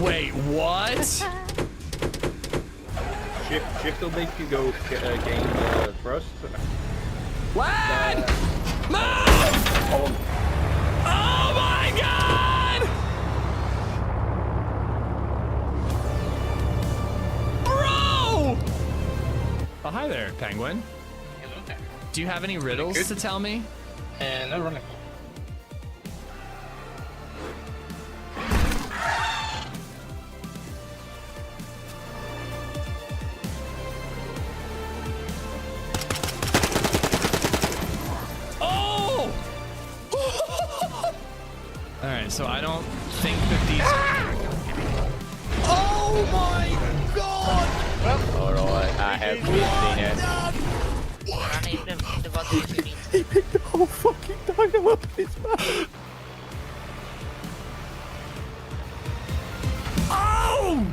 Wait, what? Shift will make you go gain thrust. What? Move! Oh my god! Bro! Oh, hi there, Penguin. Hello there. Do you have any riddles to tell me? No running. Oh! All right, so I don't think that these. Oh my god! Alright, I have 15 it. He picked the whole fucking dino up in his mouth. Oh!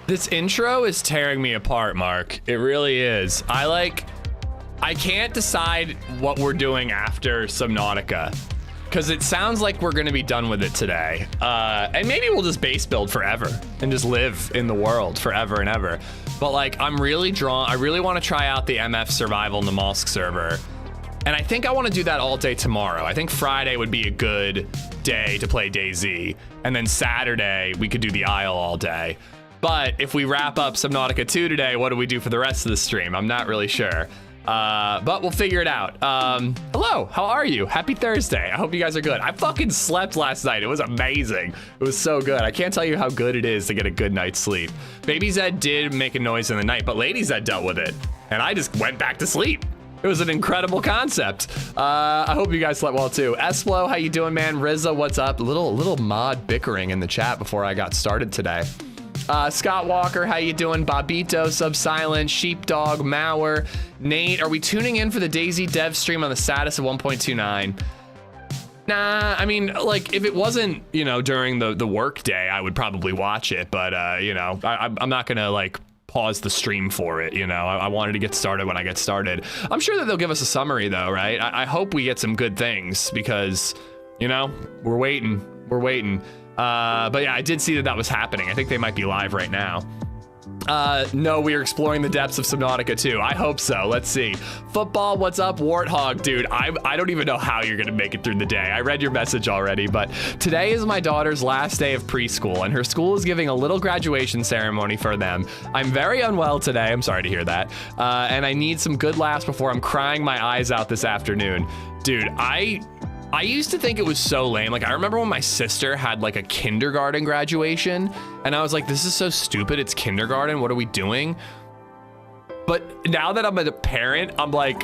This intro is tearing me apart, Mark. It really is. I can't decide what we're doing after Subnautica, because it sounds like we're gonna be done with it today. And maybe we'll just base build forever and just live in the world forever and ever. But like, I'm really drawn, I really wanna try out the MF Survival Namalsk server. And I think I wanna do that all day tomorrow. I think Friday would be a good day to play DayZ. And then Saturday, we could do the Isle all day. But if we wrap up Subnautica 2 today, what do we do for the rest of the stream? I'm not really sure. But we'll figure it out. Hello, how are you? Happy Thursday. I hope you guys are good. I fucking slept last night. It was amazing. It was so good. I can't tell you how good it is to get a good night's sleep. BabyZed did make a noise in the night, but LadyZed dealt with it. And I just went back to sleep. It was an incredible concept. I hope you guys slept well too. Esflo, how you doing, man? Rizza, what's up? Little mod bickering in the chat before I got started today. Scott Walker, how you doing? Bobito, Subsilent, Sheepdog, Mauer, Nate, are we tuning in for the DayZ dev stream on the status of 1.29? Nah, I mean, like, if it wasn't, you know, during the work day, I would probably watch it, but, you know, I'm not gonna, like, pause the stream for it, you know? I wanted to get started when I get started. I'm sure that they'll give us a summary, though, right? I hope we get some good things, because, you know, we're waiting. But yeah, I did see that was happening. I think they might be live right now. No, we are exploring the depths of Subnautica 2. I hope so. Let's see. Football, what's up? Warthog, dude, I don't even know how you're gonna make it through the day. I read your message already, but today is my daughter's last day of preschool, and her school is giving a little graduation ceremony for them. I'm very unwell today. I'm sorry to hear that. And I need some good laughs before I'm crying my eyes out this afternoon. Dude, I used to think it was so lame. Like, I remember when my sister had like a kindergarten graduation, and I was like, this is so stupid. It's kindergarten. What are we doing? But now that I'm a parent, I'm like,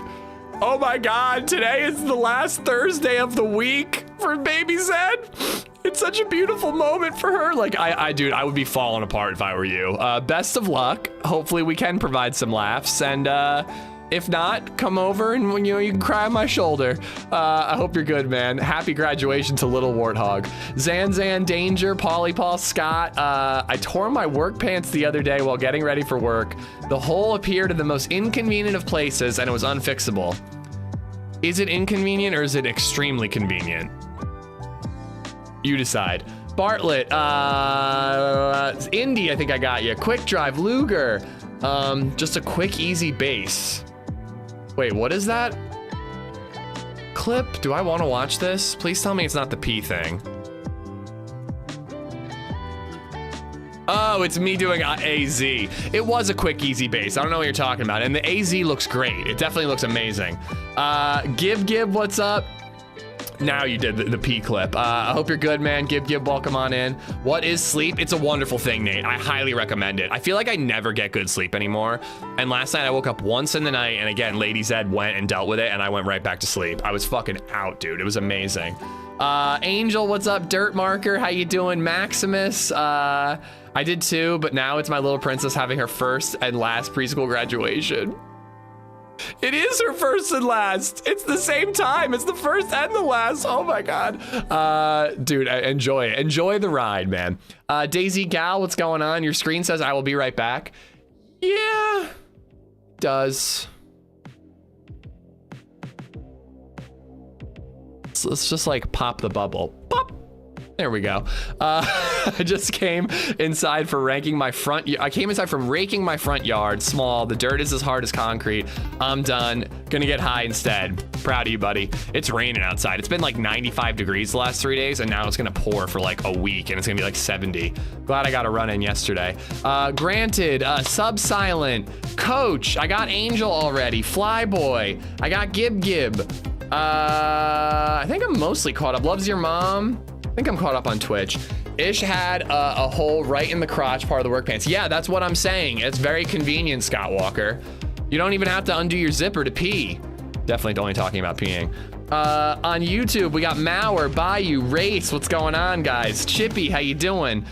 oh my God, today is the last Thursday of the week for BabyZed. It's such a beautiful moment for her. Like, dude, I would be falling apart if I were you. Best of luck. Hopefully we can provide some laughs, and if not, come over and, you know, you can cry on my shoulder. I hope you're good, man. Happy graduation to little Warthog. Zanzan, Danger, Paul Scott. I tore my work pants the other day while getting ready for work. The hole appeared in the most inconvenient of places, and it was unfixable. Is it inconvenient or is it extremely convenient? You decide. Bartlett, Indy, I think I got you. Quick Drive, Luger. Just a quick, easy base. Wait, what is that? Clip, do I want to watch this? Please tell me it's not the P thing. Oh, it's me doing AZ. It was a quick, easy base. I don't know what you're talking about. And the AZ looks great. It definitely looks amazing. Gib, what's up? Now you did the P clip. I hope you're good, man. Gib, welcome on in. What is sleep? It's a wonderful thing, Nate. I highly recommend it. I feel like I never get good sleep anymore. And last night I woke up once in the night, and again, LadyZed went and dealt with it, and I went right back to sleep. I was fucking out, dude. It was amazing. Angel, what's up? Dirt Marker, how you doing? Maximus, I did too, but now it's my little princess having her first and last preschool graduation. It is her first and last. It's the same time. It's the first and the last. Oh my God. Dude, enjoy it. Enjoy the ride, man. DayZ Gal, what's going on? Your screen says I will be right back. Yeah, does. Let's just like pop the bubble. Pop. There we go. I just came inside for ranking my front. I came inside from raking my front yard. Small. The dirt is as hard as concrete. I'm done. Gonna get high instead. Proud of you, buddy. It's raining outside. It's been like 95 degrees the last 3 days, and now it's gonna pour for like a week, and it's gonna be like 70. Glad I got a run in yesterday. Granted, Sub-Silent, Coach. I got Angel already. Flyboy. I got Gib. I think I'm mostly caught up. Loves your mom. I think I'm caught up on Twitch. Ish had a hole right in the crotch part of the work pants. Yeah, that's what I'm saying. It's very convenient, Scott Walker. You don't even have to undo your zipper to pee. Definitely only talking about peeing. On YouTube, we got Mauer, Bayou, Race. What's going on, guys? Chippy, how you doing?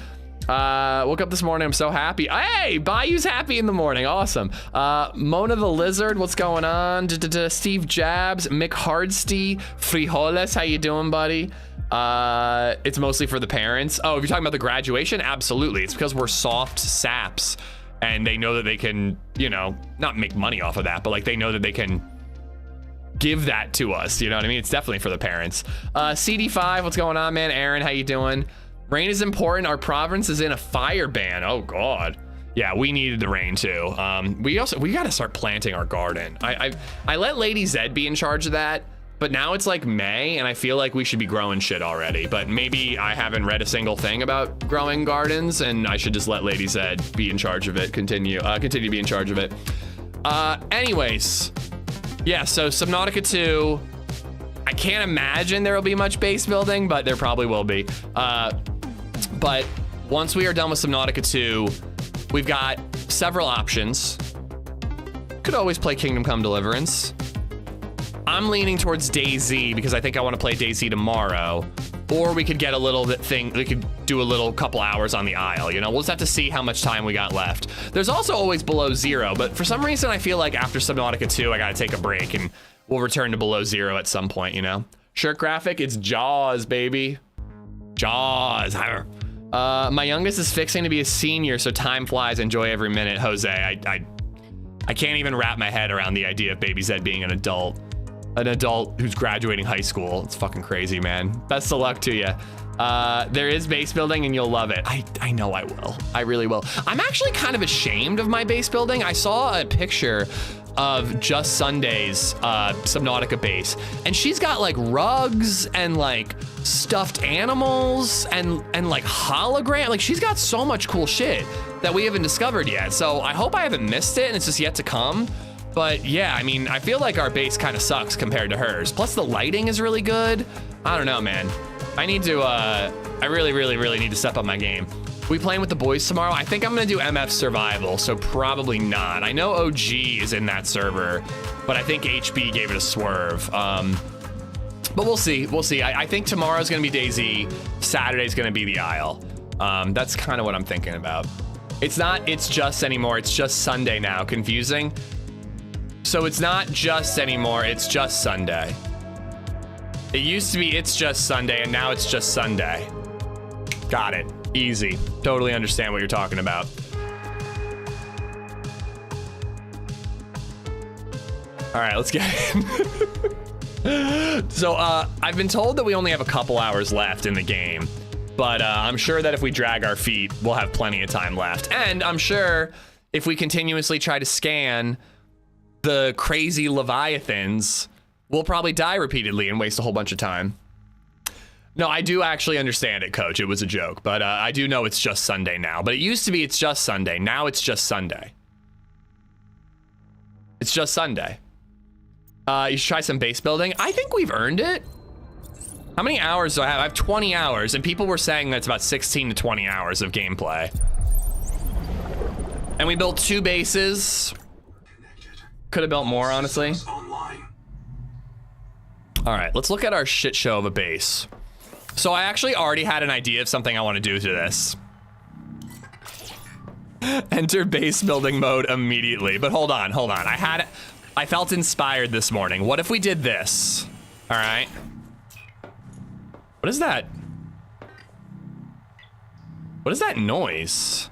Woke up this morning, I'm so happy. Hey, Bayou's happy in the morning, awesome. Mona the Lizard, what's going on? Steve Jabs, Mick Hardsty, Frijoles, how you doing, buddy? It's mostly for the parents. Oh, if you're talking about the graduation, absolutely. It's because we're soft saps, and they know that they can, you know, not make money off of that, but like they know that they can give that to us, you know what I mean? It's definitely for the parents. CD5, what's going on, man? Aaron, how you doing? Rain is important. Our province is in a fire ban. Oh God. Yeah, we needed the rain too. We gotta start planting our garden. I let LadyZed be in charge of that, but now it's like May and I feel like we should be growing shit already, but maybe I haven't read a single thing about growing gardens and I should just let LadyZed be in charge of it, continue to be in charge of it. Anyways, yeah, so Subnautica 2, I can't imagine there will be much base building, but there probably will be. But once we are done with Subnautica 2, we've got several options. Could always play Kingdom Come Deliverance. I'm leaning towards DayZ because I think I want to play DayZ tomorrow. Or we could get a little thing, we could do a little couple hours on the Isle, you know? We'll just have to see how much time we got left. There's also always Below Zero, but for some reason I feel like after Subnautica 2, I gotta take a break and we'll return to Below Zero at some point, you know? Shirt graphic, it's Jaws, baby. Jaws. My youngest is fixing to be a senior, so time flies, enjoy every minute. Jose, I can't even wrap my head around the idea of BabyZed being an adult who's graduating high school. It's fucking crazy, man. Best of luck to you. There is base building and you'll love it. I know I will. I really will. I'm actually kind of ashamed of my base building. I saw a picture of Just Sunday's Subnautica base, and she's got like rugs and like stuffed animals and like hologram. Like she's got so much cool shit that we haven't discovered yet. So I hope I haven't missed it and it's just yet to come. But yeah, I mean, I feel like our base kind of sucks compared to hers. Plus the lighting is really good. I don't know, man. I need to, I really need to step up my game. We playing with the boys tomorrow? I think I'm gonna do MF Survival, so probably not. I know OG is in that server, but I think HB gave it a swerve. But we'll see, I think tomorrow's gonna be DayZ, Saturday's gonna be the Isle. That's kind of what I'm thinking about. It's not It's Just anymore, it's Just Sunday now, confusing. So it's not Just anymore, it's Just Sunday. It used to be It's Just Sunday, and now it's Just Sunday. Got it. Easy. Totally understand what you're talking about. All right, let's get in. So I've been told that we only have a couple hours left in the game, but I'm sure that if we drag our feet, we'll have plenty of time left. And I'm sure if we continuously try to scan the crazy Leviathans, we'll probably die repeatedly and waste a whole bunch of time. No, I do actually understand it, Coach. It was a joke, but I do know it's Just Sunday now. But it used to be It's Just Sunday. Now it's Just Sunday. It's Just Sunday. You should try some base building. I think we've earned it. How many hours do I have? I have 20 hours, and people were saying that's about 16 to 20 hours of gameplay. And we built 2 bases. Could have built more, honestly. All right, let's look at our shit show of a base. So I actually already had an idea of something I want to do to this. Enter base building mode immediately, but hold on. I felt inspired this morning. What if we did this? All right. What is that? What is that noise?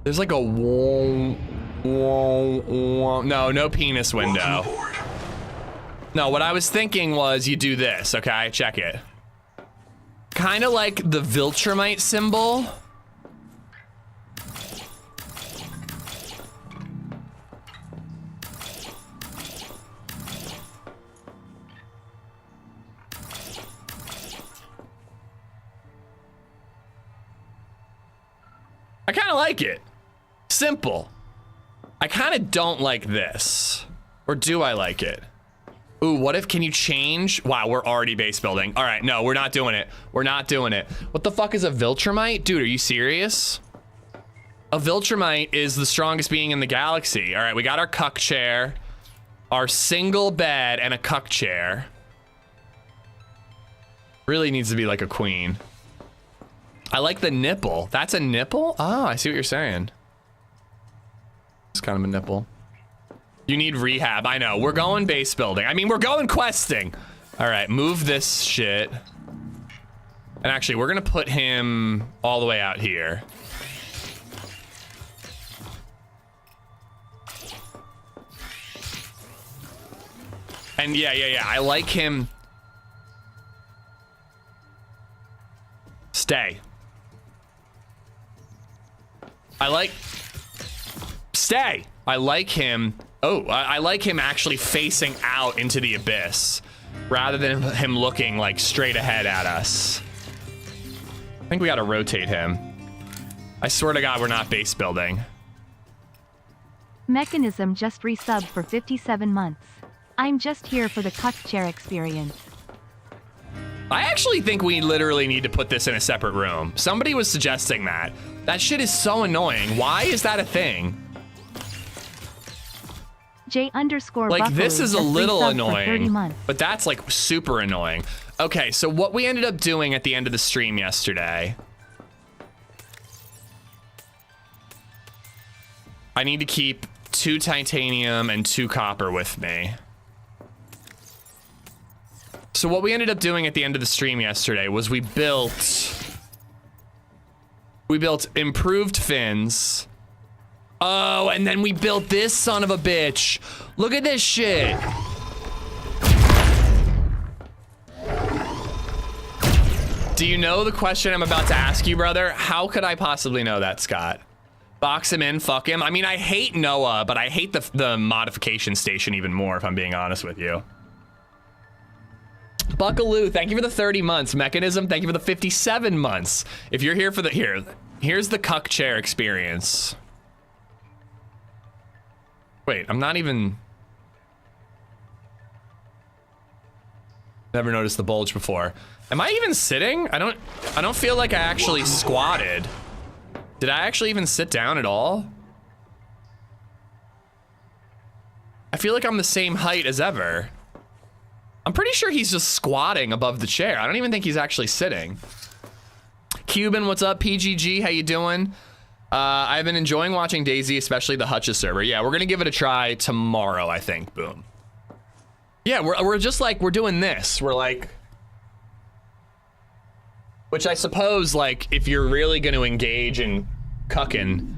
There's like a wall. No, no penis window. No, what I was thinking was you do this, okay? Check it. Kind of like the Viltrumite symbol. I kind of like it. Simple. I kind of don't like this. Or do I like it? Ooh, what if, can you change? Wow, we're already base building. All right, no, we're not doing it. We're not doing it. What the fuck is a Viltrumite? Dude, are you serious? A Viltrumite is the strongest being in the galaxy. All right, we got our cuck chair, our single bed, and a cuck chair. Really needs to be like a queen. I like the nipple. That's a nipple? Oh, I see what you're saying. It's kind of a nipple. You need rehab. I know. We're going base building. I mean, we're going questing. All right, move this shit. And actually, we're going to put him all the way out here. And yeah. I like him. Stay. Stay. I like him. Oh, I like him actually facing out into the abyss rather than him looking like straight ahead at us. I think we got to rotate him. I swear to God, we're not base building. Mechanism just resubbed for 57 months. I'm just here for the cuck chair experience. I actually think we literally need to put this in a separate room. Somebody was suggesting that. That shit is so annoying. Why is that a thing? J_Buckaroo this is a just little resubbed for 30 annoying, months. but that's like super annoying. Okay, so what we ended up doing at the end of the stream yesterday. I need to keep 2 titanium and 2 copper with me. So what we ended up doing at the end of the stream yesterday was we built improved fins. Oh, and then we built this son of a bitch. Look at this shit. Do you know the question I'm about to ask you, brother? How could I possibly know that, Scott? Box him in, fuck him. I mean, I hate Noah, but I hate the modification station even more, if I'm being honest with you. Buckaloo, thank you for the 30 months. Mechanism, thank you for the 57 months. If you're here for the, here's the cuck chair experience. Wait, I'm not even... Never noticed the bulge before. Am I even sitting? I don't feel like I actually squatted. Did I actually even sit down at all? I feel like I'm the same height as ever. I'm pretty sure he's just squatting above the chair. I don't even think he's actually sitting. Cuban, what's up? PGG, how you doing? I've been enjoying watching DayZ, especially the Hutch's server. Yeah, we're gonna give it a try tomorrow, I think. Boom. Yeah, we're just like, we're doing this. We're like, which I suppose, like, if you're really gonna engage in cucking,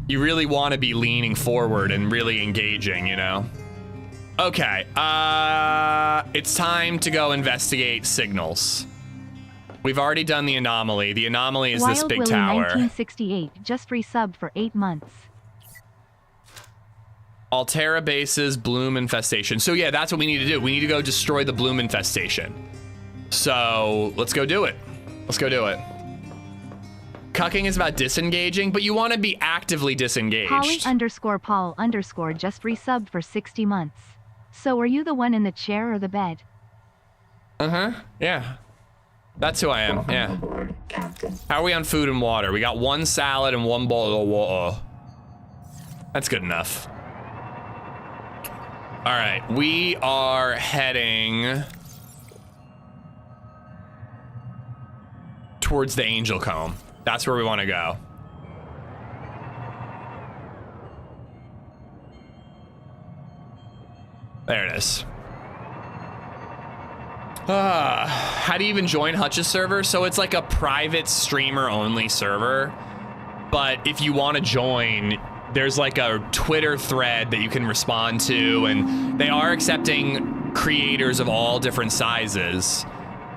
you really want to be leaning forward and really engaging, you know? Okay, it's time to go investigate signals. We've already done the anomaly. The anomaly is Wild this big Willy tower. 1968 just resubbed for 8 months. Altera bases, bloom infestation. So yeah, that's what we need to do. We need to go destroy the bloom infestation. So let's go do it. Let's go do it. Cucking is about disengaging, but you want to be actively disengaged. Polly_Paul_ just resubbed for 60 months. So are you the one in the chair or the bed? Uh-huh, yeah. That's who I am, yeah. How are we on food and water? We got 1 salad and 1 bowl of water. That's good enough. All right, we are heading towards the Angel Comb. That's where we want to go. There it is. How do you even join Hutch's server? So it's like a private streamer only server, but if you want to join, there's like a Twitter thread that you can respond to, and they are accepting creators of all different sizes,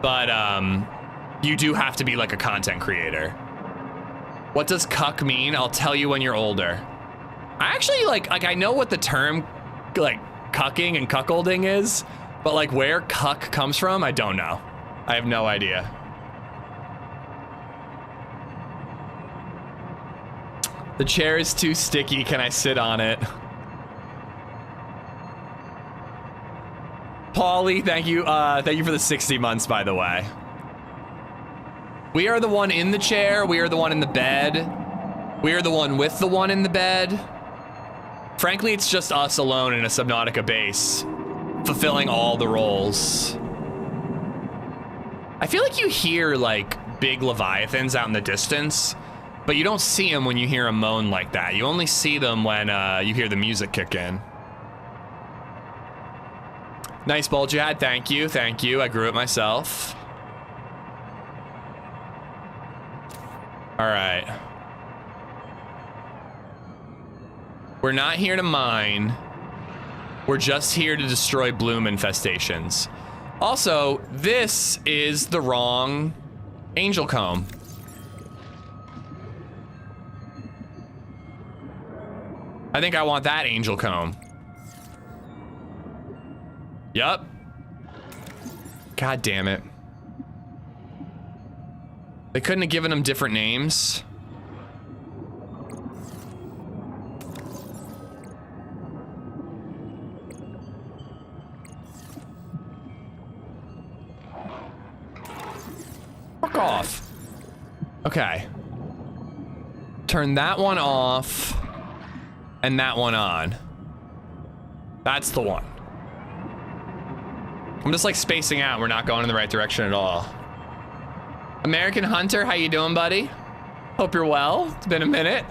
but you do have to be like a content creator. What does cuck mean? I'll tell you when you're older. I actually like I know what the term like cucking and cuckolding is, but like where cuck comes from, I don't know. I have no idea. The chair is too sticky. Can I sit on it? Paulie, thank you for the 60 months, by the way. We are the one in the chair. We are the one in the bed. We are the one with the one in the bed. Frankly, it's just us alone in a Subnautica base, fulfilling all the roles. I feel like you hear like big leviathans out in the distance, but you don't see them when you hear them moan like that. You only see them when you hear the music kick in. Nice bowl, Jihad. Thank you. Thank you. I grew it myself. All right. We're not here to mine. We're just here to destroy bloom infestations. Also, this is the wrong angel comb. I think I want that angel comb. Yup. God damn it. They couldn't have given them different names. Fuck off. Okay. Turn that one off and that one on. That's the one. I'm just like spacing out. We're not going in the right direction at all. American Hunter, how you doing, buddy? Hope you're well. It's been a minute.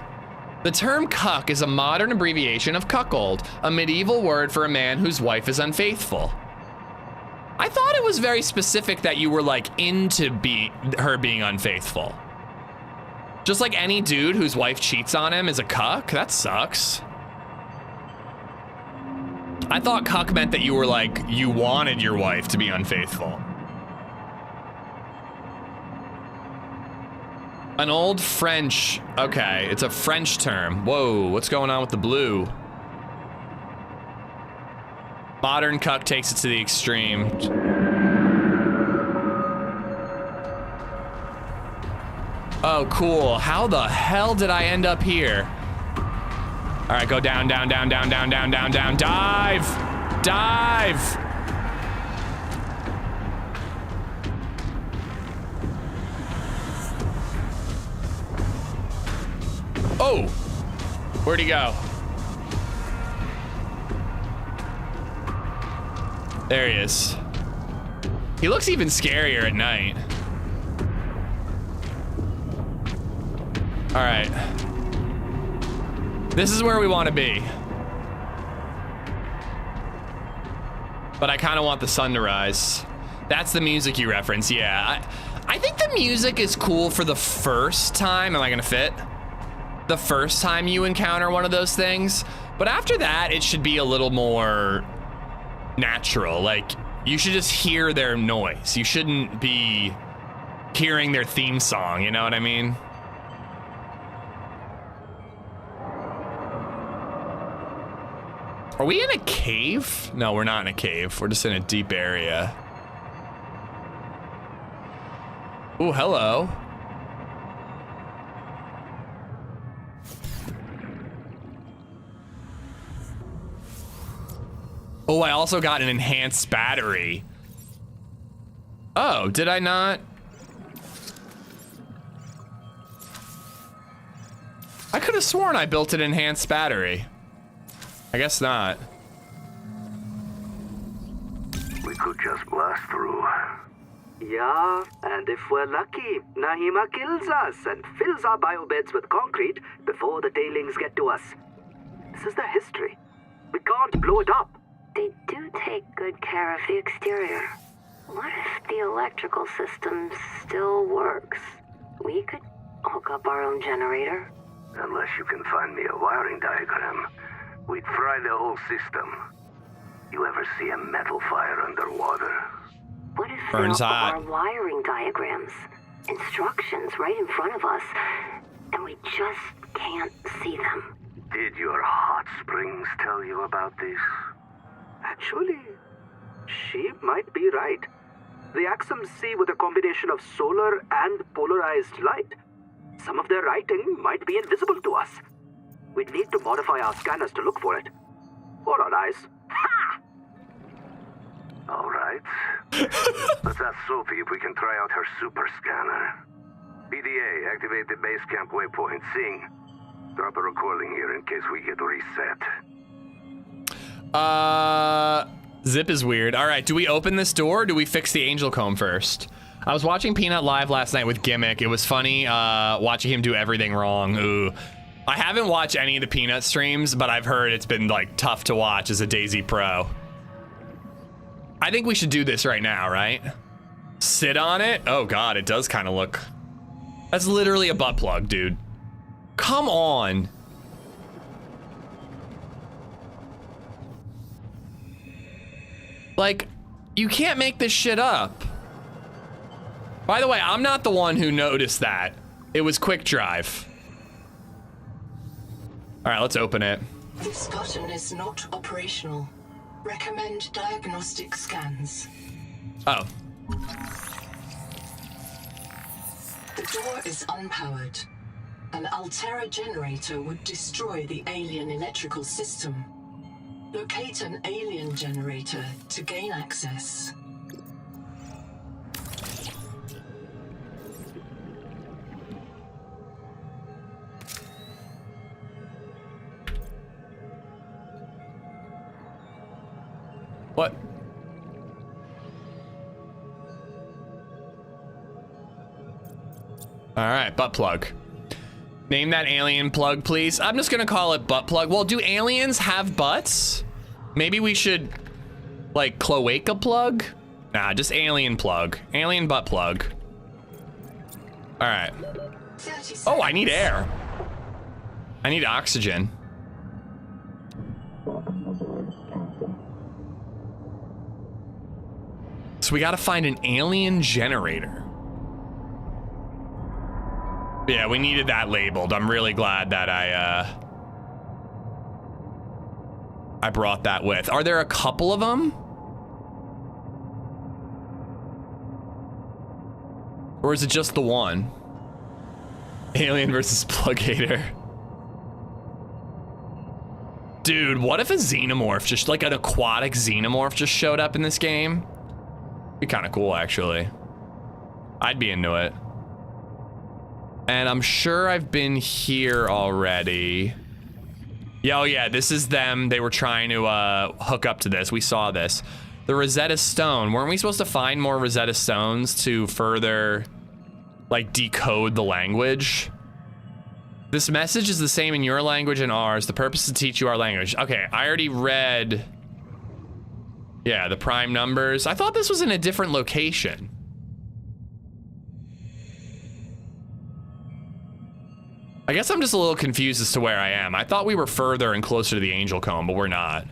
The term cuck is a modern abbreviation of cuckold, a medieval word for a man whose wife is unfaithful. I thought it was very specific that you were like into her being unfaithful. Just like any dude whose wife cheats on him is a cuck. That sucks. I thought cuck meant that you were like, you wanted your wife to be unfaithful. An old French, okay, it's a French term. Whoa, what's going on with the blue? Modern cuck takes it to the extreme. Oh, cool. How the hell did I end up here? All right, go down, down, down, down, down, down, down, down. Dive! Dive! Oh! Where'd he go? There he is. He looks even scarier at night. All right. This is where we want to be. But I kind of want the sun to rise. That's the music you reference, yeah. I think the music is cool for the first time. Am I gonna fit? The first time you encounter one of those things. But after that, it should be a little more natural. Like, you should just hear their noise. You shouldn't be hearing their theme song, you know what I mean? Are we in a cave? No, we're not in a cave. We're just in a deep area. Ooh, hello. Oh, I also got an enhanced battery. Oh, did I not? I could have sworn I built an enhanced battery. I guess not. We could just blast through. Yeah, and if we're lucky, Nahima kills us and fills our biobeds with concrete before the tailings get to us. This is the history. We can't blow it up. They do take good care of the exterior. What if the electrical system still works? We could hook up our own generator. Unless you can find me a wiring diagram, we'd fry the whole system. You ever see a metal fire underwater? What if Burns there hot. are wiring diagrams, instructions right in front of us, and we just can't see them? Did your hot springs tell you about this? Actually, she might be right. The Axums see with a combination of solar and polarized light. Some of their writing might be invisible to us. We'd need to modify our scanners to look for it. Or our eyes. Ha! All right. Let's ask Sophie if we can try out her super scanner. BDA, activate the base camp waypoint. Sing. Drop a recording here in case we get reset. Zip is weird. All right, do we open this door or do we fix the angel comb first? I was watching Peanut live last night with Gimmick. It was funny watching him do everything wrong. Ooh. I haven't watched any of the Peanut streams, but I've heard it's been like tough to watch as a DayZ pro. I think we should do this right now, right? Sit on it? Oh God, it does kind of look... That's literally a butt plug, dude. Come on. Like, you can't make this shit up. By the way, I'm not the one who noticed that. It was Quick Drive. All right, let's open it. This button is not operational. Recommend diagnostic scans. Oh. The door is unpowered. An Altera generator would destroy the alien electrical system. Locate an alien generator to gain access. What? All right, butt plug. Name that alien plug, please. I'm just gonna call it butt plug. Well, do aliens have butts? Maybe we should, like, cloaca plug? Nah, just alien plug. Alien butt plug. All right. Oh, I need air. I need oxygen. So we gotta find an alien generator. Yeah, we needed that labeled. I'm really glad that I brought that with. Are there a couple of them? Or is it just the one? Alien versus Plugator. Dude, what if a xenomorph, just like an aquatic xenomorph just showed up in this game? Be kind of cool, actually. I'd be into it. And I'm sure I've been here already. Yeah, oh yeah, this is them. They were trying to hook up to this. We saw this. The Rosetta Stone. Weren't we supposed to find more Rosetta Stones to further, like, decode the language? This message is the same in your language and ours. The purpose is to teach you our language. Okay, I already read... Yeah, the prime numbers. I thought this was in a different location. I guess I'm just a little confused as to where I am. I thought we were further and closer to the Angel Comb, but we're not.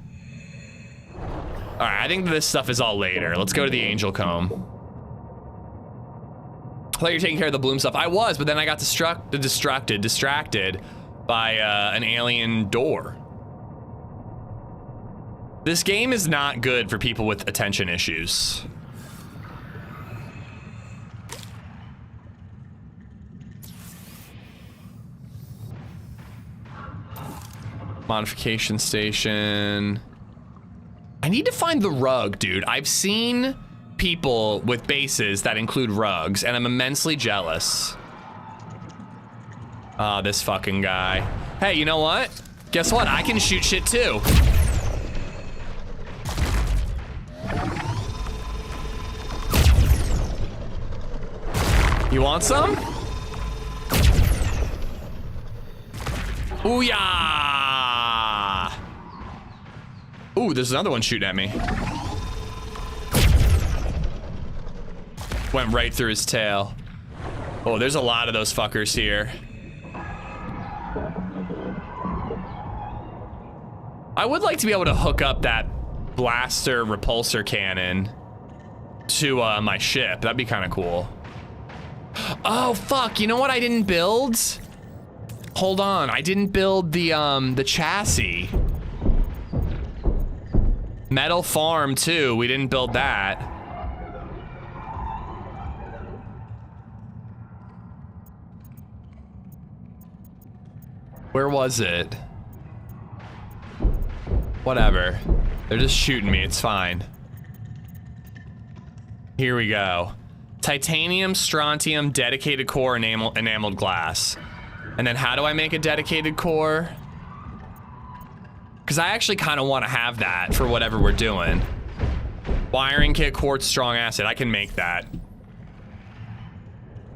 All right, I think this stuff is all later. Let's go to the Angel Comb. I thought you were taking care of the Bloom stuff. I was, but then I got distracted by an alien door. This game is not good for people with attention issues. Modification station. I need to find the rug, dude. I've seen people with bases that include rugs, and I'm immensely jealous. Ah, this fucking guy. Hey, you know what? Guess what? I can shoot shit too. You want some? Ooh-yah! Ooh, there's another one shooting at me. Went right through his tail. Oh, there's a lot of those fuckers here. I would like to be able to hook up that blaster repulsor cannon to my ship. That'd be kind of cool. Oh fuck, you know what I didn't build? Hold on, I didn't build the chassis. Metal farm too, we didn't build that. Where was it? Whatever. They're just shooting me, it's fine. Here we go. Titanium, strontium, dedicated core, enameled glass. And then how do I make a dedicated core? Because I actually kind of want to have that for whatever we're doing. Wiring kit, quartz, strong acid. I can make that.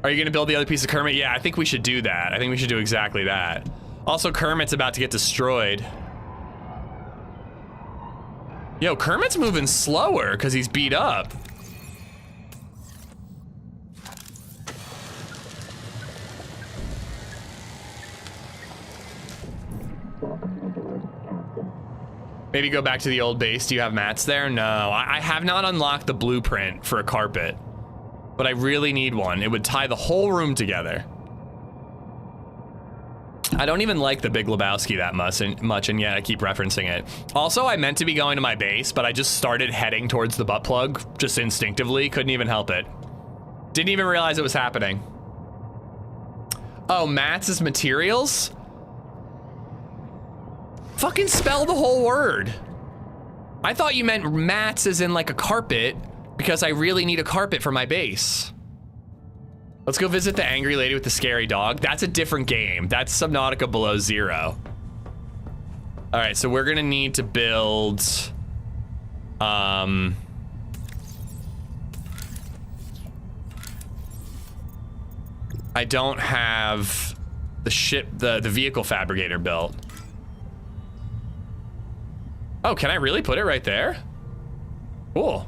Are you going to build the other piece of Kermit? Yeah, I think we should do that. I think we should do exactly that. Also, Kermit's about to get destroyed. Yo, Kermit's moving slower because he's beat up. Maybe go back to the old base. Do you have mats there? No, I have not unlocked the blueprint for a carpet, but I really need one. It would tie the whole room together. I don't even like the Big Lebowski that much, and yet I keep referencing it. Also, I meant to be going to my base, but I just started heading towards the butt plug, just instinctively. Couldn't even help it. Didn't even realize it was happening. Oh, mats is materials? Fucking spell the whole word. I thought you meant mats as in like a carpet, because I really need a carpet for my base. Let's go visit the angry lady with the scary dog. That's a different game. That's Subnautica Below Zero. All right, so we're gonna need to build, I don't have the ship, the vehicle fabricator built. Oh, can I really put it right there? Cool.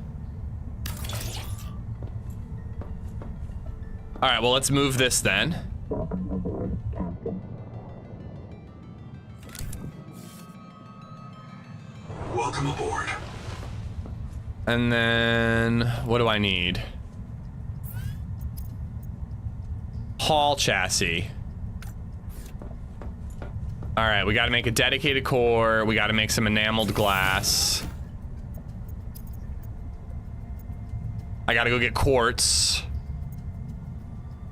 All right, well, let's move this then. Welcome aboard. And then, what do I need? Haul chassis. All right, we gotta make a dedicated core. We gotta make some enameled glass. I gotta go get quartz.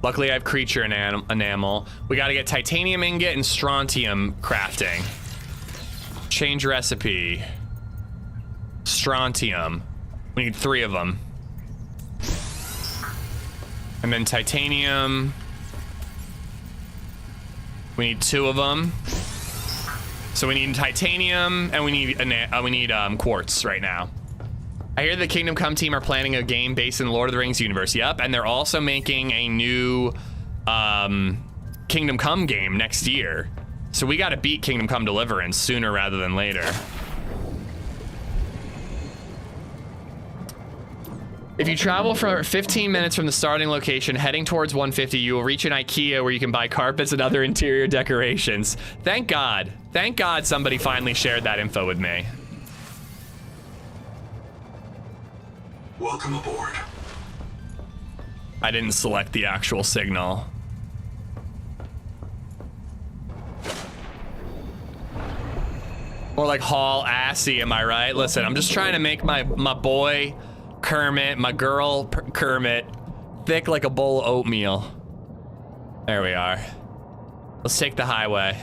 Luckily, I have creature enamel. We gotta get titanium ingot and strontium crafting. Change recipe. Strontium. We need 3 of them. And then titanium. We need 2 of them. So we need titanium and we need quartz right now. I hear the Kingdom Come team are planning a game based in the Lord of the Rings universe. Yep, and they're also making a new Kingdom Come game next year. So we gotta beat Kingdom Come Deliverance sooner rather than later. If you travel for 15 minutes from the starting location, heading towards 150, you will reach an IKEA where you can buy carpets and other interior decorations. Thank God. Thank God somebody finally shared that info with me. Welcome aboard. I didn't select the actual signal. More like haul assy, am I right? Listen, I'm just trying to make my boy Kermit, my girl Kermit, thick like a bowl of oatmeal. There we are. Let's take the highway.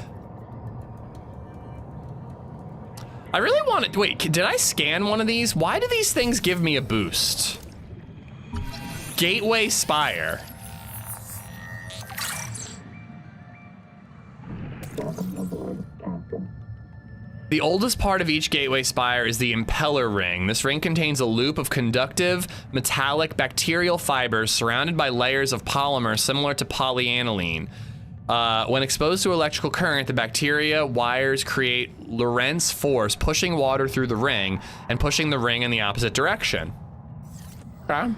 I really want to, wait, did I scan one of these? Why do these things give me a boost? Gateway Spire. The oldest part of each gateway spire is the impeller ring. This ring contains a loop of conductive, metallic, bacterial fibers surrounded by layers of polymer similar to polyaniline. When exposed to electrical current, the bacteria wires create Lorentz force, pushing water through the ring and pushing the ring in the opposite direction. Okay.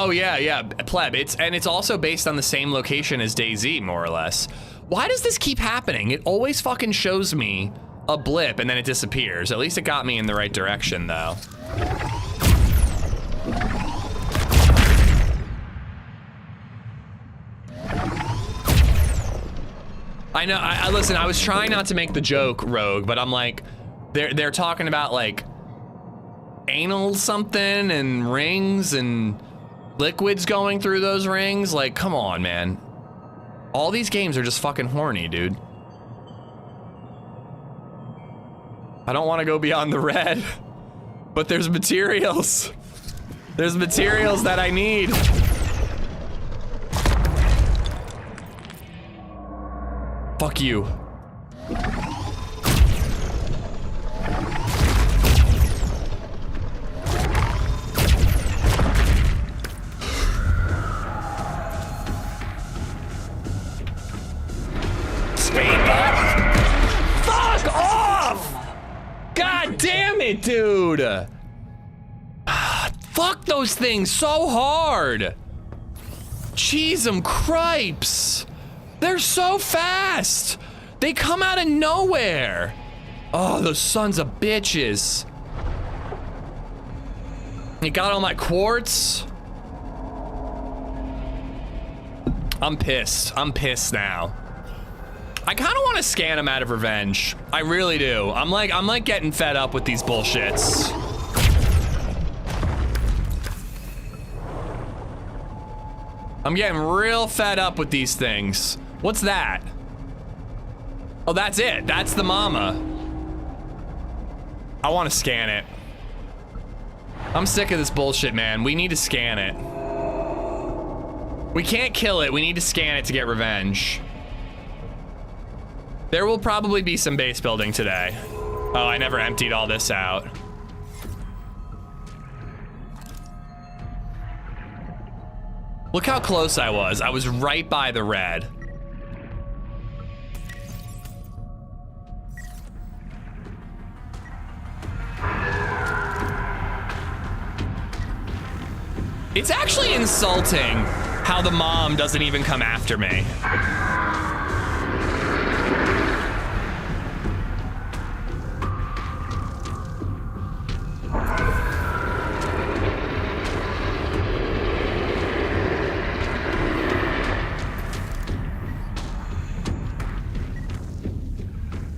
Oh yeah, pleb. It's also based on the same location as DayZ, more or less. Why does this keep happening? It always fucking shows me a blip and then it disappears. At least it got me in the right direction, though. I know. I listen. I was trying not to make the joke, Rogue, but I'm like, they're talking about like anal something and rings and liquids going through those rings. Like, come on, man. All these games are just fucking horny, dude. I don't want to go beyond the red, but there's materials. There's materials that I need. Fuck you. Fuck off! God damn it, dude! Fuck those things so hard! Cheese 'em cripes! They're so fast! They come out of nowhere! Oh, those sons of bitches. You got all my quartz? I'm pissed. I'm pissed now. I kind of want to scan them out of revenge. I really do. I'm like getting fed up with these bullshits. I'm getting real fed up with these things. What's that? Oh, that's it. That's the mama. I want to scan it. I'm sick of this bullshit, man. We need to scan it. We can't kill it. We need to scan it to get revenge. There will probably be some base building today. Oh, I never emptied all this out. Look how close I was. I was right by the red. It's actually insulting how the mom doesn't even come after me.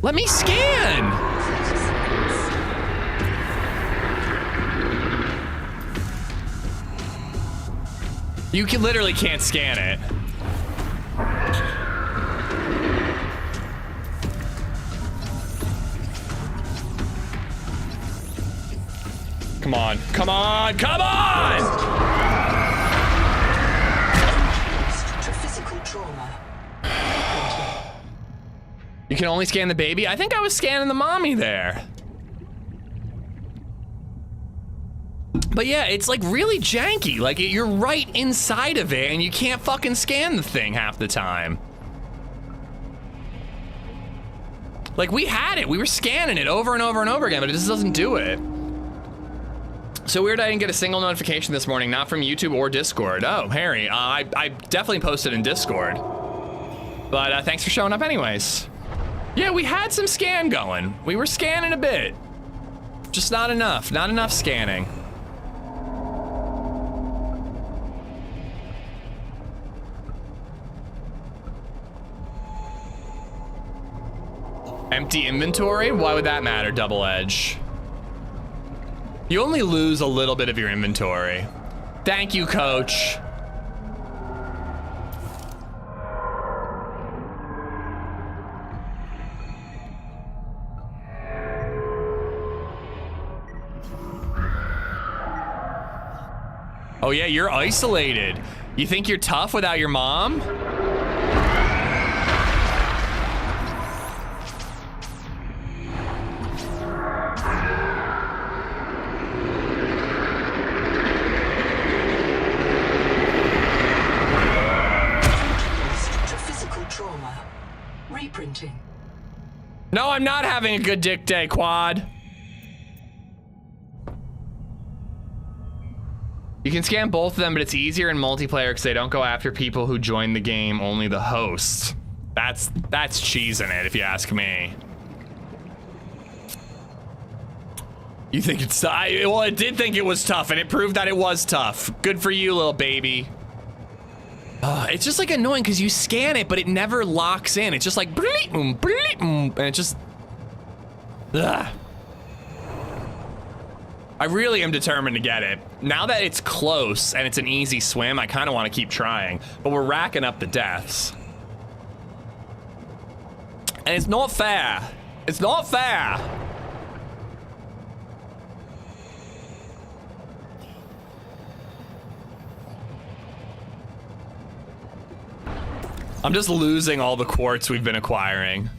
Let me scan! You literally can't scan it. Come on, come on, come on! To physical trauma. You can only scan the baby? I think I was scanning the mommy there. But yeah, it's like really janky. Like you're right inside of it and you can't fucking scan the thing half the time. Like we had it, we were scanning it over and over and over again, but it just doesn't do it. So weird I didn't get a single notification this morning, not from YouTube or Discord. Oh, Harry, I definitely posted in Discord. But thanks for showing up anyways. Yeah, we had some scan going. We were scanning a bit. Just not enough scanning. Empty inventory? Why would that matter, Double Edge? You only lose a little bit of your inventory. Thank you, Coach. Oh yeah, you're isolated. You think you're tough without your mom? Reprinting. No, I'm not having a good dick day, Quad. You can scan both of them, but it's easier in multiplayer because they don't go after people who join the game, only the hosts. That's cheesing it, if you ask me. You think it's tough? Well, I did think it was tough, and it proved that it was tough. Good for you, little baby. It's just like annoying because you scan it, but it never locks in. It's just like, and it just, ugh. I really am determined to get it. Now that it's close and it's an easy swim, I kind of want to keep trying, but we're racking up the deaths. And it's not fair. It's not fair. I'm just losing all the quartz we've been acquiring.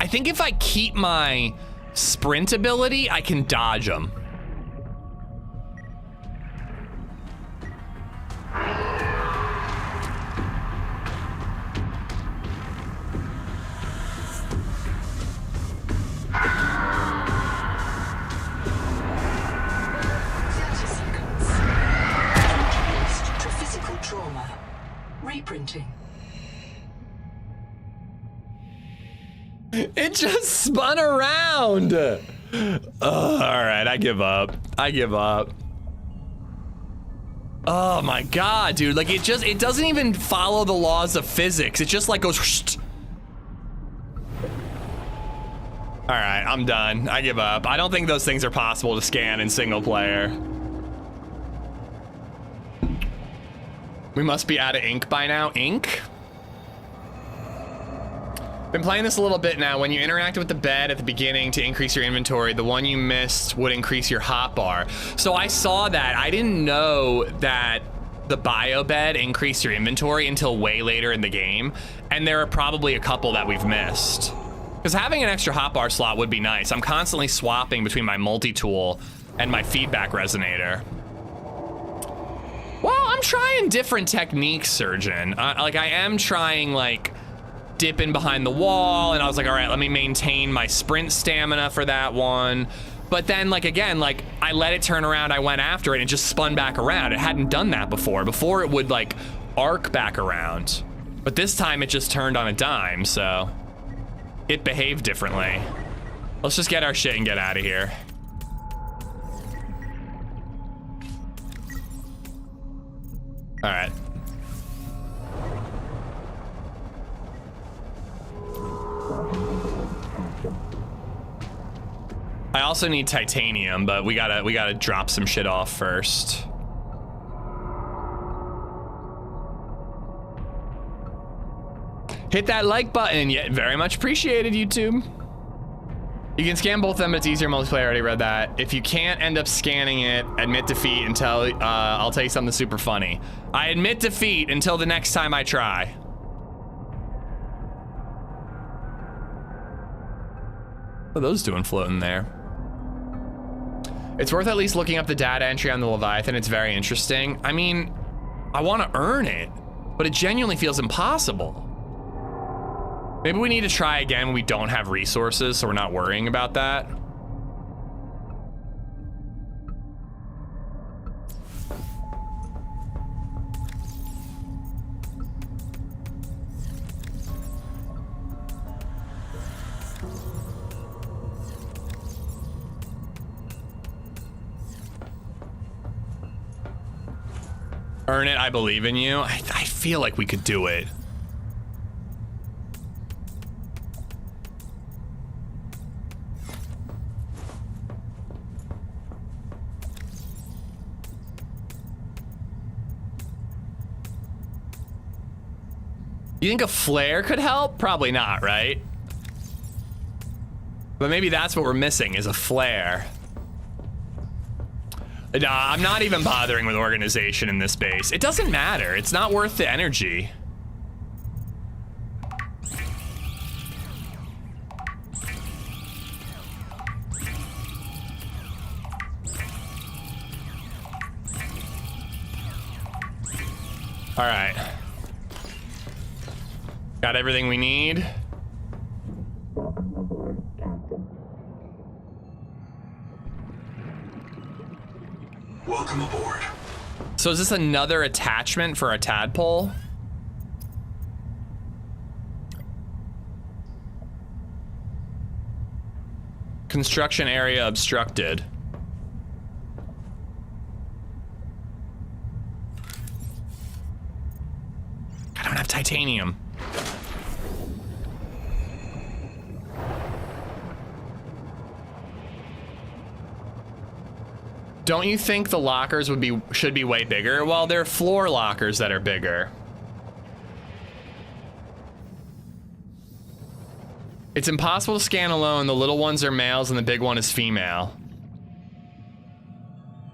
I think if I keep my sprint ability, I can dodge them. Physical trauma. Reprinting. It just spun around. All right, I give up. I give up. Oh my God, dude. Like it doesn't even follow the laws of physics. It just like goes. Whoosh. All right, I'm done. I give up. I don't think those things are possible to scan in single player. We must be out of ink by now. Ink? Been playing this a little bit now. When you interacted with the bed at the beginning to increase your inventory, the one you missed would increase your hotbar. So I saw that. I didn't know that the bio bed increased your inventory until way later in the game. And there are probably a couple that we've missed. Because having an extra hotbar slot would be nice. I'm constantly swapping between my multi-tool and my feedback resonator. Well, I'm trying different techniques, Surgeon. Like I am trying like dipping behind the wall, and I was like, all right, let me maintain my sprint stamina for that one. But then like again, like I let it turn around, I went after it and just spun back around. It hadn't done that before. Before it would like arc back around. But this time it just turned on a dime, so it behaved differently. Let's just get our shit and get out of here. All right. I also need titanium, but we gotta drop some shit off first. Hit that like button. Yeah, very much appreciated, YouTube. You can scan both of them, but it's easier multiplayer. I already read that. If you can't end up scanning it, admit defeat until I'll tell you something super funny. I admit defeat until the next time I try. What are those doing floating there? It's worth at least looking up the data entry on the Leviathan. It's very interesting. I mean, I want to earn it, but it genuinely feels impossible. Maybe we need to try again when we don't have resources, so we're not worrying about that. Earn it, I believe in you. I feel like we could do it. You think a flare could help? Probably not, right? But maybe that's what we're missing, is a flare. Nah, I'm not even bothering with organization in this base. It doesn't matter. It's not worth the energy. All right. Got everything we need. Welcome aboard. So is this another attachment for a tadpole? Construction area obstructed. I don't have titanium. Don't you think the lockers should be way bigger? Well, they're floor lockers that are bigger. It's impossible to scan alone. The little ones are males and the big one is female.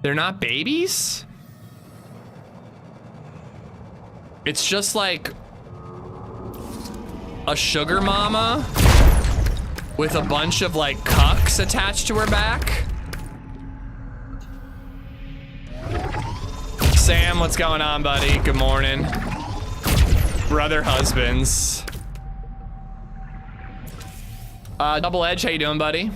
They're not babies? It's just like a sugar mama with a bunch of like cucks attached to her back. Sam, what's going on, buddy? Good morning. Brother husbands. Double Edge, how you doing, buddy?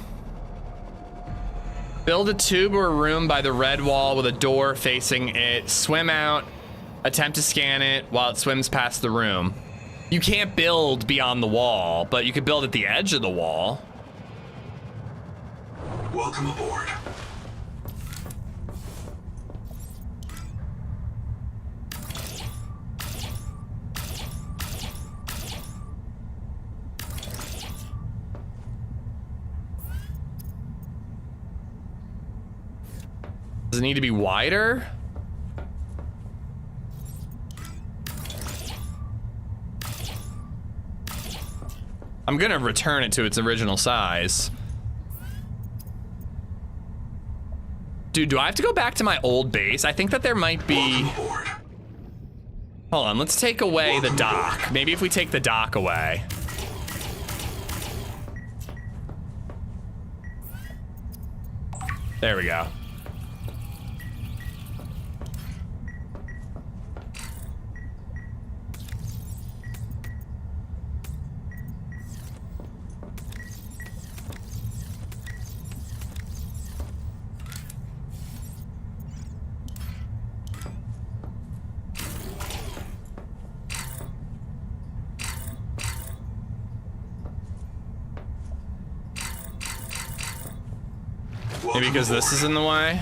Build a tube or a room by the red wall with a door facing it. Swim out, attempt to scan it while it swims past the room. You can't build beyond the wall, but you could build at the edge of the wall. Welcome aboard. Does it need to be wider? I'm gonna return it to its original size. Dude, do I have to go back to my old base? I think that there might be... Hold on, let's take away the dock. Maybe if we take the dock away. There we go. Maybe because this is in the way?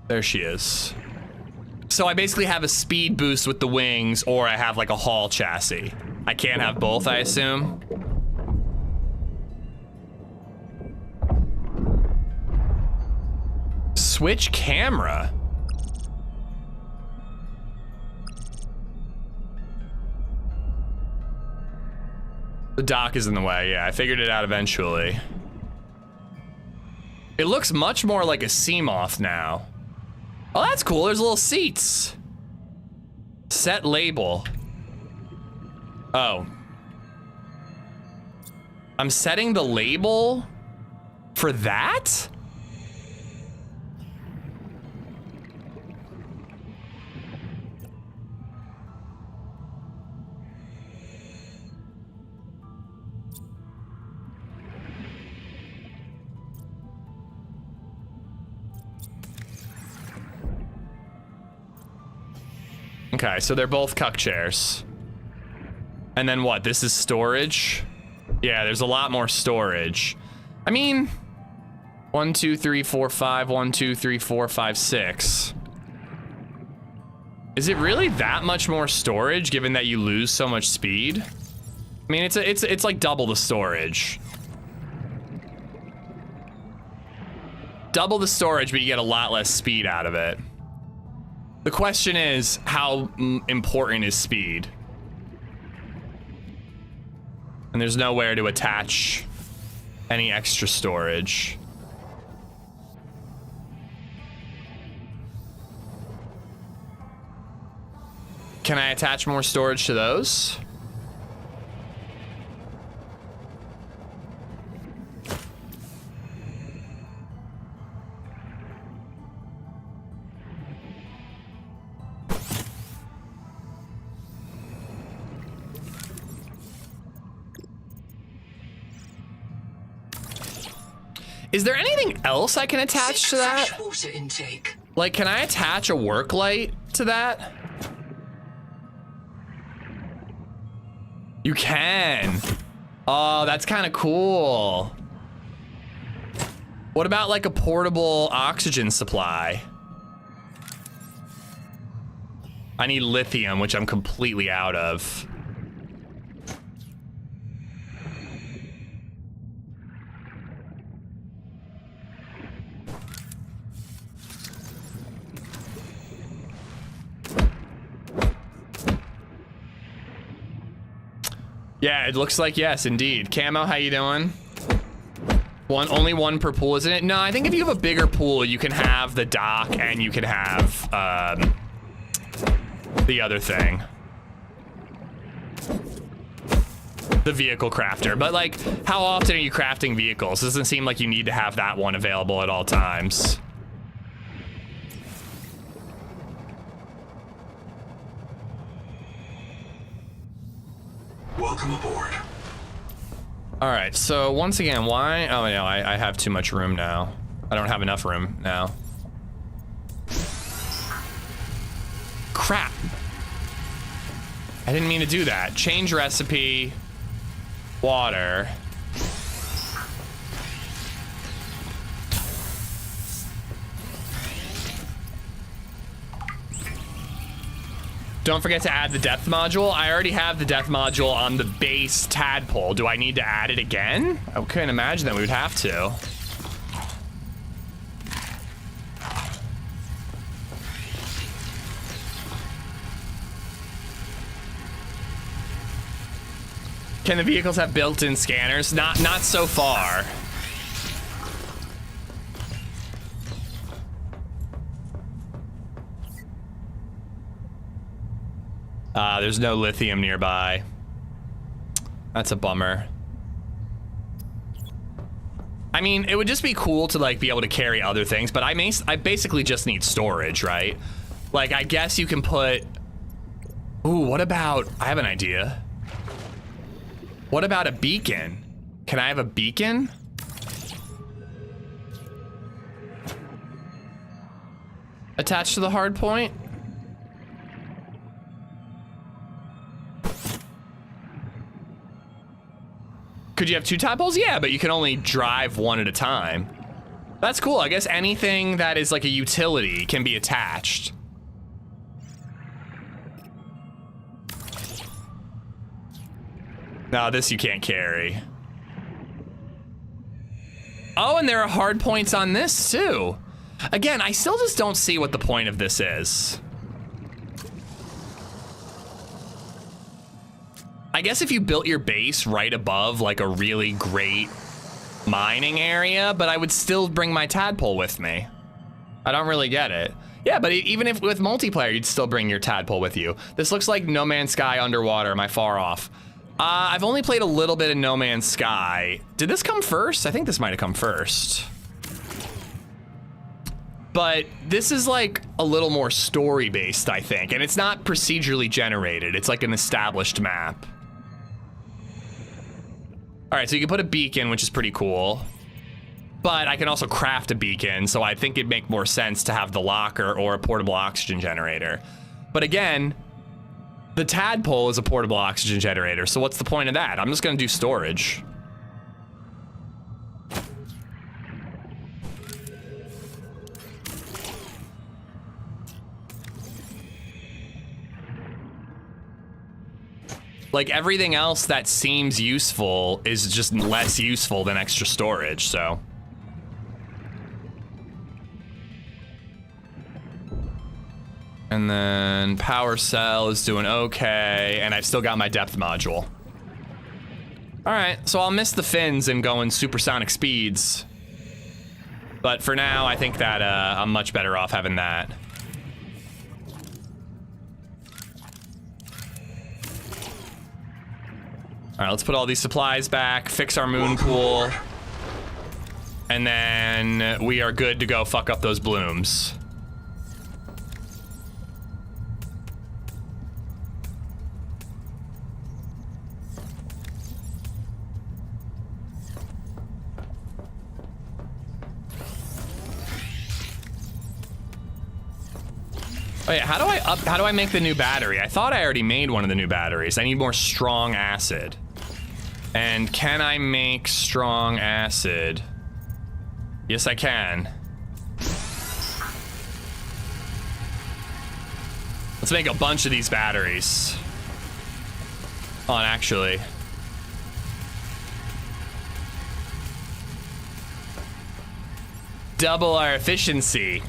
There she is. So I basically have a speed boost with the wings, or I have like a haul chassis. I can't have both, I assume. Switch camera. The dock is in the way, yeah, I figured it out eventually. It looks much more like a Seamoth now. Oh, that's cool, there's little seats. Set label. Oh. I'm setting the label for that? Okay, so they're both cuck chairs. And then what? This is storage? Yeah, there's a lot more storage. I mean, 1, 2, 3, 4, 5, 1, 2, 3, 4, 5, 6. Is it really that much more storage given that you lose so much speed? I mean, it's like double the storage. Double the storage, but you get a lot less speed out of it. The question is, how important is speed? And there's nowhere to attach any extra storage. Can I attach more storage to those? Is there anything else I can attach to that? Fresh water intake. Like, can I attach a work light to that? You can. Oh, that's kind of cool. What about like a portable oxygen supply? I need lithium, which I'm completely out of. Yeah, it looks like yes, indeed. Camo, how you doing? Only one per pool, isn't it? No, I think if you have a bigger pool, you can have the dock and you can have the other thing. The vehicle crafter. But like, how often are you crafting vehicles? It doesn't seem like you need to have that one available at all times. Welcome aboard. All right, so once again, why? Oh no, I have too much room now. I don't have enough room now. Crap. I didn't mean to do that. Change recipe, water. Don't forget to add the depth module. I already have the depth module on the base tadpole. Do I need to add it again? I couldn't imagine that we would have to. Can the vehicles have built-in scanners? Not so far. There's no lithium nearby. That's a bummer. I mean, it would just be cool to like be able to carry other things, but I basically just need storage, right? Like, I guess you can put... Ooh, what about... I have an idea. What about a beacon? Can I have a beacon? Attached to the hard point? Could you have two tadpoles? Yeah, but you can only drive one at a time. That's cool. I guess anything that is like a utility can be attached. No, this you can't carry. Oh, and there are hard points on this too. Again, I still just don't see what the point of this is. I guess if you built your base right above like a really great mining area, but I would still bring my tadpole with me. I don't really get it. Yeah, but even if with multiplayer, you'd still bring your tadpole with you. This looks like No Man's Sky underwater. Am I far off? I've only played a little bit of No Man's Sky. Did this come first? I think this might have come first. But this is like a little more story-based, I think. And it's not procedurally generated. It's like an established map. All right, so you can put a beacon, which is pretty cool. But I can also craft a beacon, so I think it'd make more sense to have the locker or a portable oxygen generator. But again, the tadpole is a portable oxygen generator, so what's the point of that? I'm just gonna do storage. Like, everything else that seems useful is just less useful than extra storage, so. And then power cell is doing okay, and I've still got my depth module. All right, so I'll miss the fins and going supersonic speeds. But for now, I think that I'm much better off having that. All right, let's put all these supplies back, fix our moon pool, and then we are good to go fuck up those blooms. Oh yeah, how do I make the new battery? I thought I already made one of the new batteries. I need more strong acid. And can I make strong acid? Yes, I can. Let's make a bunch of these batteries. Oh, and actually. Double our efficiency.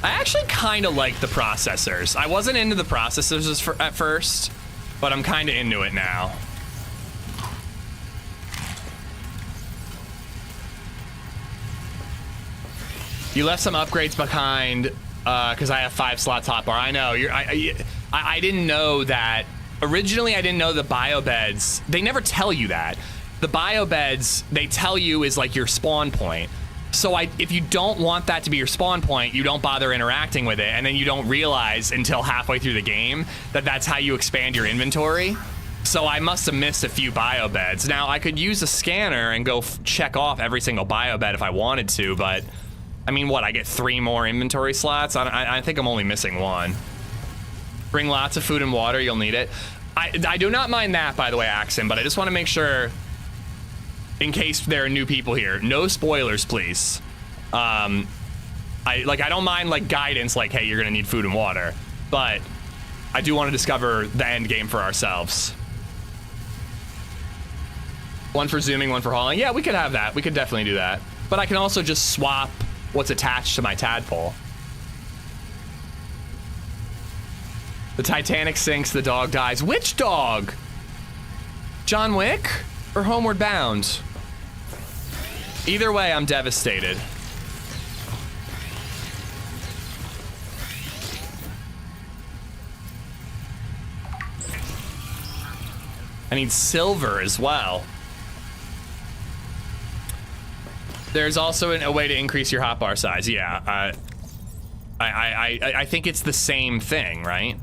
I actually kind of like the processors. I wasn't into the processors at first, but I'm kind of into it now. You left some upgrades behind because I have 5 slots hotbar. I know. I didn't know that. Originally, I didn't know the biobeds. They never tell you that. The biobeds, they tell you is like your spawn point. So if you don't want that to be your spawn point, you don't bother interacting with it, and then you don't realize until halfway through the game that that's how you expand your inventory. So I must have missed a few biobeds. Now, I could use a scanner and go check off every single biobed if I wanted to, but I mean, what, I get 3 more inventory slots? I think I'm only missing 1. Bring lots of food and water, you'll need it. I do not mind that, by the way, Axon, but I just want to make sure, in case there are new people here, no spoilers, please. I don't mind like guidance, like, hey, you're gonna need food and water, but I do want to discover the end game for ourselves. 1 for zooming, 1 for hauling. Yeah, we could have that. We could definitely do that. But I can also just swap what's attached to my tadpole. The Titanic sinks, the dog dies. Which dog? John Wick or Homeward Bound? Either way, I'm devastated. I need silver as well. There's also a way to increase your hotbar size. Yeah, I think it's the same thing, right?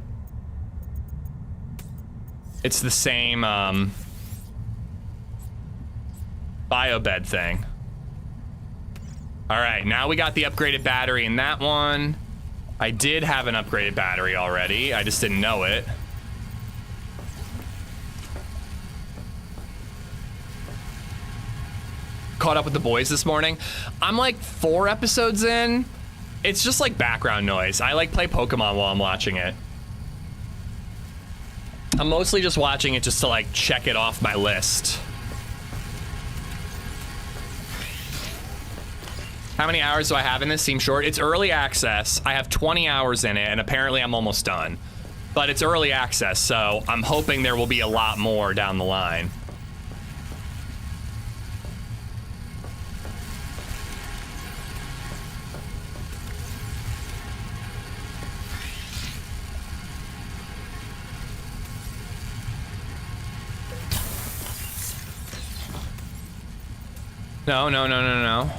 It's the same biobed thing. All right, now we got the upgraded battery in that one. I did have an upgraded battery already. I just didn't know it. Caught up with the boys this morning. I'm like 4 episodes in. It's just like background noise. I like play Pokemon while I'm watching it. I'm mostly just watching it just to like check it off my list. How many hours do I have in this? Seems short. It's early access. I have 20 hours in it, and apparently I'm almost done. But it's early access, so I'm hoping there will be a lot more down the line. No, no, no, no, no.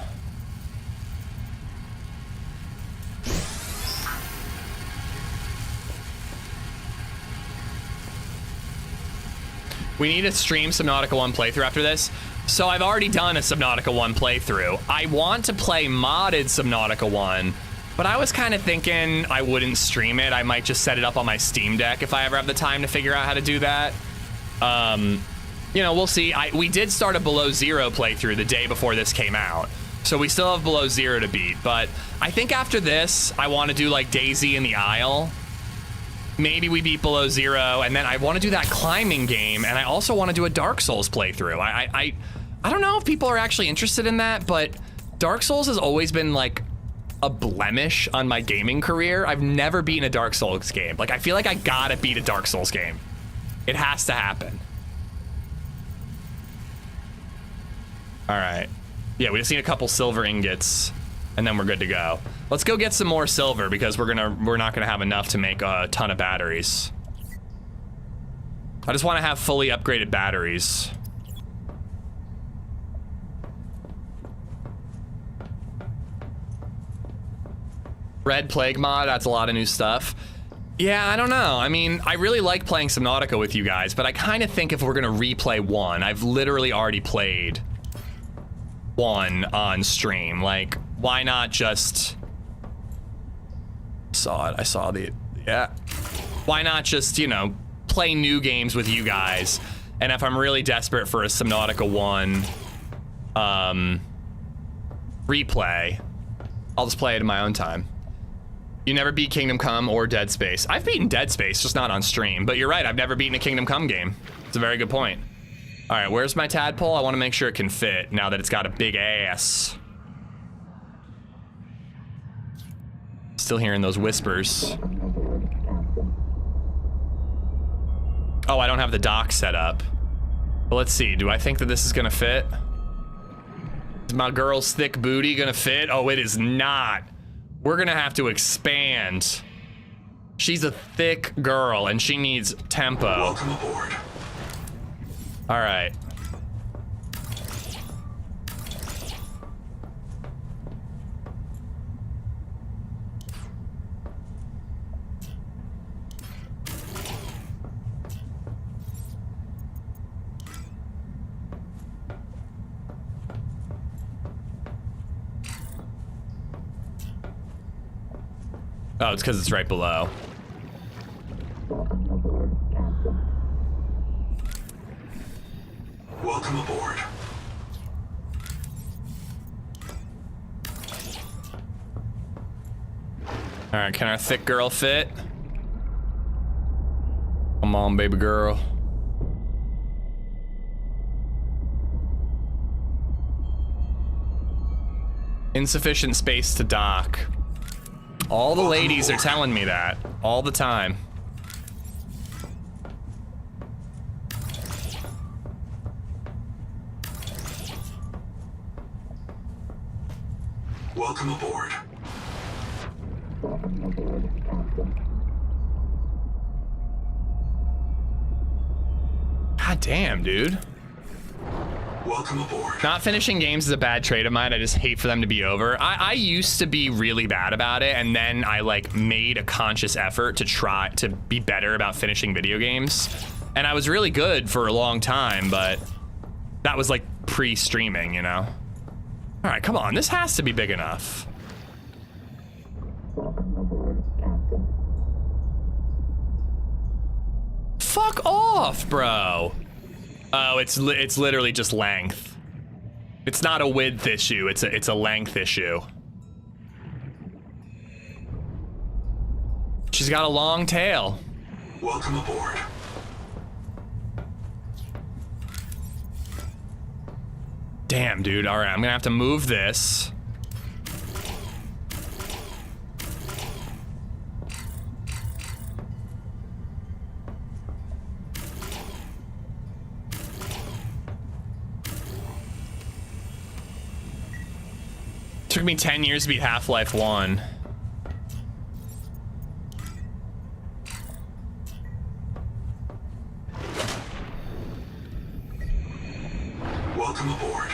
We need to stream Subnautica 1 playthrough after this. So I've already done a Subnautica 1 playthrough. I want to play modded Subnautica 1, but I was kind of thinking I wouldn't stream it. I might just set it up on my Steam Deck if I ever have the time to figure out how to do that. You know, we'll see. We did start a Below Zero playthrough the day before this came out. So we still have Below Zero to beat, but I think after this, I want to do like DayZ in the Isle. maybe we beat below 0, and then I want to do that climbing game, and I also want to do a Dark Souls playthrough. I don't know if people are actually interested in that, but Dark Souls has always been like a blemish on my gaming career. I've never beaten a Dark Souls game. Like, I feel like I gotta beat a Dark Souls game. It has to happen. All right. Yeah, we just need a couple silver ingots, and then we're good to go. Let's go get some more silver because we're not gonna have enough to make a ton of batteries. I just want to have fully upgraded batteries. Red Plague mod, that's a lot of new stuff. Yeah, I don't know. I mean, I really like playing Subnautica with you guys, but I kind of think if we're gonna replay 1, I've literally already played 1 on stream. Like, why not just... I saw the, yeah. Why not just, you know, play new games with you guys? And if I'm really desperate for a Subnautica 1 replay, I'll just play it in my own time. You never beat Kingdom Come or Dead Space. I've beaten Dead Space, just not on stream. But you're right, I've never beaten a Kingdom Come game. It's a very good point. All right, where's my tadpole? I want to make sure it can fit now that it's got a big ass. Still hearing those whispers. Oh, I don't have the dock set up. But let's see, do I think that this is gonna fit? Is my girl's thick booty gonna fit? Oh, it is not. We're gonna have to expand. She's a thick girl and she needs tempo. Welcome aboard. All right. Oh, it's because it's right below. Welcome aboard. All right, can our thick girl fit? Come on, baby girl. Insufficient space to dock. All the ladies are telling me that all the time. Welcome aboard. God damn, dude. Welcome aboard. Not finishing games is a bad trait of mine. I just hate for them to be over. I used to be really bad about it, and then I like made a conscious effort to try to be better about finishing video games. And I was really good for a long time, but that was like pre-streaming, you know? All right, come on, this has to be big enough. Fuck off, bro. Oh, it's literally just length. It's not a width issue, it's a length issue. She's got a long tail. Welcome aboard. Damn, dude. All right, I'm gonna have to move this. Took me 10 years to beat Half-Life 1. Welcome aboard.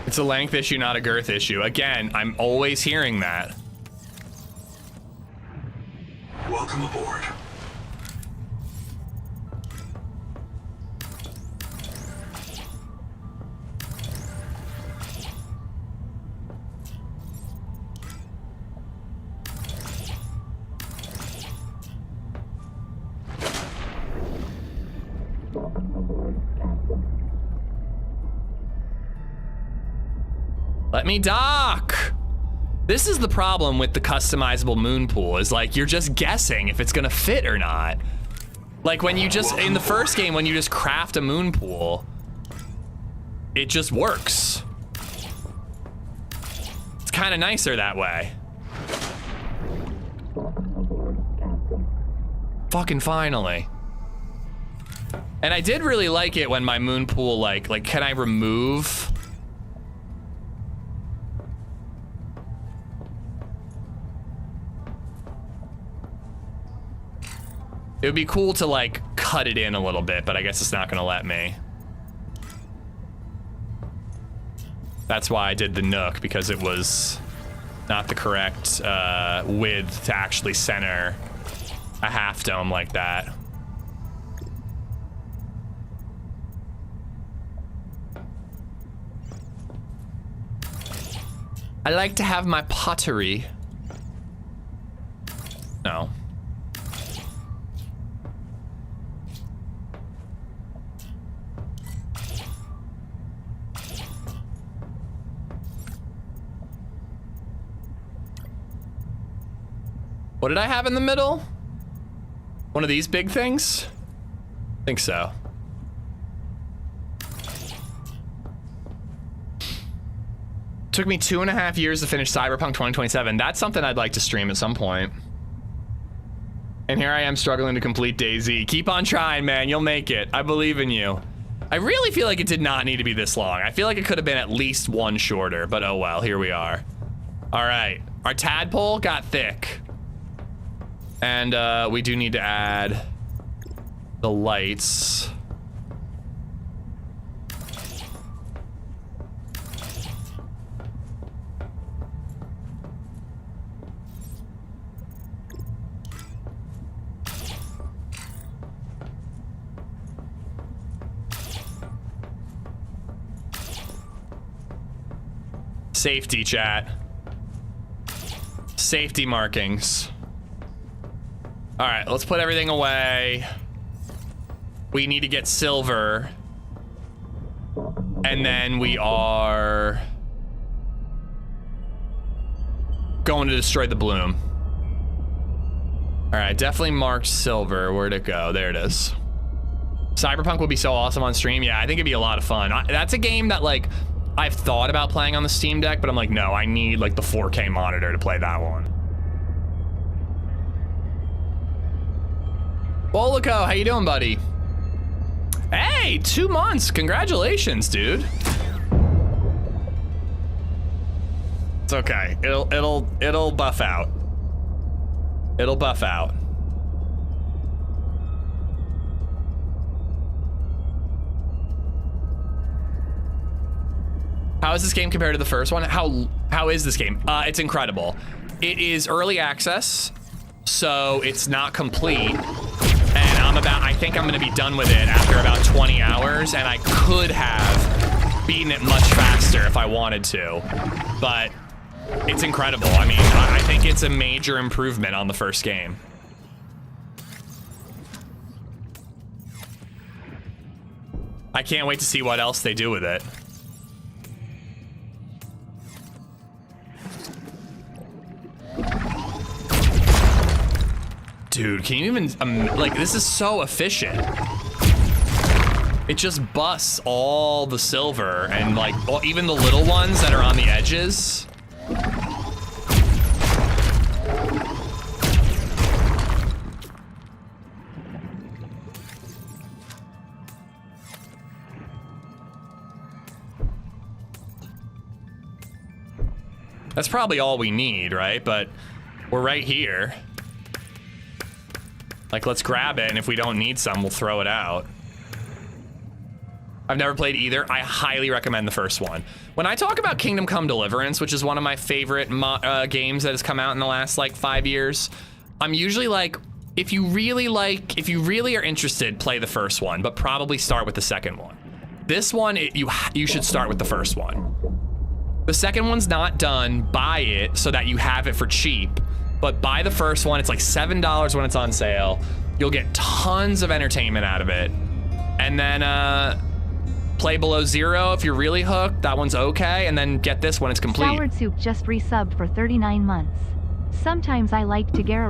It's a length issue, not a girth issue. Again, I'm always hearing that. Welcome aboard. Let me dock. This is the problem with the customizable moon pool, is like you're just guessing if it's gonna fit or not. Like when you just, in the first game, when you just craft a moon pool, it just works. It's kind of nicer that way. Fucking finally. And I did really like it when my moon pool, like can I remove? It would be cool to like cut it in a little bit, but I guess it's not gonna let me. That's why I did the Nook, because it was not the correct width to actually center a half dome like that. I like to have my pottery. No. What did I have in the middle? One of these big things? I think so. Took me 2.5 years to finish Cyberpunk 2077. That's something I'd like to stream at some point. And here I am struggling to complete DayZ. Keep on trying, man. You'll make it. I believe in you. I really feel like it did not need to be this long. I feel like it could have been at least one shorter, but oh well, here we are. All right, our tadpole got thick. And we do need to add the lights. Safety, chat. Safety markings. All right, let's put everything away. We need to get silver. And then we are going to destroy the bloom. All right, definitely marked silver. Where'd it go? There it is. Cyberpunk would be so awesome on stream. Yeah, I think it'd be a lot of fun. That's a game that like I've thought about playing on the Steam Deck, but I'm like, no, I need like the 4K monitor to play that one. Bolico, how you doing, buddy? Hey, 2 months. Congratulations, dude. It's okay. It'll buff out. It'll buff out. How is this game compared to the first one? How is this game? It's incredible. It is early access, so it's not complete. And I think I'm gonna be done with it after about 20 hours, and I could have beaten it much faster if I wanted to, but it's incredible. I mean, I think it's a major improvement on the first game. I can't wait to see what else they do with it. Dude, can you even, like, this is so efficient. It just busts all the silver and, like, even the little ones that are on the edges. That's probably all we need, right? But we're right here. Like, let's grab it, and if we don't need some, we'll throw it out. I've never played either. I highly recommend the first one. When I talk about Kingdom Come Deliverance, which is one of my favorite games that has come out in the last, like, 5 years, I'm usually like, if you really are interested, play the first one, but probably start with the second one. This one, you should start with the first one. The second one's not done. Buy it so that you have it for cheap. But buy the first one. It's like $7 when it's on sale. You'll get tons of entertainment out of it. And then play below 0 if you're really hooked. That one's okay. And then get this when it's complete. Showered Soup just resubbed for 39 months. Sometimes I like to get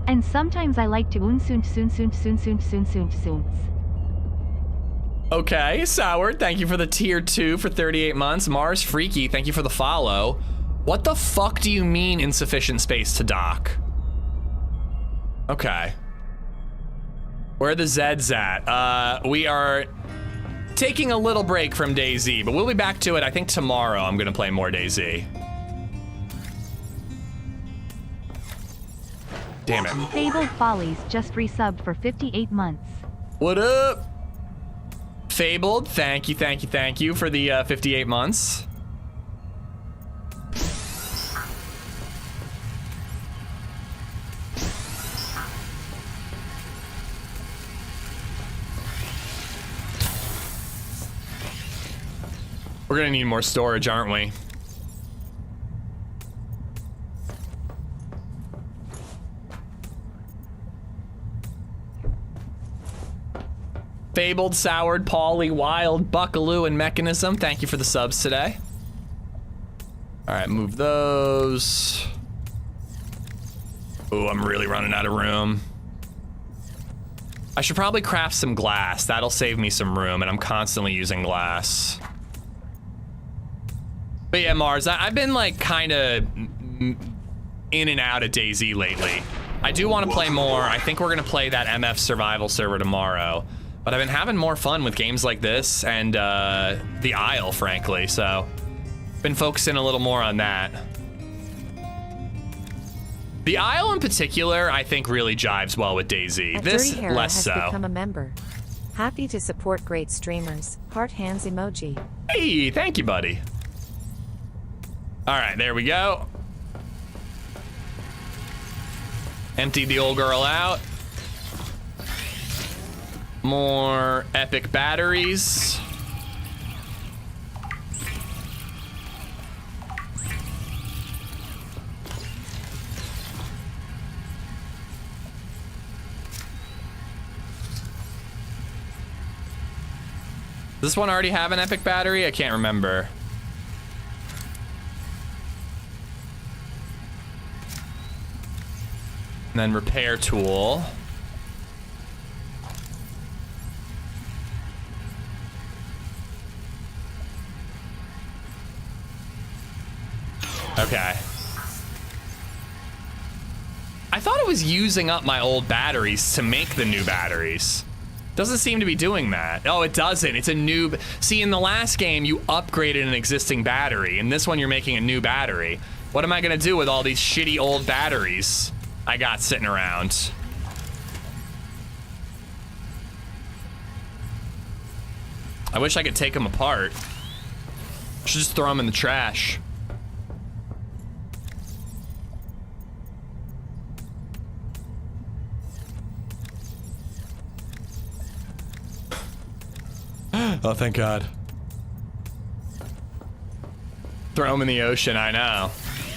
and sometimes I like to Okay, Soured, thank you for the tier 2 for 38 months. Mars Freaky, thank you for the follow. What the fuck do you mean insufficient space to dock? Okay. Where are the Zeds at? We are taking a little break from DayZ, but we'll be back to it. I think tomorrow I'm gonna play more DayZ. Damn it. Fabled Follies just resubbed for 58 months. What up? Fabled, thank you for the 58 months. We're gonna need more storage, aren't we? Fabled, Soured, Pauly, Wild, Buckaloo, and Mechanism, thank you for the subs today. All right, move those. Ooh, I'm really running out of room. I should probably craft some glass. That'll save me some room, and I'm constantly using glass. But yeah, Mars, I've been like kind of in and out of DayZ lately. I do want to play more. I think we're gonna play that MF survival server tomorrow. But I've been having more fun with games like this and the Isle, frankly, so been focusing a little more on that. The Isle in particular, I think really jives well with DayZ. This, less so. Has become a member. Happy to support great streamers. Heart hands emoji. Hey, thank you, buddy. All right, there we go. Emptied the old girl out. More epic batteries. Does this one already have an epic battery? I can't remember. And then repair tool. Okay. I thought it was using up my old batteries to make the new batteries. Doesn't seem to be doing that. Oh, it doesn't. It's a new... See, in the last game, you upgraded an existing battery. In this one, you're making a new battery. What am I gonna do with all these shitty old batteries I got sitting around? I wish I could take them apart. Should just throw them in the trash. Oh, thank God. Throw them in the ocean, I know.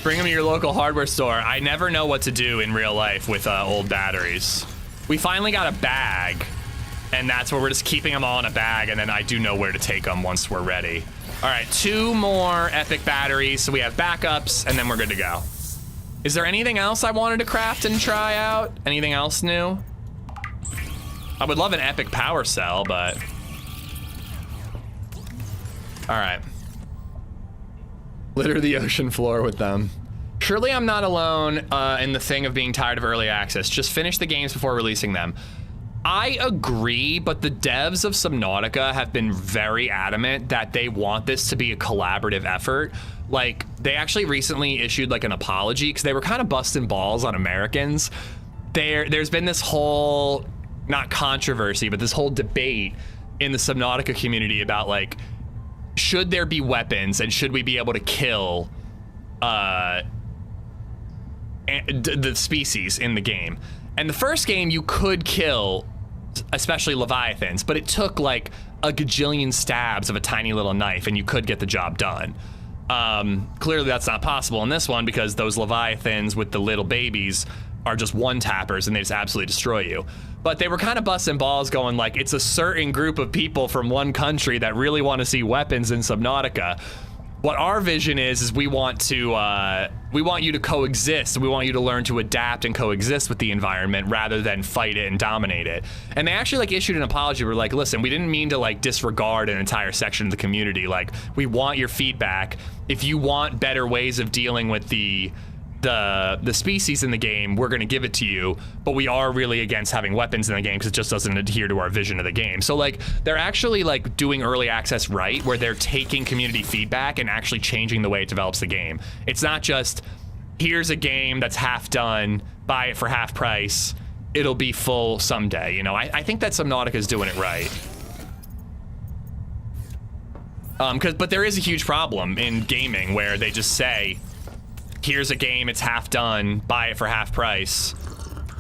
Bring them to your local hardware store. I never know what to do in real life with old batteries. We finally got a bag, and that's where we're just keeping them all in a bag, and then I do know where to take them once we're ready. All right, 2 more epic batteries, so we have backups, and then we're good to go. Is there anything else I wanted to craft and try out? Anything else new? I would love an epic power cell, but... All right. Litter the ocean floor with them. Surely I'm not alone in the thing of being tired of early access. Just finish the games before releasing them. I agree, but the devs of Subnautica have been very adamant that they want this to be a collaborative effort. Like, they actually recently issued like an apology because they were kind of busting balls on Americans. There's been this whole, not controversy, but this whole debate in the Subnautica community about like, should there be weapons and should we be able to kill the species in the game? And the first game you could kill, especially Leviathans, but it took like a gajillion stabs of a tiny little knife and you could get the job done. Clearly that's not possible in this one because those Leviathans with the little babies are just one-tappers and they just absolutely destroy you. But they were kind of busting balls going like, it's a certain group of people from one country that really want to see weapons in Subnautica. What our vision is we want you to coexist. We want you to learn to adapt and coexist with the environment rather than fight it and dominate it. And they actually like issued an apology. We're like, listen, we didn't mean to like disregard an entire section of the community. Like, we want your feedback. If you want better ways of dealing with the species in the game, we're gonna give it to you, but we are really against having weapons in the game because it just doesn't adhere to our vision of the game. So like, they're actually like doing early access right, where they're taking community feedback and actually changing the way it develops the game. It's not just, here's a game that's half done, buy it for half price, it'll be full someday, you know? I think that Subnautica is doing it right. But there is a huge problem in gaming where they just say, here's a game, it's half done, buy it for half price.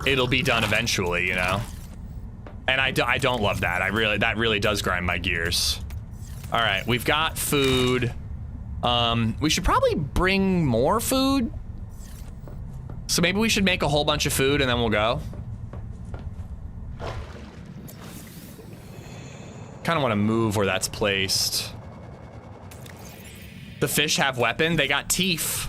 It'll be done eventually, you know? And I don't love that. That really does grind my gears. All right, we've got food. We should probably bring more food. So maybe we should make a whole bunch of food and then we'll go. Kind of want to move where that's placed. The fish have weapon, they got teeth.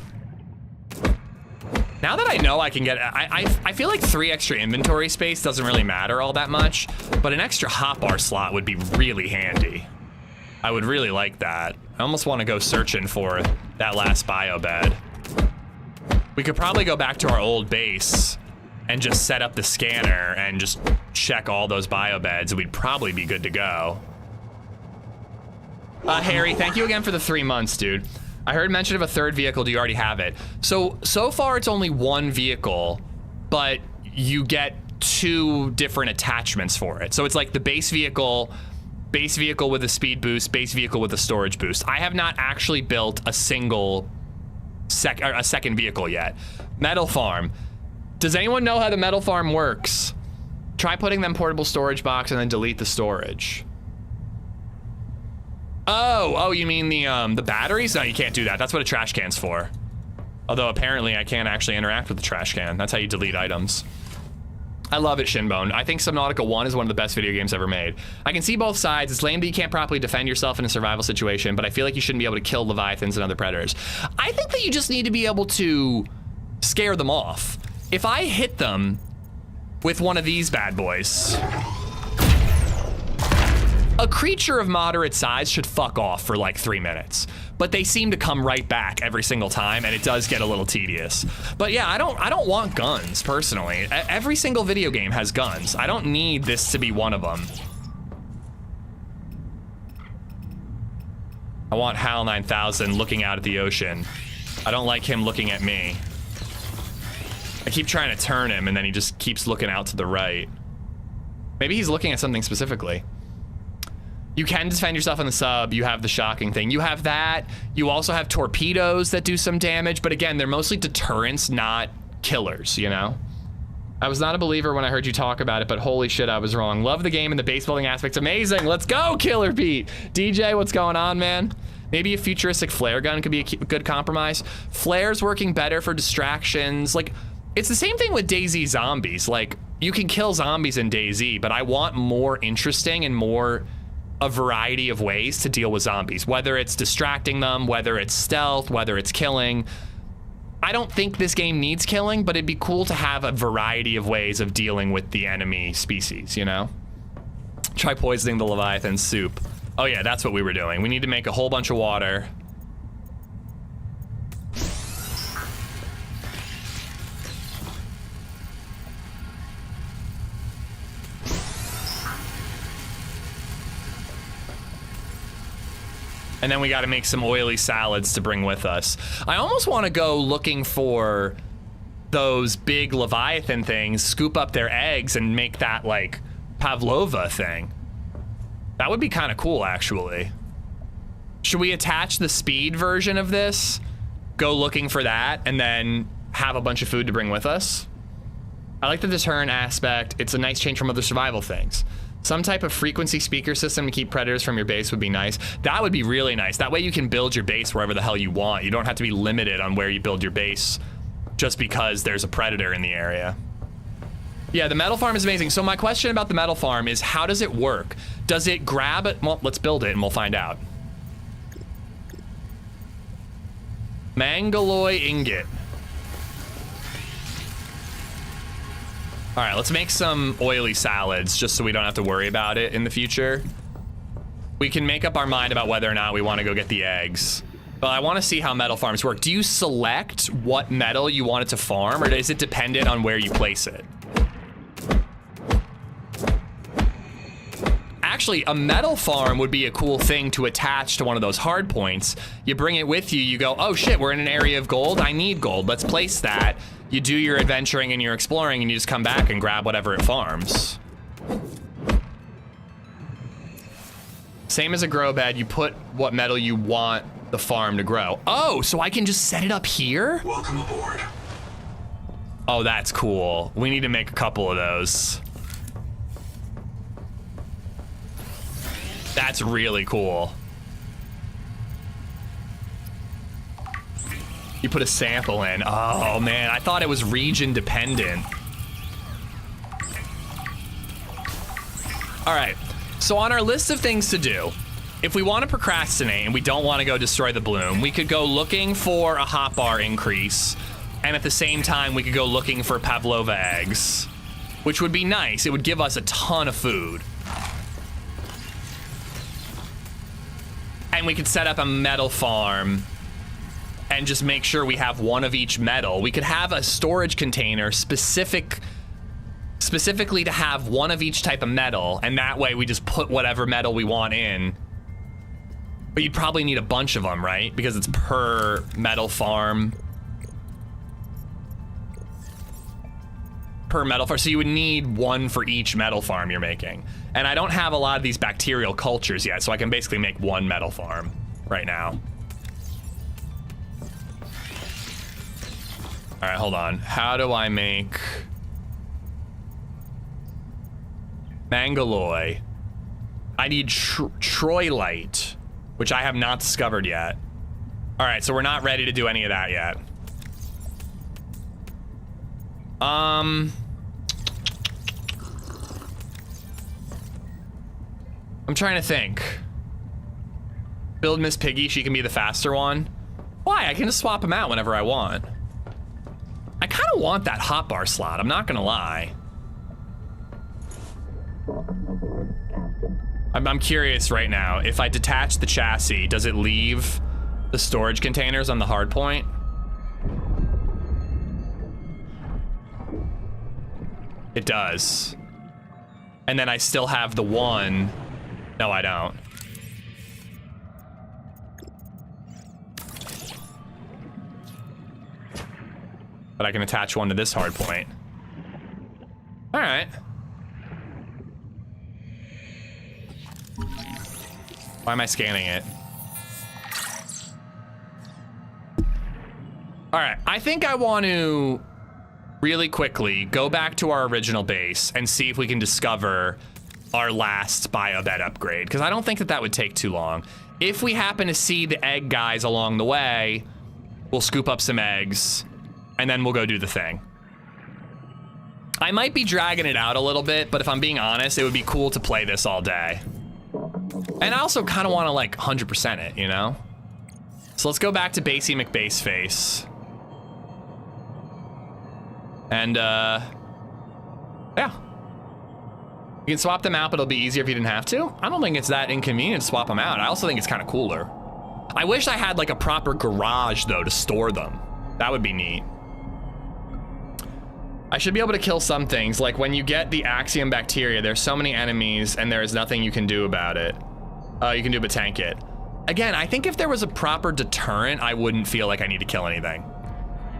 Now that I know I can get, I feel like 3 extra inventory space doesn't really matter all that much, but an extra hotbar slot would be really handy. I would really like that. I almost want to go searching for that last bio bed. We could probably go back to our old base and just set up the scanner and just check all those bio beds. We'd probably be good to go. Harry, thank you again for the 3 months, dude. I heard mention of a 3rd vehicle. Do you already have it? So far it's only 1 vehicle, but you get 2 different attachments for it. So it's like the base vehicle with a speed boost, base vehicle with a storage boost. I have not actually built a single second vehicle yet. Metal farm. Does anyone know how the metal farm works? Try putting them portable storage box and then delete the storage. Oh, you mean the batteries? No, you can't do that. That's what a trash can's for. Although apparently I can't actually interact with the trash can. That's how you delete items. I love it, Shinbone. I think Subnautica 1 is one of the best video games ever made. I can see both sides. It's lame that you can't properly defend yourself in a survival situation, but I feel like you shouldn't be able to kill leviathans and other predators. I think that you just need to be able to scare them off. If I hit them with one of these bad boys, a creature of moderate size should fuck off for like 3 minutes, but they seem to come right back every single time, and it does get a little tedious. But yeah, I don't want guns personally. Every single video game has guns. I don't need this to be one of them. I want HAL 9000 looking out at the ocean. I don't like him looking at me. I keep trying to turn him, and then he just keeps looking out to the right. Maybe he's looking at something specifically. You can defend yourself on the sub. You have the shocking thing. You have that. You also have torpedoes that do some damage, but again, they're mostly deterrents, not killers, you know? I was not a believer when I heard you talk about it, but holy shit, I was wrong. Love the game and the base building aspect's amazing. Let's go, Killer Pete. DJ, what's going on, man? Maybe a futuristic flare gun could be a good compromise. Flare's working better for distractions. Like, it's the same thing with DayZ zombies. Like, you can kill zombies in DayZ, but I want more interesting and more a variety of ways to deal with zombies, whether it's distracting them, whether it's stealth, whether it's killing. I don't think this game needs killing, but it'd be cool to have a variety of ways of dealing with the enemy species, you know? Try poisoning the Leviathan soup. Oh yeah, that's what we were doing. We need to make a whole bunch of water. And then we gotta make some oily salads to bring with us. I almost wanna go looking for those big Leviathan things, scoop up their eggs and make that like Pavlova thing. That would be kinda cool, actually. Should we attach the speed version of this? Go looking for that and then have a bunch of food to bring with us? I like the deterrent aspect. It's a nice change from other survival things. Some type of frequency speaker system to keep predators from your base would be nice. That would be really nice. That way you can build your base wherever the hell you want. You don't have to be limited on where you build your base just because there's a predator in the area. Yeah, the metal farm is amazing. So my question about the metal farm is, how does it work? Does it grab it? Well, let's build it and we'll find out. Mangaloy ingot. All right, let's make some oily salads just so we don't have to worry about it in the future. We can make up our mind about whether or not we want to go get the eggs. But I want to see how metal farms work. Do you select what metal you want it to farm, or is it dependent on where you place it? Actually, a metal farm would be a cool thing to attach to one of those hard points. You bring it with you, you go, oh shit, we're in an area of gold, I need gold, let's place that. You do your adventuring and your exploring and you just come back and grab whatever it farms. Same as a grow bed, you put what metal you want the farm to grow. Oh, so I can just set it up here? Welcome aboard. Oh, that's cool. We need to make a couple of those. That's really cool. You put a sample in. Oh man, I thought it was region dependent. All right, so on our list of things to do, if we want to procrastinate and we don't want to go destroy the bloom, we could go looking for a hotbar increase, and at the same time, we could go looking for pavlova eggs, which would be nice. It would give us a ton of food. And we could set up a metal farm and just make sure we have one of each metal. We could have a storage container specifically to have one of each type of metal, and that way we just put whatever metal we want in. But you'd probably need a bunch of them, right? Because it's per metal farm. Per metal farm, so you would need one for each metal farm you're making. And I don't have a lot of these bacterial cultures yet, so I can basically make one metal farm right now. All right, hold on. How do I make Mangaloy? I need Troilite, which I have not discovered yet. All right, so we're not ready to do any of that yet. I'm trying to think. Build Miss Piggy, she can be the faster one. Why? I can just swap them out whenever I want. I kind of want that hotbar slot, I'm not gonna lie. I'm curious right now, if I detach the chassis, does it leave the storage containers on the hard point? It does. And then I still have the one. No, I don't. But I can attach one to this hard point. All right. Why am I scanning it? All right, I think I want to really quickly go back to our original base and see if we can discover our last biobed upgrade, because I don't think that that would take too long. If we happen to see the egg guys along the way, we'll scoop up some eggs and then we'll go do the thing. I might be dragging it out a little bit, but if I'm being honest, it would be cool to play this all day. And I also kind of want to like 100% it, you know? So let's go back to Basey McBaseface. And yeah. You can swap them out, but it'll be easier if you didn't have to. I don't think it's that inconvenient to swap them out. I also think it's kind of cooler. I wish I had like a proper garage though to store them. That would be neat. I should be able to kill some things, like when you get the Axiom bacteria, there's so many enemies and there is nothing you can do about it. You can do but tank it. Again, I think if there was a proper deterrent, I wouldn't feel like I need to kill anything.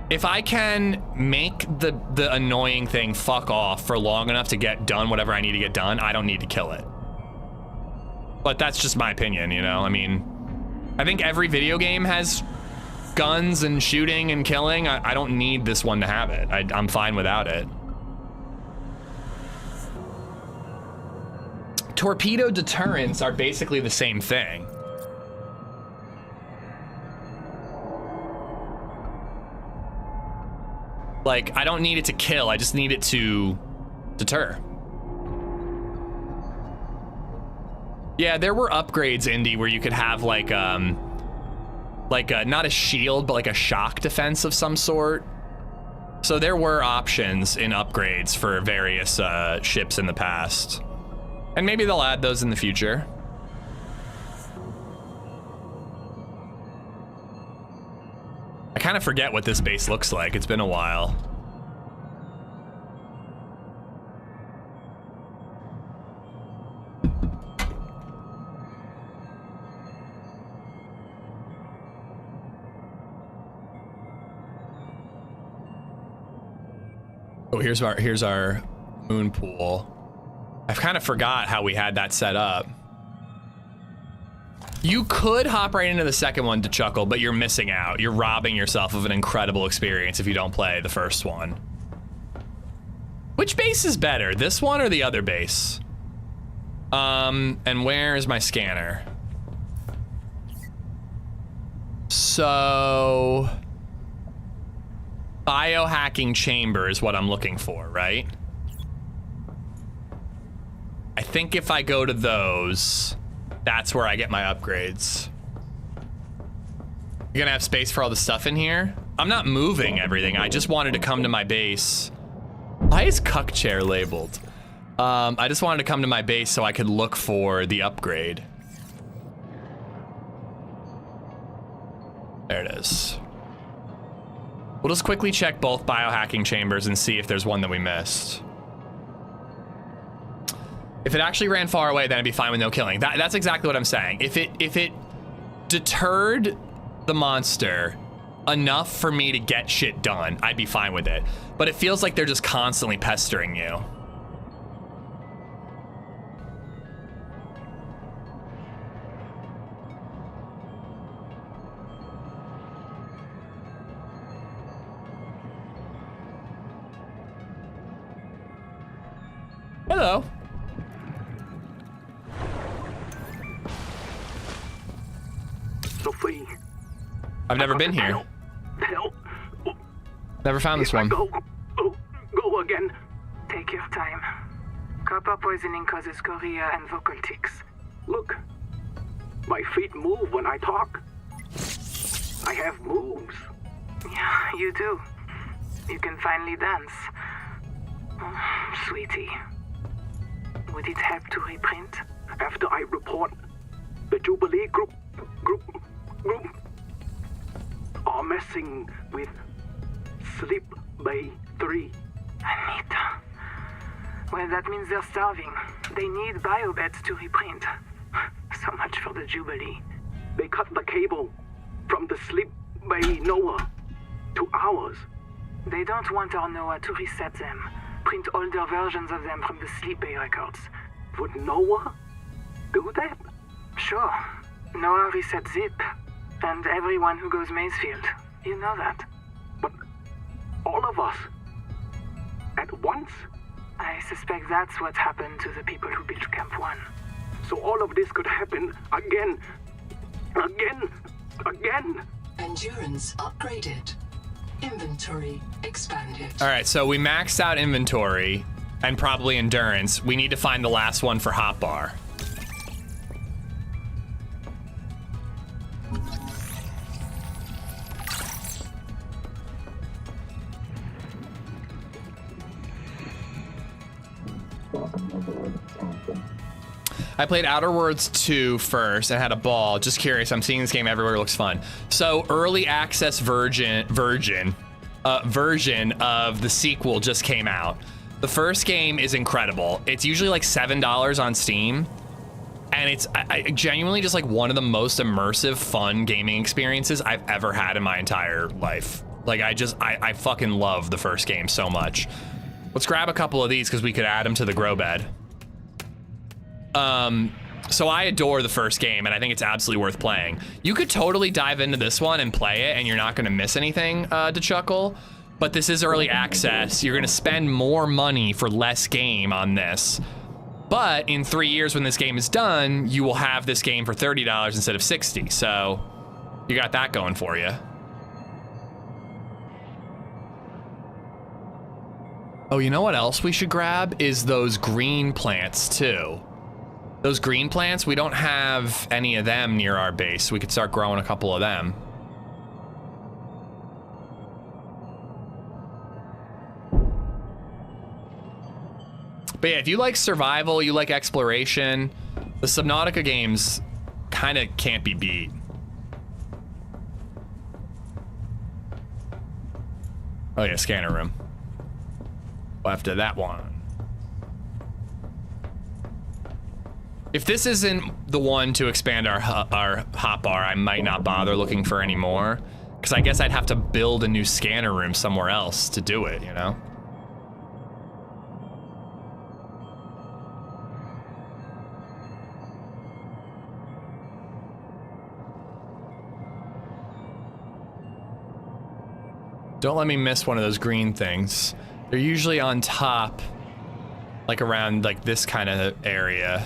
If I can make the annoying thing fuck off for long enough to get done whatever I need to get done, I don't need to kill it. But that's just my opinion, you know? I mean, I think every video game has guns and shooting and killing. I don't need this one to have it. I'm fine without it. Torpedo deterrents are basically the same thing. Like, I don't need it to kill, I just need it to deter. Yeah, there were upgrades, Indy, where you could have like a, not a shield, but like a shock defense of some sort. So there were options in upgrades for various ships in the past. And maybe they'll add those in the future. I kind of forget what this base looks like. It's been a while. Oh, here's our moon pool. I've kind of forgot how we had that set up. You could hop right into the second one to chuckle, but you're missing out. You're robbing yourself of an incredible experience if you don't play the first one. Which base is better, this one or the other base? And where is my scanner? So, biohacking chamber is what I'm looking for, right? I think if I go to those, that's where I get my upgrades. You're gonna have space for all the stuff in here? I'm not moving everything. I just wanted to come to my base. Why is Cuck Chair labeled? I just wanted to come to my base so I could look for the upgrade. There it is. We'll just quickly check both biohacking chambers and see if there's one that we missed. If it actually ran far away, then I'd be fine with no killing. That's exactly what I'm saying. If it deterred the monster enough for me to get shit done, I'd be fine with it. But it feels like they're just constantly pestering you. Hello. Sophie. I've never been here. Help. Never found this one. Go again. Take your time. Copper poisoning causes chorea and vocal tics. Look. My feet move when I talk. I have moves. Yeah, you do. You can finally dance. Oh, sweetie. Would it help to reprint? After I report, the Jubilee group are messing with Sleep Bay 3. Anita. Well, that means they're starving. They need biobeds to reprint. So much for the Jubilee. They cut the cable from the Sleep Bay Noah to ours. They don't want our Noah to reset them. Print older versions of them from the Sleep Bay records. Would Noah do that? Sure. Noah resets Zip. And everyone who goes Mazefield. You know that. But all of us at once? I suspect that's what happened to the people who built Camp 1. So all of this could happen again. Endurance upgraded. Inventory expanded. All right, so we maxed out inventory and probably endurance. We need to find the last one for hotbar. I played Outer Worlds 2 first and had a ball. Just curious, I'm seeing this game everywhere, it looks fun. So early access version of the sequel just came out. The first game is incredible. It's usually like $7 on Steam. And it's I genuinely just like one of the most immersive, fun gaming experiences I've ever had in my entire life. Like I fucking love the first game so much. Let's grab a couple of these because we could add them to the grow bed. So I adore the first game and I think it's absolutely worth playing. You could totally dive into this one and play it and you're not gonna miss anything to chuckle, but this is early access. You're gonna spend more money for less game on this. But in 3 years when this game is done, you will have this game for $30 instead of $60. So you got that going for you. Oh, you know what else we should grab is those green plants too. Those green plants, we don't have any of them near our base. We could start growing a couple of them. But yeah, if you like survival, you like exploration, the Subnautica games kind of can't be beat. Oh yeah, scanner room. After that one. If this isn't the one to expand our hotbar, I might not bother looking for any more, because I guess I'd have to build a new scanner room somewhere else to do it, you know? Don't let me miss one of those green things. They're usually on top, like around like this kind of area.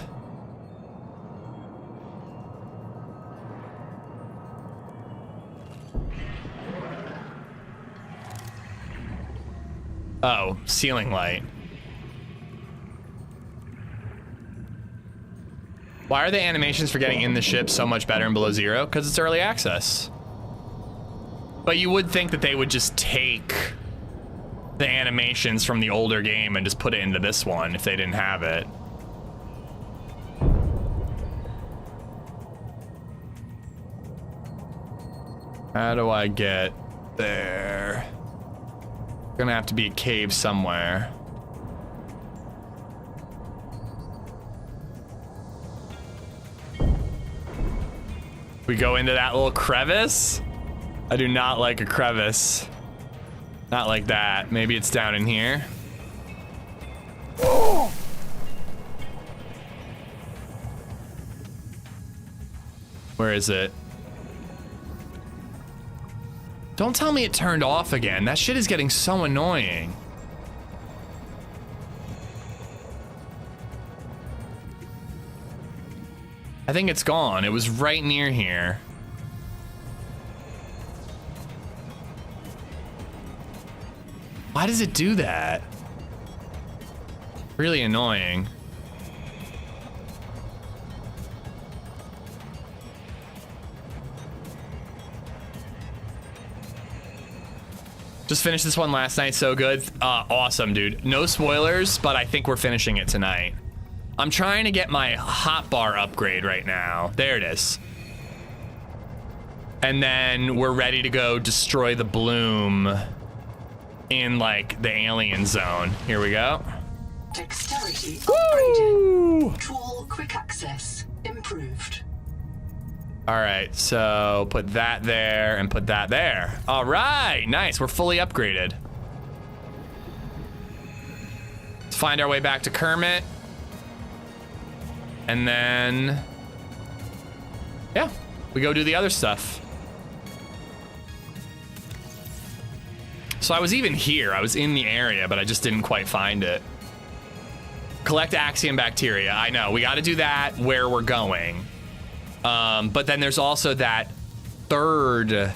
Oh, ceiling light. Why are the animations for getting in the ship so much better in Below Zero? Because it's early access. But you would think that they would just take the animations from the older game and just put it into this one if they didn't have it. How do I get there? Gonna have to be a cave somewhere. We go into that little crevice? I do not like a crevice. Not like that. Maybe it's down in here. Where is it? Don't tell me it turned off again. That shit is getting so annoying. I think it's gone. It was right near here. Why does it do that? Really annoying. Just finished this one last night, so good. Awesome, dude. No spoilers, but I think we're finishing it tonight. I'm trying to get my hotbar upgrade right now. There it is. And then we're ready to go destroy the bloom in like the alien zone. Here we go. Dexterity upgraded. Tool quick access improved. All right, so put that there and put that there. All right, nice. We're fully upgraded. Let's find our way back to Kermit. And then, yeah, we go do the other stuff. So I was even here. I was in the area, but I just didn't quite find it. Collect Axiom bacteria. I know, we got to do that where we're going. But then there's also that third,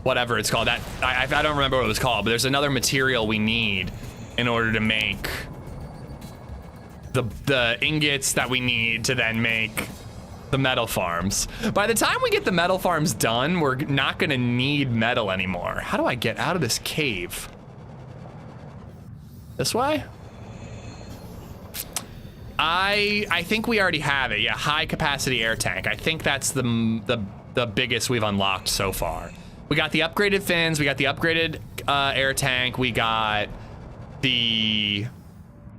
whatever it's called. That I don't remember what it was called, but there's another material we need in order to make the ingots that we need to then make the metal farms. By the time we get the metal farms done, we're not gonna need metal anymore. How do I get out of this cave? This way? I think we already have it. Yeah, high capacity air tank. I think that's the biggest we've unlocked so far. We got the upgraded fins, we got the upgraded air tank, we got the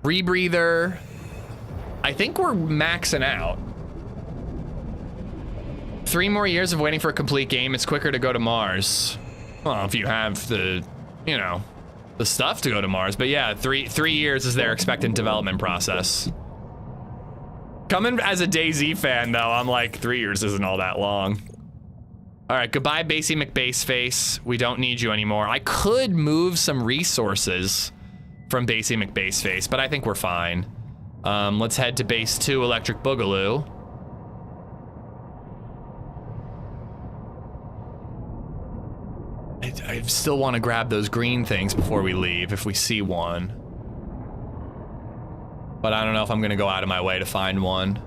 rebreather. I think we're maxing out. 3 more years of waiting for a complete game. It's quicker to go to Mars. Well, if you have the, you know, the stuff to go to Mars. But yeah, 3 years is their expected development process. Coming as a DayZ fan though, I'm like 3 years isn't all that long. All right, goodbye Basie McBaseface. We don't need you anymore. I could move some resources from Basie McBaseface, but I think we're fine. Let's head to base 2 Electric Boogaloo. I still want to grab those green things before we leave if we see one. But I don't know if I'm gonna go out of my way to find one.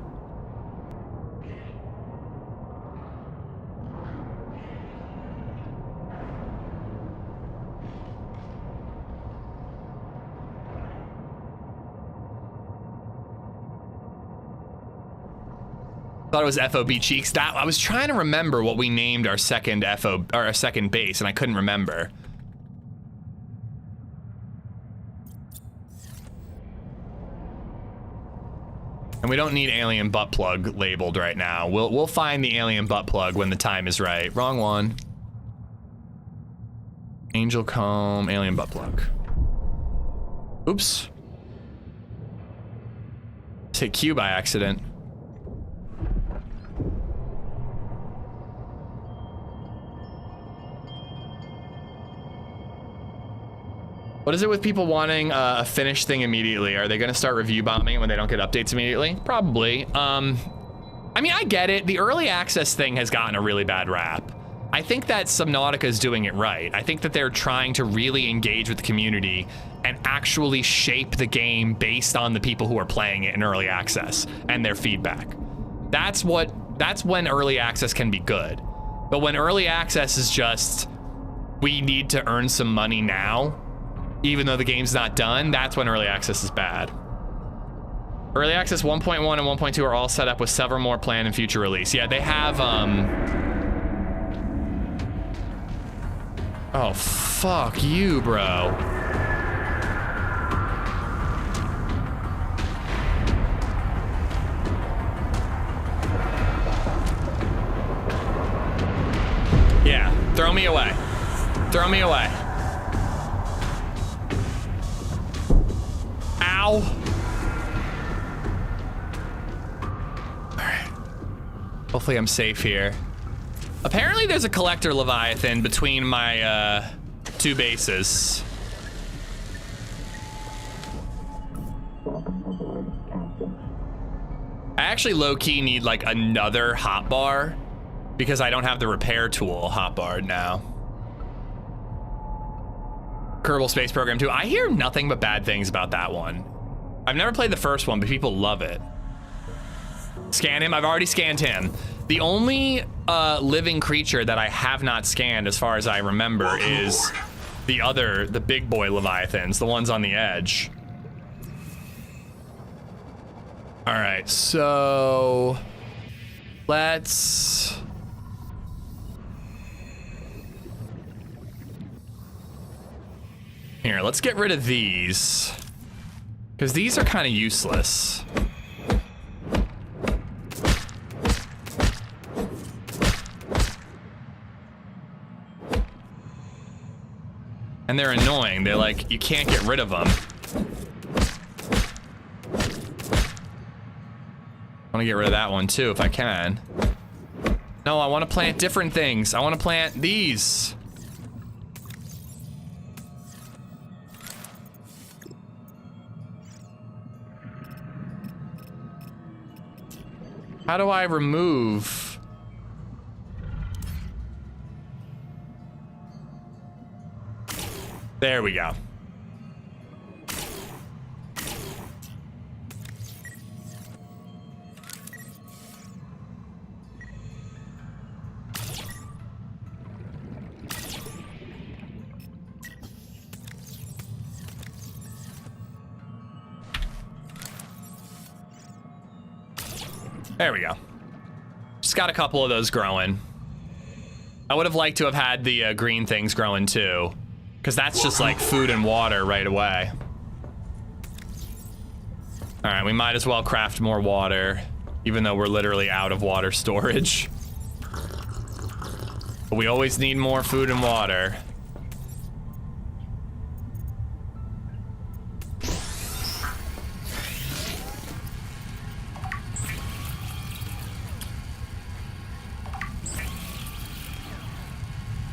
Thought it was FOB Cheeks. That, I was trying to remember what we named our second FO, or our second base, and I couldn't remember. And we don't need alien butt plug labeled right now. We'll find the alien butt plug when the time is right. Wrong one. Angel comb, alien butt plug. Oops. Hit Q by accident. What is it with people wanting a finished thing immediately? Are they gonna start review bombing when they don't get updates immediately? Probably. I mean, I get it. The early access thing has gotten a really bad rap. I think that Subnautica is doing it right. I think that they're trying to really engage with the community and actually shape the game based on the people who are playing it in early access and their feedback. That's when early access can be good. But when early access is just, we need to earn some money now, even though the game's not done, that's when early access is bad. Early access 1.1 and 1.2 are all set up with several more planned in future release. Yeah, they have, oh, fuck you, bro. Yeah, throw me away. Throw me away. Ow. All right. Hopefully I'm safe here. Apparently there's a collector Leviathan between my two bases. I actually low-key need like another hotbar because I don't have the repair tool hotbarred now. Kerbal Space Program 2. I hear nothing but bad things about that one. I've never played the first one, but people love it. Scan him. I've already scanned him. The only living creature that I have not scanned, as far as I remember, is the big boy Leviathans, the ones on the edge. All right, so let's... Here, let's get rid of these, because these are kind of useless. And they're annoying. They're like, you can't get rid of them. I want to get rid of that one too, if I can. No, I want to plant different things. I want to plant these. How do I remove? There we go. There we go. Just got a couple of those growing. I would have liked to have had the green things growing too, because that's just like food and water right away. All right, we might as well craft more water, even though we're literally out of water storage. But we always need more food and water.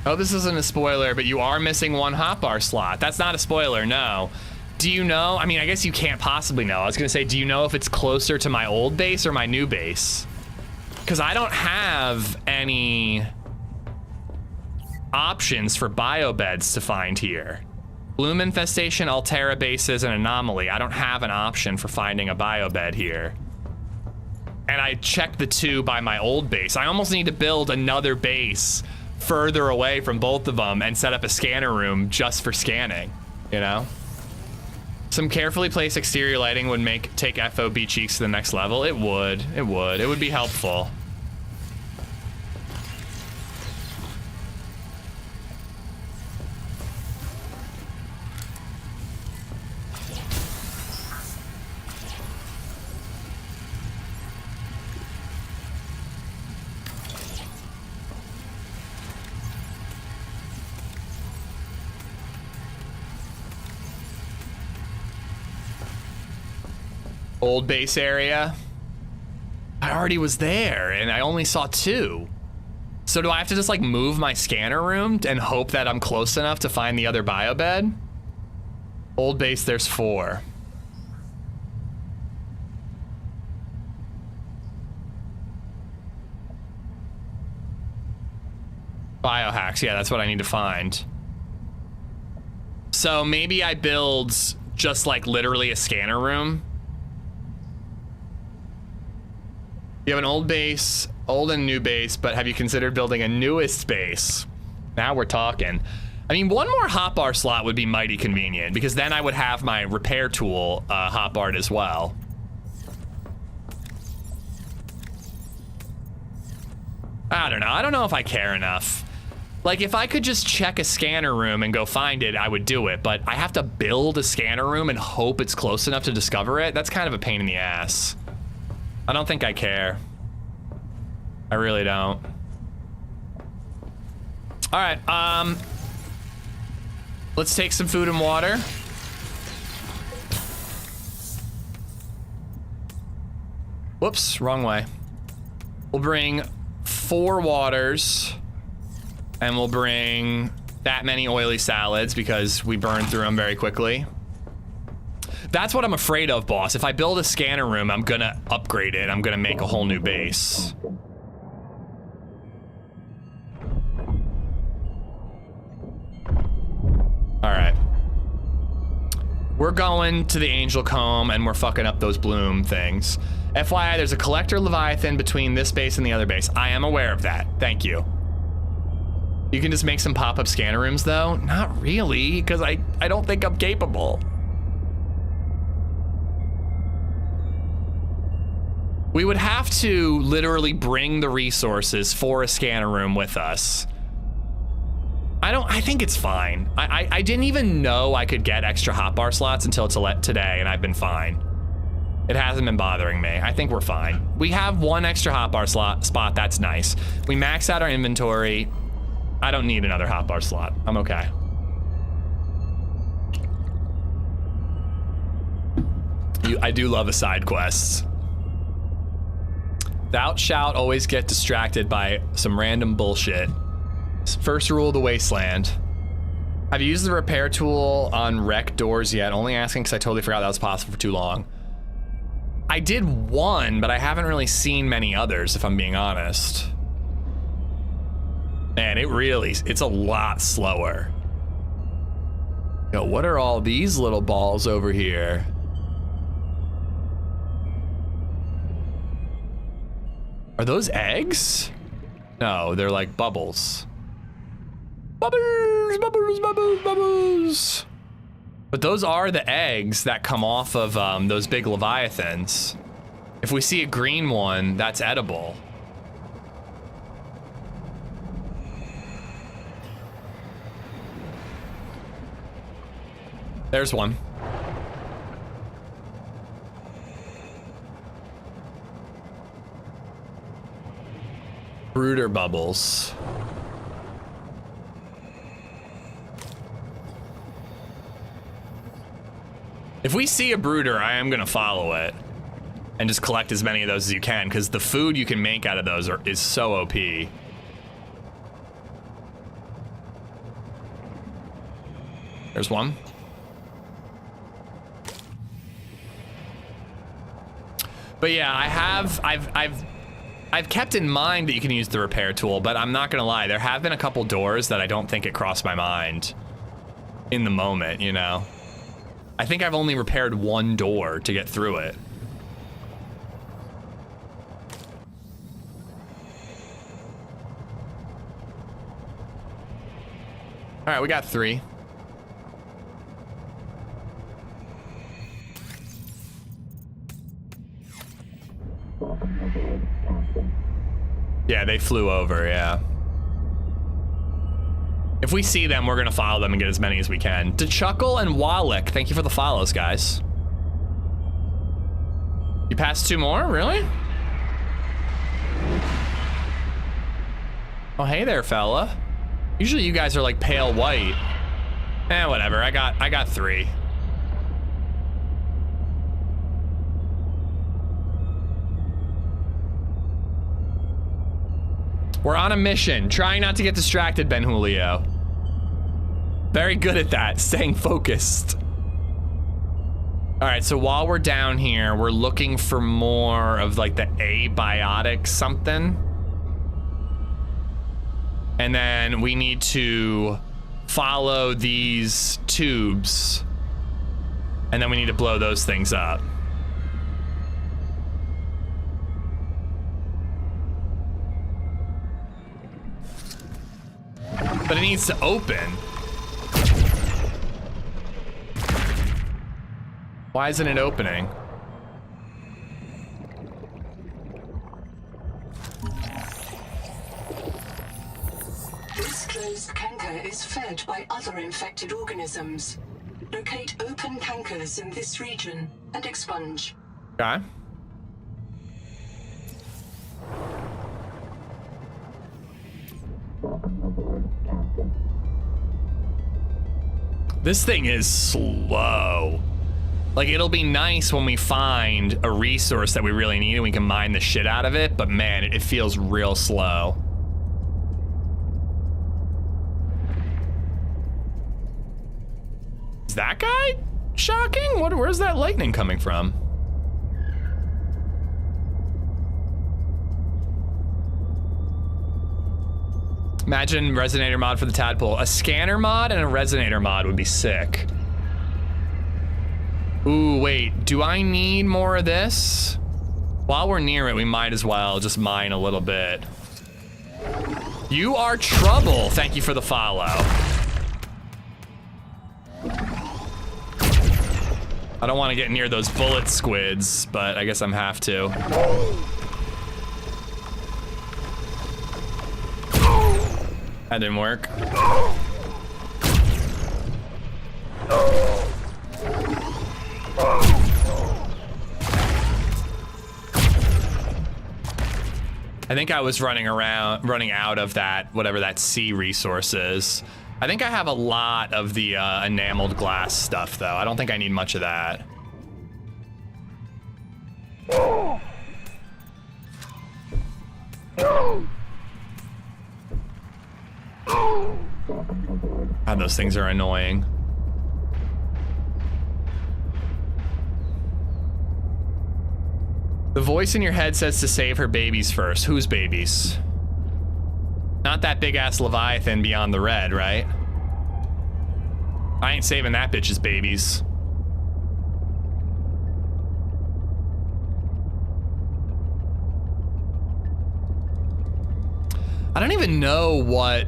Oh, this isn't a spoiler, but you are missing one hotbar slot. That's not a spoiler, no. Do you know? I mean, I guess you can't possibly know. I was gonna say, do you know if it's closer to my old base or my new base? Because I don't have any options for biobeds to find here. Bloom infestation, Altera bases, and anomaly. I don't have an option for finding a biobed here. And I checked the two by my old base. I almost need to build another base further away from both of them and set up a scanner room just for scanning, you know? Some carefully placed exterior lighting would take FOB cheeks to the next level. It would. It would be helpful. Old base area. I already was there and I only saw 2. So do I have to just like move my scanner room and hope that I'm close enough to find the other biobed? Old base, there's 4. Biohacks, yeah, that's what I need to find. So maybe I build just like literally a scanner room. You have an old base, old and new base, but have you considered building a newest base? Now we're talking. I mean, one more hotbar slot would be mighty convenient because then I would have my repair tool hotbarred as well. I don't know. I don't know if I care enough. Like, if I could just check a scanner room and go find it, I would do it. But I have to build a scanner room and hope it's close enough to discover it. That's kind of a pain in the ass. I don't think I care. I really don't. All right, let's take some food and water. Whoops, wrong way. We'll bring 4 waters and we'll bring that many oily salads because we burn through them very quickly. That's what I'm afraid of, boss. If I build a scanner room, I'm gonna upgrade it. I'm gonna make a whole new base. All right. We're going to the Angel Comb and we're fucking up those bloom things. FYI, there's a collector Leviathan between this base and the other base. I am aware of that. Thank you. You can just make some pop-up scanner rooms though? Not really, because I don't think I'm capable. We would have to literally bring the resources for a scanner room with us. I think it's fine. I didn't even know I could get extra hotbar slots until today, and I've been fine. It hasn't been bothering me. I think we're fine. We have 1 extra hotbar spot, that's nice. We max out our inventory. I don't need another hotbar slot. I'm okay. I do love a side quest. Thou shalt always get distracted by some random bullshit. First rule of the wasteland. Have you used the repair tool on wrecked doors yet? Only asking because I totally forgot that was possible for too long. I did 1, but I haven't really seen many others, if I'm being honest. Man, it's a lot slower. Yo, what are all these little balls over here? Are those eggs? No, they're like bubbles. Bubbles, bubbles, bubbles, bubbles. But those are the eggs that come off of those big leviathans. If we see a green one, that's edible. There's one. Brooder bubbles. If we see a brooder, I am gonna follow it and just collect as many of those as you can, because the food you can make out of those is so OP. There's one. But yeah, I've I've kept in mind that you can use the repair tool, but I'm not gonna lie, there have been a couple doors that I don't think it crossed my mind in the moment, you know? I think I've only repaired one door to get through it. All right, we got 3. Yeah, they flew over, yeah. If we see them, we're gonna follow them and get as many as we can. To Chuckle and Wallach, thank you for the follows, guys. You passed 2 more, really? Oh, hey there, fella. Usually you guys are like pale white. Eh, whatever, I got 3. We're on a mission, trying not to get distracted, Ben Julio. Very good at that, staying focused. All right, so while we're down here, we're looking for more of like the abiotic something. And then we need to follow these tubes. And then we need to blow those things up. But it needs to open. Why isn't it opening? This closed canker is fed by other infected organisms. Locate open cankers in this region and expunge. Okay. This thing is slow. Like, it'll be nice when we find a resource that we really need and we can mine the shit out of it, but man, it feels real slow. Is that guy shocking? Where's that lightning coming from? Imagine resonator mod for the tadpole. A scanner mod and a resonator mod would be sick. Ooh, wait, do I need more of this? While we're near it, we might as well just mine a little bit. You are trouble. Thank you for the follow. I don't want to get near those bullet squids, but I guess I'm have to. That didn't work. I think I was running out of that, whatever that C resource is. I think I have a lot of the enameled glass stuff, though. I don't think I need much of that. God, those things are annoying. The voice in your head says to save her babies first. Whose babies? Not that big ass Leviathan beyond the red, right? I ain't saving that bitch's babies. I don't even know what...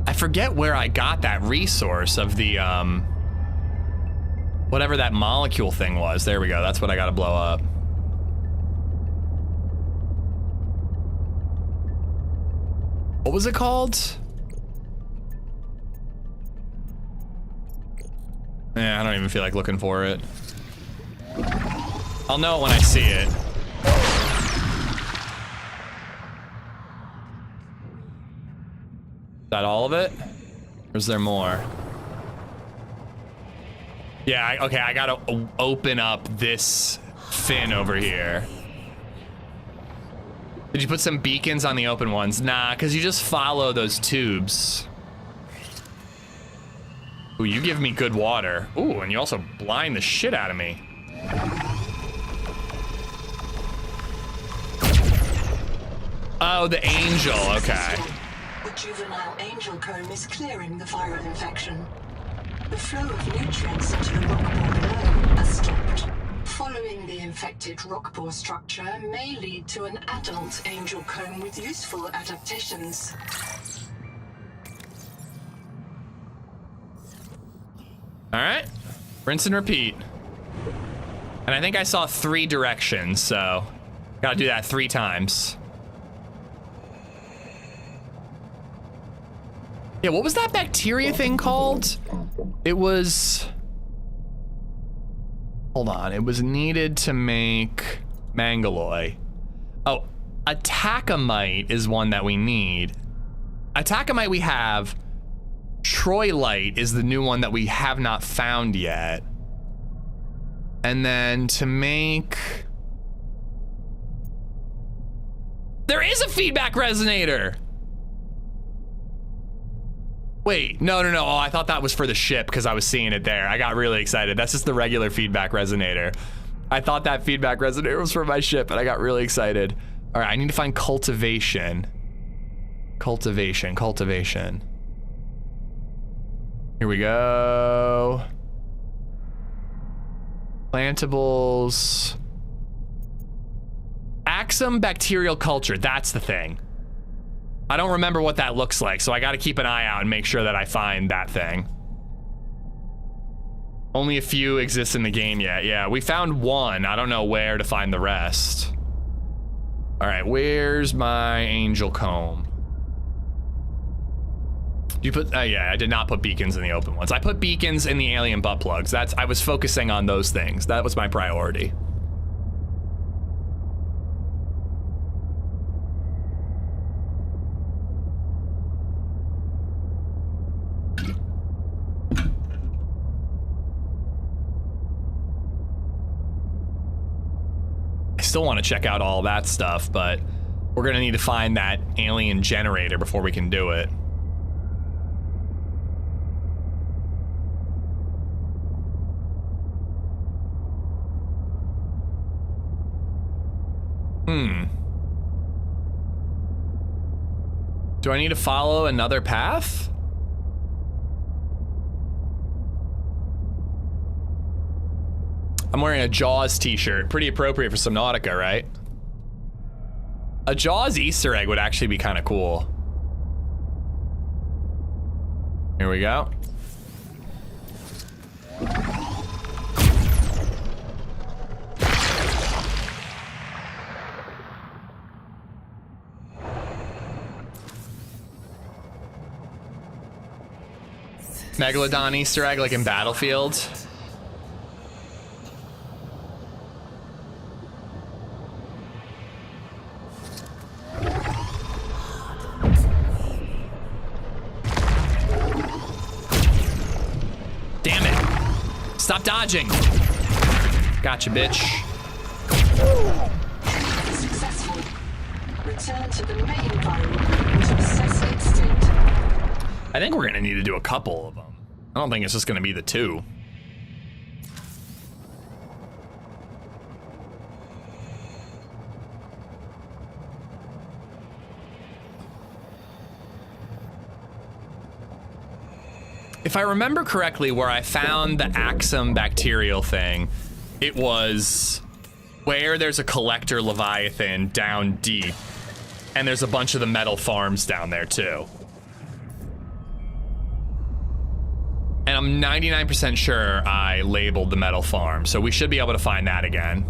I forget where I got that resource of the, whatever that molecule thing was. There we go, that's what I gotta blow up. What was it called? I don't even feel like looking for it. I'll know it when I see it. Is that all of it? Or is there more? Yeah, okay, I gotta open up this fin over here. Did you put some beacons on the open ones? Nah, because you just follow those tubes. Ooh, you give me good water. Ooh, and you also blind the shit out of me. Oh, the angel, okay. The juvenile angel comb is clearing the viral infection. The flow of nutrients into the rock bore below has stopped. Following the infected rock bore structure may lead to an adult angel comb with useful adaptations. All right, rinse and repeat. And I think I saw 3 directions, so gotta do that 3 times. Yeah, what was that bacteria thing called? It was... Hold on, it was needed to make Mangaloy. Oh, Atacamite is one that we need. Atacamite we have. Troilite is the new one that we have not found yet. And then to make... There is a feedback resonator! Wait, no. Oh, I thought that was for the ship because I was seeing it there. I got really excited. That's just the regular feedback resonator. I thought that feedback resonator was for my ship and I got really excited. All right, I need to find cultivation. Cultivation. Here we go. Plantables. Axum bacterial culture, that's the thing. I don't remember what that looks like, so I gotta keep an eye out and make sure that I find that thing. Only a few exist in the game yet. Yeah, we found 1. I don't know where to find the rest. All right, where's my angel comb? You put, yeah, I did not put beacons in the open ones. I put beacons in the alien butt plugs. I was focusing on those things. That was my priority. I still want to check out all that stuff, but we're gonna need to find that alien generator before we can do it. Do I need to follow another path? I'm wearing a Jaws t-shirt. Pretty appropriate for Subnautica, right? A Jaws Easter egg would actually be kind of cool. Here we go. Megalodon Easter egg like in Battlefield. Damn it. Stop dodging. Gotcha, bitch. Successful. Return to the main environment to assess its state. I think we're gonna need to do a couple of them. I don't think it's just gonna be the 2. If I remember correctly, where I found the Axum bacterial thing, it was where there's a collector Leviathan down deep, and there's a bunch of the metal farms down there too. And I'm 99% sure I labeled the metal farm, so we should be able to find that again.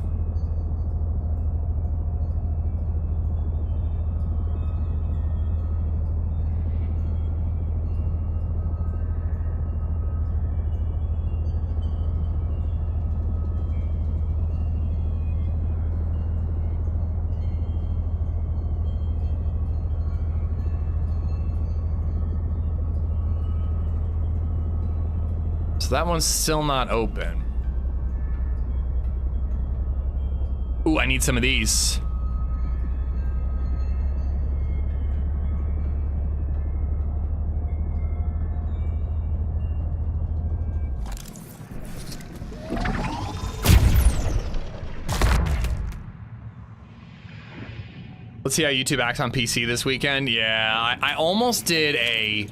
So that one's still not open. Ooh, I need some of these. Let's see how YouTube acts on PC this weekend. Yeah, I almost did a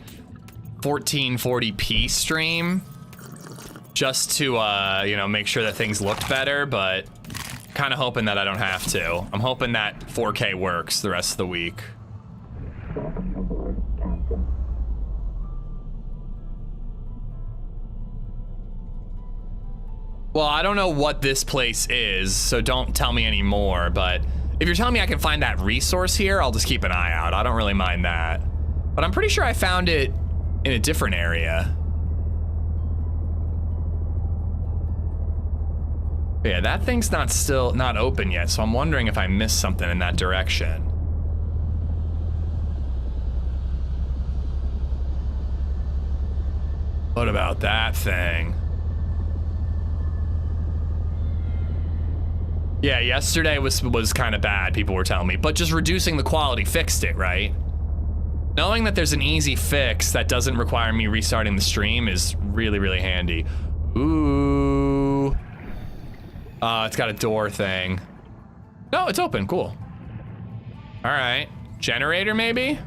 1440p stream just to, you know, make sure that things looked better, but kind of hoping that I don't have to. I'm hoping that 4K works the rest of the week. Well, I don't know what this place is, so don't tell me any more, but if you're telling me I can find that resource here, I'll just keep an eye out. I don't really mind that. But I'm pretty sure I found it in a different area. Yeah, that thing's not open yet, so I'm wondering if I missed something in that direction. What about that thing? Yeah, yesterday was kind of bad, people were telling me, but just reducing the quality fixed it, right? Knowing that there's an easy fix that doesn't require me restarting the stream is really, really handy. Ooh. It's got a door thing. No, it's open, cool. All right, generator maybe?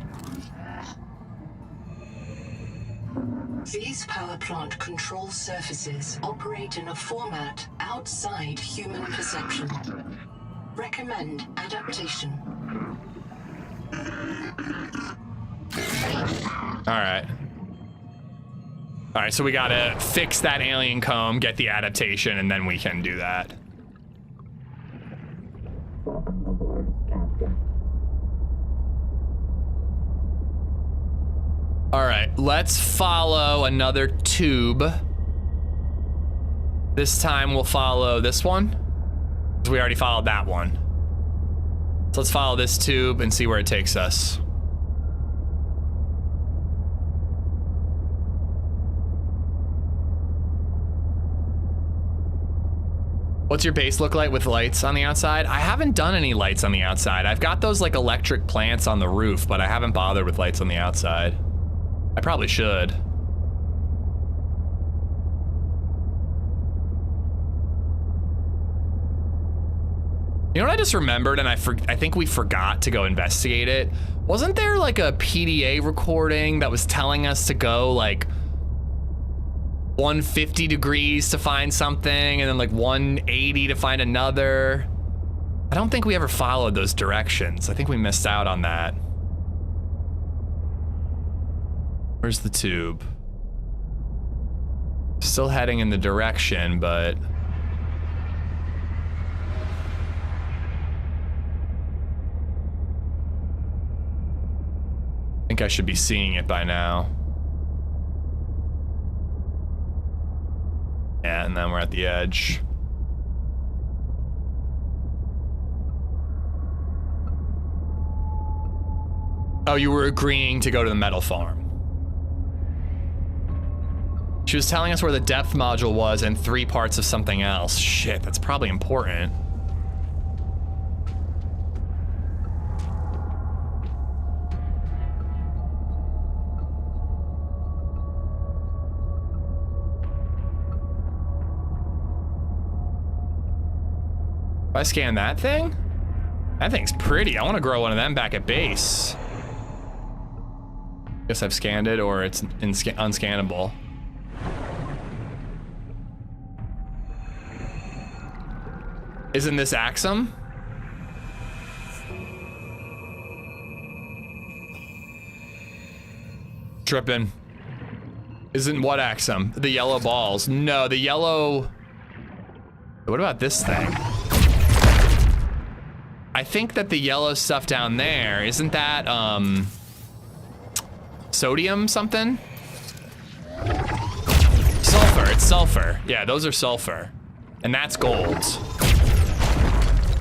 These power plant control surfaces operate in a format outside human perception. Recommend adaptation. All right, so we gotta fix that alien comb, get the adaptation, and then we can do that. All right, let's follow another tube. This time we'll follow this one, because we already followed that one. So let's follow this tube and see where it takes us. What's your base look like with lights on the outside? I haven't done any lights on the outside. I've got those like electric plants on the roof, but I haven't bothered with lights on the outside. I probably should. You know what I just remembered, and I think we forgot to go investigate it? Wasn't there like a PDA recording that was telling us to go like 150 degrees to find something and then like 180 to find another? I don't think we ever followed those directions. I think we missed out on that. Where's the tube? Still heading in the direction, but... I think I should be seeing it by now. Yeah, and then we're at the edge. Oh, you were agreeing to go to the metal farm. She was telling us where the depth module was and 3 parts of something else. Shit, that's probably important. If I scan that thing? That thing's pretty. I want to grow one of them back at base. Guess I've scanned it, or it's unscannable. Isn't this Axum? Tripping. Isn't what Axum? The yellow balls. No, the yellow... What about this thing? I think that the yellow stuff down there, isn't that, sodium something? Sulfur, it's sulfur. Yeah, those are sulfur. And that's gold.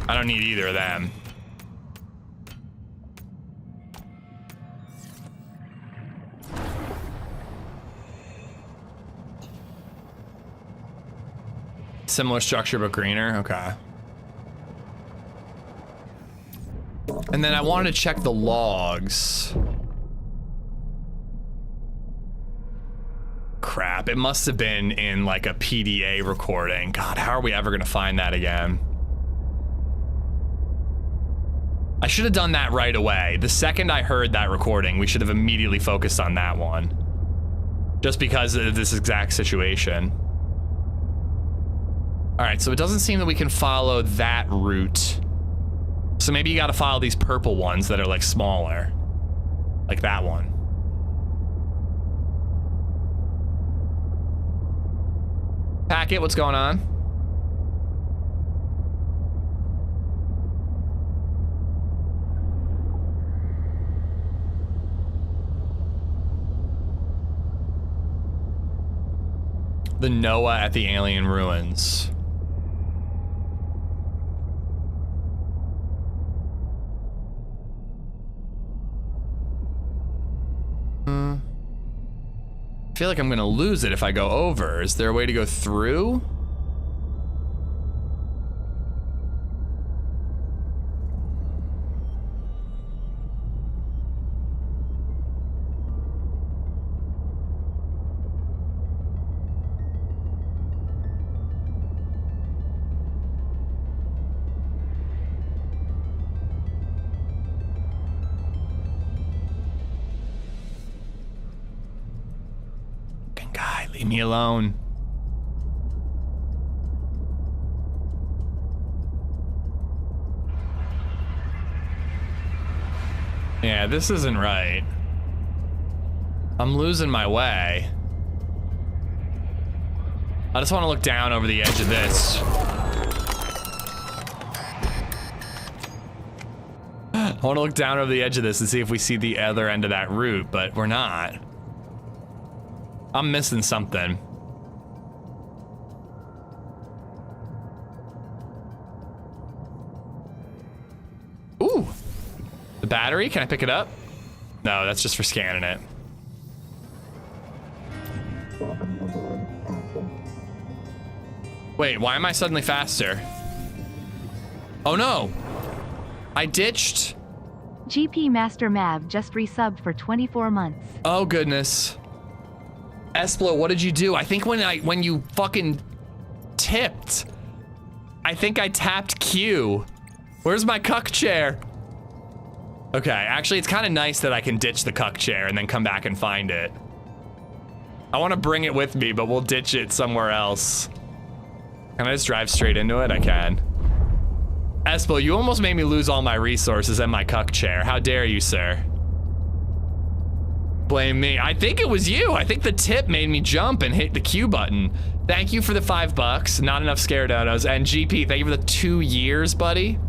I don't need either of them. Similar structure, but greener, okay. And then I wanted to check the logs. Crap, it must have been in like a PDA recording. God, how are we ever gonna find that again? I should have done that right away. The second I heard that recording, we should have immediately focused on that one. Just because of this exact situation. All right, so it doesn't seem that we can follow that route. So maybe you gotta follow these purple ones that are like smaller. Like that one. Packet, what's going on? The Noah at the alien ruins. I feel like I'm gonna lose it if I go over. Is there a way to go through? Leave me alone. Yeah, this isn't right. I'm losing my way. I just want to look down over the edge of this. I want to look down over the edge of this and see if we see the other end of that route, but we're not. I'm missing something. Ooh, the battery, can I pick it up? No, that's just for scanning it. Wait, why am I suddenly faster? Oh no, I ditched. GP Master Mav just resubbed for 24 months. Oh goodness. Esplo, what did you do? I think when you fucking tipped, I think I tapped Q. Where's my cuck chair? Okay, actually it's kind of nice that I can ditch the cuck chair and then come back and find it. I want to bring it with me, but we'll ditch it somewhere else. Can I just drive straight into it? I can. Esplo, you almost made me lose all my resources and my cuck chair. How dare you, sir? Blame me. I think it was you. I think the tip made me jump and hit the Q button. Thank you for the $5. Not enough scare donos. And GP, thank you for the 2 years, buddy.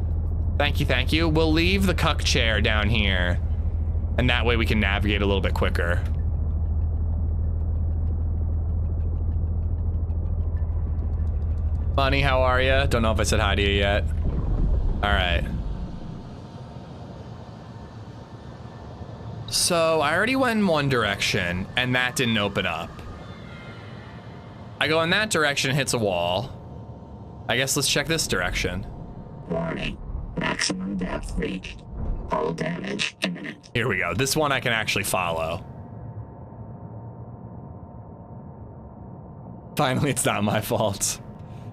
Thank you, thank you. We'll leave the cuck chair down here. And that way we can navigate a little bit quicker. Bunny, how are you? Don't know if I said hi to you yet. All right. So I already went in one direction and that didn't open up. I go in that direction, hits a wall. I guess let's check this direction. Warning, maximum depth reached. Hull damage imminent. Here we go. This one I can actually follow. Finally, it's not my fault.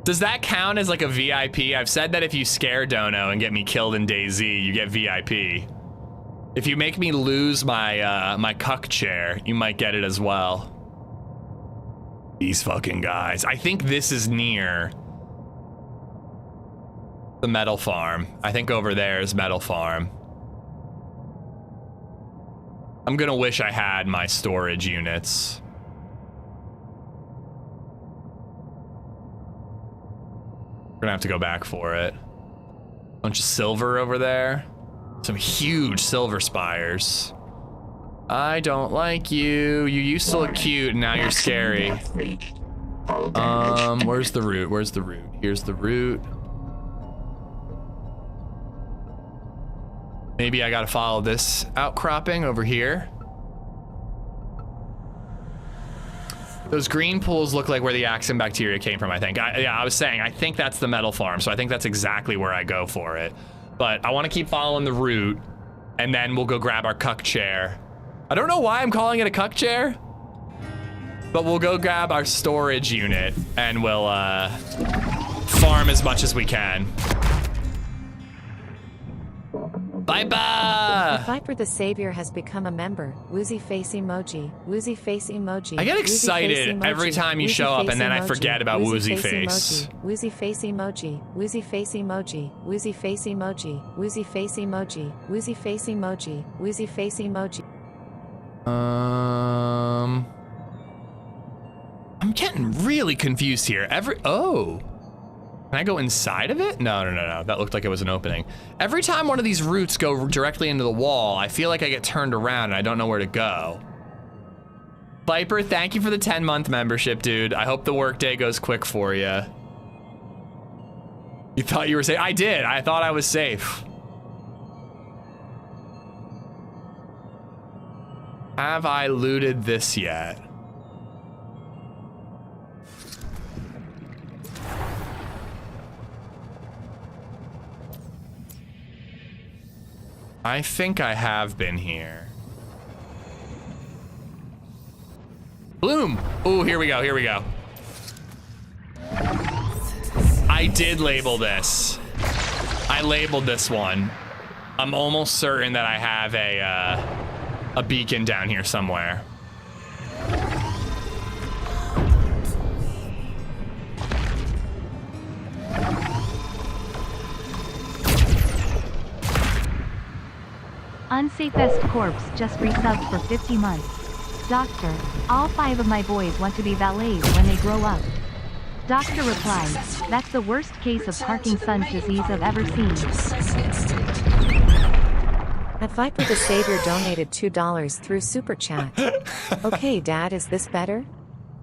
Does that count as like a VIP? I've said that if you scare Dono and get me killed in DayZ, you get VIP. If you make me lose my my cuck chair, you might get it as well. These fucking guys. I think this is near the metal farm. I think over there is metal farm. I'm gonna wish I had my storage units. We're gonna have to go back for it. Bunch of silver over there. Some huge silver spires. I don't like you. You used to look cute and now you're scary. Where's the route? Where's the route? Here's the route. Maybe I gotta follow this outcropping over here. Those green pools look like where the Axum bacteria came from, I think. Yeah, I was saying, I think that's the metal farm, so I think that's exactly where I go for it. But I want to keep following the route, and then we'll go grab our cuck chair. I don't know why I'm calling it a cuck chair, but we'll go grab our storage unit, and we'll farm as much as we can. Viper! Viper the Savior has become a member. Woozy face emoji. Woozy face emoji. I get Woozy excited face emoji. every time you Woozy show up face and then I emoji. forget about Woozy face. Emoji. Woozy face emoji. Woozy face emoji. Woozy face emoji. Woozy face emoji. Woozy face emoji. Woozy face emoji. I'm getting really confused here. Oh. Can I go inside of it? No. That looked like it was an opening. Every time one of these routes go directly into the wall, I feel like I get turned around and I don't know where to go. Viper, thank you for the 10-month membership, dude. I hope the workday goes quick for you. You thought you were safe? I did. I thought I was safe. Have I looted this yet? I think I have been here. Bloom! Ooh, here we go, here we go. I did label this. I labeled this one. I'm almost certain that I have a beacon down here somewhere. Unsafest Corpse just resubbed for 50 months. Doctor, all 5 of my boys want to be valets when they grow up. Doctor replies, that's the worst case of Parkinson's disease I've ever seen. At Viper the Savior donated $2 through Super Chat. Okay, Dad, is this better?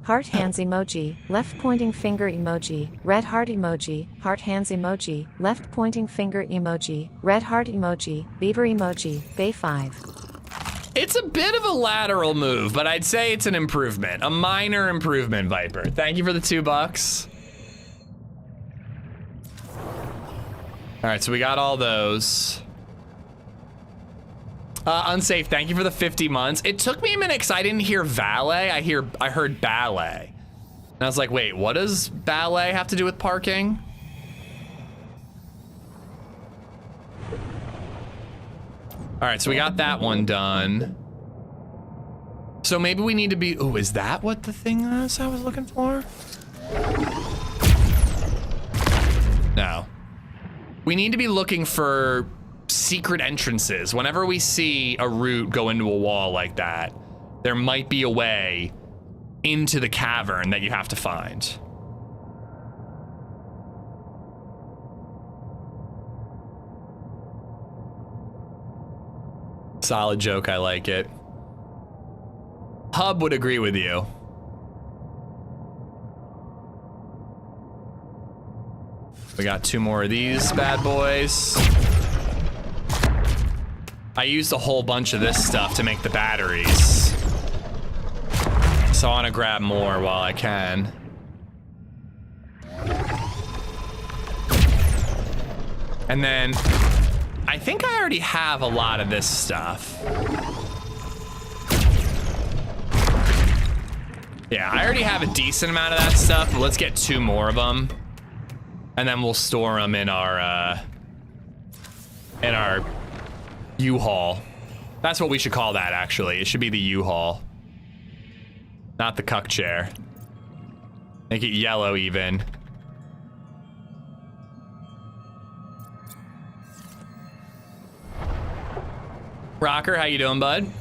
Heart hands emoji, left pointing finger emoji, red heart emoji, heart hands emoji, left pointing finger emoji, red heart emoji, beaver emoji, Bay 5. It's a bit of a lateral move, but I'd say it's an improvement. A minor improvement, Viper. Thank you for the $2. All right, so we got all those. Unsafe, thank you for the 50 months. It took me a minute because I didn't hear valet. I heard ballet. And I was like, wait, what does ballet have to do with parking? All right, so we got that one done. So maybe we need to be, oh, is that what the thing is I was looking for? No. We need to be looking for secret entrances. Whenever we see a route go into a wall like that, there might be a way into the cavern that you have to find. Solid joke, I like it. Hub would agree with you. We got 2 more of these bad boys. I used a whole bunch of this stuff to make the batteries. So I want to grab more while I can. And then I think I already have a lot of this stuff. Yeah, I already have a decent amount of that stuff, but let's get 2 more of them. And then we'll store them in our U-Haul. That's what we should call that, actually. It should be the U-Haul. Not the cuck chair. Make it yellow, even. Rocker, how you doing, bud?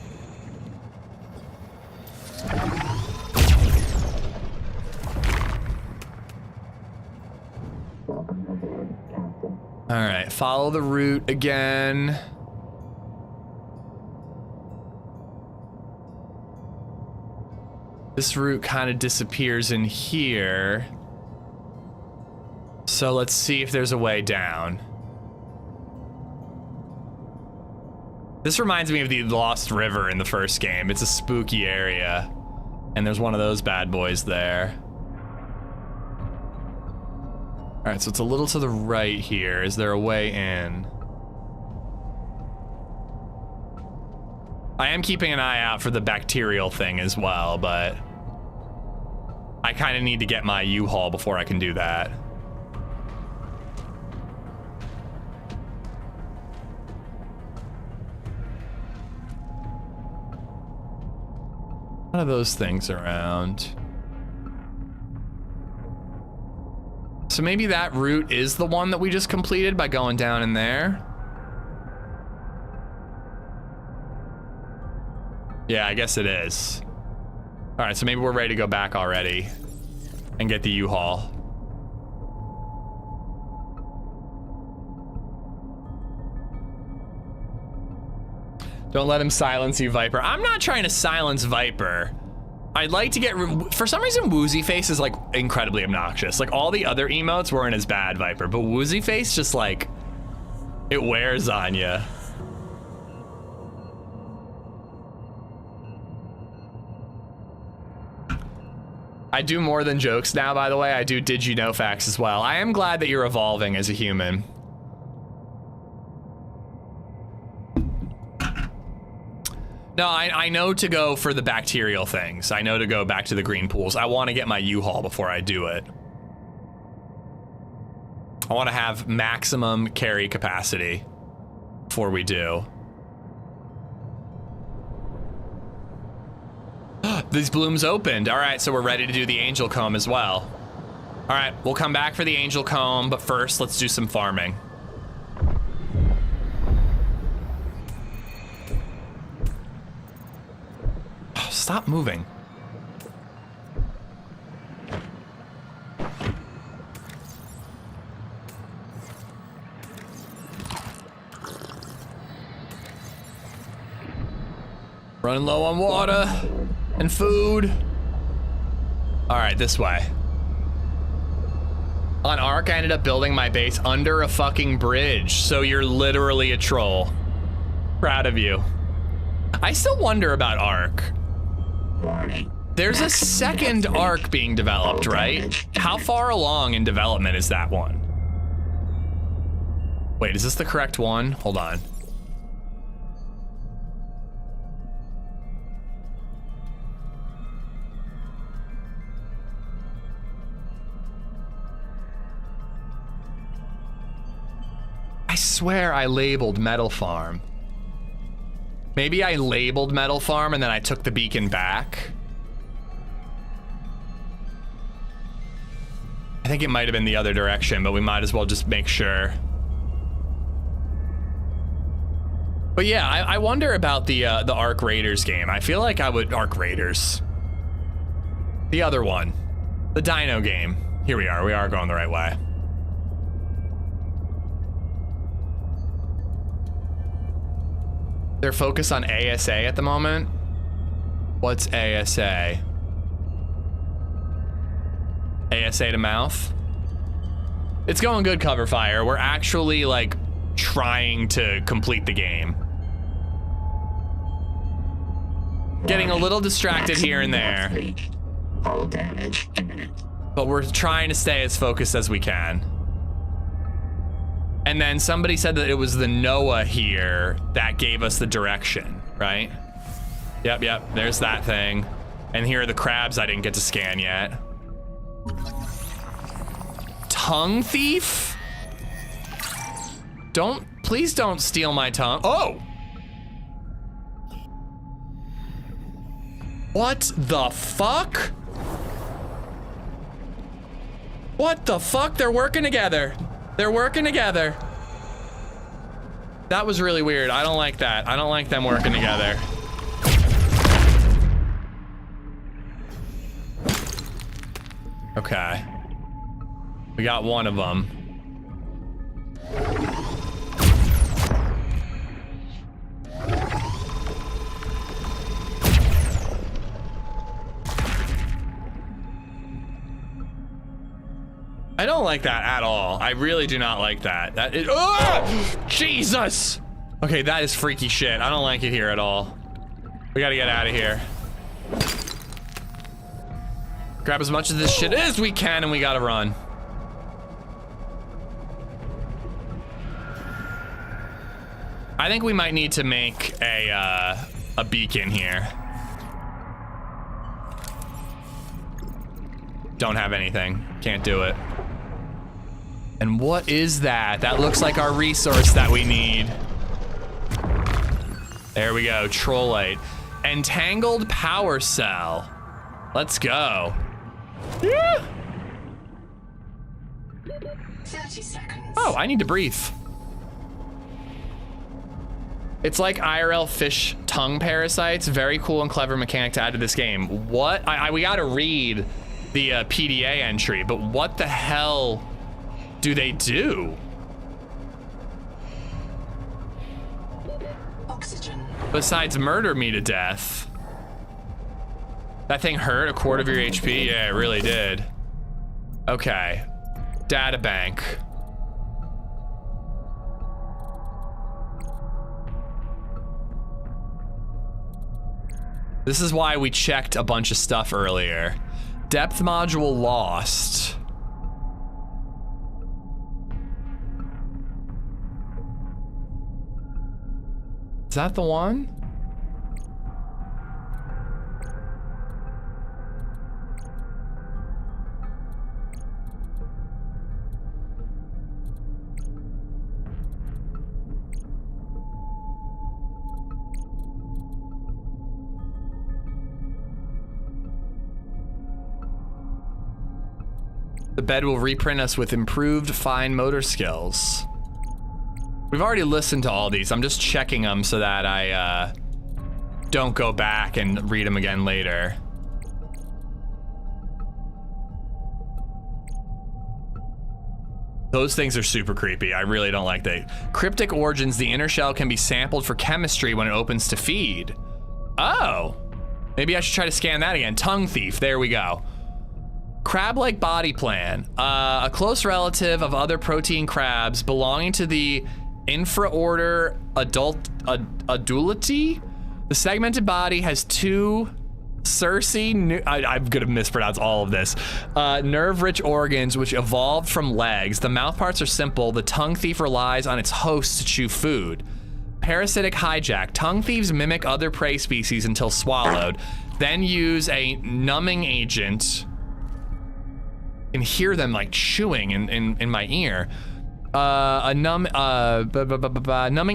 All right, follow the route again. This route kind of disappears in here. So let's see if there's a way down. This reminds me of the Lost River in the first game. It's a spooky area. And there's one of those bad boys there. All right, so it's a little to the right here. Is there a way in? I am keeping an eye out for the bacterial thing as well, but I kind of need to get my U-Haul before I can do that. One of those things around. So maybe that route is the one that we just completed by going down in there. Yeah, I guess it is. All right, so maybe we're ready to go back already and get the U-Haul. Don't let him silence you, Viper. I'm not trying to silence Viper. I'd like to get, for some reason, Woozy Face is like incredibly obnoxious. Like all the other emotes weren't as bad, Viper, but Woozy Face just like, it wears on you. I do more than jokes now, by the way. I do Did You Know facts as well. I am glad that you're evolving as a human. No, I know to go for the bacterial things. I know to go back to the green pools. I want to get my U-Haul before I do it. I want to have maximum carry capacity before we do. These blooms opened. All right, so we're ready to do the angel comb as well. All right, we'll come back for the angel comb, but first let's do some farming. Stop moving. Running low on water and food. All right, this way. On ARC, I ended up building my base under a fucking bridge, so you're literally a troll. Proud of you. I still wonder about ARC. There's a second ARC being developed, right? How far along in development is that one? Wait, is this the correct one? Hold on. I swear I labeled Metal Farm. Maybe I labeled Metal Farm and then I took the beacon back. I think it might have been the other direction, but we might as well just make sure. But yeah, I wonder about the ARC Raiders game. I feel like I would ARC Raiders. The other one, the Dino game. Here we are going the right way. They're focused on ASA at the moment. What's ASA? ASA to mouth. It's going good, Cover Fire. We're actually like trying to complete the game. Getting a little distracted here and there. But we're trying to stay as focused as we can. And then somebody said that it was the Noah here that gave us the direction, right? Yep, there's that thing. And here are the crabs I didn't get to scan yet. Tongue thief? Please don't steal my tongue. Oh! What the fuck? What the fuck? They're working together. They're working together. That was really weird. I don't like that. I don't like them working together. Okay. We got one of them. I don't like that at all. I really do not like that. That is, oh! Jesus! Okay, that is freaky shit. I don't like it here at all. We gotta get out of here. Grab as much of this shit as we can and we gotta run. I think we might need to make a beacon here. Don't have anything. Can't do it. And what is that? That looks like our resource that we need. There we go, Trollite. Entangled power cell. Let's go. Yeah. 30 seconds. Oh, I need to breathe. It's like IRL fish tongue parasites. Very cool and clever mechanic to add to this game. What? We gotta read the PDA entry, but what the hell do they do? Oxygen. Besides murder me to death. That thing hurt 1/4 of your HP? Yeah, it really did. Okay. Data bank. This is why we checked a bunch of stuff earlier. Depth module lost. Is that the one? The bed will reprint us with improved fine motor skills. We've already listened to all these. I'm just checking them so that I don't go back and read them again later. Those things are super creepy. I really don't like that. Cryptic origins, the inner shell can be sampled for chemistry when it opens to feed. Oh, maybe I should try to scan that again. Tongue thief, there we go. Crab-like body plan, a close relative of other protein crabs belonging to the infraorder Adulati. The segmented body has two I'm gonna mispronounce all of this. Nerve-rich organs which evolved from legs. The mouth parts are simple. The tongue thief relies on its host to chew food. Parasitic hijack. Tongue thieves mimic other prey species until swallowed, then use a numbing agent. Can hear them like chewing in my ear. Numbing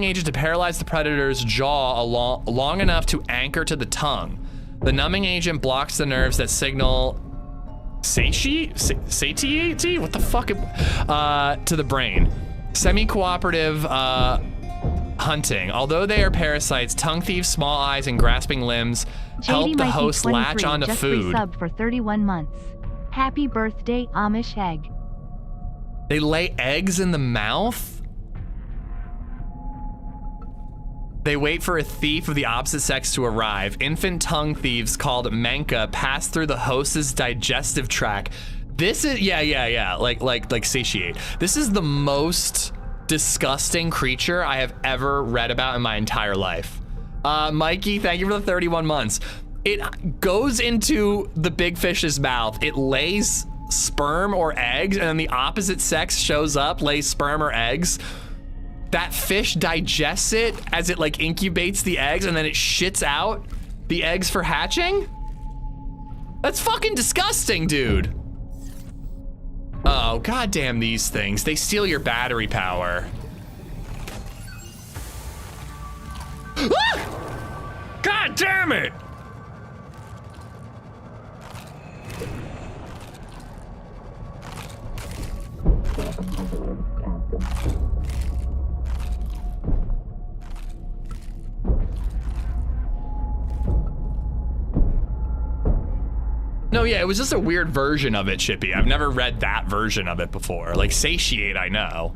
agent to paralyze the predator's jaw long enough to anchor to the tongue. The numbing agent blocks the nerves that signal satiety? What the fuck? To the brain. Semi-cooperative hunting. Although they are parasites, tongue thieves, small eyes, and grasping limbs help the host latch onto food. Just resub for 31 months. Happy birthday, Amish egg. They lay eggs in the mouth? They wait for a thief of the opposite sex to arrive. Infant tongue thieves called Menka pass through the host's digestive tract. This is, yeah, like satiate. This is the most disgusting creature I have ever read about in my entire life. Mikey, thank you for the 31 months. It goes into the big fish's mouth. It lays sperm or eggs, and then the opposite sex shows up, lays sperm or eggs. That fish digests it as it like incubates the eggs, and then it shits out the eggs for hatching? That's fucking disgusting, dude. Oh, goddamn these things. They steal your battery power. Ah! God damn it! No, yeah, it was just a weird version of it, Chippy. I've never read that version of it before. Like, satiate, I know.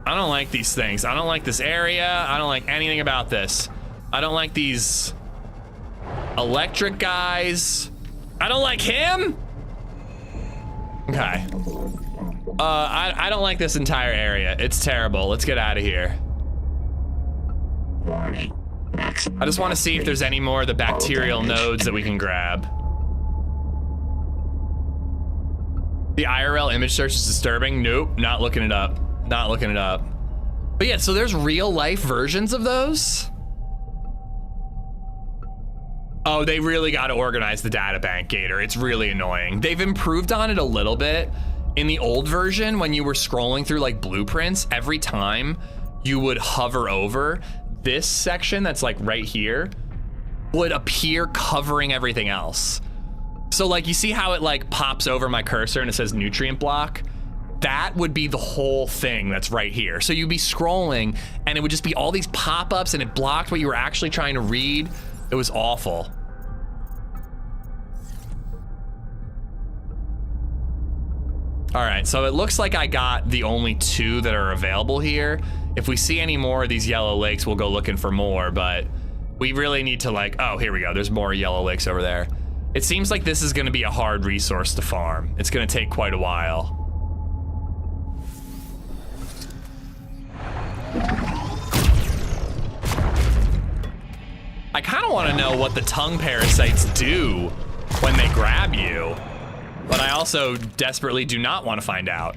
I don't like these things. I don't like this area. I don't like anything about this. I don't like these electric guys. I don't like him. Okay. I don't like this entire area. It's terrible. Let's get out of here. I just want to see if there's any more of the bacterial nodes that we can grab. The IRL image search is disturbing. Nope, not looking it up. Not looking it up. But yeah, so there's real life versions of those. Oh, they really got to organize the data bank, Gator. It's really annoying. They've improved on it a little bit. In the old version, when you were scrolling through like blueprints, every time you would hover over, this section that's like right here would appear covering everything else. So like you see how it like pops over my cursor and it says nutrient block? That would be the whole thing that's right here. So you'd be scrolling and it would just be all these pop-ups and it blocked what you were actually trying to read. It was awful. All right, so it looks like I got the only 2 that are available here. If we see any more of these yellow lakes, we'll go looking for more, but we really need to like, oh, here we go. There's more yellow lakes over there. It seems like this is gonna be a hard resource to farm. It's gonna take quite a while. I kinda wanna know what the tongue parasites do when they grab you, but I also desperately do not want to find out.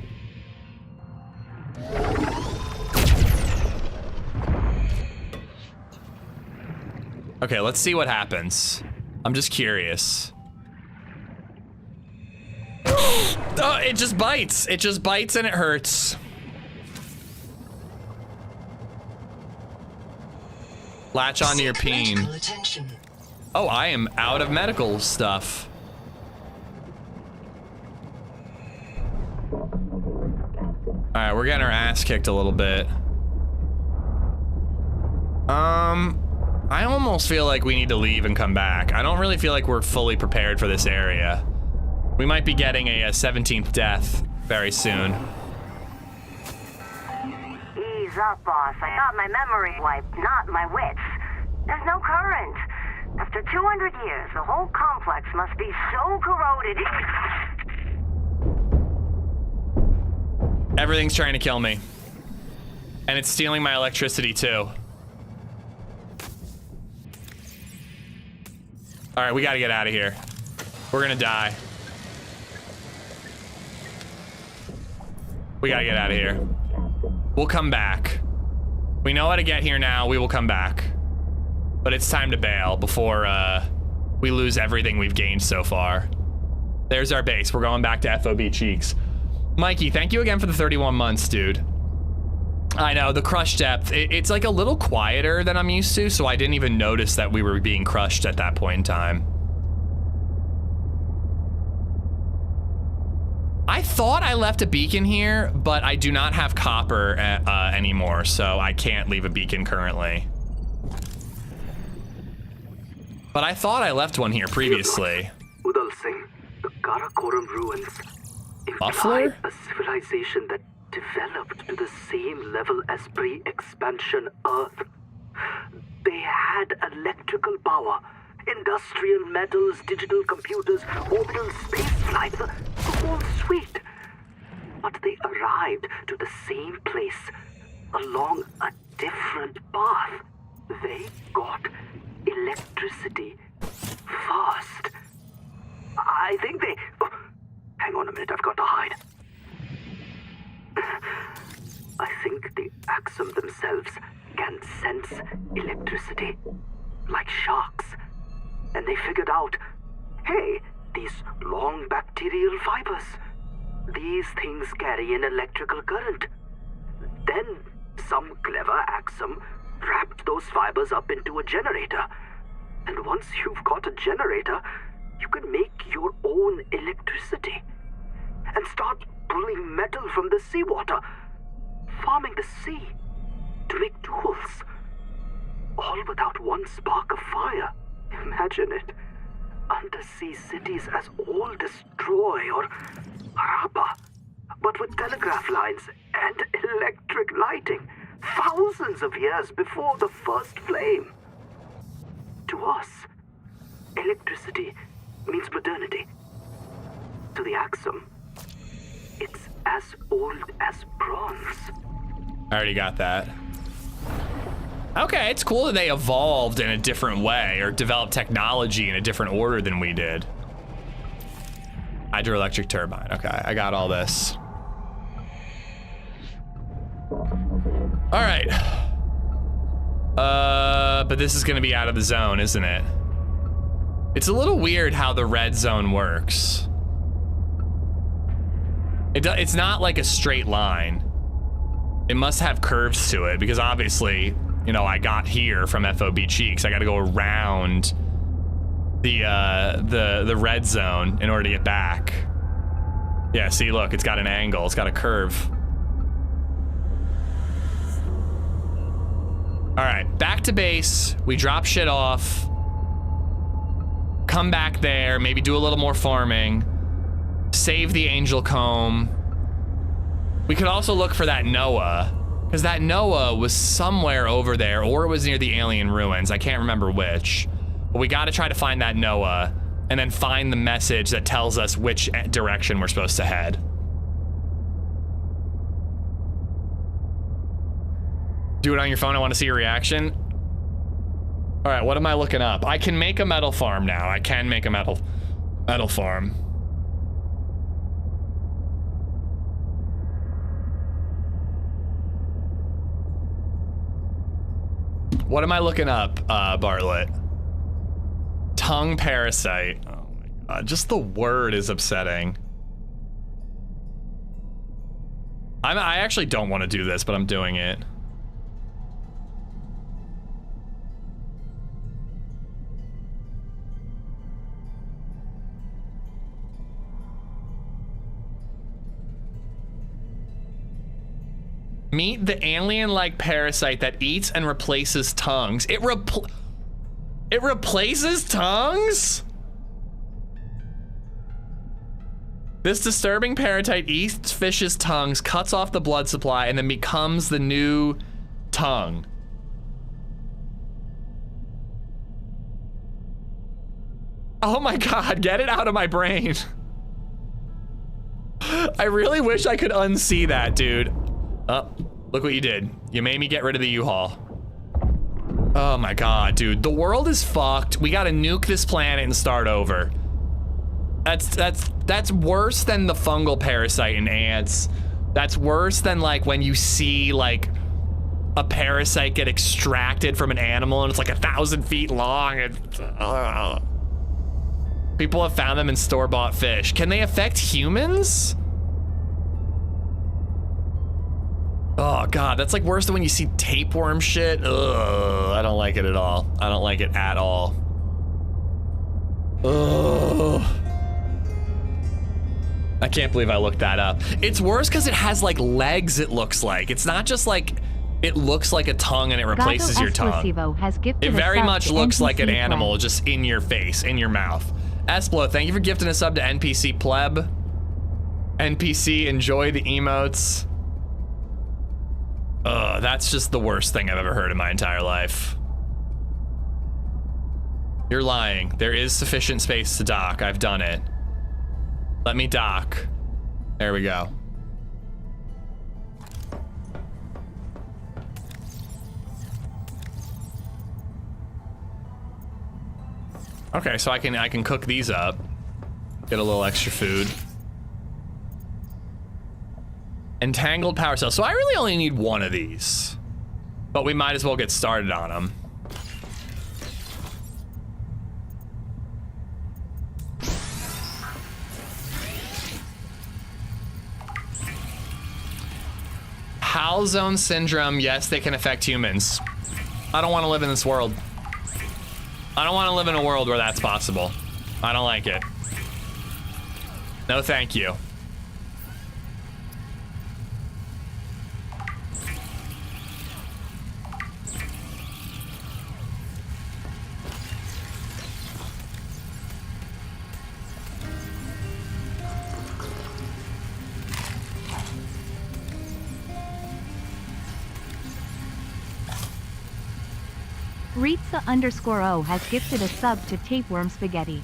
Okay, let's see what happens. I'm just curious. Oh, it just bites. It just bites and it hurts. Latch onto your peen. Oh, I am out of medical stuff. Alright, we're getting our ass kicked a little bit. I almost feel like we need to leave and come back. I don't really feel like we're fully prepared for this area. We might be getting a 17th death very soon. Ease up, boss. I got my memory wiped, not my wits. There's no current. After 200 years, the whole complex must be so corroded. Everything's trying to kill me. And it's stealing my electricity too. All right, we gotta get out of here. We're gonna die. We gotta get out of here. We'll come back. We know how to get here now, we will come back. But it's time to bail before we lose everything we've gained so far. There's our base, we're going back to FOB Cheeks. Mikey, thank you again for the 31 months, dude. I know, the crush depth, it's like a little quieter than I'm used to, so I didn't even notice that we were being crushed at that point in time. I thought I left a beacon here, but I do not have copper anymore, so I can't leave a beacon currently. But I thought I left one here previously. Udal Singh, the Karakoram ruins Muffler? a civilization that developed to the same level as pre-expansion Earth. They had electrical power, industrial metals, digital computers, orbital space flight, the whole suite. But they arrived to the same place along a different path. They got electricity first. I think they... Oh, hang on a minute, I've got to hide. I think the Axum themselves can sense electricity, like sharks. And they figured out, hey, these long bacterial fibers, these things carry an electrical current. Then some clever Axum wrapped those fibers up into a generator. And once you've got a generator, you can make your own electricity. And start pulling metal from the seawater, farming the sea to make tools. All without one spark of fire. Imagine it. Undersea cities as old as Troy or Harappa, but with telegraph lines and electric lighting, thousands of years before the first flame. To us, electricity means modernity. To the Axum, it's as old as bronze. I already got that. Okay, it's cool that they evolved in a different way or developed technology in a different order than we did. Hydroelectric turbine. Okay, I got all this. All right. But this is gonna be out of the zone, isn't it? It's a little weird how the red zone works. It's not like a straight line. It must have curves to it because obviously, you know, I got here from FOB Cheeks. I got to go around the red zone in order to get back. Yeah, see, look, it's got an angle. It's got a curve. All right, back to base. We drop shit off. Come back there, maybe do a little more farming. Save the angel comb. We could also look for that Noah, because that Noah was somewhere over there, or it was near the alien ruins. I can't remember which. But we got to try to find that Noah and then find the message that tells us which direction we're supposed to head. Do it on your phone. I want to see your reaction. All right, what am I looking up? I can make a metal farm now. I can make a metal farm. What am I looking up, Bartlett? Tongue parasite. Oh my god, just the word is upsetting. I actually don't want to do this, but I'm doing it. Meet the alien-like parasite that eats and replaces tongues. It replaces tongues? This disturbing parasite eats fish's tongues, cuts off the blood supply, and then becomes the new tongue. Oh my god, get it out of my brain. I really wish I could unsee that, dude. Oh, look what you did. You made me get rid of the U-Haul. Oh my god, dude. The world is fucked. We gotta nuke this planet and start over. That's worse than the fungal parasite in ants. That's worse than like when you see like a parasite get extracted from an animal and it's like 1,000 feet long and people have found them in store-bought fish. Can they affect humans? Oh god, that's like worse than when you see tapeworm shit. Ugh, I don't like it at all. I don't like it at all. Ugh. I can't believe I looked that up. It's worse because it has like legs, it looks like. It's not just like, it looks like a tongue and it replaces your tongue. It very much looks like an animal just in your face, in your mouth. Esplo, thank you for gifting a sub to NPC Pleb. NPC, enjoy the emotes. That's just the worst thing I've ever heard in my entire life. You're lying. There is sufficient space to dock. I've done it. Let me dock. There we go. Okay, so I can cook these up. Get a little extra food. Entangled power cell. So I really only need one of these, but we might as well get started on them. Hal zone syndrome. Yes, they can affect humans. I don't want to live in this world. I don't want to live in a world where that's possible. I don't like it. No, thank you. Ritza_O has gifted a sub to Tapeworm Spaghetti.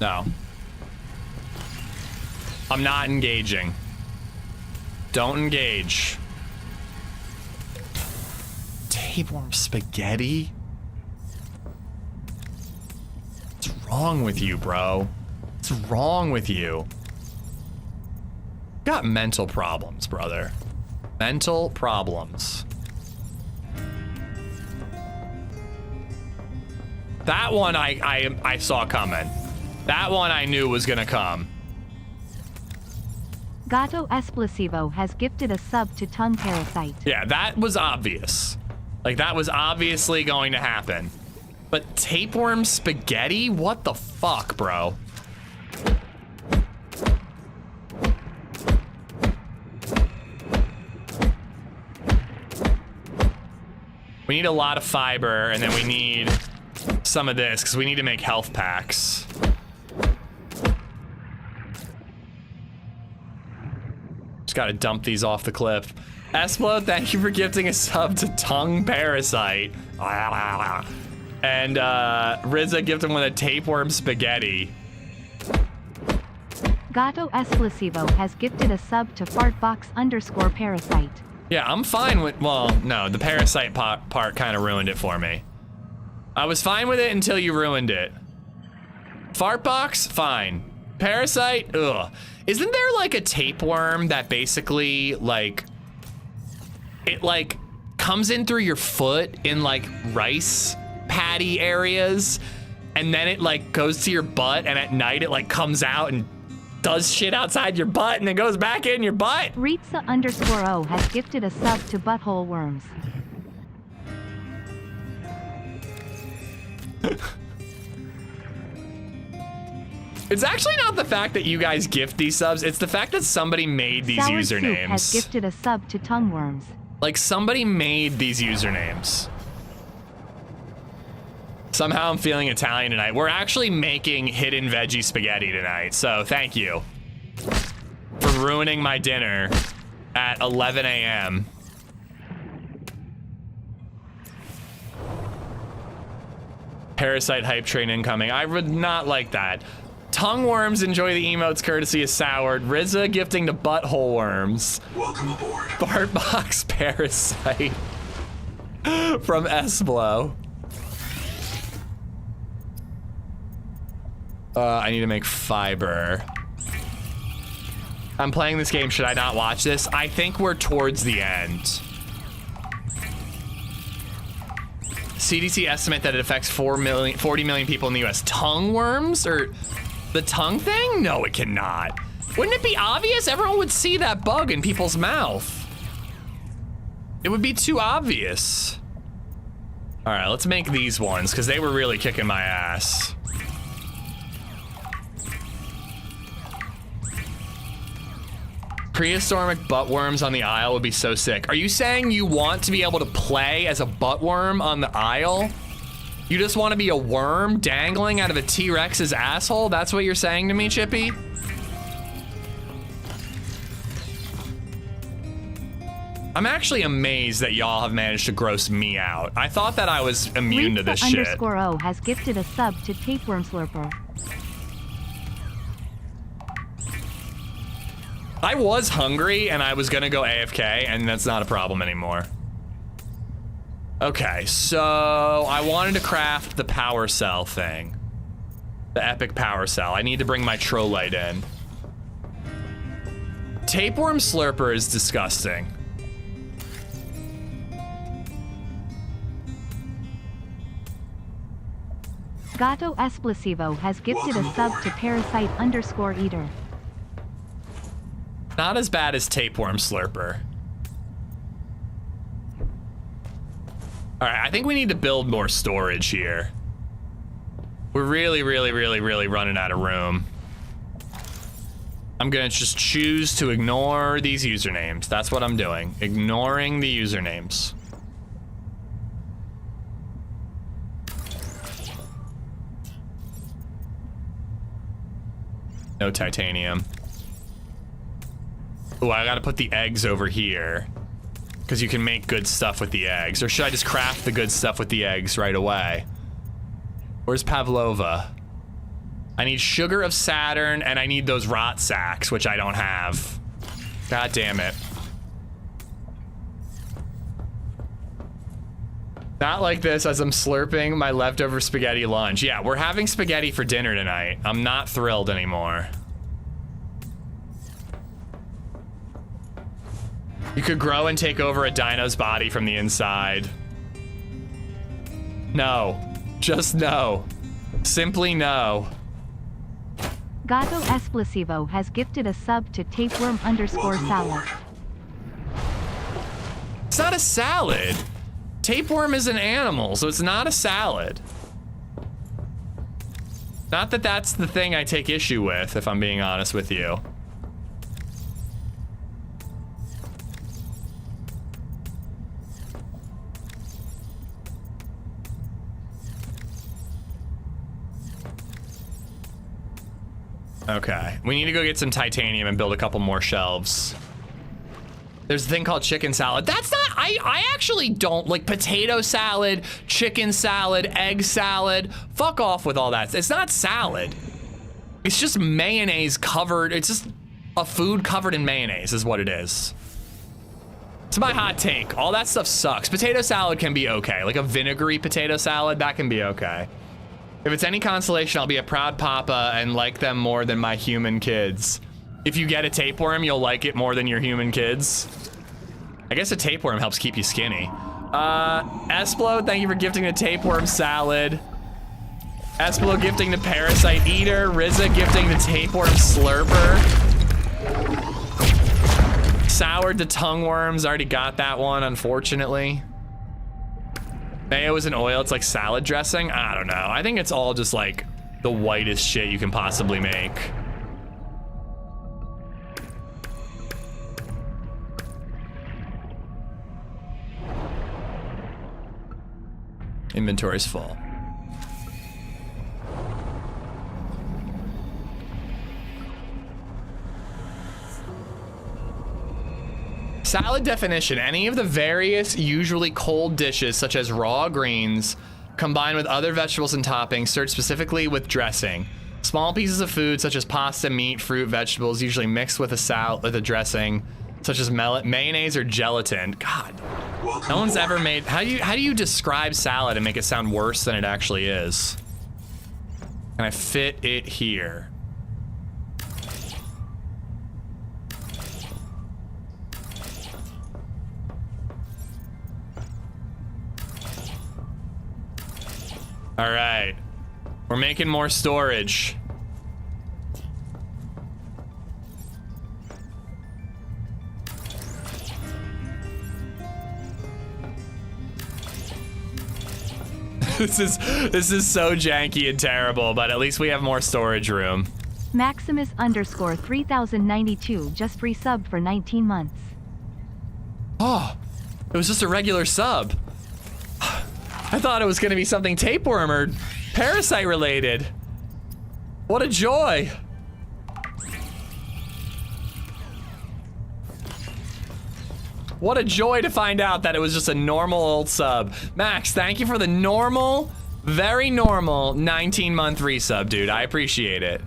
No. I'm not engaging. Don't engage. Tapeworm Spaghetti? What's wrong with you, bro? What's wrong with you? Got mental problems, brother. Mental problems. That one I saw coming. That one I knew was gonna come. Gato Esplosivo has gifted a sub to Tongue Parasite. Yeah, that was obvious. Like, that was obviously going to happen. But tapeworm spaghetti? What the fuck, bro? We need a lot of fiber, and then we need some of this, because we need to make health packs. Just gotta dump these off the cliff. Esplo, thank you for gifting a sub to Tongue Parasite. And Rizza gifted one of tapeworm spaghetti. Gato Esplosivo has gifted a sub to Fartbox_Parasite. Yeah, I'm fine with, well, no, the parasite part kind of ruined it for me. I was fine with it until you ruined it. Fartbox, fine. Parasite, ugh. Isn't there like a tapeworm that basically like, it like comes in through your foot in like rice patty areas, and then it like goes to your butt, and at night it like comes out and does shit outside your butt and then goes back in your butt? Ritza_O has gifted a sub to Butthole Worms. It's actually not the fact that you guys gift these subs, it's the fact that somebody made these Sour Soup usernames. has gifted a sub to Tongue Worms. Like, somebody made these usernames. Somehow I'm feeling Italian tonight. We're actually making hidden veggie spaghetti tonight, so thank you for ruining my dinner at 11 a.m. Parasite hype train incoming. I would not like that. Tongue worms enjoy the emotes courtesy of Soured. Rizza gifting to butthole worms. Welcome aboard. Bartbox parasite from Esplo. I need to make fiber. I'm playing this game. Should I not watch this? I think we're towards the end. CDC estimate that it affects 40 million people in the US. Tongue worms? Or the tongue thing? No, it cannot. Wouldn't it be obvious? Everyone would see that bug in people's mouth. It would be too obvious. All right, let's make these ones because they were really kicking my ass. Prehistoric buttworms on the aisle would be so sick. Are you saying you want to be able to play as a buttworm on the aisle? You just want to be a worm dangling out of a T-Rex's asshole? That's what you're saying to me, Chippy? I'm actually amazed that y'all have managed to gross me out. I thought that I was immune to this shit. _O has gifted a sub to Tapeworm Slurper. I was hungry and I was gonna go AFK, and that's not a problem anymore. Okay, so I wanted to craft the power cell thing. The epic power cell. I need to bring my Trollite in. Tapeworm Slurper is disgusting. Gato Esplosivo has gifted a sub to Parasite_Eater. Not as bad as Tapeworm Slurper. All right, I think we need to build more storage here. We're really running out of room. I'm gonna just choose to ignore these usernames. That's what I'm doing. Ignoring the usernames. No titanium. Oh, I gotta put the eggs over here because you can make good stuff with the eggs. Or should I just craft the good stuff with the eggs right away? Where's Pavlova? I need sugar of Saturn and I need those rot sacks, which I don't have. God damn it. Not like this as I'm slurping my leftover spaghetti lunch. Yeah, we're having spaghetti for dinner tonight. I'm not thrilled anymore. You could grow and take over a dino's body from the inside. No. Just no. Simply no. Gato Explosivo has gifted a sub to tapeworm_salad. It's not a salad. Tapeworm is an animal, so it's not a salad. Not that that's the thing I take issue with, if I'm being honest with you. Okay, we need to go get some titanium and build a couple more shelves. There's a thing called chicken salad. That's not, I actually don't like potato salad, chicken salad, egg salad. Fuck off with all that. It's not salad. It's just mayonnaise covered. It's just a food covered in mayonnaise is what it is. It's my hot take. All that stuff sucks. Potato salad can be okay. Like a vinegary potato salad, that can be okay. If it's any consolation, I'll be a proud papa and like them more than my human kids. If you get a tapeworm, you'll like it more than your human kids. I guess a tapeworm helps keep you skinny. Esplode, thank you for gifting the tapeworm salad. Esplo gifting the parasite eater. Rizza gifting the tapeworm slurper. Soured the tongue worms, already got that one, unfortunately. Mayo is an oil, it's like salad dressing. I don't know. I think it's all just like the whitest shit you can possibly make. Inventory's full. Salad definition: any of the various usually cold dishes such as raw greens combined with other vegetables and toppings served specifically with dressing. Small pieces of food such as pasta, meat, fruit, vegetables usually mixed with a dressing such as mayonnaise or gelatin. God, no one's ever made, how do you describe salad and make it sound worse than it actually is? Can I fit it here? All right, we're making more storage. This is so janky and terrible, but at least we have more storage room. Maximus_3092 just resubbed for 19 months. Oh, it was just a regular sub. I thought it was gonna be something tapeworm or parasite related. What a joy. What a joy to find out that it was just a normal old sub. Max, thank you for the normal, very normal 19-month resub, dude. I appreciate it.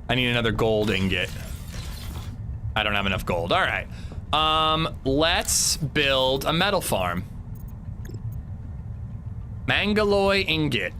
I need another gold ingot. I don't have enough gold. All right. Let's build a metal farm. Mangaloy ingot.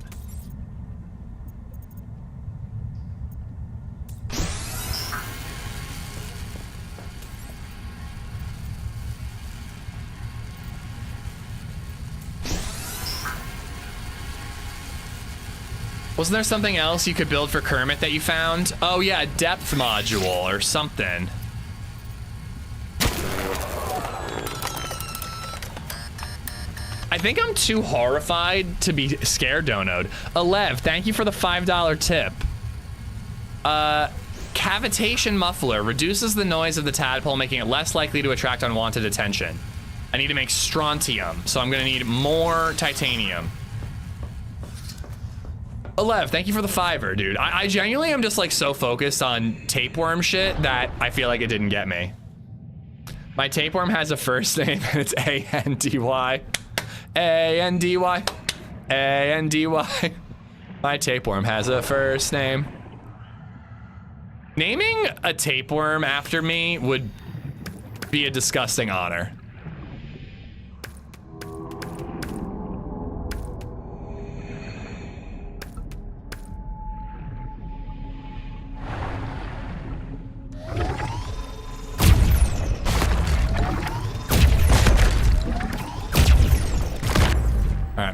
Wasn't there something else you could build for Kermit that you found? Oh yeah, a depth module or something. I think I'm too horrified to be scared, Donode. Alev, thank you for the $5 tip. Cavitation muffler reduces the noise of the tadpole, making it less likely to attract unwanted attention. I need to make strontium, so I'm gonna need more titanium. Alev, thank you for the $5, dude. I genuinely am just like so focused on tapeworm shit that I feel like it didn't get me. My tapeworm has a first name and it's A-N-D-Y. A-N-D-Y. A-N-D-Y. My tapeworm has a first name. Naming a tapeworm after me would be a disgusting honor.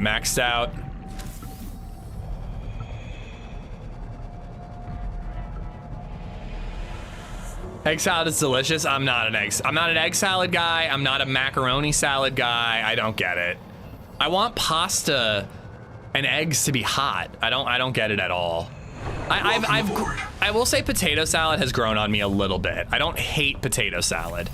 maxed out. Egg salad is delicious. I'm not an egg salad guy. I'm not a macaroni salad guy. I don't get it. I want pasta and eggs to be hot. I don't get it at all. I will say potato salad has grown on me a little bit. I don't hate potato salad.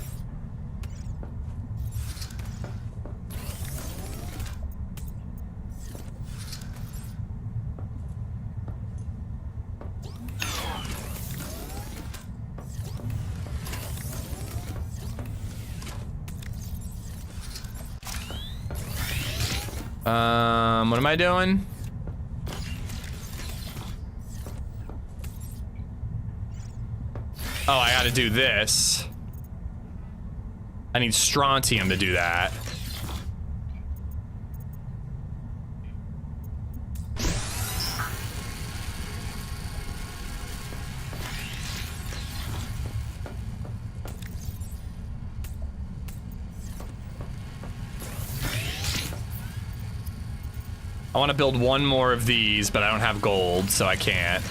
What am I doing? Oh, I gotta do this. I need strontium to do that. I want to build one more of these, but I don't have gold, so I can't.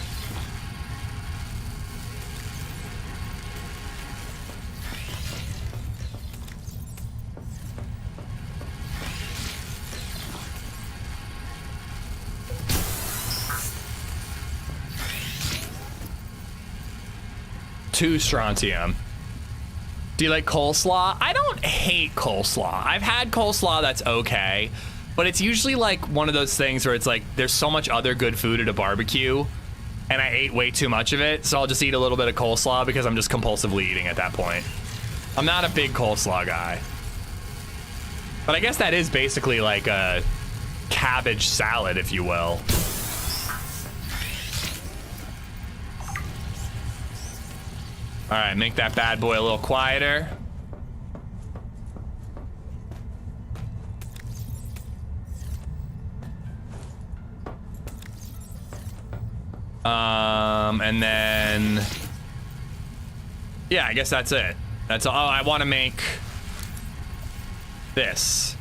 Two strontium. Do you like coleslaw? I don't hate coleslaw. I've had coleslaw that's okay. But it's usually like one of those things where it's like there's so much other good food at a barbecue and I ate way too much of it, so I'll just eat a little bit of coleslaw because I'm just compulsively eating at that point. I'm not a big coleslaw guy. But I guess that is basically like a cabbage salad, if you will. All right, make that bad boy a little quieter. And then, yeah, I guess that's it. That's all. Oh, I want to make this.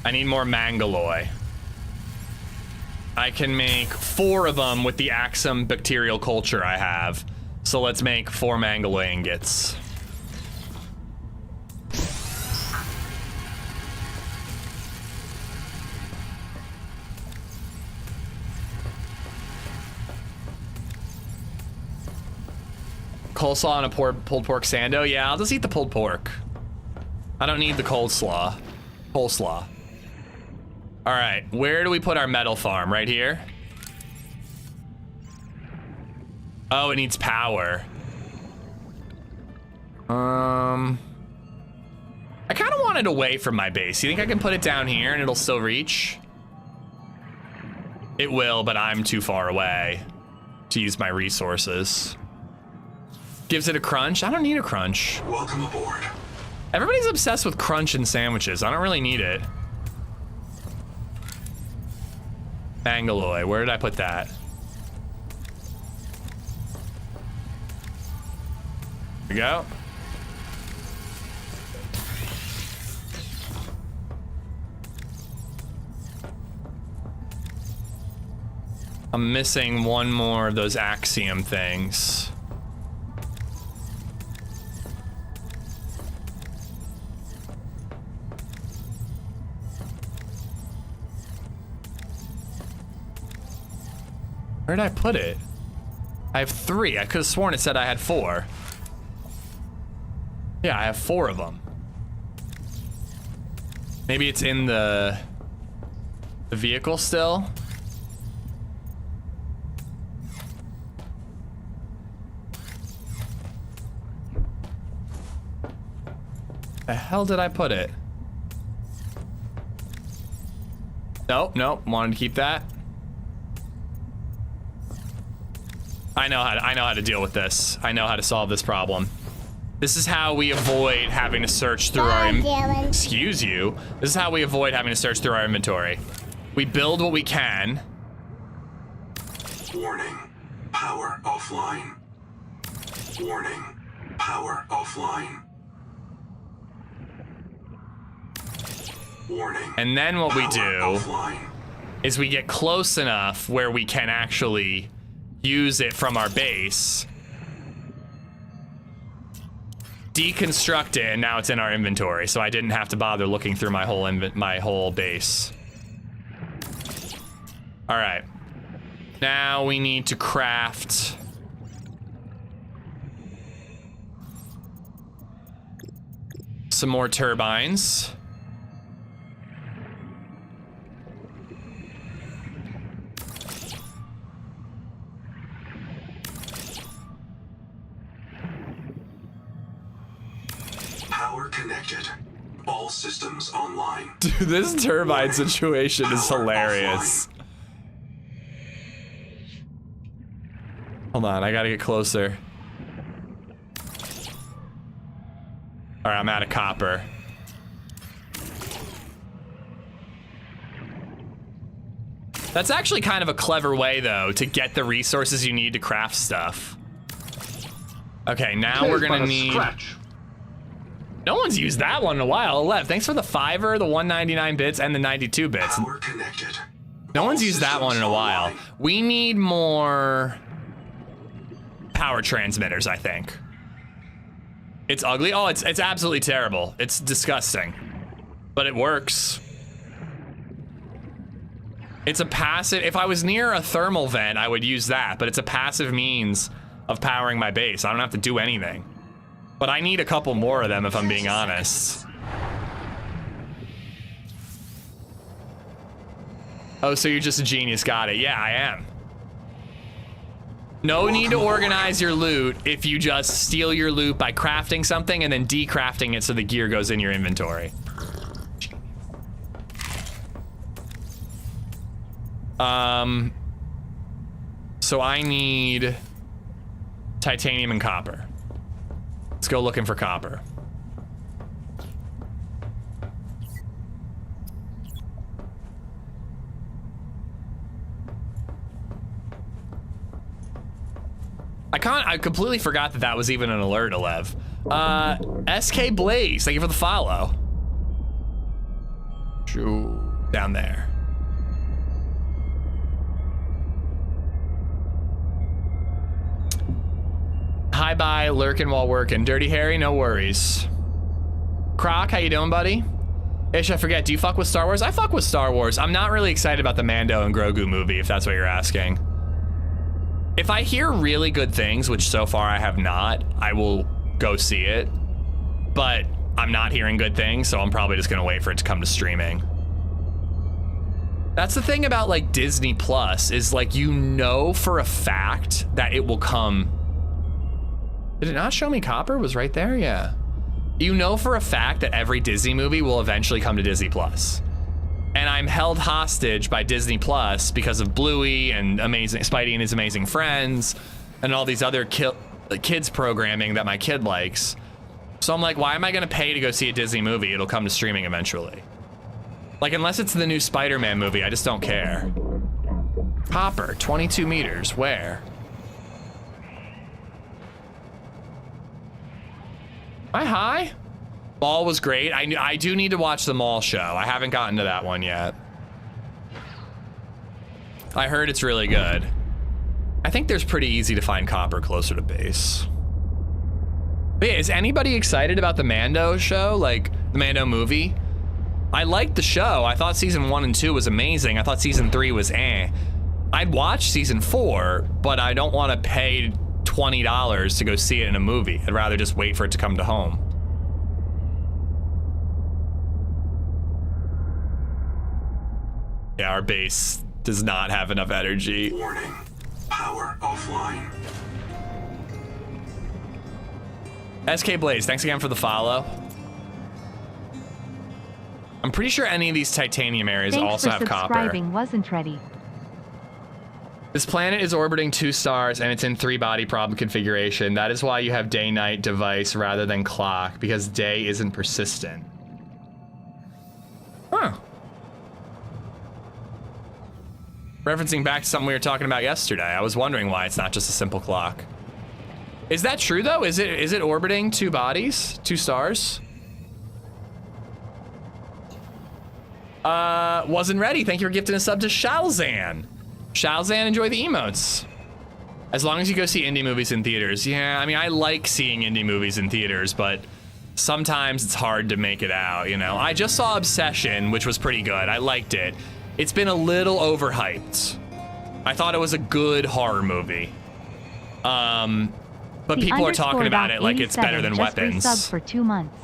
I need more mangaloy. I can make 4 of them with the Axum bacterial culture I have. So let's make 4 mangaloy ingots. Coleslaw and a pulled pork sando? Yeah, I'll just eat the pulled pork. I don't need the coleslaw. Coleslaw. All right, where do we put our metal farm? Right here? Oh, it needs power. I kind of want it away from my base. You think I can put it down here and it'll still reach? It will, but I'm too far away to use my resources. Gives it a crunch? I don't need a crunch. Welcome aboard. Everybody's obsessed with crunch in sandwiches. I don't really need it. Mangaloy, where did I put that? There we go. I'm missing one more of those axiom things. Where did I put it? I have 3. I could have sworn it said I had 4. Yeah, I have 4 of them. Maybe it's in the vehicle still. The hell did I put it? Nope, nope. Wanted to keep that. I know how to deal with this. I know how to solve this problem. This is how we avoid having to search through our excuse you. This is how we avoid having to search through our inventory. We build what we can. Warning. Power offline. Warning. Power offline. And then what we do is we get close enough where we can actually use it from our base, deconstruct it, and now it's in our inventory, so I didn't have to bother looking through my whole base. All right, now we need to craft some more turbines. Power connected. All systems online. Dude, this turbine situation is hilarious. Hold on, I gotta get closer. All right, I'm out of copper. That's actually kind of a clever way, though, to get the resources you need to craft stuff. Okay, now we're gonna need... No one's used that one in a while. Lev, thanks for the $5, the 199 bits, and the 92 bits. Power connected. No one's used that one in a while. We need more power transmitters, I think. It's ugly. Oh, it's absolutely terrible. It's disgusting, but it works. It's a passive. If I was near a thermal vent, I would use that, but it's a passive means of powering my base. I don't have to do anything. But I need a couple more of them if I'm being honest. Oh, so you're just a genius. Got it. Yeah, I am. No need to organize your loot if you just steal your loot by crafting something and then decrafting it so the gear goes in your inventory. So I need titanium and copper. Let's go looking for copper. I completely forgot that was even an alert, Alev. SK Blaze, thank you for the follow. Down there. Hi, bye, lurking while working. Dirty Harry, no worries. Croc, how you doing, buddy? Ish, I forget, do you fuck with Star Wars? I fuck with Star Wars. I'm not really excited about the Mando and Grogu movie, if that's what you're asking. If I hear really good things, which so far I have not, I will go see it. But I'm not hearing good things, so I'm probably just gonna wait for it to come to streaming. That's the thing about like Disney Plus, is like, you know for a fact that it will come. Did it not show me copper? Was right there? Yeah. You know for a fact that every Disney movie will eventually come to Disney Plus. And I'm held hostage by Disney Plus because of Bluey and Spidey and His Amazing Friends and all these other kids programming that my kid likes. So I'm like, why am I gonna pay to go see a Disney movie? It'll come to streaming eventually. Like, unless it's the new Spider-Man movie, I just don't care. Copper, 22 meters, where? Am I high? Mall was great. I do need to watch the Mall show. I haven't gotten to that one yet. I heard it's really good. I think there's pretty easy to find copper closer to base. But yeah, is anybody excited about the Mando show? Like, the Mando movie? I liked the show. I thought season 1 and 2 was amazing. I thought season 3 was eh. I'd watch season 4, but I don't want to pay $20 to go see it in a movie. I'd rather just wait for it to come to home. Yeah, our base does not have enough energy. Warning. Power offline. SK Blaze, thanks again for the follow. I'm pretty sure any of these titanium areas also have copper. Subscribing wasn't ready. This planet is orbiting 2 stars and it's in 3-body problem configuration. That is why you have day-night device rather than clock, because day isn't persistent. Huh. Referencing back to something we were talking about yesterday. I was wondering why it's not just a simple clock. Is that true though? Is it orbiting 2 bodies, 2 stars? Wasn't ready. Thank you for gifting a sub to Shalzan. Shalzan, enjoy the emotes. As long as you go see indie movies in theaters. Yeah, I mean, I like seeing indie movies in theaters, but sometimes it's hard to make it out, you know? I just saw Obsession, which was pretty good. I liked it. It's been a little overhyped. I thought it was a good horror movie. But people are talking about it like it's better than Weapons. Resub for 2 months.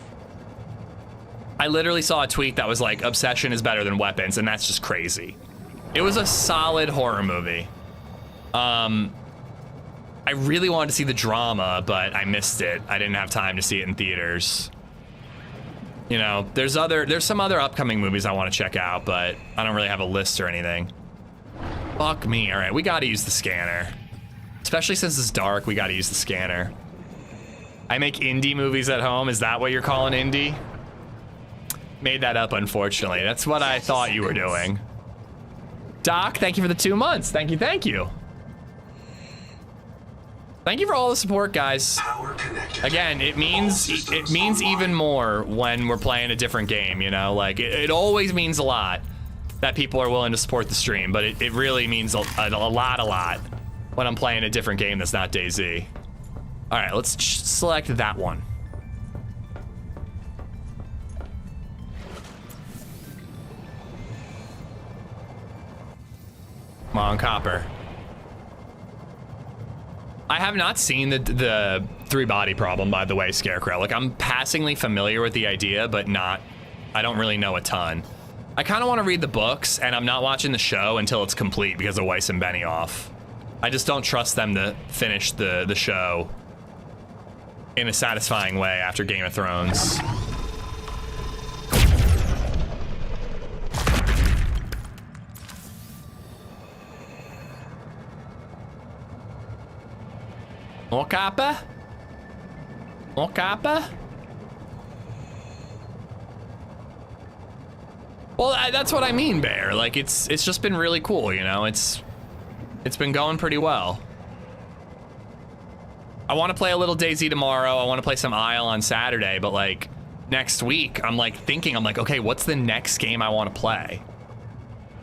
I literally saw a tweet that was like, Obsession is better than Weapons, and that's just crazy. It was a solid horror movie. I really wanted to see the drama, but I missed it. I didn't have time to see it in theaters. You know, there's some other upcoming movies I want to check out, but I don't really have a list or anything. Fuck me. All right, we got to use the scanner. Especially since it's dark, we got to use the scanner. I make indie movies at home. Is that what you're calling indie? Made that up, unfortunately. That's what I thought you were doing. Doc, thank you for the 2 months. Thank you, thank you. Thank you for all the support, guys. Again, it means even more when we're playing a different game, you know? Like, it always means a lot that people are willing to support the stream, but it really means a lot when I'm playing a different game that's not DayZ. All right, let's select that one. Come on, Copper. I have not seen the 3-body problem, by the way, Scarecrow. Like, I'm passingly familiar with the idea, but I don't really know a ton. I kind of want to read the books, and I'm not watching the show until it's complete because of Weiss and Benioff. I just don't trust them to finish the show in a satisfying way after Game of Thrones. More copper? More copper? Well, that's what I mean, Bear. Like, it's just been really cool, you know? It's been going pretty well. I want to play a little DayZ tomorrow. I want to play some Isle on Saturday, but like next week, I'm like, okay, what's the next game I want to play?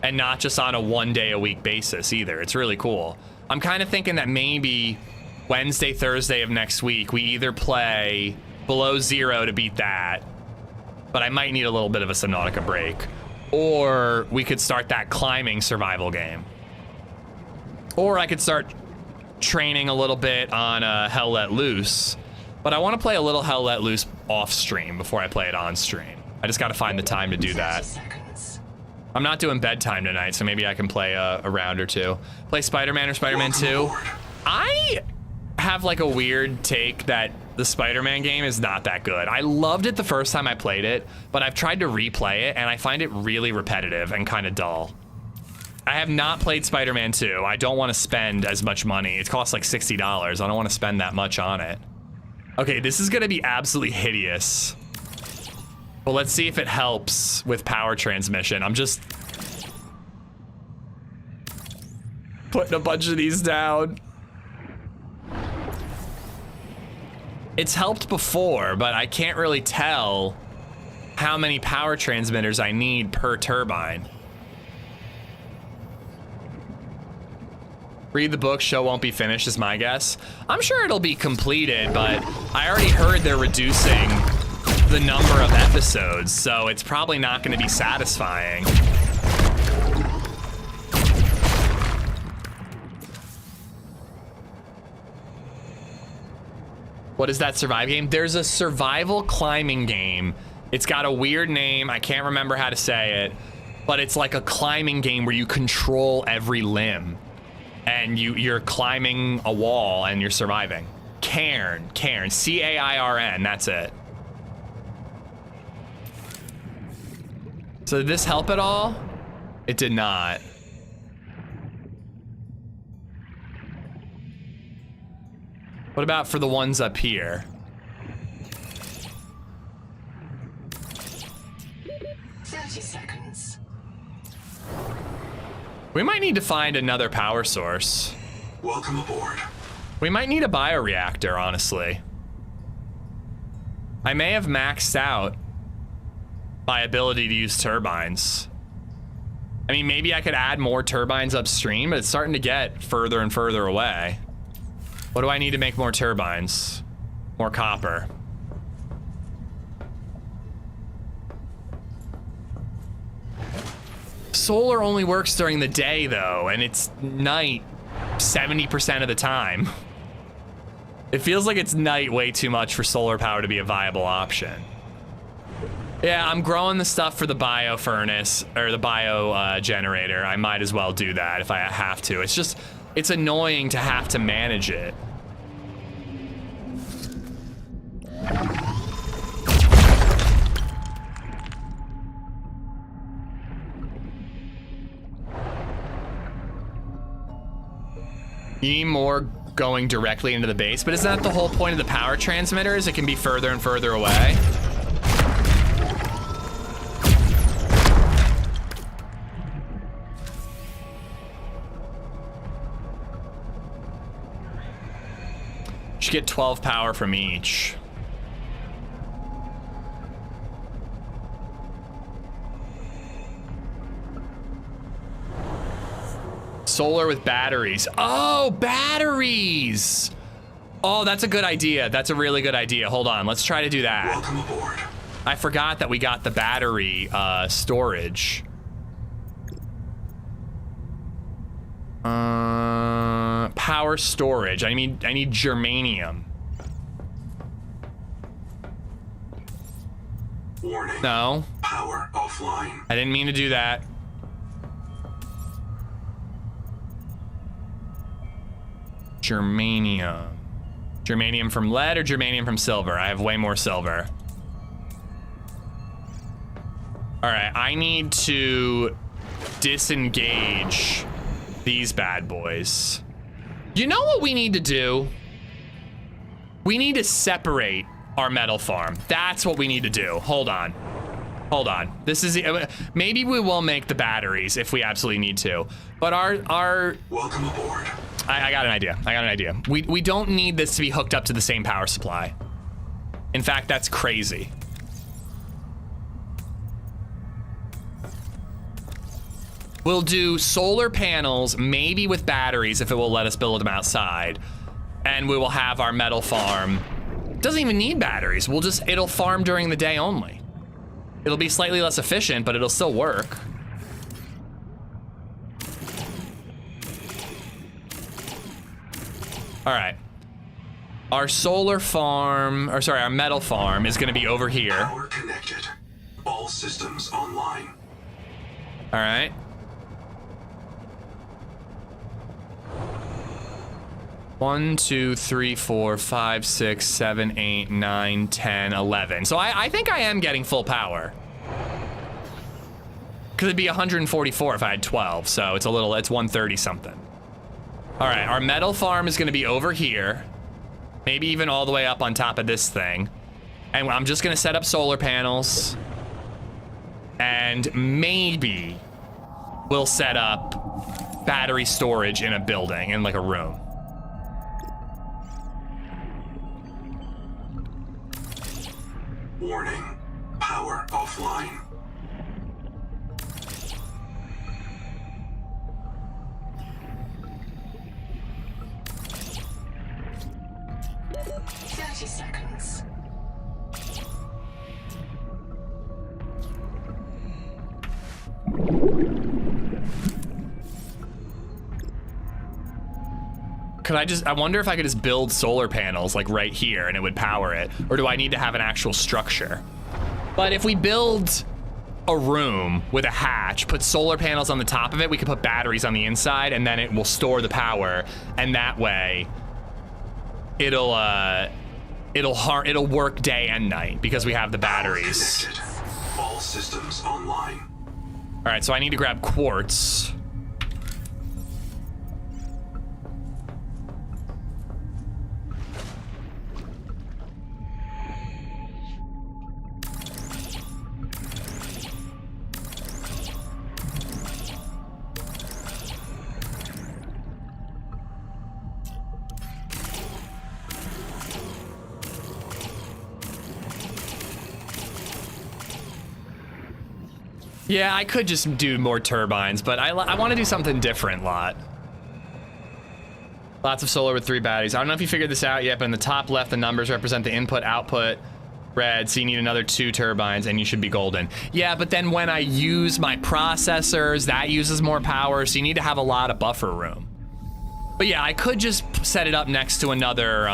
And not just on a 1 day a week basis either. It's really cool. I'm kind of thinking that maybe Wednesday, Thursday of next week, we either play Below Zero to beat that, but I might need a little bit of a Subnautica break, or we could start that climbing survival game. Or I could start training a little bit on Hell Let Loose, but I want to play a little Hell Let Loose off stream before I play it on stream. I just got to find the time to do that. I'm not doing bedtime tonight, so maybe I can play a round or two. Play Spider-Man or Spider-Man 2. I have like a weird take that the Spider-Man game is not that good. I loved it the first time I played it, but I've tried to replay it and I find it really repetitive and kind of dull. I have not played Spider-Man 2. I don't want to spend as much money. It costs like $60. I don't want to spend that much on it. Okay, this is gonna be absolutely hideous. But let's see if it helps with power transmission. I'm just putting a bunch of these down. It's helped before, but I can't really tell how many power transmitters I need per turbine. Read the book, show won't be finished is my guess. I'm sure it'll be completed, but I already heard they're reducing the number of episodes, so it's probably not going to be satisfying. What is that survive game? There's a survival climbing game. It's got a weird name. I can't remember how to say it, but it's like a climbing game where you control every limb and you're climbing a wall and you're surviving. Cairn, C-A-I-R-N, that's it. So did this help at all? It did not. What about for the ones up here? 30 seconds. We might need to find another power source. Welcome aboard. We might need a bioreactor, honestly. I may have maxed out my ability to use turbines. I mean, maybe I could add more turbines upstream, but it's starting to get further and further away. What do I need to make more turbines? More copper. Solar only works during the day though, and it's night 70% of the time. It feels like it's night way too much for solar power to be a viable option. Yeah, I'm growing the stuff for the bio furnace, or the bio generator. I might as well do that if I have to. It's just, it's annoying to have to manage it. You need more going directly into the base, but isn't that the whole point of the power transmitters? It can be further and further away. Should get 12 power from each. Solar with batteries. Oh, batteries! Oh, that's a good idea. That's a really good idea. Hold on, let's try to do that. Welcome aboard. I forgot that we got the battery storage. Power storage. I need germanium. Warning. No. Power offline. I didn't mean to do that. Germanium. Germanium from lead or germanium from silver? I have way more silver. All right, I need to disengage these bad boys. You know what we need to do? We need to separate our metal farm. That's what we need to do. Hold on. Hold on. This is, maybe we will make the batteries if we absolutely need to. But our welcome aboard. I got an idea. I got an idea. We don't need this to be hooked up to the same power supply. In fact, that's crazy. We'll do solar panels, maybe with batteries if it will let us build them outside. And we will have our metal farm. Doesn't even need batteries. It'll farm during the day only. It'll be slightly less efficient, but it'll still work. All right. Our solar farm, or sorry, our metal farm is gonna be over here. Power connected. All systems online. All right. One, 2, 3, 4, 5, 6, 7, 8, 9, 10, 11. So I think I am getting full power. Cause it'd be 144 if I had 12. So it's 130 something. All right, our metal farm is gonna be over here. Maybe even all the way up on top of this thing. And I'm just gonna set up solar panels. And maybe we'll set up battery storage in a building, in like a room. Warning. Power offline. Seconds. I wonder if I could just build solar panels like right here and it would power it, or do I need to have an actual structure? But if we build a room with a hatch, put solar panels on the top of it, we could put batteries on the inside and then it will store the power, and that way it'll work day and night because we have the batteries. All systems online. All right, so I need to grab quartz. Yeah, I could just do more turbines, but I want to do something different, Lot. Lots of solar with 3 batteries. I don't know if you figured this out yet, but in the top left, the numbers represent the input, output, red, so you need another 2 turbines and you should be golden. Yeah, but then when I use my processors, that uses more power, so you need to have a lot of buffer room. But yeah, I could just set it up next to another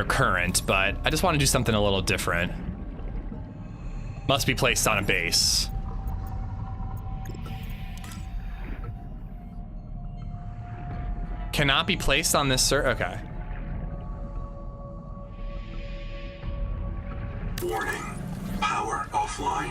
current, but I just want to do something a little different. Must be placed on a base. Cannot be placed on this okay. Warning. Power offline.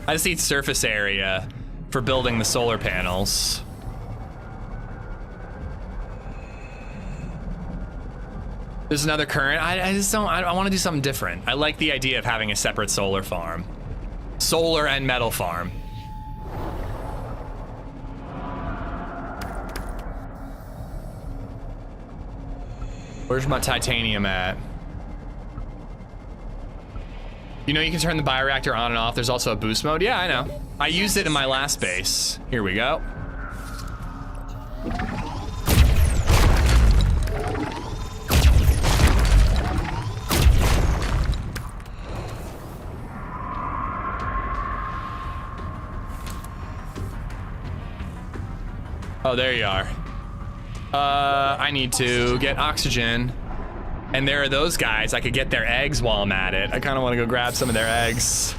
I just need surface area for building the solar panels. There's another current. I just don't, I want to do something different. I like the idea of having a separate solar farm. Solar and metal farm. Where's my titanium at? You know you can turn the bioreactor on and off. There's also a boost mode. Yeah, I know. I used it in my last base. Here we go. Oh, there you are. I need to get oxygen. And there are those guys. I could get their eggs while I'm at it. I kind of want to go grab some of their eggs.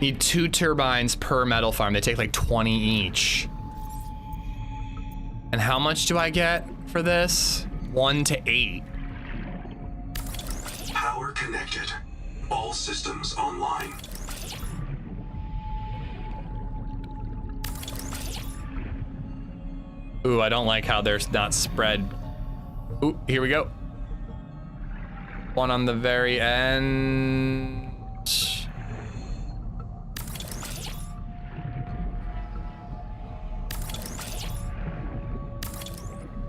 Need 2 turbines per metal farm. They take like 20 each. And how much do I get for this? 1 to 8. Power connected. All systems online. Ooh, I don't like how they're not spread. Ooh, here we go. One on the very end.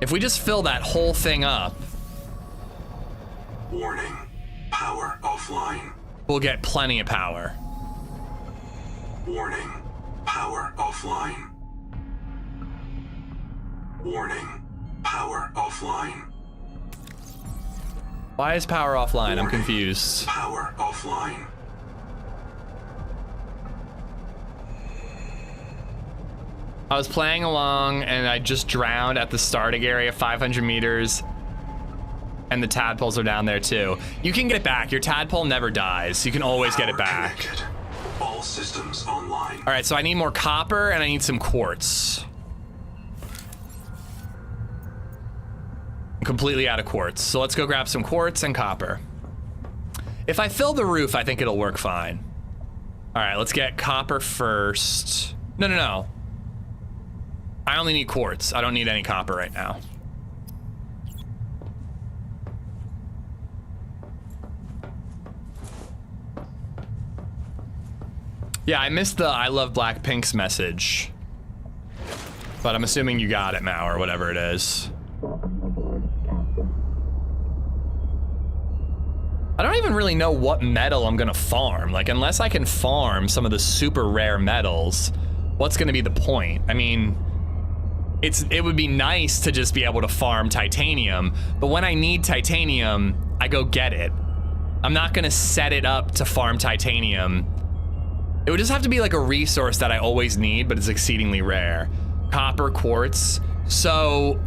If we just fill that whole thing up. Warning. Power offline. We'll get plenty of power. Warning. Power offline. Warning. Power offline. Why is power offline? Warning. I'm confused. Power offline. I was playing along and I just drowned at the starting area, 500 meters. And the tadpoles are down there too. You can get it back. Your tadpole never dies. You can always get it back. Connected. All systems online. All right, so I need more copper and I need some quartz. I'm completely out of quartz. So let's go grab some quartz and copper. If I fill the roof, I think it'll work fine. All right, let's get copper first. No. I only need quartz. I don't need any copper right now. Yeah, I missed the I love Blackpink's message. But I'm assuming you got it, Mao, or whatever it is. I don't even really know what metal I'm gonna farm. Like, unless I can farm some of the super rare metals, what's gonna be the point? I mean, it would be nice to just be able to farm titanium, but when I need titanium, I go get it. I'm not gonna set it up to farm titanium. It would just have to be like a resource that I always need, but it's exceedingly rare. Copper, quartz. So,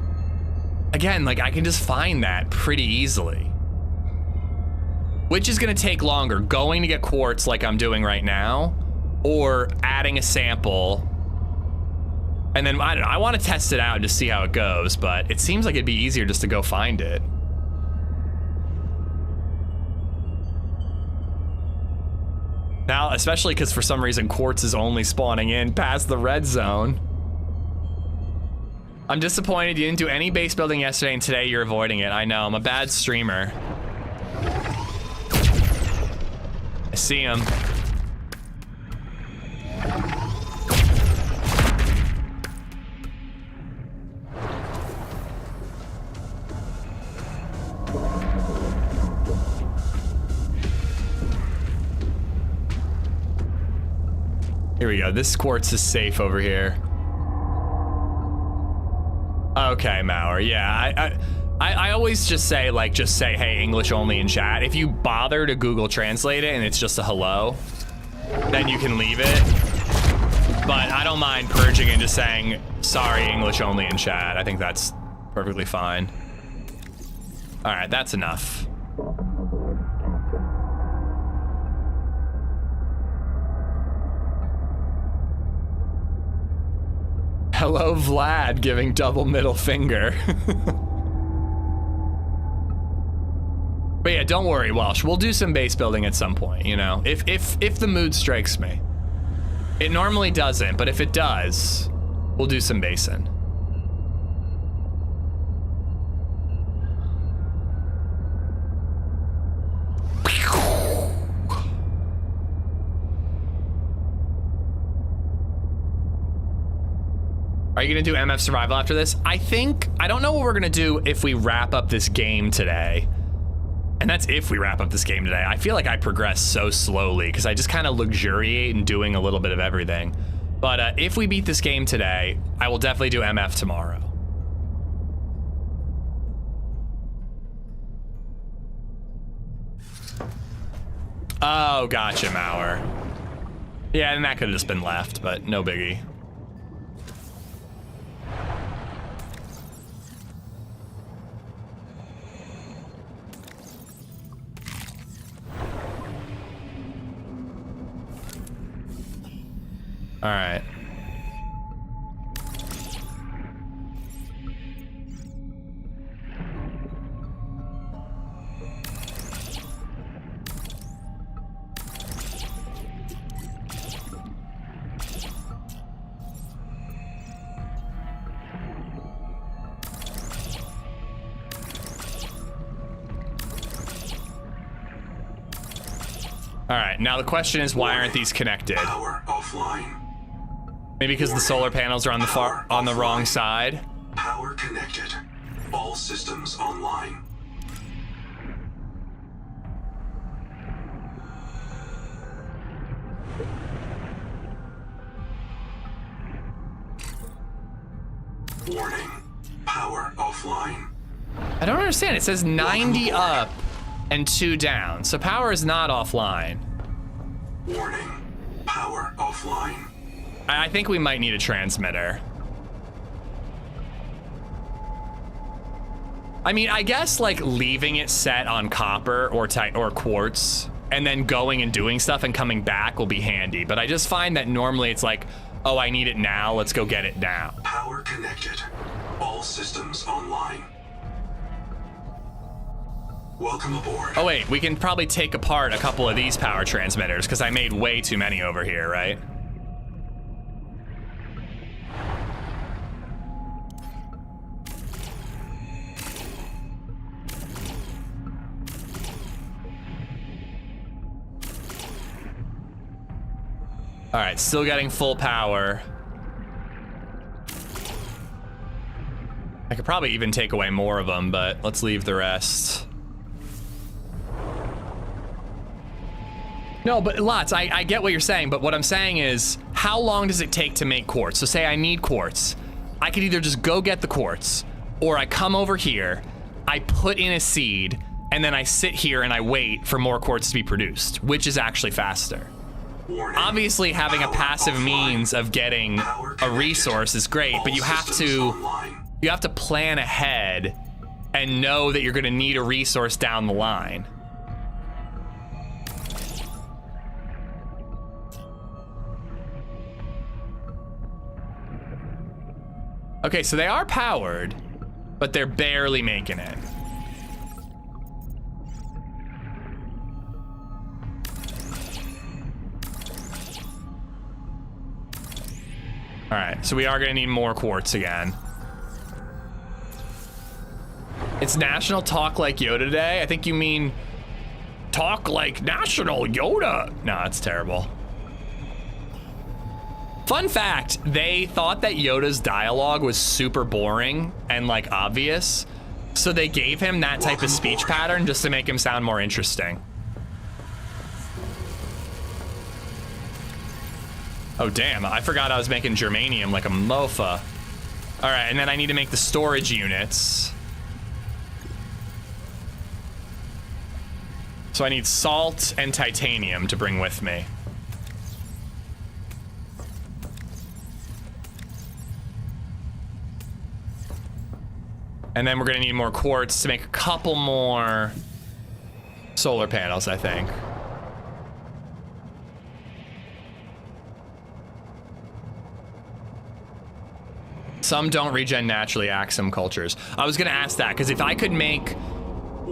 again, like I can just find that pretty easily. Which is gonna take longer, going to get quartz like I'm doing right now, or adding a sample. And then, I don't know, I wanna test it out and just see how it goes, but it seems like it'd be easier just to go find it. Now, especially because for some reason quartz is only spawning in past the red zone. I'm disappointed you didn't do any base building yesterday and today you're avoiding it. I know, I'm a bad streamer. I see him. Here we go. This quartz is safe over here. Okay, Mauer. Yeah, I always just say, like, hey, English only in chat. If you bother to Google Translate it and it's just a hello, then you can leave it. But I don't mind purging and just saying, sorry, English only in chat. I think that's perfectly fine. All right, that's enough. Hello, Vlad, giving double middle finger. But yeah, don't worry, Welsh. We'll do some base building at some point, you know? If the mood strikes me. It normally doesn't, but if it does, we'll do some basing. Are you gonna do MF Survival after this? I don't know what we're gonna do if we wrap up this game today. And that's if we wrap up this game today. I feel like I progress so slowly because I just kind of luxuriate in doing a little bit of everything. But if we beat this game today, I will definitely do MF tomorrow. Oh, gotcha, Mauer. Yeah, and that could have just been left, but no biggie. All right. All right, now the question is, why aren't these connected? Power offline. Maybe because the solar panels are on the wrong side. Power connected. All systems online. Warning. Power offline. I don't understand. It says 90 up and 2 down. So power is not offline. Warning. Power offline. I think we might need a transmitter. I mean, I guess like leaving it set on copper or quartz and then going and doing stuff and coming back will be handy. But I just find that normally it's like, oh, I need it now. Let's go get it now. Power connected. All systems online. Welcome aboard. Oh wait, we can probably take apart a couple of these power transmitters because I made way too many over here, right? All right, still getting full power. I could probably even take away more of them, but let's leave the rest. No, but lots, I get what you're saying, but what I'm saying is, how long does it take to make quartz? So say I need quartz. I could either just go get the quartz, or I come over here, I put in a seed, and then I sit here and I wait for more quartz to be produced, which is actually faster. Obviously, having a passive means of getting a resource is great, but you have to plan ahead and know that you're gonna need a resource down the line. Okay, so they are powered, but they're barely making it. All right, so we are gonna need more quartz again. It's National Talk Like Yoda Day. I think you mean Talk Like National Yoda. No, that's terrible. Fun fact, they thought that Yoda's dialogue was super boring and like obvious, so they gave him that type of speech pattern just to make him sound more interesting. Oh damn, I forgot I was making germanium like a mofa. All right, and then I need to make the storage units. So I need salt and titanium to bring with me. And then we're gonna need more quartz to make a couple more solar panels, I think. Some don't regen naturally, Axum cultures. I was gonna ask that, because if I could make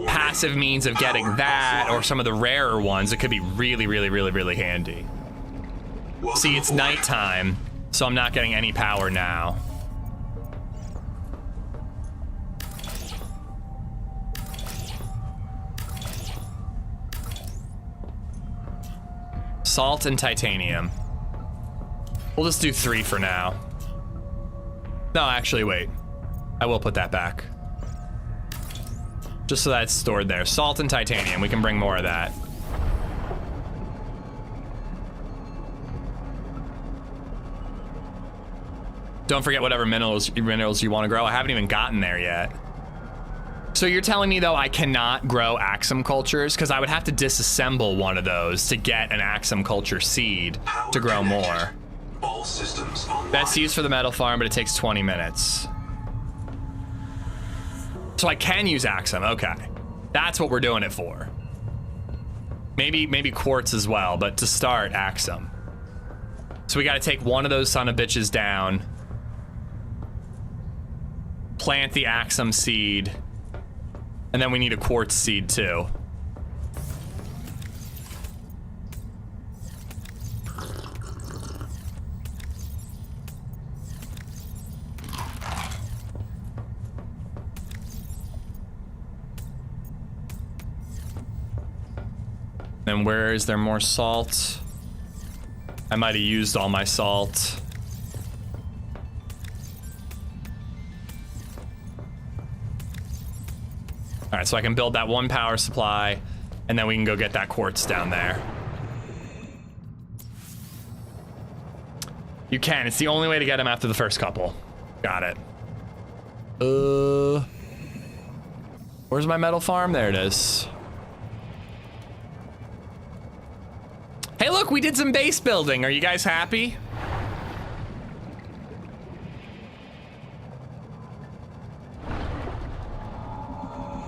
passive means of getting that, or some of the rarer ones, it could be really, really, really, really handy. See, it's nighttime, so I'm not getting any power now. Salt and titanium. We'll just do 3 for now. No, actually, wait. I will put that back. Just so that's stored there. Salt and titanium, we can bring more of that. Don't forget whatever minerals you want to grow. I haven't even gotten there yet. So you're telling me, though, I cannot grow Axum cultures? Because I would have to disassemble one of those to get an Axum culture seed to grow more. All systems online. That's used for the metal farm, but it takes 20 minutes. So I can use Axum, okay. That's what we're doing it for. Maybe quartz as well, but to start, Axum. So we gotta take one of those son of bitches down. Plant the Axum seed. And then we need a quartz seed too. And where is there more salt? I might have used all my salt. All right, so I can build that one power supply, and then we can go get that quartz down there. You can, it's the only way to get them after the first couple. Got it. Where's my metal farm? There it is. Hey, look, we did some base building. Are you guys happy?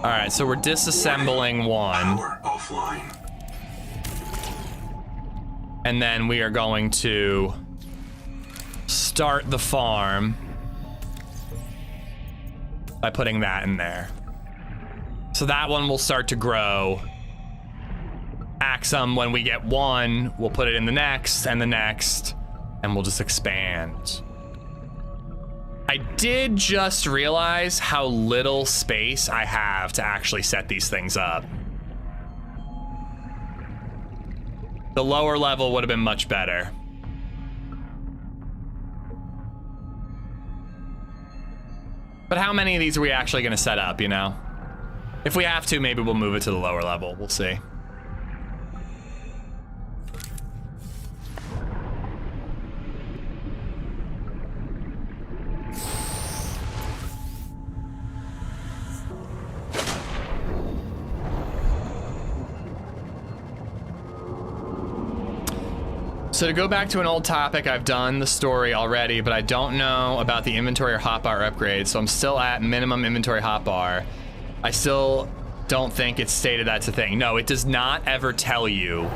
All right, so we're disassembling one. Power offline. And then we are going to start the farm by putting that in there. So that one will start to grow. Axum, when we get one, we'll put it in the next, and we'll just expand. I did just realize how little space I have to actually set these things up. The lower level would have been much better. But how many of these are we actually gonna set up, you know? If we have to, maybe we'll move it to the lower level. We'll see. So to go back to an old topic, I've done the story already, but I don't know about the inventory or hotbar upgrades, so I'm still at minimum inventory hotbar. I still don't think it's stated that's a thing. No, it does not ever tell you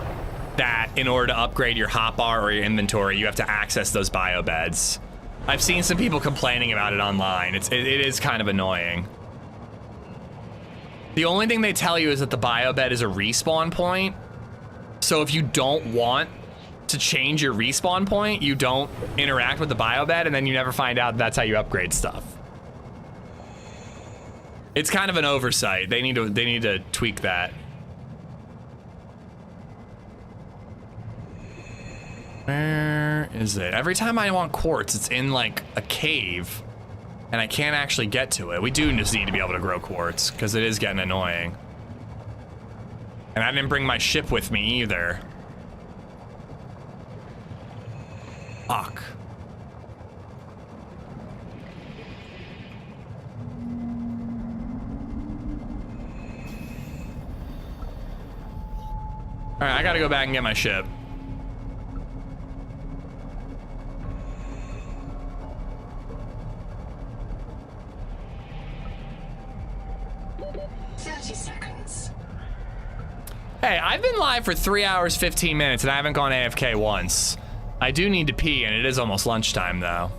that in order to upgrade your hotbar or your inventory, you have to access those biobeds. I've seen some people complaining about it online. It is kind of annoying. The only thing they tell you is that the biobed is a respawn point. So if you don't want to change your respawn point, you don't interact with the biobed, and then you never find out that's how you upgrade stuff. It's kind of an oversight. They need to tweak that. Where is it? Every time I want quartz, it's in like a cave, and I can't actually get to it. We do just need to be able to grow quartz because it is getting annoying. And I didn't bring my ship with me either. Fuck. All right, I gotta go back and get my ship. Hey, I've been live for 3 hours, 15 minutes, and I haven't gone AFK once. I do need to pee, and it is almost lunchtime, though.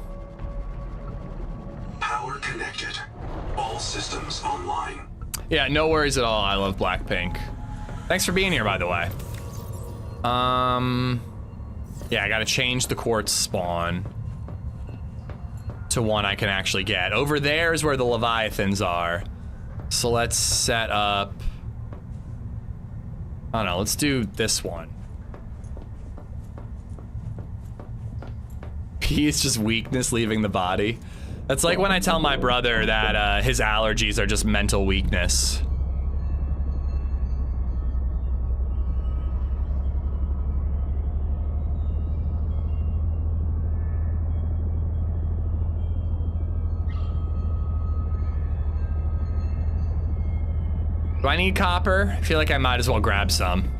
Power connected. All systems online. Yeah, no worries at all. I love Blackpink. Thanks for being here, by the way. Yeah, I gotta change the quartz spawn to one I can actually get. Over there is where the Leviathans are. So let's set up... I don't know, let's do this one. P is just weakness leaving the body. That's like when I tell my brother that his allergies are just mental weakness. Do I need copper? I feel like I might as well grab some.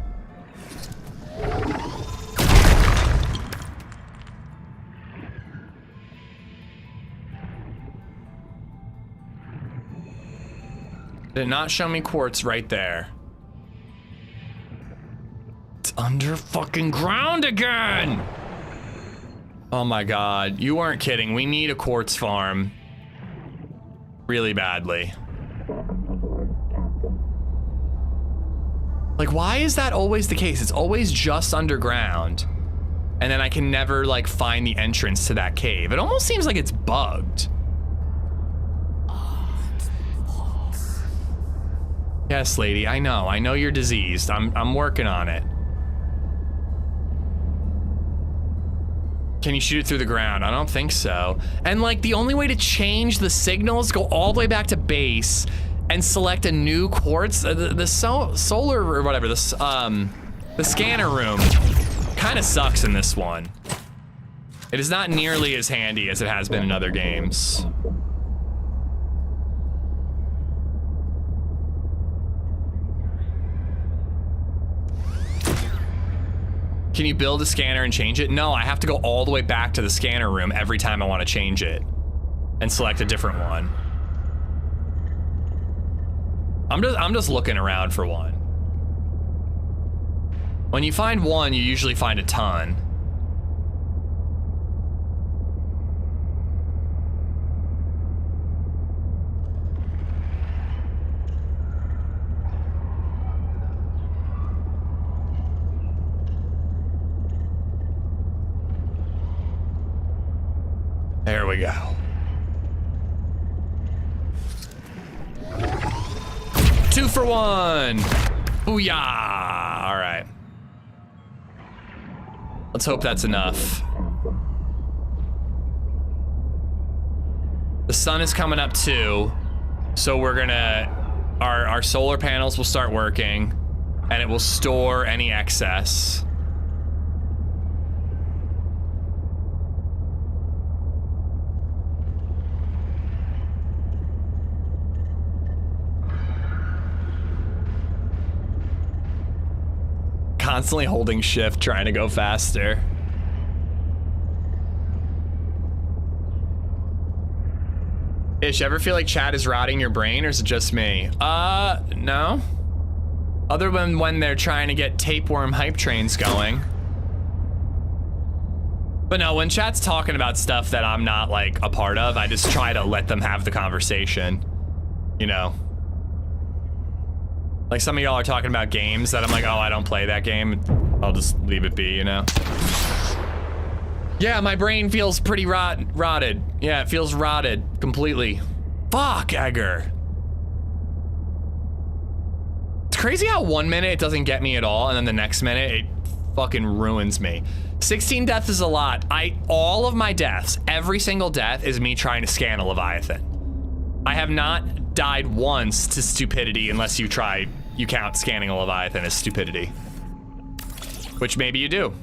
Did it not show me quartz right there? It's under fucking ground again! Oh my god, you weren't kidding. We need a quartz farm really badly. Like, why is that always the case? It's always just underground. And then I can never, like, find the entrance to that cave. It almost seems like it's bugged. Yes, lady, I know you're diseased. I'm working on it. Can you shoot it through the ground? I don't think so. And like the only way to change the signals, go all the way back to base and select a new quartz. The solar or whatever, the scanner room kind of sucks in this one. It is not nearly as handy as it has been in other games. Can you build a scanner and change it? No, I have to go all the way back to the scanner room every time I want to change it and select a different one. I'm just looking around for one. When you find one, you usually find a ton. There we go. Two for one. Booyah. All right. Let's hope that's enough. The sun is coming up too, so we're gonna, our solar panels will start working and it will store any excess. Constantly holding shift, trying to go faster. Ish, ever feel like chat is rotting your brain, or is it just me? No. Other than when they're trying to get tapeworm hype trains going. But no, when chat's talking about stuff that I'm not like a part of, I just try to let them have the conversation, you know? Like some of y'all are talking about games that I'm like, oh, I don't play that game. I'll just leave it be, you know? Yeah, my brain feels pretty rotted. Yeah, it feels rotted completely. Fuck, Edgar. crazy how 1 minute it doesn't get me at all, and then the next minute it fucking ruins me. 16 deaths is a lot. All of my deaths, every single death is me trying to scan a Leviathan. I have not died once to stupidity unless you count scanning a Leviathan as stupidity. Which maybe you do.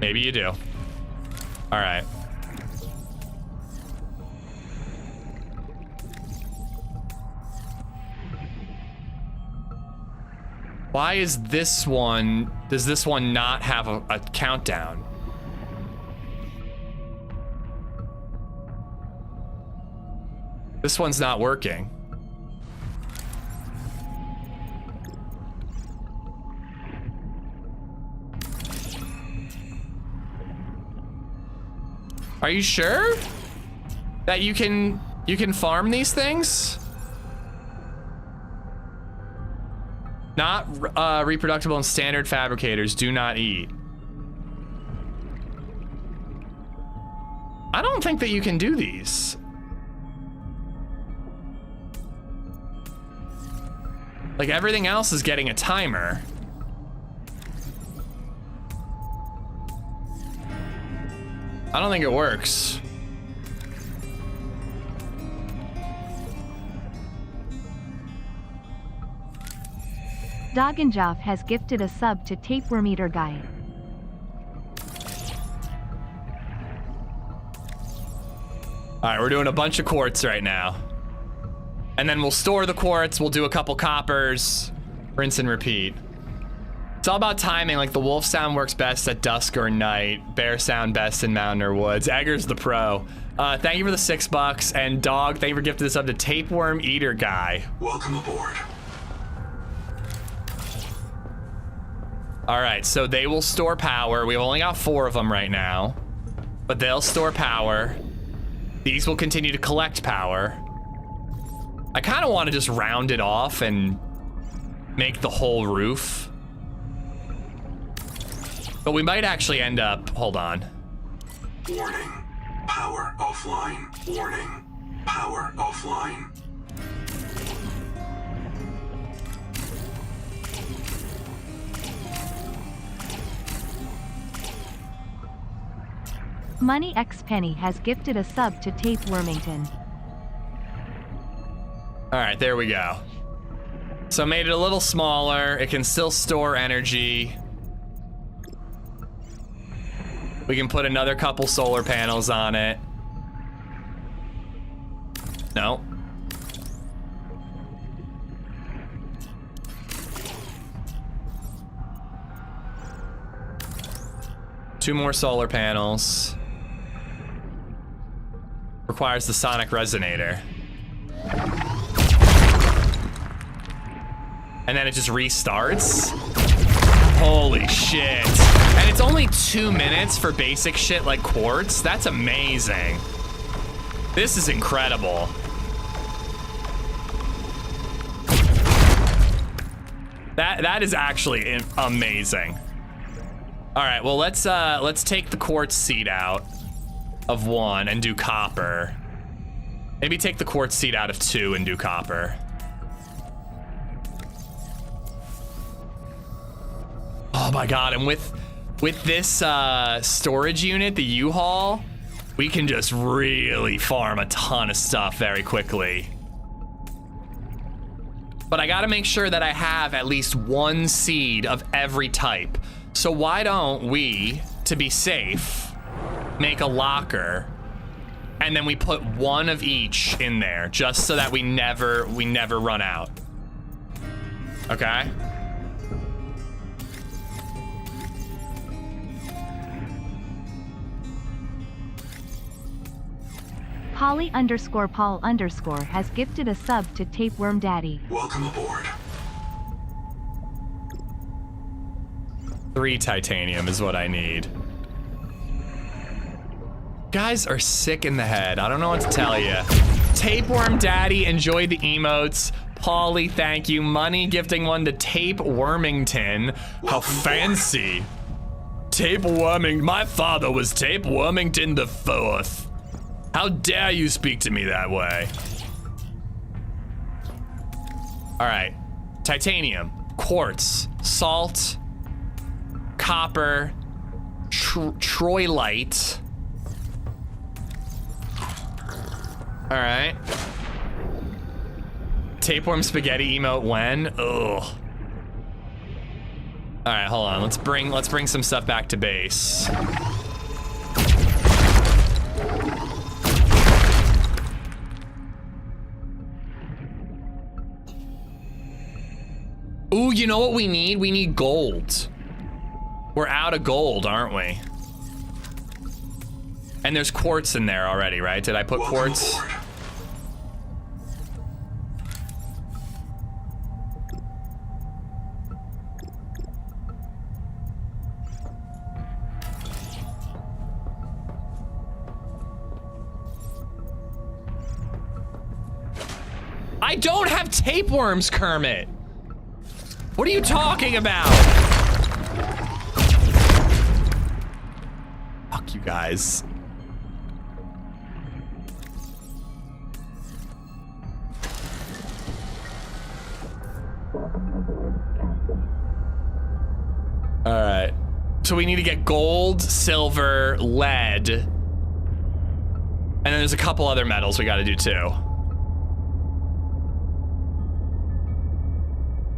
Maybe you do. All right. Why is this one, does this one not have a countdown? This one's not working. Are you sure that you can farm these things? Not reproducible and standard fabricators do not eat. I don't think that you can do these. Like everything else is getting a timer. I don't think it works. Dogenjoff has gifted a sub to Tapeworm Eater Guy. All right, we're doing a bunch of quartz right now. And then we'll store the quartz, we'll do a couple coppers, rinse and repeat. It's all about timing, like the wolf sound works best at dusk or night, bear sound best in mountain or woods. Egger's the pro. Thank you for the $6, and Dog, thank you for gifting this up to Tapeworm Eater Guy. Welcome aboard. All right, so they will store power. We've only got 4 of them right now, but they'll store power. These will continue to collect power. I kind of want to just round it off and make the whole roof. But we might actually end up, hold on. Warning, power offline. Warning, power offline. Money X Penny has gifted a sub to Tapewormington. All right, there we go. So made it a little smaller. It can still store energy. We can put another couple solar panels on it. No. Two more solar panels. Requires the sonic resonator. And then it just restarts. Holy shit. And it's only 2 minutes for basic shit like quartz. That's amazing. This is incredible. That is actually amazing. All right, well let's take the quartz seed out of 1 and do copper. Maybe take the quartz seed out of 2 and do copper. Oh my god, and with this storage unit, the U-Haul, we can just really farm a ton of stuff very quickly. But I gotta make sure that I have at least 1 seed of every type. So why don't we, to be safe, make a locker and then we put 1 of each in there just so that we never run out. Okay? Polly_Paul_ has gifted a sub to Tapeworm Daddy. Welcome aboard. 3 titanium is what I need. Guys are sick in the head. I don't know what to tell you. Tapeworm Daddy, enjoy the emotes. Polly, thank you. Money gifting 1 to Tapewormington. How fancy. My father was Tapewormington the 4th. How dare you speak to me that way? All right, titanium. quartz, salt, copper, troilite. All right. Tapeworm spaghetti emote when? Ugh. All right, hold on. Let's bring some stuff back to base. Ooh, you know what we need? We need gold. We're out of gold, aren't we? And there's quartz in there already, right? Did I put quartz? I don't have tapeworms, Kermit. What are you talking about? Fuck you guys. All right. So we need to get gold, silver, lead. And then there's a couple other metals we got to do too.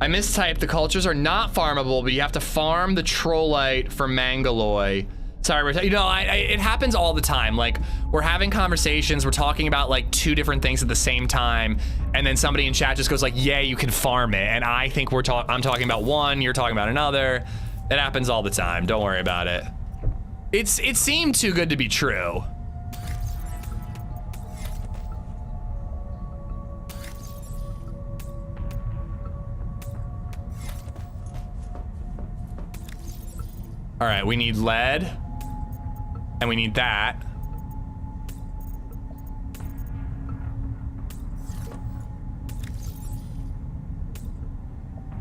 I mistyped. The cultures are not farmable, but you have to farm the trollite for Mangaloy. Sorry, you know, it happens all the time. Like, we're having conversations, we're talking about like 2 different things at the same time, and then somebody in chat just goes like, yeah, you can farm it. And I think I'm talking about one, you're talking about another. It happens all the time. Don't worry about it. It seemed too good to be true. All right, we need lead, and we need that.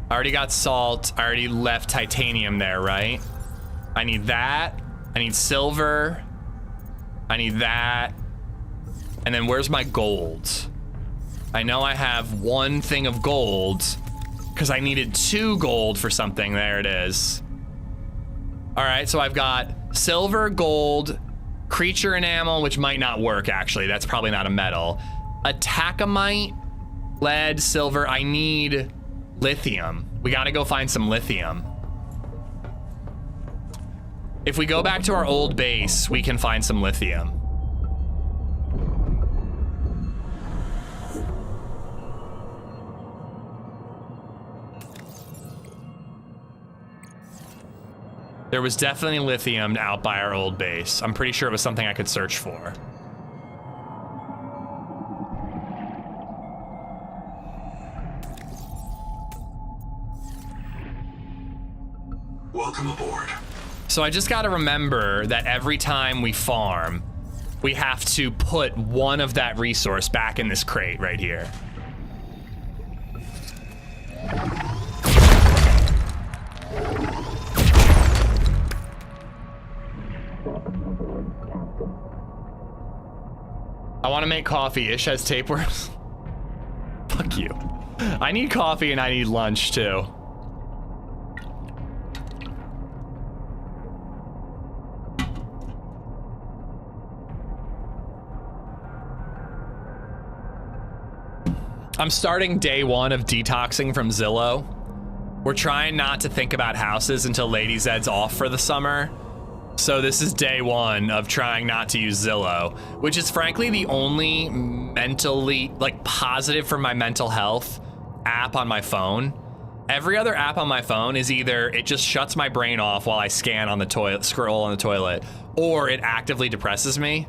I already got salt. I already left titanium there, right? I need that. I need silver. I need that. And then where's my gold? I know I have 1 thing of gold because I needed 2 gold for something. There it is. All right, so I've got silver, gold, creature enamel, which might not work actually. That's probably not a metal. Atacamite, lead, silver. I need lithium. We gotta go find some lithium. If we go back to our old base, we can find some lithium. There was definitely lithium out by our old base. I'm pretty sure it was something I could search for. Welcome aboard. So I just gotta remember that every time we farm, we have to put 1 of that resource back in this crate right here. I want to make coffee. Ish has tapeworms. Fuck you. I need coffee and I need lunch too. I'm starting day 1 of detoxing from Zillow. We're trying not to think about houses until LadyZed's off for the summer. So this is day 1 of trying not to use Zillow, which is frankly the only mentally, like, positive for my mental health app on my phone. Every other app on my phone is either it just shuts my brain off while I scan on the toilet, scroll on the toilet, or it actively depresses me.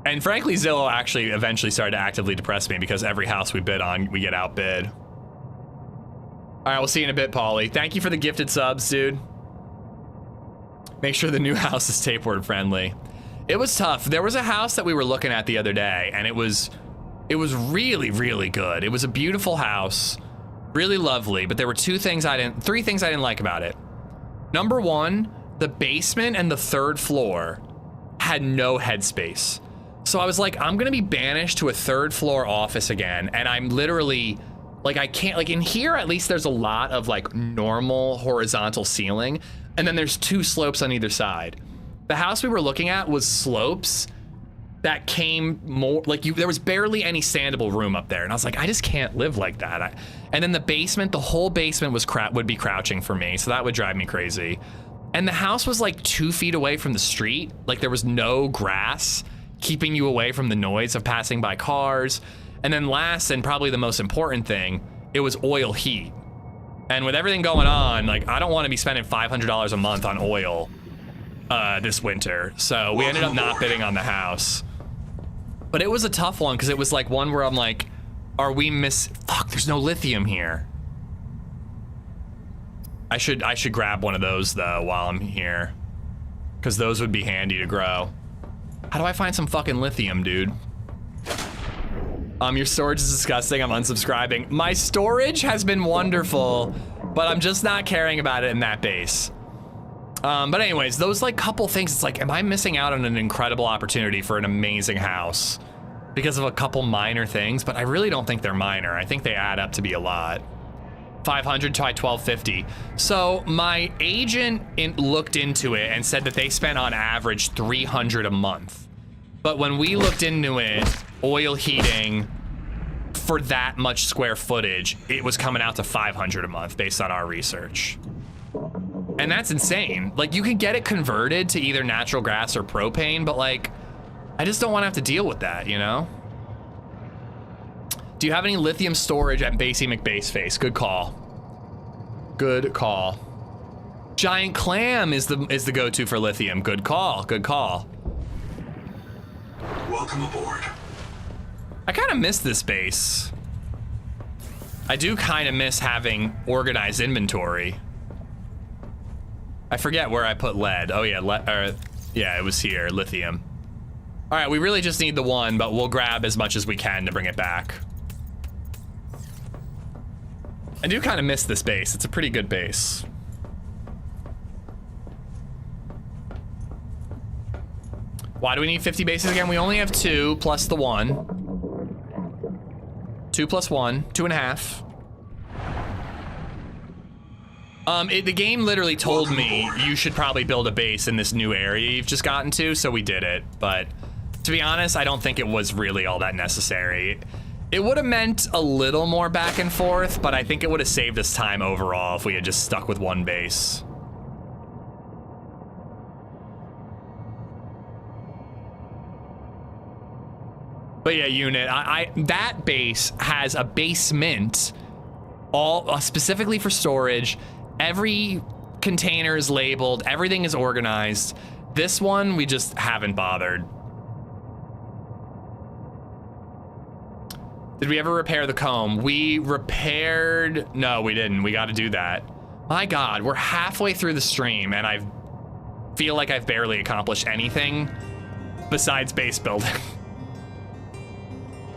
And frankly, Zillow actually eventually started to actively depress me because every house we bid on, we get outbid. All right, we'll see you in a bit, Paulie. Thank you for the gifted subs, dude. Make sure the new house is tapeworm friendly. It was tough. There was a house that we were looking at the other day, and it was really, really good. It was a beautiful house, really lovely, but there were 3 things I didn't like about it. Number 1, the basement and the 3rd floor had no headspace. So I was like, I'm gonna be banished to a 3rd floor office again, and I'm literally Like I can't, like in here at least there's a lot of like normal horizontal ceiling, and then there's 2 slopes on either side. The house we were looking at was slopes that came more, like there was barely any standable room up there, and I was like, I just can't live like that. And then the basement, the whole basement would be crouching for me, so that would drive me crazy. And the house was like 2 feet away from the street, like there was no grass keeping you away from the noise of passing by cars. And then last, and probably the most important thing, it was oil heat. And with everything going on, like I don't want to be spending $500 a month on oil this winter. So we ended up not bidding on the house. But it was a tough one because it was like one where I'm like, are we fuck, there's no lithium here. I should grab one of those though while I'm here, because those would be handy to grow. How do I find some fucking lithium, dude? Your storage is disgusting, I'm unsubscribing. My storage has been wonderful, but I'm just not caring about it in that base. But anyways, those like couple things, it's like, am I missing out on an incredible opportunity for an amazing house because of a couple minor things? But I really don't think they're minor. I think they add up to be a lot. 500 to 1250. So my agent looked into it and said that they spent on average 300 a month. But when we looked into it, oil heating for that much square footage, it was coming out to 500 a month based on our research. And that's insane. Like you can get it converted to either natural gas or propane, but like, I just don't want to have to deal with that, you know? Do you have any lithium storage at Basey McBaseface? Good call. Good call. Giant clam is the go-to for lithium. Good call. Good call. Welcome aboard. I kind of miss this base. I do kind of miss having organized inventory. I forget where I put lead. Oh yeah, yeah, it was here, lithium. All right, we really just need the one, but we'll grab as much as we can to bring it back. I do kind of miss this base. It's a pretty good base. Why do we need 50 bases again? We only have 2 plus the 1. 2 plus 1, 2.5. The game literally told me you should probably build a base in this new area you've just gotten to, so we did it. But to be honest, I don't think it was really all that necessary. It would have meant a little more back and forth, but I think it would have saved us time overall if we had just stuck with one base. But yeah, unit, that base has a basement all specifically for storage. Every container is labeled, everything is organized. This one, we just haven't bothered. Did we ever repair the comb? We repaired, no, we didn't. We got to do that. My God, we're halfway through the stream and I feel like I've barely accomplished anything besides base building.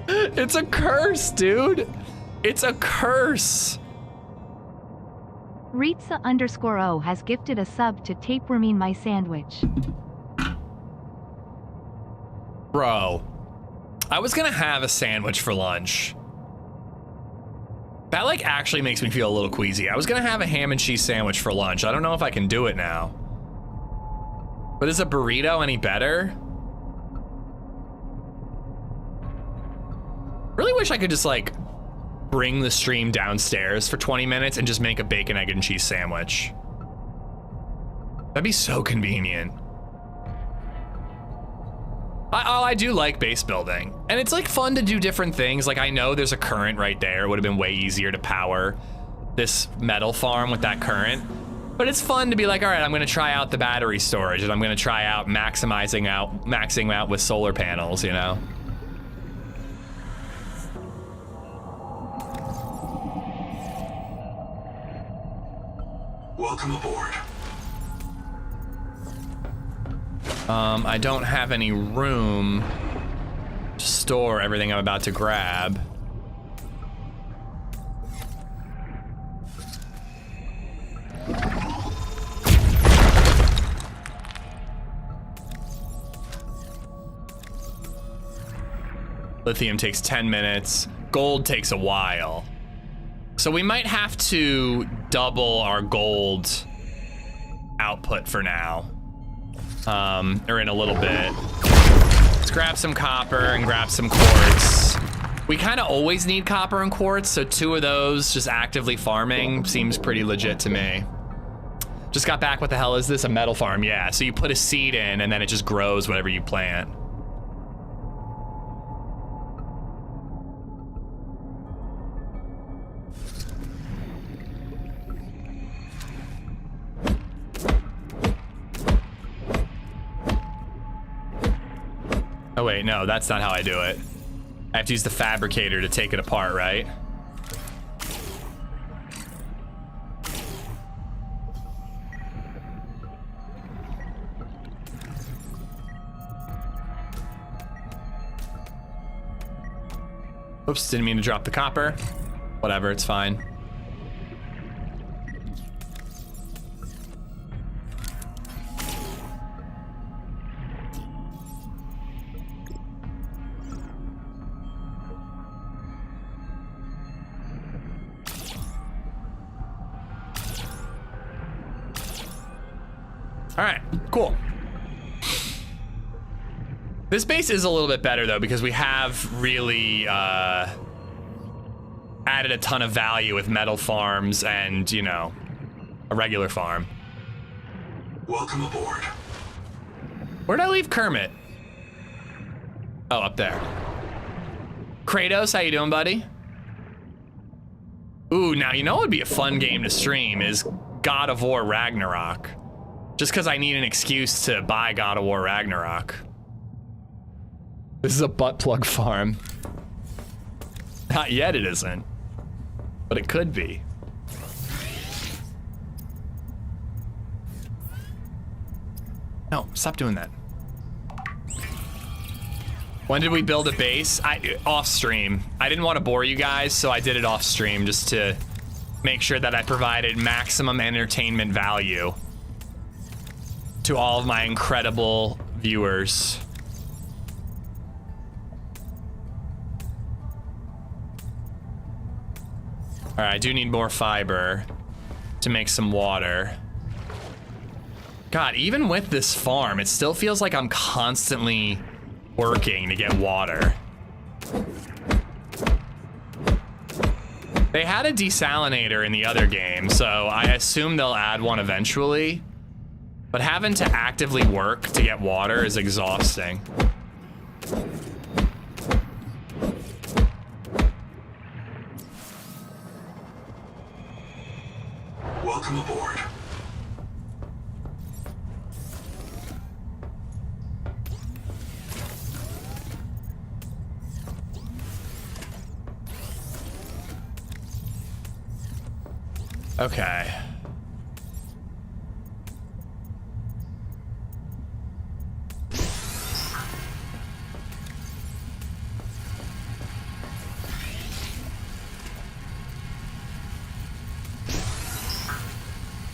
It's a curse, dude. It's a curse. Ritza_O has gifted a sub to Tapewormine My Sandwich. Bro, I was gonna have a sandwich for lunch. That like actually makes me feel a little queasy. I was gonna have a ham and cheese sandwich for lunch. I don't know if I can do it now. But is a burrito any better? Really wish I could just like bring the stream downstairs for 20 minutes and just make a bacon, egg, and cheese sandwich. That'd be so convenient. I do like base building, and it's like fun to do different things. Like I know there's a current right there. It would have been way easier to power this metal farm with that current. But it's fun to be like, all right, I'm gonna try out the battery storage, and I'm gonna try out maxing out with solar panels, you know? Welcome aboard. I don't have any room to store everything I'm about to grab. Lithium takes 10 minutes. Gold takes a while. So we might have to double our gold output for now. Or in a little bit. Let's grab some copper and grab some quartz. We kind of always need copper and quartz, so 2 of those just actively farming seems pretty legit to me. Just got back, what the hell is this? A metal farm, yeah. So you put a seed in and then it just grows whatever you plant. Oh wait, no, that's not how I do it. I have to use the fabricator to take it apart, right? Oops, didn't mean to drop the copper. Whatever, it's fine. All right, cool. This base is a little bit better though, because we have really added a ton of value with metal farms and, you know, a regular farm. Welcome aboard. Where'd I leave Kermit? Oh, up there. Kratos, how you doing, buddy? Ooh, now you know what would be a fun game to stream is God of War Ragnarok. Just because I need an excuse to buy God of War Ragnarok. This is a butt plug farm. Not yet it isn't. But it could be. No, stop doing that. When did we build a base? Off stream. I didn't want to bore you guys, so I did it off stream just to make sure that I provided maximum entertainment value to all of my incredible viewers. All right, I do need more fiber to make some water. God, even with this farm, it still feels like I'm constantly working to get water. They had a desalinator in the other game, so I assume they'll add one eventually. But having to actively work to get water is exhausting. Welcome aboard. Okay.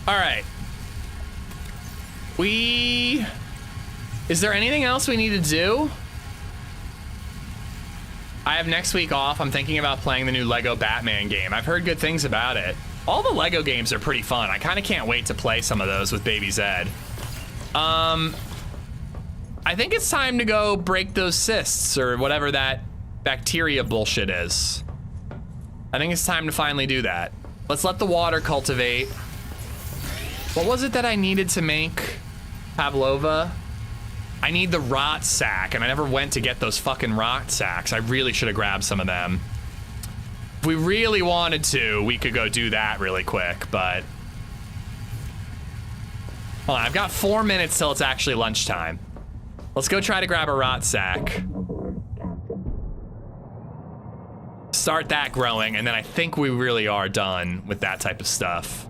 All right. Is there anything else we need to do? I have next week off. I'm thinking about playing the new Lego Batman game. I've heard good things about it. All the Lego games are pretty fun. I kind of can't wait to play some of those with BabyZed. I think it's time to go break those cysts or whatever that bacteria bullshit is. I think it's time to finally do that. Let's let the water cultivate. What was it that I needed to make Pavlova? I need the rot sack, and I never went to get those fucking rot sacks. I really should have grabbed some of them. If we really wanted to, we could go do that really quick, but... Hold on, I've got 4 minutes till it's actually lunchtime. Let's go try to grab a rot sack. Start that growing, and then I think we really are done with that type of stuff.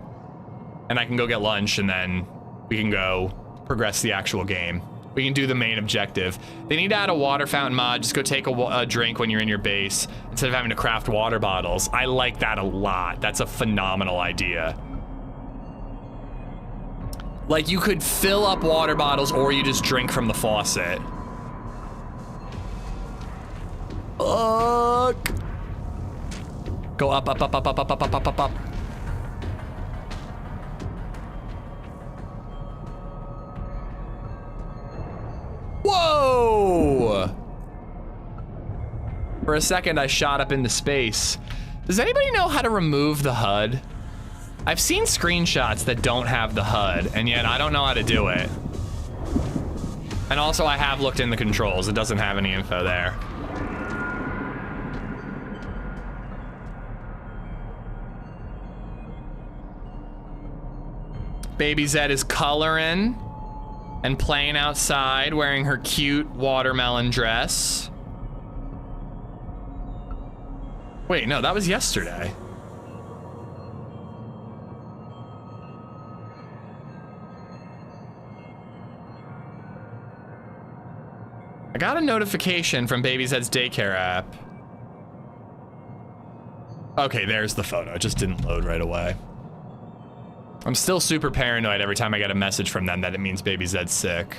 And I can go get lunch, and then we can go progress the actual game. We can do the main objective. They need to add a water fountain mod. Just go take a drink when you're in your base instead of having to craft water bottles. I like that a lot. That's a phenomenal idea. Like, you could fill up water bottles or you just drink from the faucet. Fuck. Go up, up, up, up, up, up, up, up, up, up, up. Whoa! For a second, I shot up into space. Does anybody know how to remove the HUD? I've seen screenshots that don't have the HUD, and yet I don't know how to do it. And also, I have looked in the controls. It doesn't have any info there. BabyZed is coloring and playing outside, wearing her cute watermelon dress. Wait, no, that was yesterday. I got a notification from BabyZed's daycare app. Okay, there's the photo. It just didn't load right away. I'm still super paranoid every time I get a message from them that it means BabyZed's sick.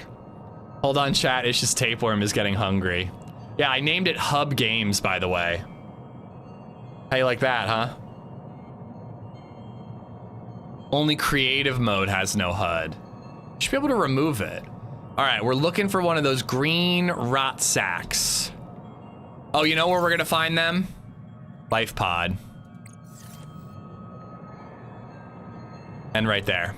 Hold on, chat. It's just Tapeworm is getting hungry. Yeah, I named it Hub Games, by the way. How you like that, huh? Only creative mode has no HUD. You should be able to remove it. All right, we're looking for one of those green rot sacks. Oh, you know where we're gonna find them? Life pod. And right there.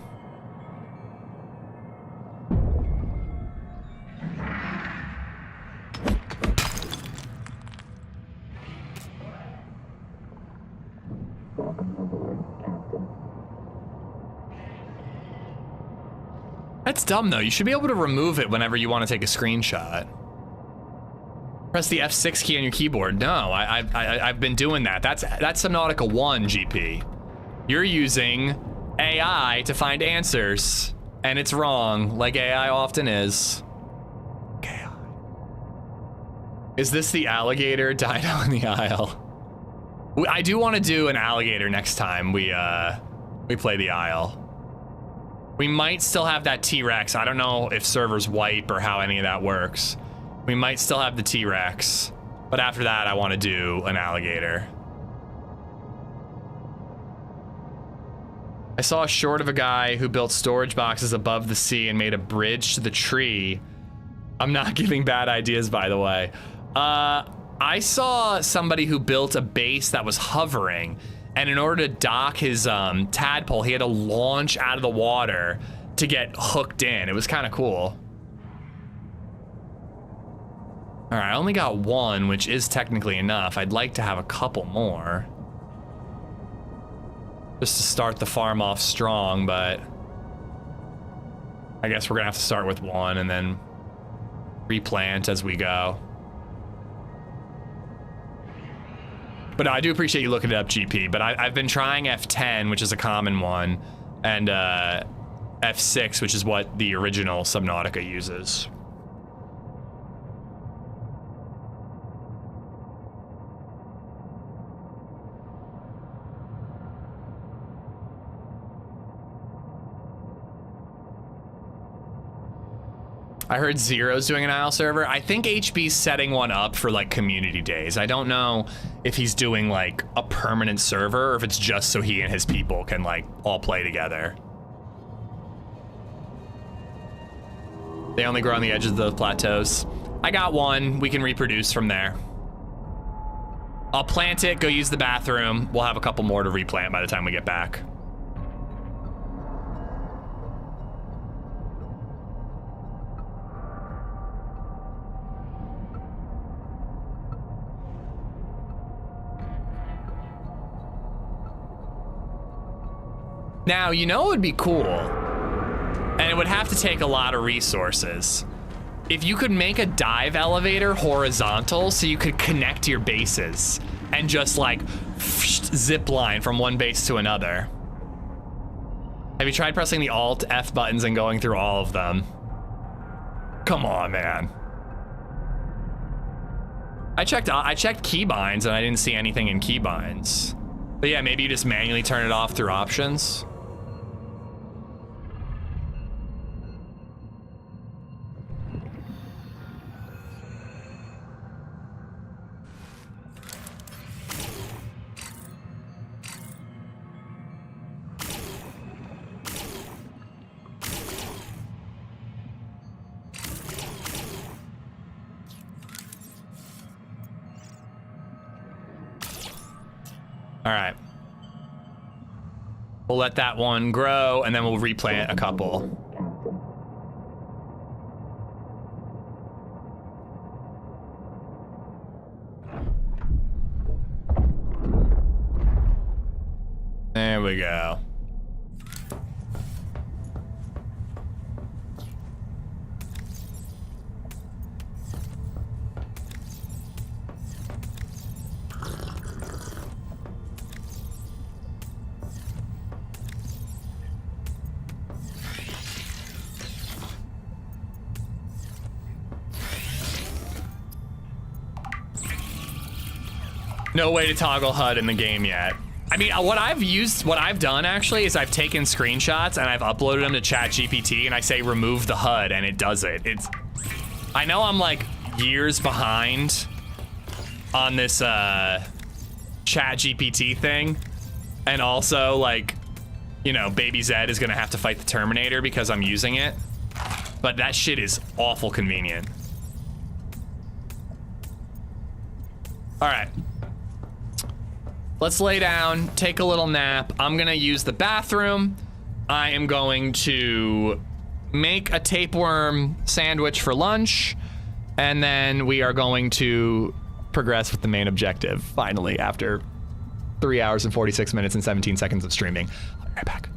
That's dumb though. You should be able to remove it whenever you want to take a screenshot. Press the F6 key on your keyboard. No, I've been doing that. That's Subnautica 1, GP. You're using AI to find answers, and it's wrong, like AI often is. AI. Is this the alligator dino in the aisle? I do want to do an alligator next time we play the aisle. We might still have that T-Rex. I don't know if servers wipe or how any of that works. We might still have the T-Rex, but after that, I want to do an alligator. I saw a short of a guy who built storage boxes above the sea and made a bridge to the tree. I'm not giving bad ideas, by the way. I saw somebody who built a base that was hovering, and in order to dock his tadpole, he had to launch out of the water to get hooked in. It was kind of cool. All right, I only got one, which is technically enough. I'd like to have a couple more. Just to start the farm off strong, but I guess we're gonna have to start with one and then replant as we go. But no, I do appreciate you looking it up, GP, but I've been trying F10, which is a common one, and F6, which is what the original Subnautica uses. I heard Zero's doing an IL server. I think HB's setting one up for like community days. I don't know if he's doing like a permanent server or if it's just so he and his people can like all play together. They only grow on the edges of the plateaus. I got one. We can reproduce from there. I'll plant it, go use the bathroom. We'll have a couple more to replant by the time we get back. Now, you know it would be cool, and it would have to take a lot of resources, if you could make a dive elevator horizontal so you could connect your bases and just like zip line from one base to another. Have you tried pressing the Alt F buttons and going through all of them? Come on, man. I checked keybinds and I didn't see anything in keybinds. But yeah, maybe you just manually turn it off through options. All right. We'll let that one grow, and then we'll replant a couple. There we go. No way to toggle HUD in the game yet. I mean, what I've done actually is I've taken screenshots and I've uploaded them to ChatGPT and I say remove the HUD and it does it. I know I'm like years behind on this ChatGPT thing, and also like, you know, BabyZed is gonna have to fight the Terminator because I'm using it, but that shit is awful convenient. All right. Let's lay down, take a little nap. I'm gonna use the bathroom. I am going to make a tapeworm sandwich for lunch, and then we are going to progress with the main objective, finally, after 3 hours and 46 minutes and 17 seconds of streaming. I'll be right back.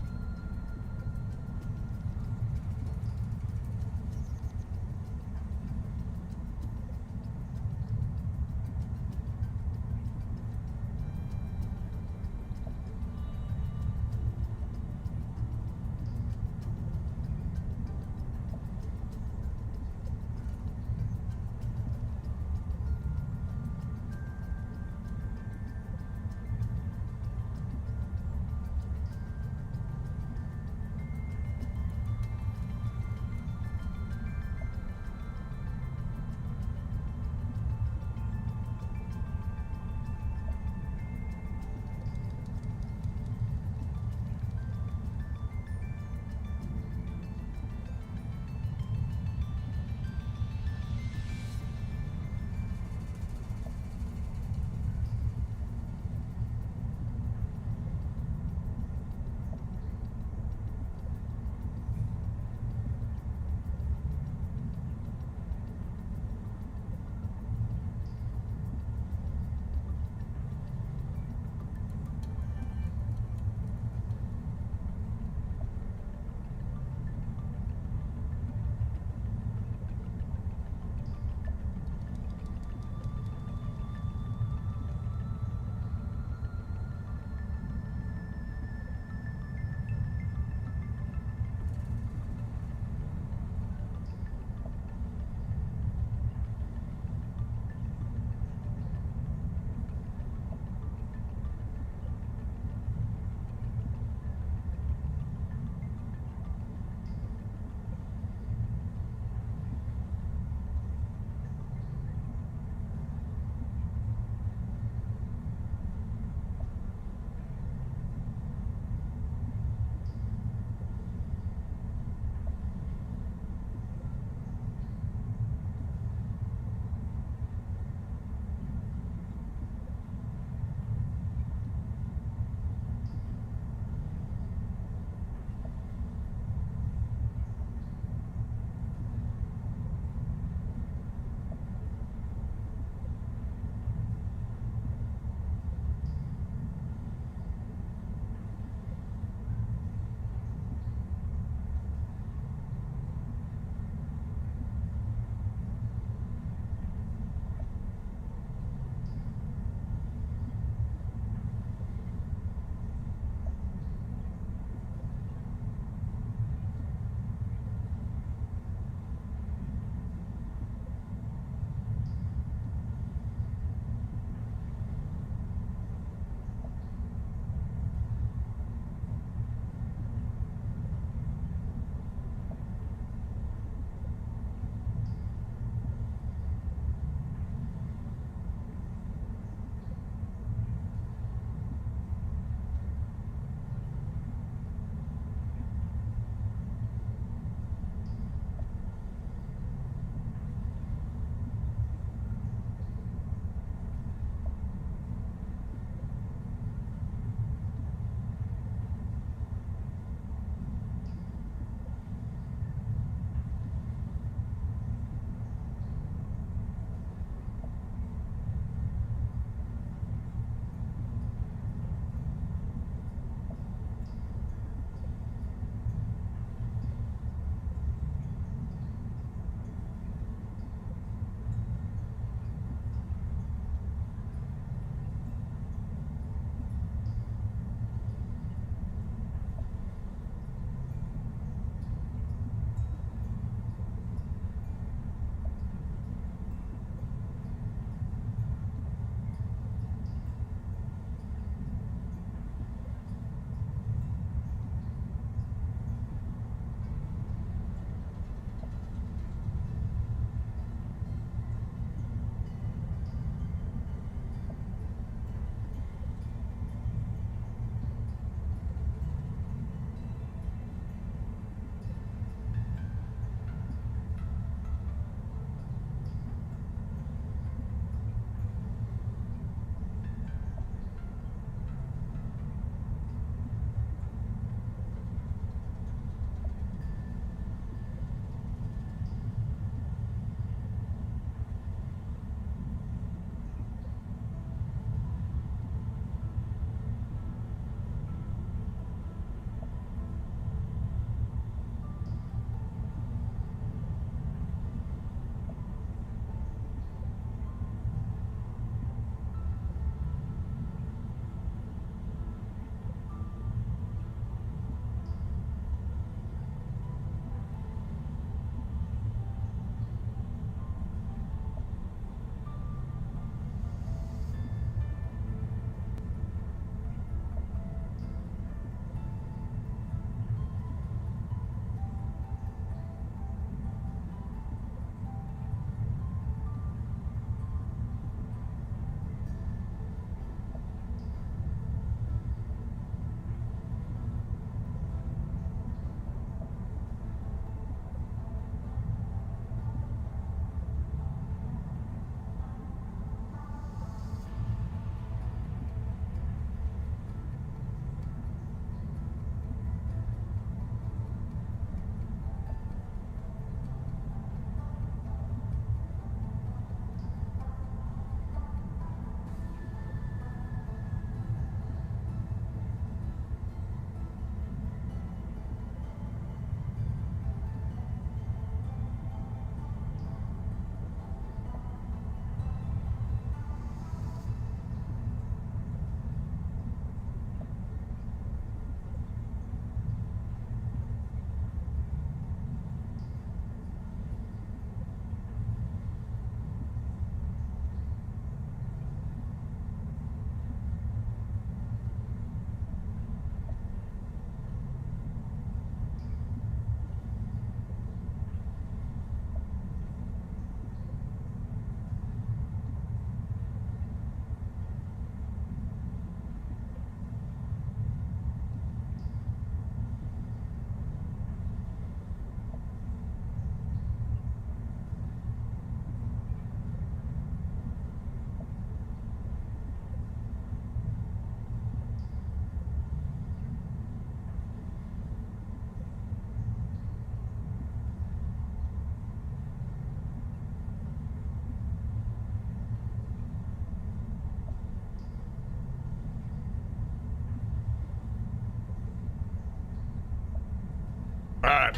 right.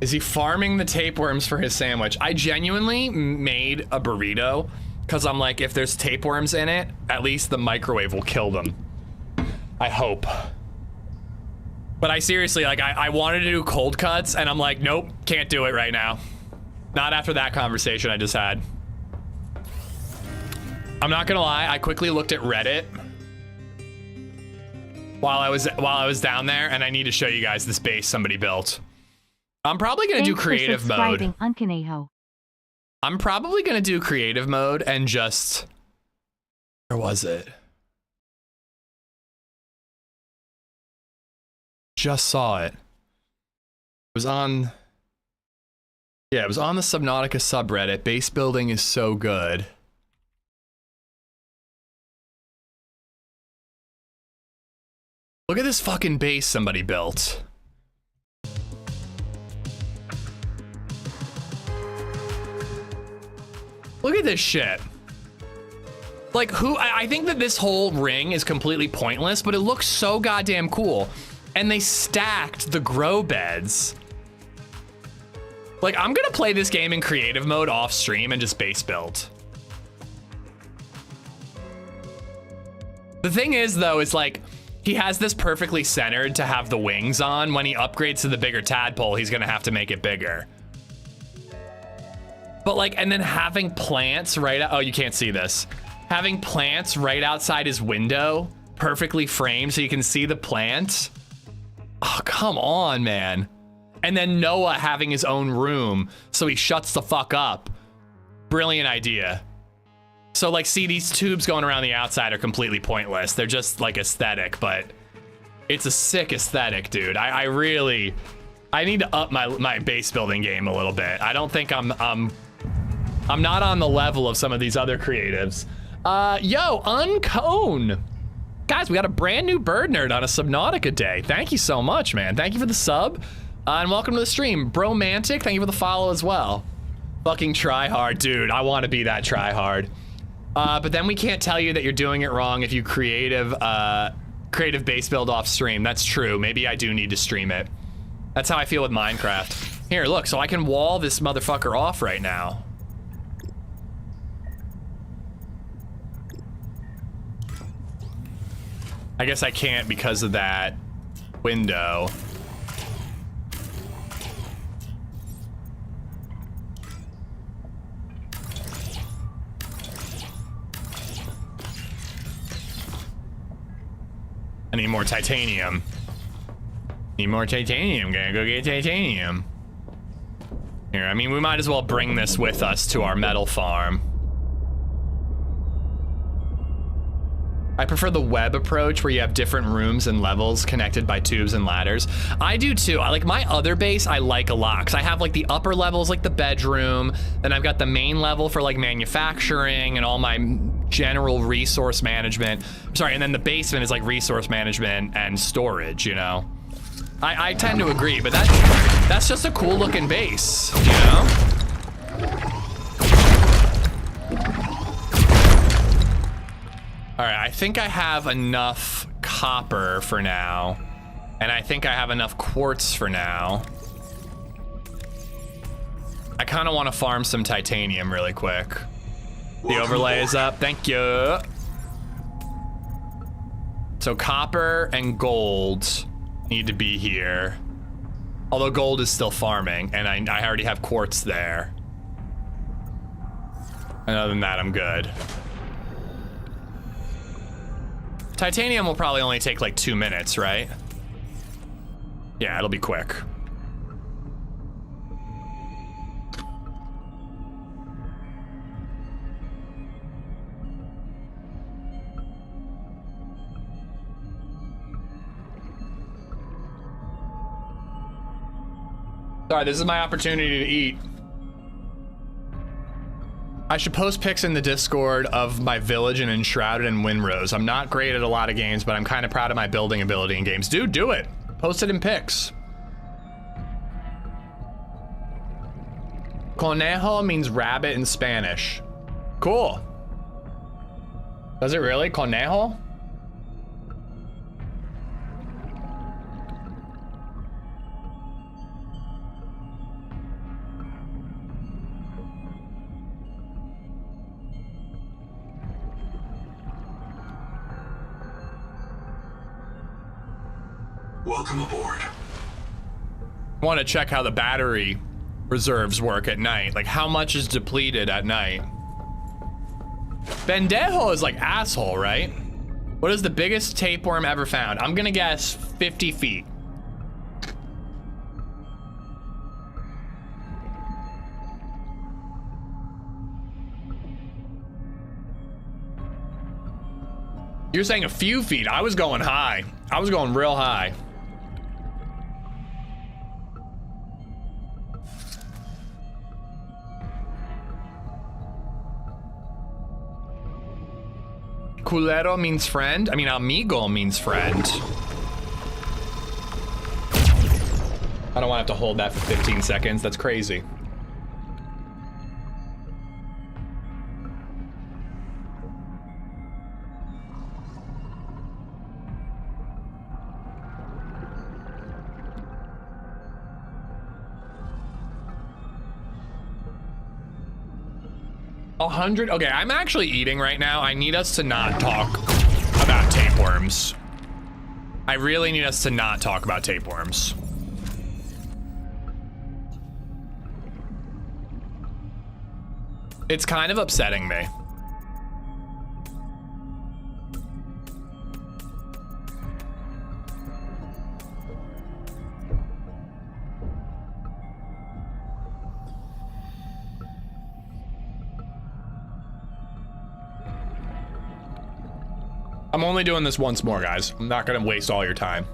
Is he farming the tapeworms for his sandwich? I genuinely made a burrito because I'm like, if there's tapeworms in it, at least the microwave will kill them. I hope. But I seriously, like, I wanted to do cold cuts and I'm like, nope, can't do it right now. Not after that conversation I just had. I'm not gonna lie, I quickly looked at Reddit while I was down there, and I need to show you guys this base somebody built. I'm probably gonna do creative mode. I'm probably gonna do creative mode and just, where was it? Just saw it. It was on, yeah, it was on the Subnautica subreddit. Base building is so good. Look at this fucking base somebody built. Look at this shit. Like, who, I think that this whole ring is completely pointless, but it looks so goddamn cool. And they stacked the grow beds. Like, I'm gonna play this game in creative mode off stream and just base build. The thing is, though, is like, he has this perfectly centered to have the wings on. When he upgrades to the bigger tadpole, he's gonna have to make it bigger. But like, and then having plants right, oh, you can't see this. Having plants right outside his window, perfectly framed so you can see the plants. Oh, come on, man. And then Noah having his own room so he shuts the fuck up. Brilliant idea. So like, see, these tubes going around the outside are completely pointless. They're just like aesthetic, but it's a sick aesthetic, dude. I really, I need to up my base building game a little bit. I don't think I'm not on the level of some of these other creatives. Yo, Uncone. Guys, we got a brand new bird nerd on a Subnautica day. Thank you so much, man. Thank you for the sub. And welcome to the stream. Bromantic, thank you for the follow as well. Fucking try hard, dude. I want to be that try hard. But then we can't tell you that you're doing it wrong if you creative base build off stream. That's true. Maybe I do need to stream it. That's how I feel with Minecraft. Here, look, so I can wall this motherfucker off right now. I guess I can't because of that window. I need more titanium. Need more titanium. Gonna go get titanium. Here, I mean, we might as well bring this with us to our metal farm. I prefer the web approach where you have different rooms and levels connected by tubes and ladders. I do too. I like my other base, I like a lot, because I have like the upper levels, like the bedroom, then I've got the main level for like manufacturing and all my general resource management. Sorry, and then the basement is like resource management and storage, you know? I tend to agree, but that's just a cool looking base, you know? All right, I think I have enough copper for now, and I think I have enough quartz for now. I kind of want to farm some titanium really quick. The overlay is up, thank you. So copper and gold need to be here. Although gold is still farming, and I already have quartz there. And other than that, I'm good. Titanium will probably only take like 2 minutes, right? Yeah, it'll be quick. Sorry, this is my opportunity to eat. I should post pics in the Discord of my village in Enshrouded and Windrose. I'm not great at a lot of games, but I'm kind of proud of my building ability in games. Dude, do it. Post it in pics. Conejo means rabbit in Spanish. Cool. Does it really? Conejo? Welcome aboard. I want to check how the battery reserves work at night. Like how much is depleted at night? Bendejo is like asshole, right? What is the biggest tapeworm ever found? I'm gonna guess 50 feet. You're saying a few feet. I was going high. I was going real high. Culero means friend. I mean, amigo means friend. I don't want to have to hold that for 15 seconds. That's crazy. $100. Okay, I'm actually eating right now. I need us to not talk about tapeworms. I really need us to not talk about tapeworms. It's kind of upsetting me. I'm only doing this once more, guys. I'm not gonna waste all your time.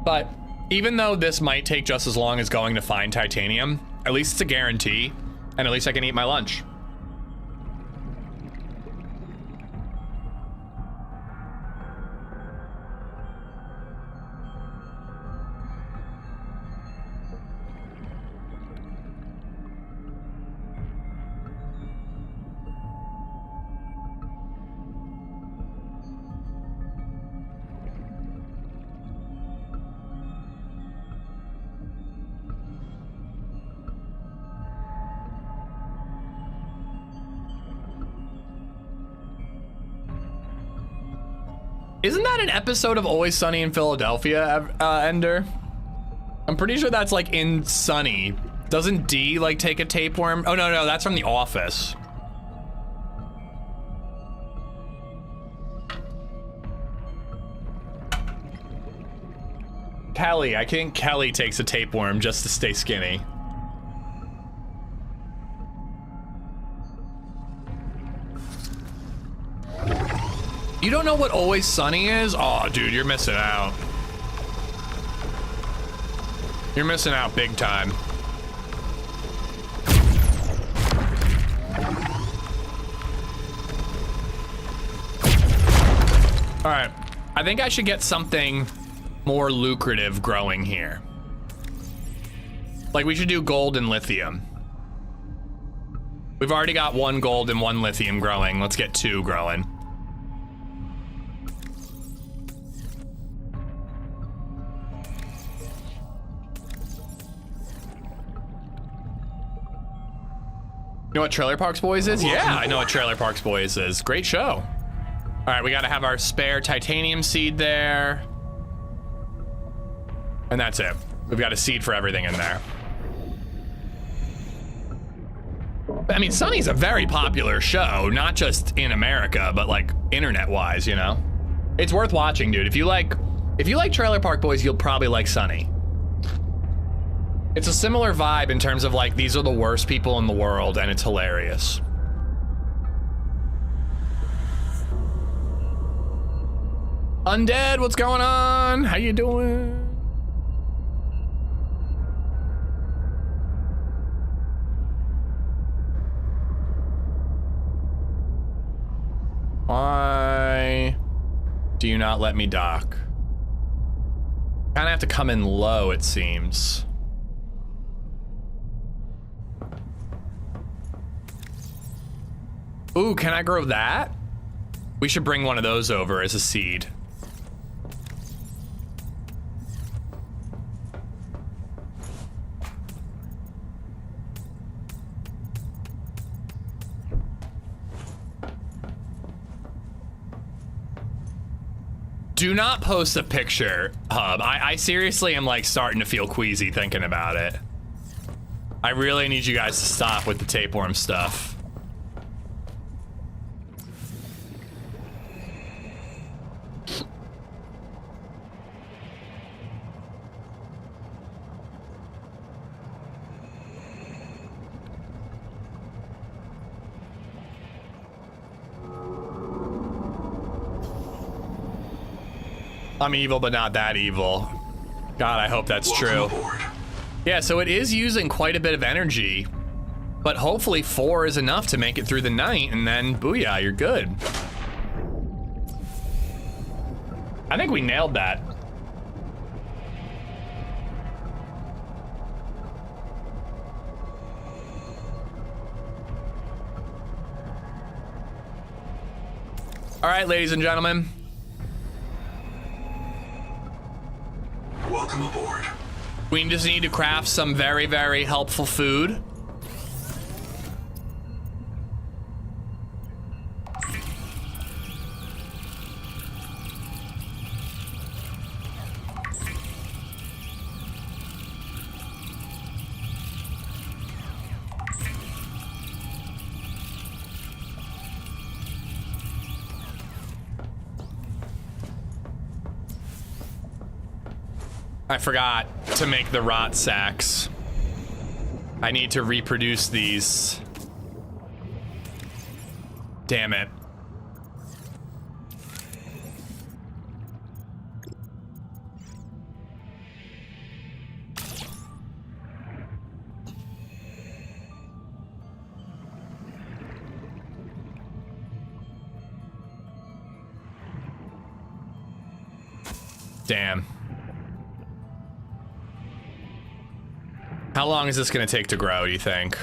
But even though this might take just as long as going to find titanium, at least it's a guarantee, and at least I can eat my lunch. Isn't that an episode of Always Sunny in Philadelphia, Ender? I'm pretty sure that's like in Sunny. Doesn't D like take a tapeworm? Oh, no, that's from The Office. Kelly, I think Kelly takes a tapeworm just to stay skinny. You don't know what Always Sunny is? Oh, dude, you're missing out. You're missing out big time. All right, I think I should get something more lucrative growing here. Like we should do gold and lithium. We've already got 1 gold and 1 lithium growing. Let's get 2 growing. You know what Trailer Parks Boys is? Yeah, I know what Trailer Parks Boys is. Great show. All right, we gotta have our spare titanium seed there. And that's it. We've got a seed for everything in there. I mean, Sunny's a very popular show, not just in America, but like internet-wise, you know? It's worth watching, dude. If you like Trailer Park Boys, you'll probably like Sunny. It's a similar vibe in terms of like, these are the worst people in the world and it's hilarious. Undead, what's going on? How you doing? Why do you not let me dock? Kinda have to come in low, it seems. Ooh, can I grow that? We should bring one of those over as a seed. Do not post a picture, Hub. I seriously am like starting to feel queasy thinking about it. I really need you guys to stop with the tapeworm stuff. I'm evil, but not that evil. God, I hope that's true. Yeah, so it is using quite a bit of energy, but hopefully 4 is enough to make it through the night, and then booyah, you're good. I think we nailed that. All right, ladies and gentlemen. Welcome aboard. We just need to craft some very, very helpful food. I forgot to make the rot sacks. I need to reproduce these. Damn it. Damn. How long is this gonna take to grow, do you think?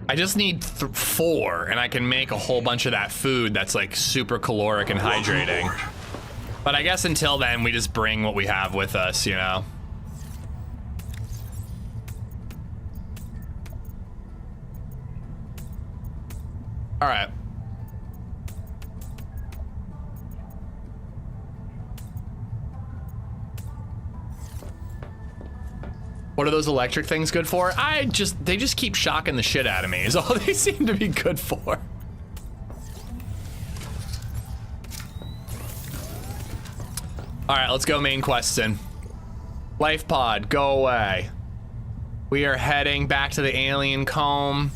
I just need 4, and I can make a whole bunch of that food that's like super caloric and hydrating. But I guess until then, we just bring what we have with us, you know? All right. What are those electric things good for? They just keep shocking the shit out of me is all they seem to be good for. All right, let's go main question. Life pod, go away. We are heading back to the alien comb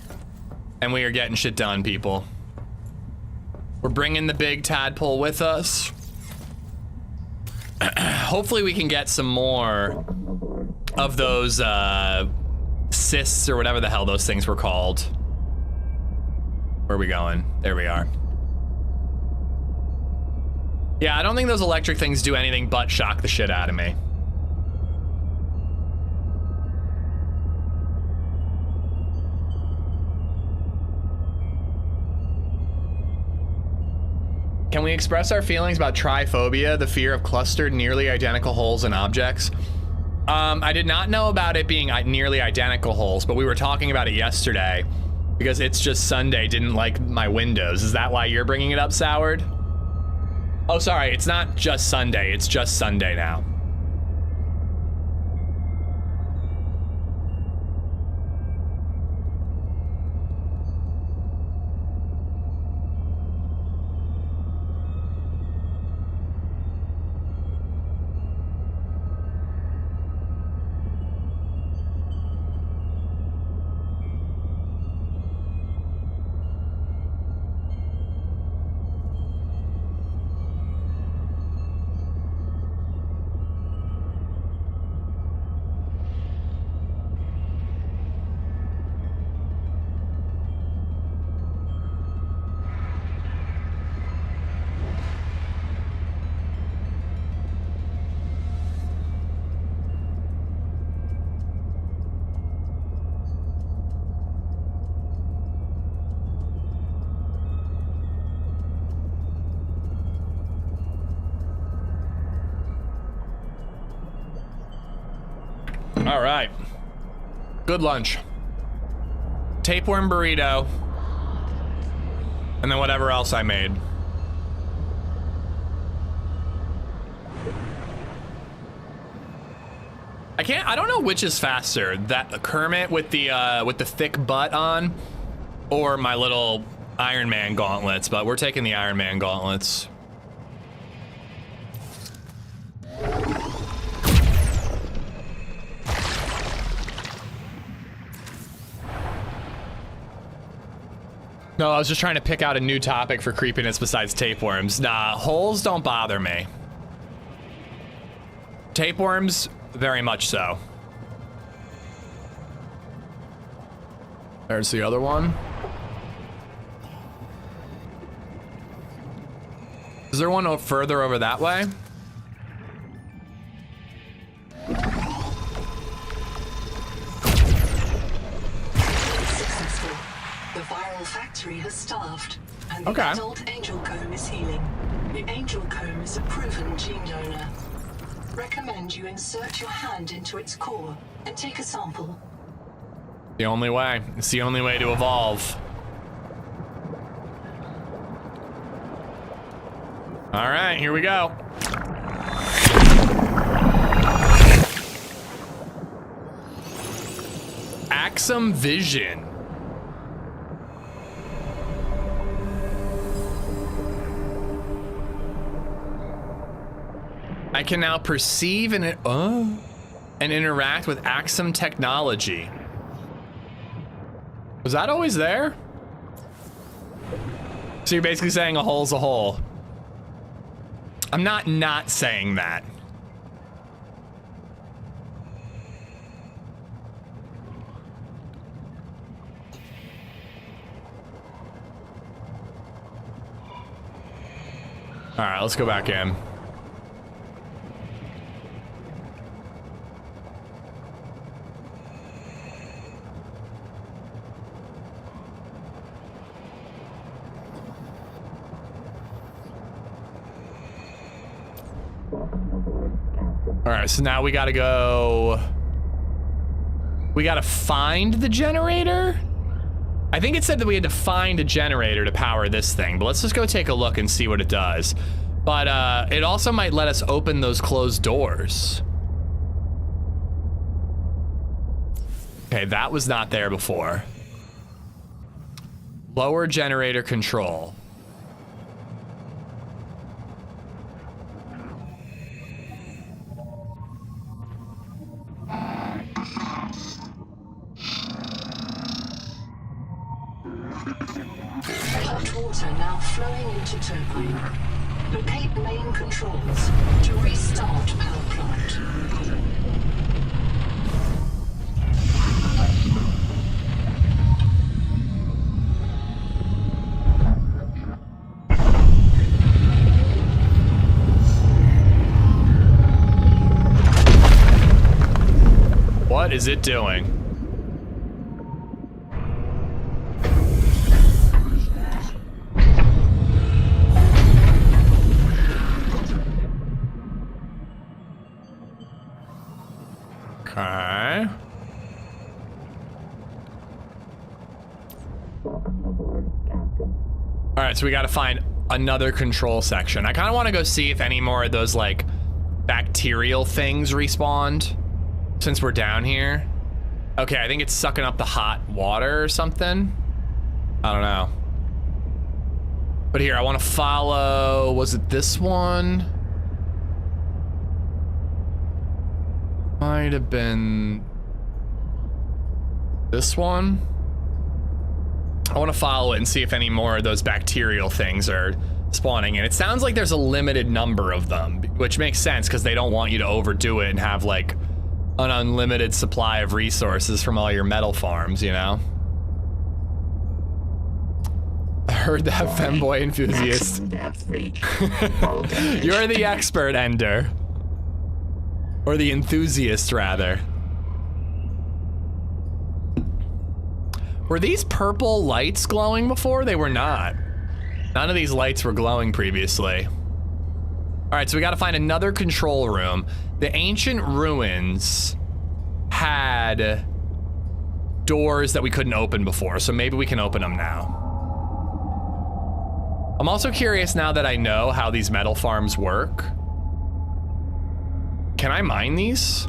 and we are getting shit done, people. We're bringing the big tadpole with us. Hopefully we can get some more of those cysts or whatever the hell those things were called. Where are we going? There we are. Yeah, I don't think those electric things do anything but shock the shit out of me. Can we express our feelings about triphobia, the fear of clustered, nearly identical holes in objects? I did not know about it being nearly identical holes, but we were talking about it yesterday because It's Just Sunday didn't like my windows. Is that why you're bringing it up, Soured? Oh, sorry, it's not just Sunday, it's just Sunday now. All right. Good lunch. Tapeworm burrito. And then whatever else I made. I don't know which is faster, that Kermit with the thick butt on, or my little Iron Man gauntlets, but we're taking the Iron Man gauntlets. No, I was just trying to pick out a new topic for creepiness besides tapeworms. Nah, holes don't bother me. Tapeworms, very much so. There's the other one. Is there one further over that way? Successful. The viral factory has starved, and the Okay. adult angel comb is healing. The angel comb is a proven gene donor. Recommend you insert your hand into its core and take a sample. The only way. It's the only way to evolve. All right, here we go. Axum Vision. I can now perceive and interact with Axum technology. Was that always there? So you're basically saying a hole's a hole. I'm not saying that. All right, let's go back in. All right, so now we gotta go. We gotta find the generator? I think it said that we had to find a generator to power this thing, but let's just go take a look and see what it does. But it also might let us open those closed doors. Okay, that was not there before. Lower generator control. Hot water now flowing into turbine. Locate main controls to restart power plant. What is it doing? Okay. All right, so we got to find another control section. I kind of want to go see if any more of those like bacterial things respawned since we're down here. Okay, I think it's sucking up the hot water or something. I don't know. But here, I want to follow, was it this one? Might have been this one. I want to follow it and see if any more of those bacterial things are spawning. And it sounds like there's a limited number of them, which makes sense because they don't want you to overdo it and have like an unlimited supply of resources from all your metal farms, you know? I heard that, femboy enthusiast. You're the expert, Ender. Or the enthusiast, rather. Were these purple lights glowing before? They were not. None of these lights were glowing previously. All right, so we got to find another control room. The ancient ruins had doors that we couldn't open before, so maybe we can open them now. I'm also curious now that I know how these metal farms work. Can I mine these?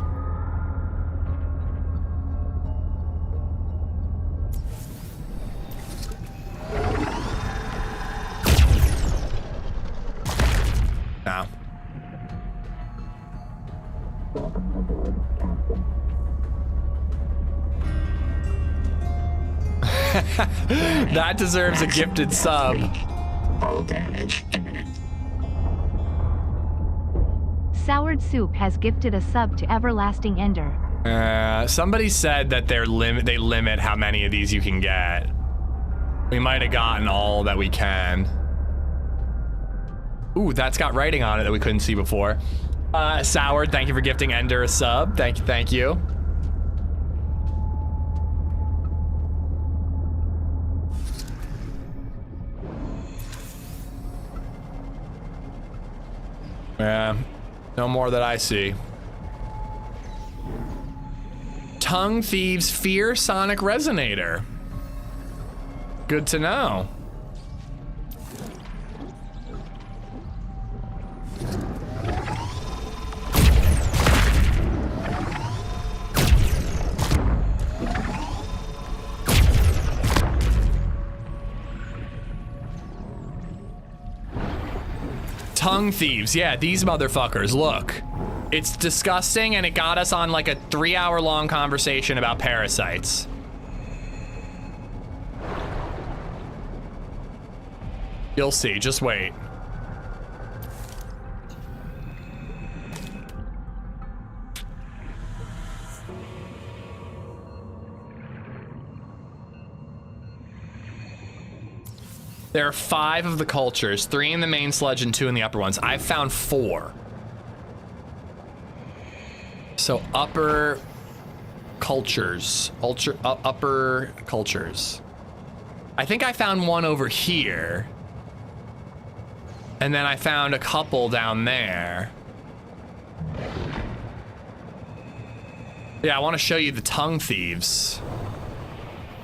No. That deserves a gifted sub. All damage imminent. Soured Soup has gifted a sub to Everlasting Ender. Somebody said that they limit how many of these you can get. We might have gotten all that we can. Ooh, that's got writing on it that we couldn't see before. Soured, thank you for gifting Ender a sub. Thank you, thank you. Yeah, no more that I see. Tongue Thieves Fear Sonic Resonator. Good to know. Tongue Thieves, yeah, these motherfuckers, look. It's disgusting and it got us on like a 3-hour-long conversation about parasites. You'll see, just wait. There are 5 of the cultures, 3 in the main sludge and 2 in the upper ones. I've found 4. So upper cultures, upper cultures. I think I found one over here. And then I found a couple down there. Yeah, I want to show you the Tongue Thieves.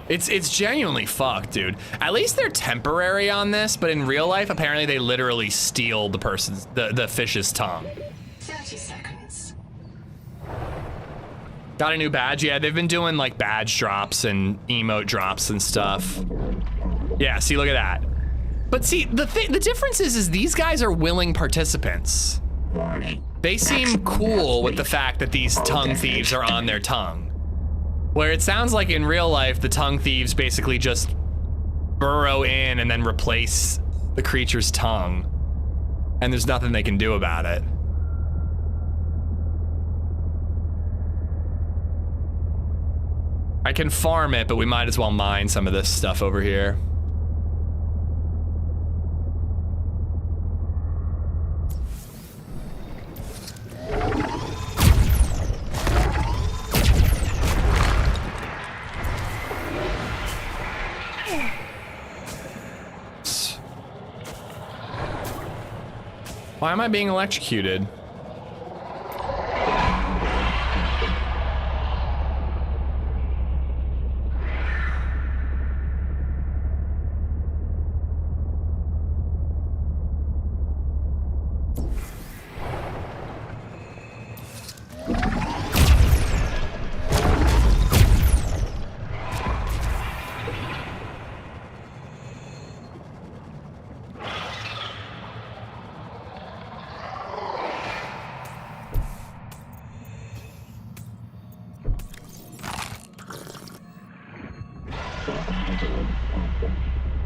It's genuinely fucked, dude. At least they're temporary on this, but in real life, apparently they literally steal the fish's tongue. 30 seconds. Got a new badge? Yeah, they've been doing like badge drops and emote drops and stuff. Yeah, see, look at that. But see, the difference is these guys are willing participants. They seem cool with the fact that these tongue thieves are on their tongue. Where it sounds like in real life, the tongue thieves basically just burrow in and then replace the creature's tongue. And there's nothing they can do about it. I can farm it, but we might as well mine some of this stuff over here. Why am I being electrocuted?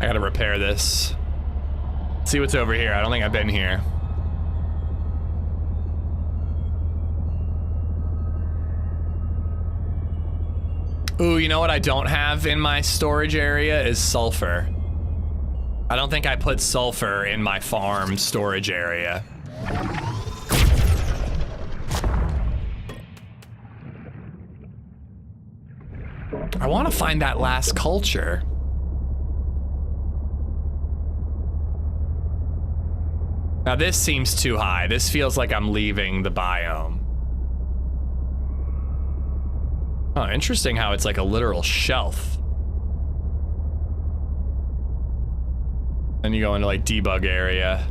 I gotta repair this. Let's see what's over here. I don't think I've been here. Ooh, you know what I don't have in my storage area is sulfur. I don't think I put sulfur in my farm storage area. I want to find that last culture. Now this seems too high. This feels like I'm leaving the biome. Oh, interesting how it's like a literal shelf. Then you go into like debug area.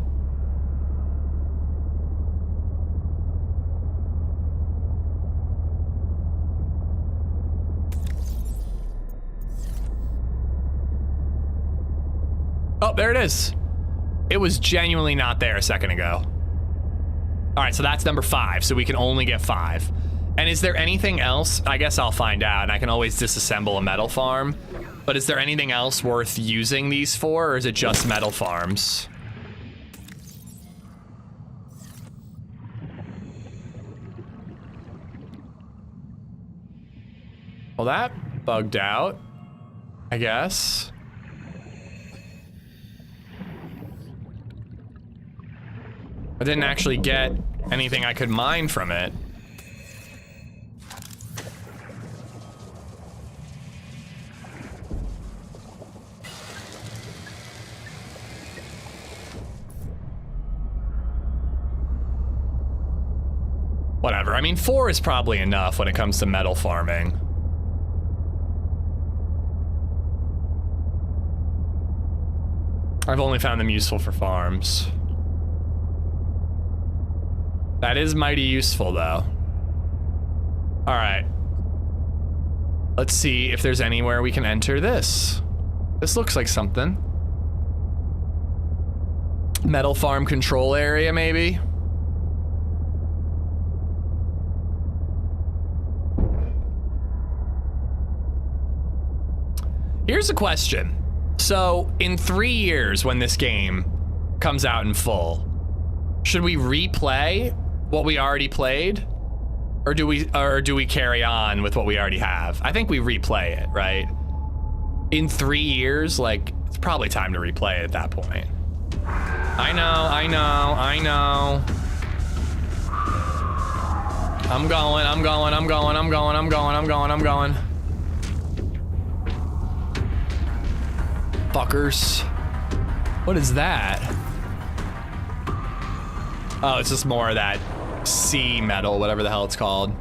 Oh, there it is. It was genuinely not there a second ago. All right, so that's number 5, so we can only get 5. And is there anything else? I guess I'll find out, and I can always disassemble a metal farm. But is there anything else worth using these for, or is it just metal farms? Well, that bugged out, I guess. I didn't actually get anything I could mine from it. Whatever, I mean 4 is probably enough when it comes to metal farming. I've only found them useful for farms. That is mighty useful, though. All right. Let's see if there's anywhere we can enter this. This looks like something. Metal farm control area, maybe? Here's a question. So, in 3 years, when this game comes out in full, should we replay what we already played, or do we carry on with what we already have? I think we replay it, right? In 3 years, like, it's probably time to replay it at that point. I know. I'm going. Fuckers. What is that? Oh, it's just more of that sea metal, whatever the hell it's called.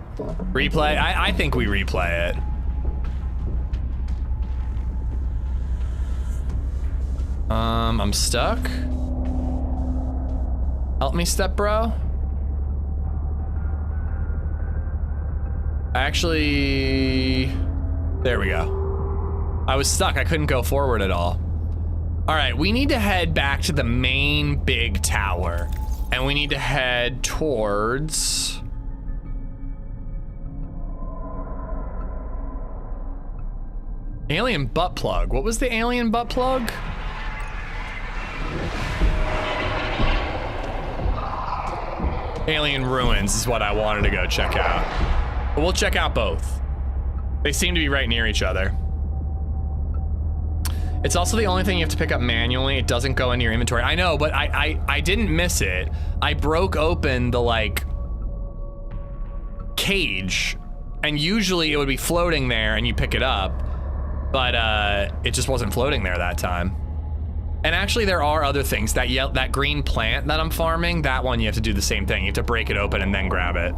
Replay? I think we replay it. I'm stuck. Help me, step bro. Actually, there we go. I was stuck, I couldn't go forward at all. All right, we need to head back to the main big tower. And we need to head towards... alien butt plug. What was the alien butt plug? Alien ruins is what I wanted to go check out. But we'll check out both. They seem to be right near each other. It's also the only thing you have to pick up manually. It doesn't go into your inventory. I know, but I didn't miss it. I broke open the, like, cage, and usually it would be floating there and you pick it up, but it just wasn't floating there that time. And actually there are other things. That green plant that I'm farming, that one you have to do the same thing. You have to break it open and then grab it.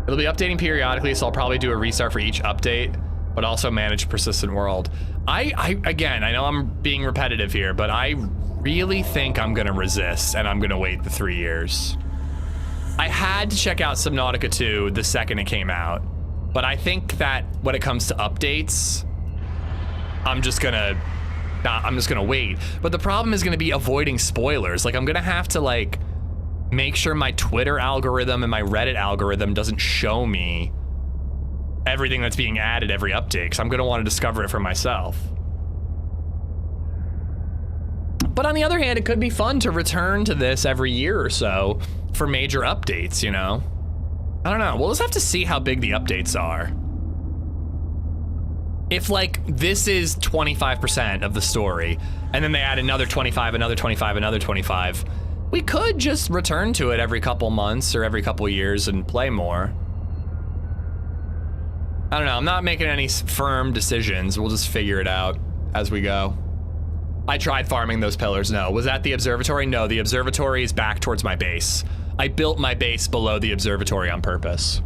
It'll be updating periodically, so I'll probably do a restart for each update, but also manage persistent world. Again, I know I'm being repetitive here, but I really think I'm gonna resist and I'm gonna wait the 3 years. I had to check out Subnautica 2 the second it came out, but I think that when it comes to updates, I'm just gonna wait. But the problem is gonna be avoiding spoilers. Like, I'm gonna have to, like, make sure my Twitter algorithm and my Reddit algorithm doesn't show me everything that's being added every update, because I'm gonna want to discover it for myself. But on the other hand, it could be fun to return to this every year or so for major updates, you know? I don't know, we'll just have to see how big the updates are. If, like, this is 25% of the story, and then they add another 25, another 25, another 25, we could just return to it every couple months or every couple years and play more. I don't know, I'm not making any firm decisions. We'll just figure it out as we go. I tried farming those pillars, no. Was that the observatory? No, the observatory is back towards my base. I built my base below the observatory on purpose.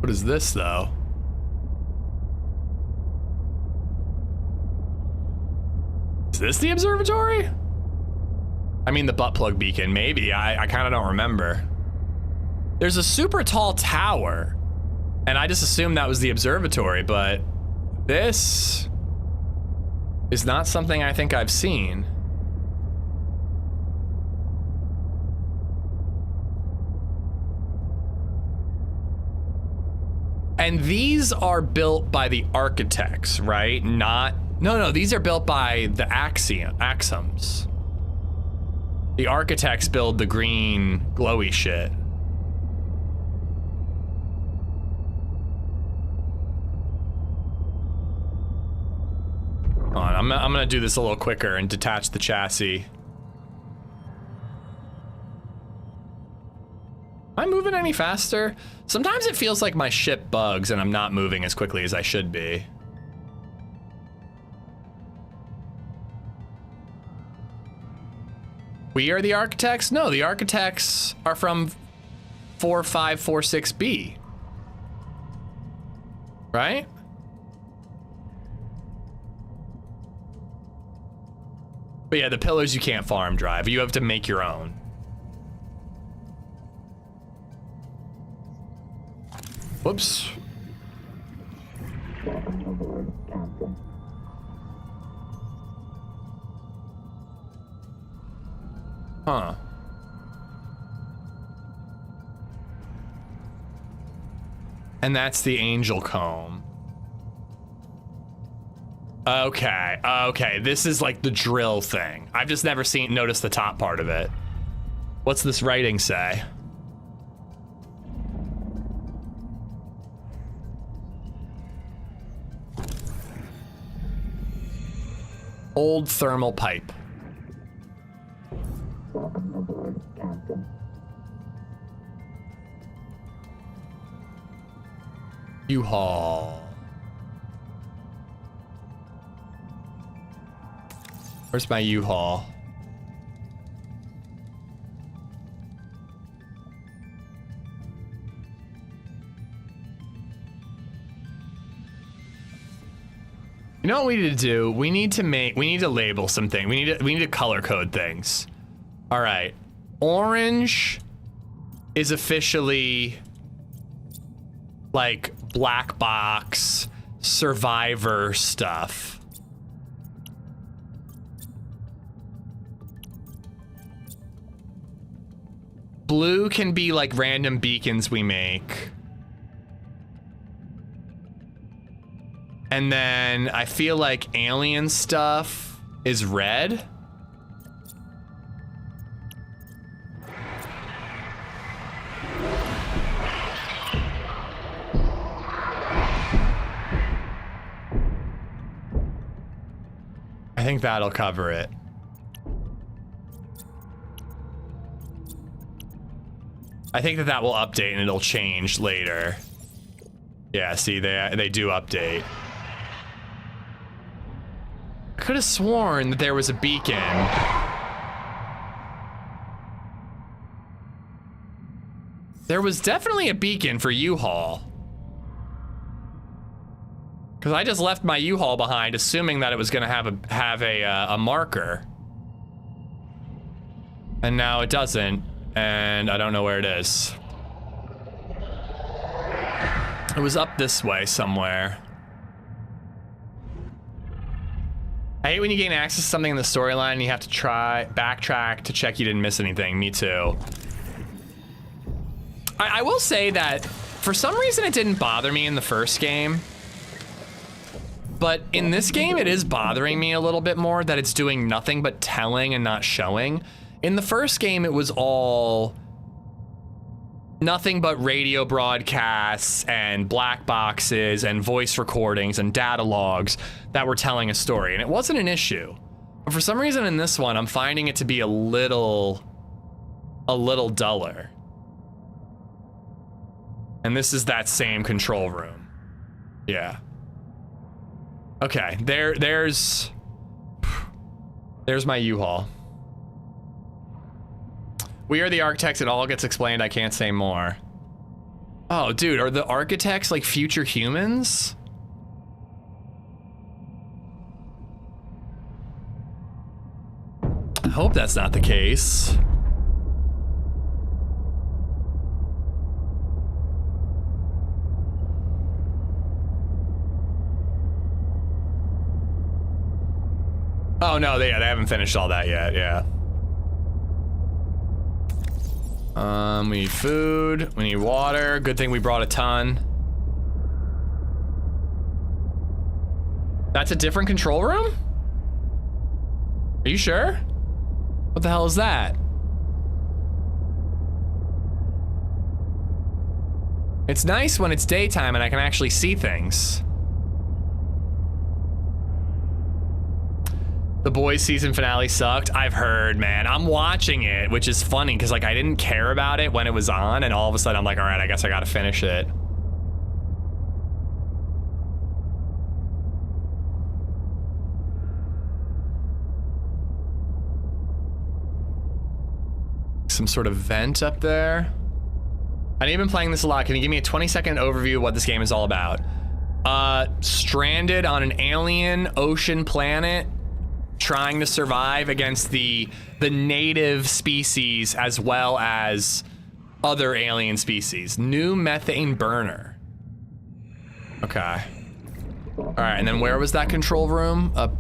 What is this, though? Is this the observatory? I mean, the butt plug beacon, maybe. I kind of don't remember. There's a super tall tower, and I just assumed that was the observatory, but this is not something I think I've seen. And these are built by the architects, right? No, these are built by the Axums. The architects build the green glowy shit. Hold on, I'm gonna do this a little quicker and detach the chassis. Am I moving any faster? Sometimes it feels like my ship bugs and I'm not moving as quickly as I should be. We are the architects? No, the architects are from 4546B. Right? But yeah, the pillars you can't farm drive. You have to make your own. Whoops. Huh. And that's the angel comb. Okay, okay, this is like the drill thing. I've just never noticed the top part of it. What's this writing say? Old thermal pipe. U-Haul. Where's my U-Haul? You know what we need to do? We need to label something. We need to color code things. All right. Orange is officially like black box survivor stuff. Blue can be like random beacons we make. And then I feel like alien stuff is red. I think that'll cover it. I think that will update and it'll change later. Yeah, see, they do update. I could have sworn that there was a beacon. There was definitely a beacon for U-Haul. Because I just left my U-Haul behind, assuming that it was gonna have a marker. And now it doesn't, and I don't know where it is. It was up this way somewhere. I hate when you gain access to something in the storyline and you have to backtrack to check you didn't miss anything. Me too. I will say that for some reason it didn't bother me in the first game. But in this game, it is bothering me a little bit more that it's doing nothing but telling and not showing. In the first game, it was all nothing but radio broadcasts and black boxes and voice recordings and data logs that were telling a story, and it wasn't an issue. But for some reason in this one, I'm finding it to be a little duller. And this is that same control room. Yeah. Okay, there's my U-Haul. We are the architects, it all gets explained, I can't say more. Oh, dude, are the architects like future humans? I hope that's not the case. Oh no, they haven't finished all that yet, yeah. We need food, we need water. Good thing we brought a ton. That's a different control room? Are you sure? What the hell is that? It's nice when it's daytime and I can actually see things. The Boys season finale sucked. I've heard, man. I'm watching it, which is funny because like I didn't care about it when it was on, and all of a sudden I'm like, all right, I guess I gotta finish it. Some sort of vent up there. I know you've been playing this a lot. Can you give me a 20-second overview of what this game is all about? Stranded on an alien ocean planet, trying to survive against the native species as well as other alien species. New methane burner. Okay. All right, and then where was that control room? Up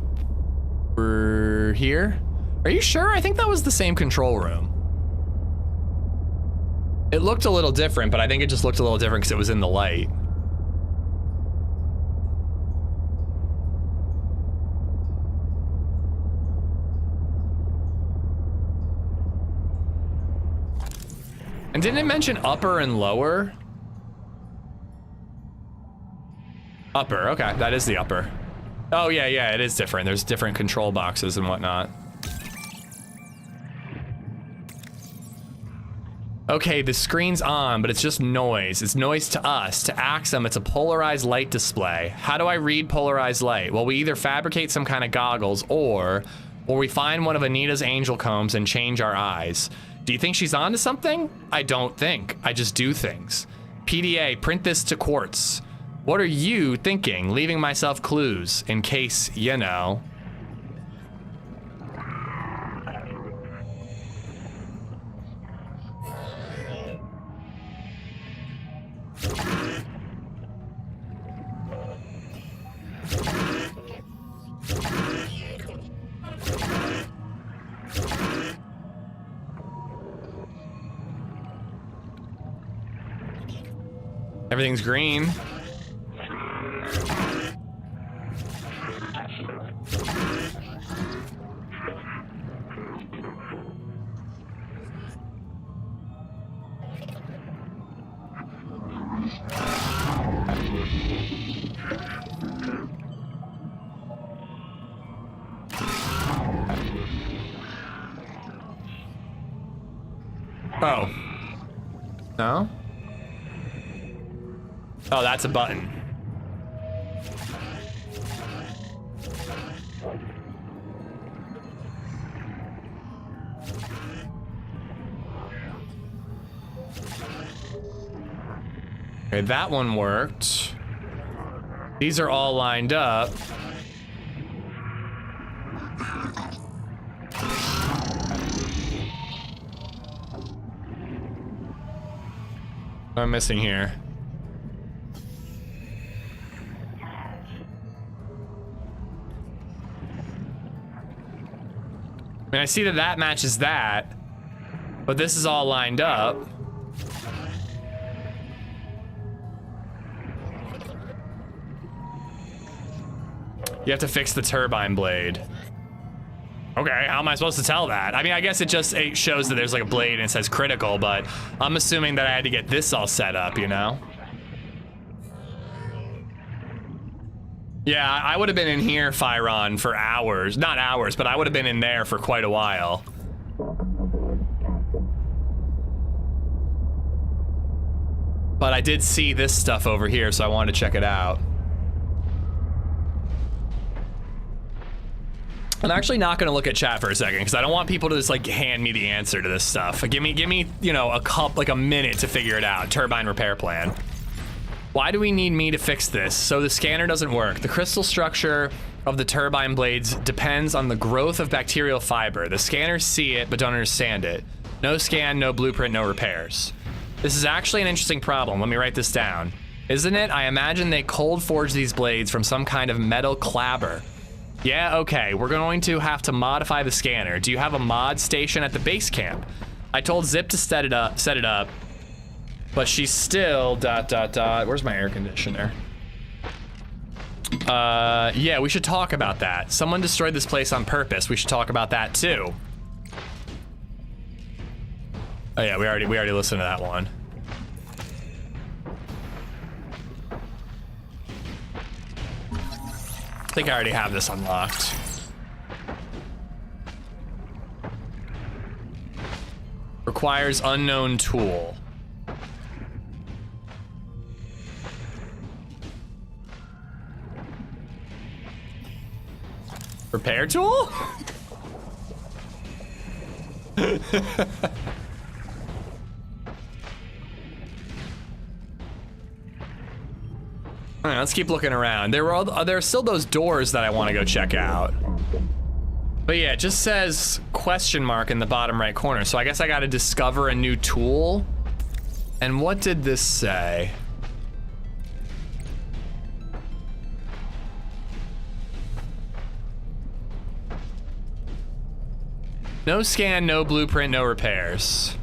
here? Are you sure? I think that was the same control room. It looked a little different, but I think it just looked a little different because it was in the light. And didn't it mention upper and lower? Upper, okay, that is the upper. Oh yeah, it is different. There's different control boxes and whatnot. Okay, the screen's on, but it's just noise. It's noise to us. To Axum, it's a polarized light display. How do I read polarized light? Well, we either fabricate some kind of goggles or we find one of Anita's angel combs and change our eyes. Do you think she's onto something? I don't think. I just do things. PDA, print this to quartz. What are you thinking? Leaving myself clues in case, you know. Everything's green. Oh. No? Oh, that's a button. Okay, that one worked. These are all lined up. What am I missing here? I mean, I see that that matches that, but this is all lined up. You have to fix the turbine blade. Okay, how am I supposed to tell that? I mean, I guess it shows that there's like a blade and it says critical, but I'm assuming that I had to get this all set up, you know? Yeah, I would have been in here, Fyron, for hours. Not hours, but I would have been in there for quite a while. But I did see this stuff over here, so I wanted to check it out. I'm actually not gonna look at chat for a second because I don't want people to just like hand me the answer to this stuff. Give me, you know, a minute to figure it out. Turbine repair plan. Why do we need me to fix this? So the scanner doesn't work. The crystal structure of the turbine blades depends on the growth of bacterial fiber. The scanners see it but don't understand it. No scan, no blueprint, no repairs. This is actually an interesting problem. Let me write this down. Isn't it? I imagine they cold forged these blades from some kind of metal clabber. Yeah, okay, we're going to have to modify the scanner. Do you have a mod station at the base camp? I told Zip to set it up, but she's still ... Where's my air conditioner? Yeah, we should talk about that. Someone destroyed this place on purpose. We should talk about that too. Oh yeah, we already listened to that one. I think I already have this unlocked. Requires unknown tool. Repair tool? All right, let's keep looking around. There are still those doors that I want to go check out. But yeah, it just says question mark in the bottom right corner. So I guess I got to discover a new tool. And what did this say? No scan, no blueprint, no repairs.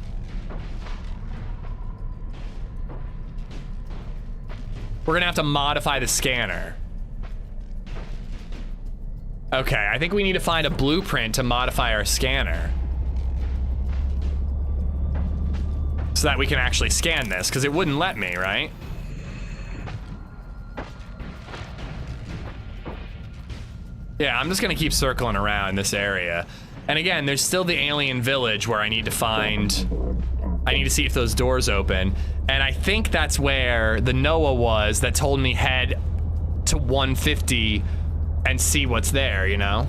We're gonna have to modify the scanner. Okay, I think we need to find a blueprint to modify our scanner. So that we can actually scan this, because it wouldn't let me, right? Yeah, I'm just gonna keep circling around this area. And again, there's still the alien village where I need to see if those doors open. And I think that's where the Noah was that told me head to 150 and see what's there, you know?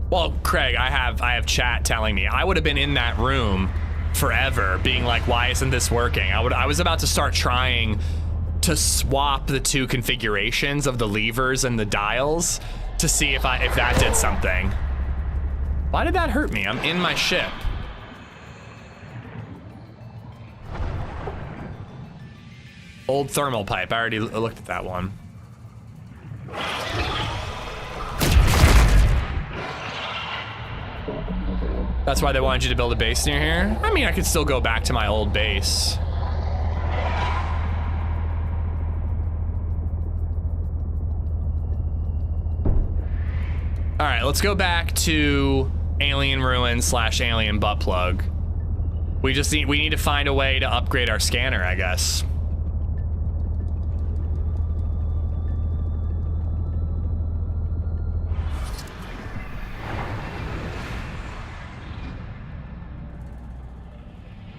Well, Craig, I have chat telling me I would have been in that room forever being like, why isn't this working? I was about to start trying to swap the two configurations of the levers and the dials to see if that did something. Why did that hurt me? I'm in my ship. Old thermal pipe. I already looked at that one. That's why they wanted you to build a base near here? I mean, I could still go back to my old base. All right, let's go back to Alien Ruin / Alien Butt Plug. We need to find a way to upgrade our scanner, I guess.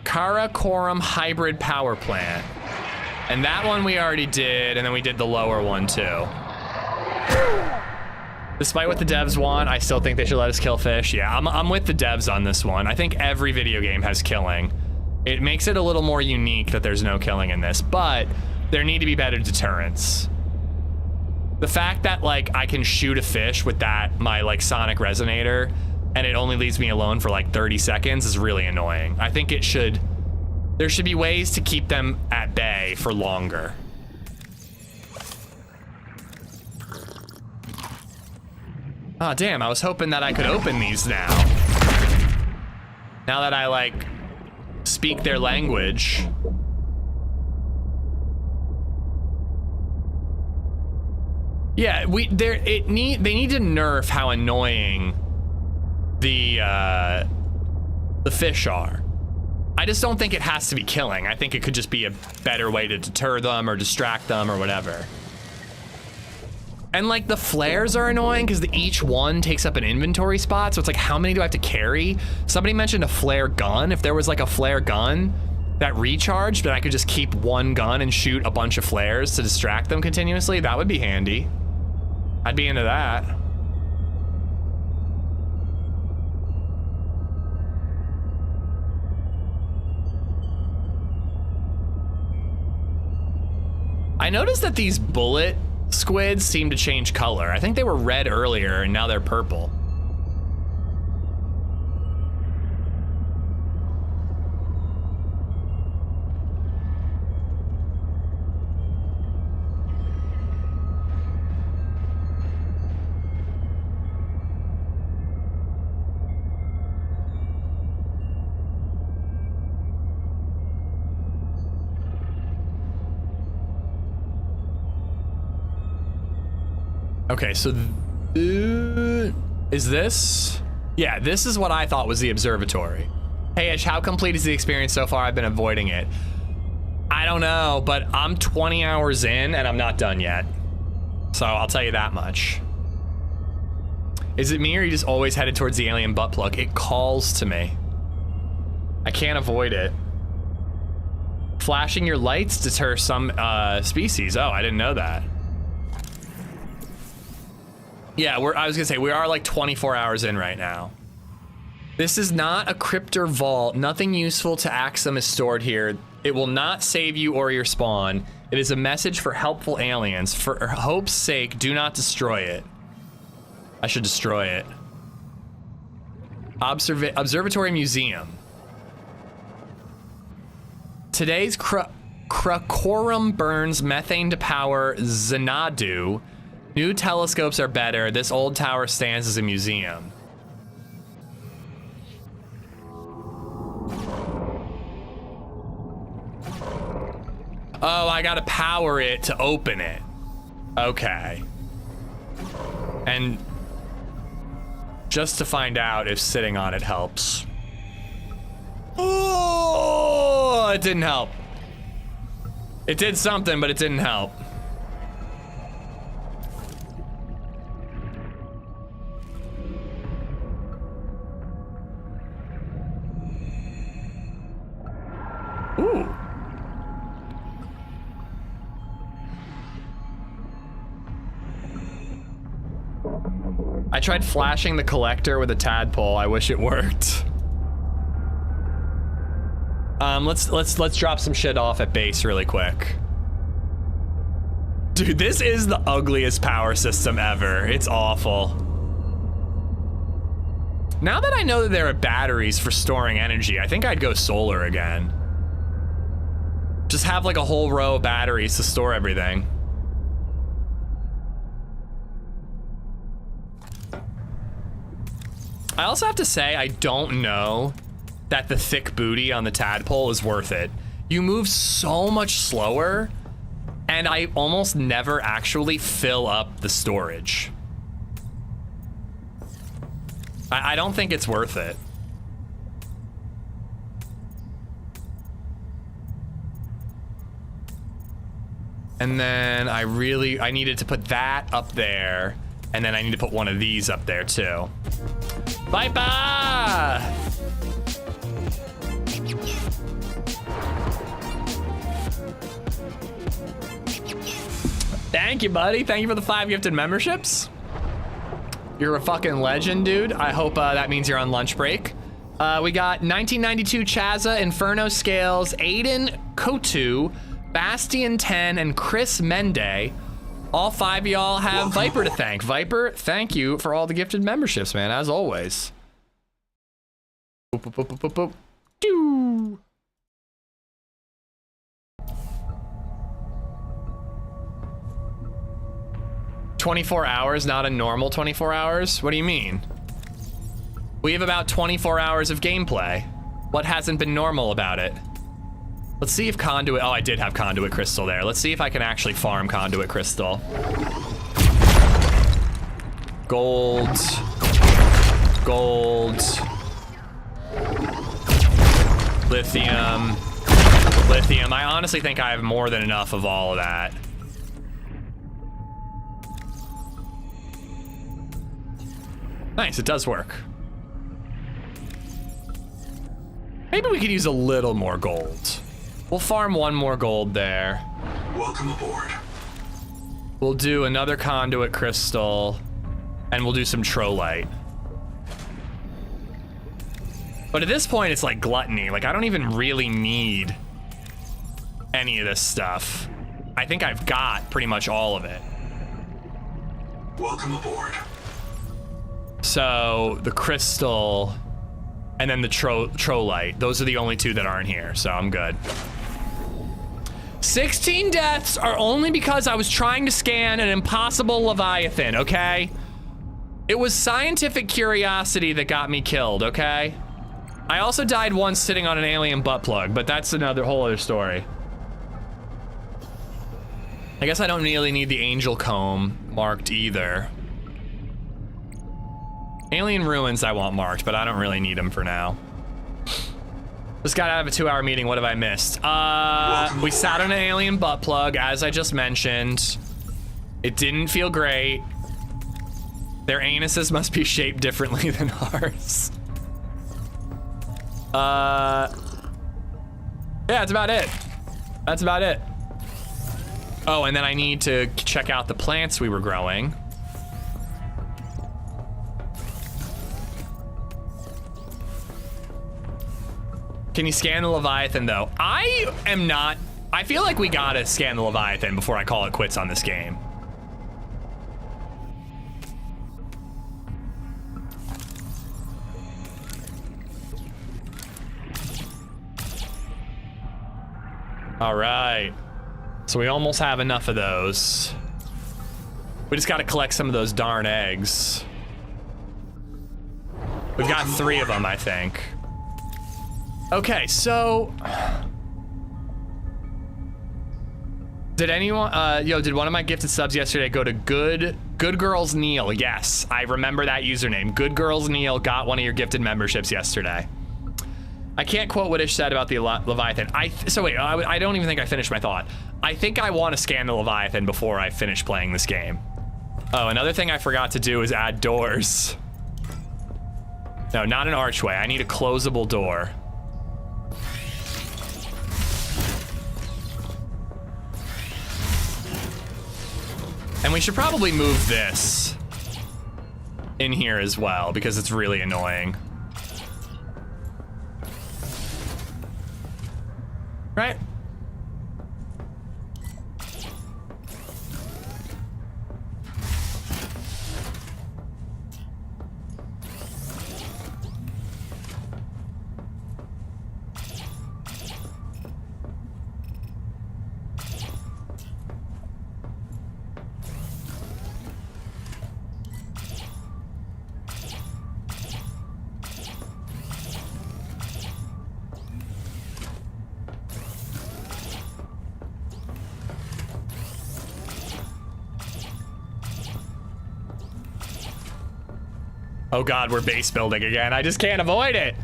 Karakoram Hybrid Power Plant. And that one we already did, and then we did the lower one too. Despite what the devs want, I still think they should let us kill fish. Yeah, I'm with the devs on this one. I think every video game has killing. It makes it a little more unique that there's no killing in this, but there need to be better deterrents. The fact that like I can shoot a fish with my like sonic resonator and it only leaves me alone for like 30 seconds is really annoying. I think there should be ways to keep them at bay for longer. Oh damn, I was hoping that I could open these now. Now that I like speak their language. Yeah, they need to nerf how annoying the fish are. I just don't think it has to be killing. I think it could just be a better way to deter them or distract them or whatever. And like the flares are annoying because each one takes up an inventory spot. So it's like, how many do I have to carry? Somebody mentioned a flare gun. If there was like a flare gun that recharged, but I could just keep one gun and shoot a bunch of flares to distract them continuously, that would be handy. I'd be into that. I noticed that these bullet squids seem to change color. I think they were red earlier and now they're purple. Okay, so is this? Yeah, this is what I thought was the observatory. Hey, Edge, how complete is the experience so far? I've been avoiding it. I don't know, but I'm 20 hours in and I'm not done yet. So I'll tell you that much. Is it me or you just always headed towards the alien butt plug? It calls to me. I can't avoid it. Flashing your lights deter some species. Oh, I didn't know that. Yeah, I was gonna say, we are like 24 hours in right now. This is not a cryptor vault. Nothing useful to Axum is stored here. It will not save you or your spawn. It is a message for helpful aliens. For hope's sake, do not destroy it. I should destroy it. Observatory Museum. Today's Krakorum burns methane to power Xanadu. New telescopes are better. This old tower stands as a museum. Oh, I gotta power it to open it. Okay. And just to find out if sitting on it helps. Oh, it didn't help. It did something, but it didn't help. Ooh. I tried flashing the collector with a tadpole. I wish it worked. Let's drop some shit off at base really quick. Dude, this is the ugliest power system ever. It's awful. Now that I know that there are batteries for storing energy, I think I'd go solar again. Just have like a whole row of batteries to store everything. I also have to say, I don't know that the thick booty on the tadpole is worth it. You move so much slower, and I almost never actually fill up the storage. I don't think it's worth it. And then I needed to put that up there, and then I need to put one of these up there too. Viper! Thank you, buddy. Thank you for the 5 gifted memberships. You're a fucking legend, dude. I hope that means you're on lunch break. We got 1992 Chaza, Inferno Scales, Aiden Kotu, Bastian 10, and Chris Mende. All 5 of y'all have Viper to thank. Viper, thank you for all the gifted memberships, man, as always. Boop, boop, boop, boop, boop. Doo. "24 hours, not a normal 24 hours? What do you mean? We have about 24 hours of gameplay. What hasn't been normal about it? Let's see if Conduit, oh, I did have Conduit Crystal there. Let's see if I can actually farm Conduit Crystal. Gold. Gold. Lithium. Lithium. I honestly think I have more than enough of all of that. Nice, it does work. Maybe we could use a little more gold. We'll farm one more gold there. Welcome aboard. We'll do another conduit crystal, and we'll do some trolite. But at this point, it's like gluttony. Like, I don't even really need any of this stuff. I think I've got pretty much all of it. Welcome aboard. So, the crystal, and then the trolite. Those are the only two that aren't here, so I'm good. 16 deaths are only because I was trying to scan an impossible Leviathan, okay? It was scientific curiosity that got me killed, okay? I also died once sitting on an alien butt plug, but that's another whole other story. I guess I don't really need the angel comb marked either. Alien ruins I want marked, but I don't really need them for now. Just got out of a 2-hour meeting. What have I missed? We sat on an alien butt plug, as I just mentioned. It didn't feel great. Their anuses must be shaped differently than ours. Yeah, that's about it. That's about it. Oh, and then I need to check out the plants we were growing. Can you scan the Leviathan, though? I feel like we gotta scan the Leviathan before I call it quits on this game. All right. So we almost have enough of those. We just gotta collect some of those darn eggs. We've got 3 of them, I think. Okay, so did anyone did one of my gifted subs yesterday go to Good Girls Neil? Yes, I remember that username. Good Girls Neil got one of your gifted memberships yesterday. I can't quote what Ish said about the Leviathan. So wait, I don't even think I finished my thought. I think I want to scan the Leviathan before I finish playing this game. Oh, another thing I forgot to do is add doors. No, not an archway. I need a closable door. And we should probably move this in here as well because it's really annoying. Right? Oh God, we're base building again. I just can't avoid it.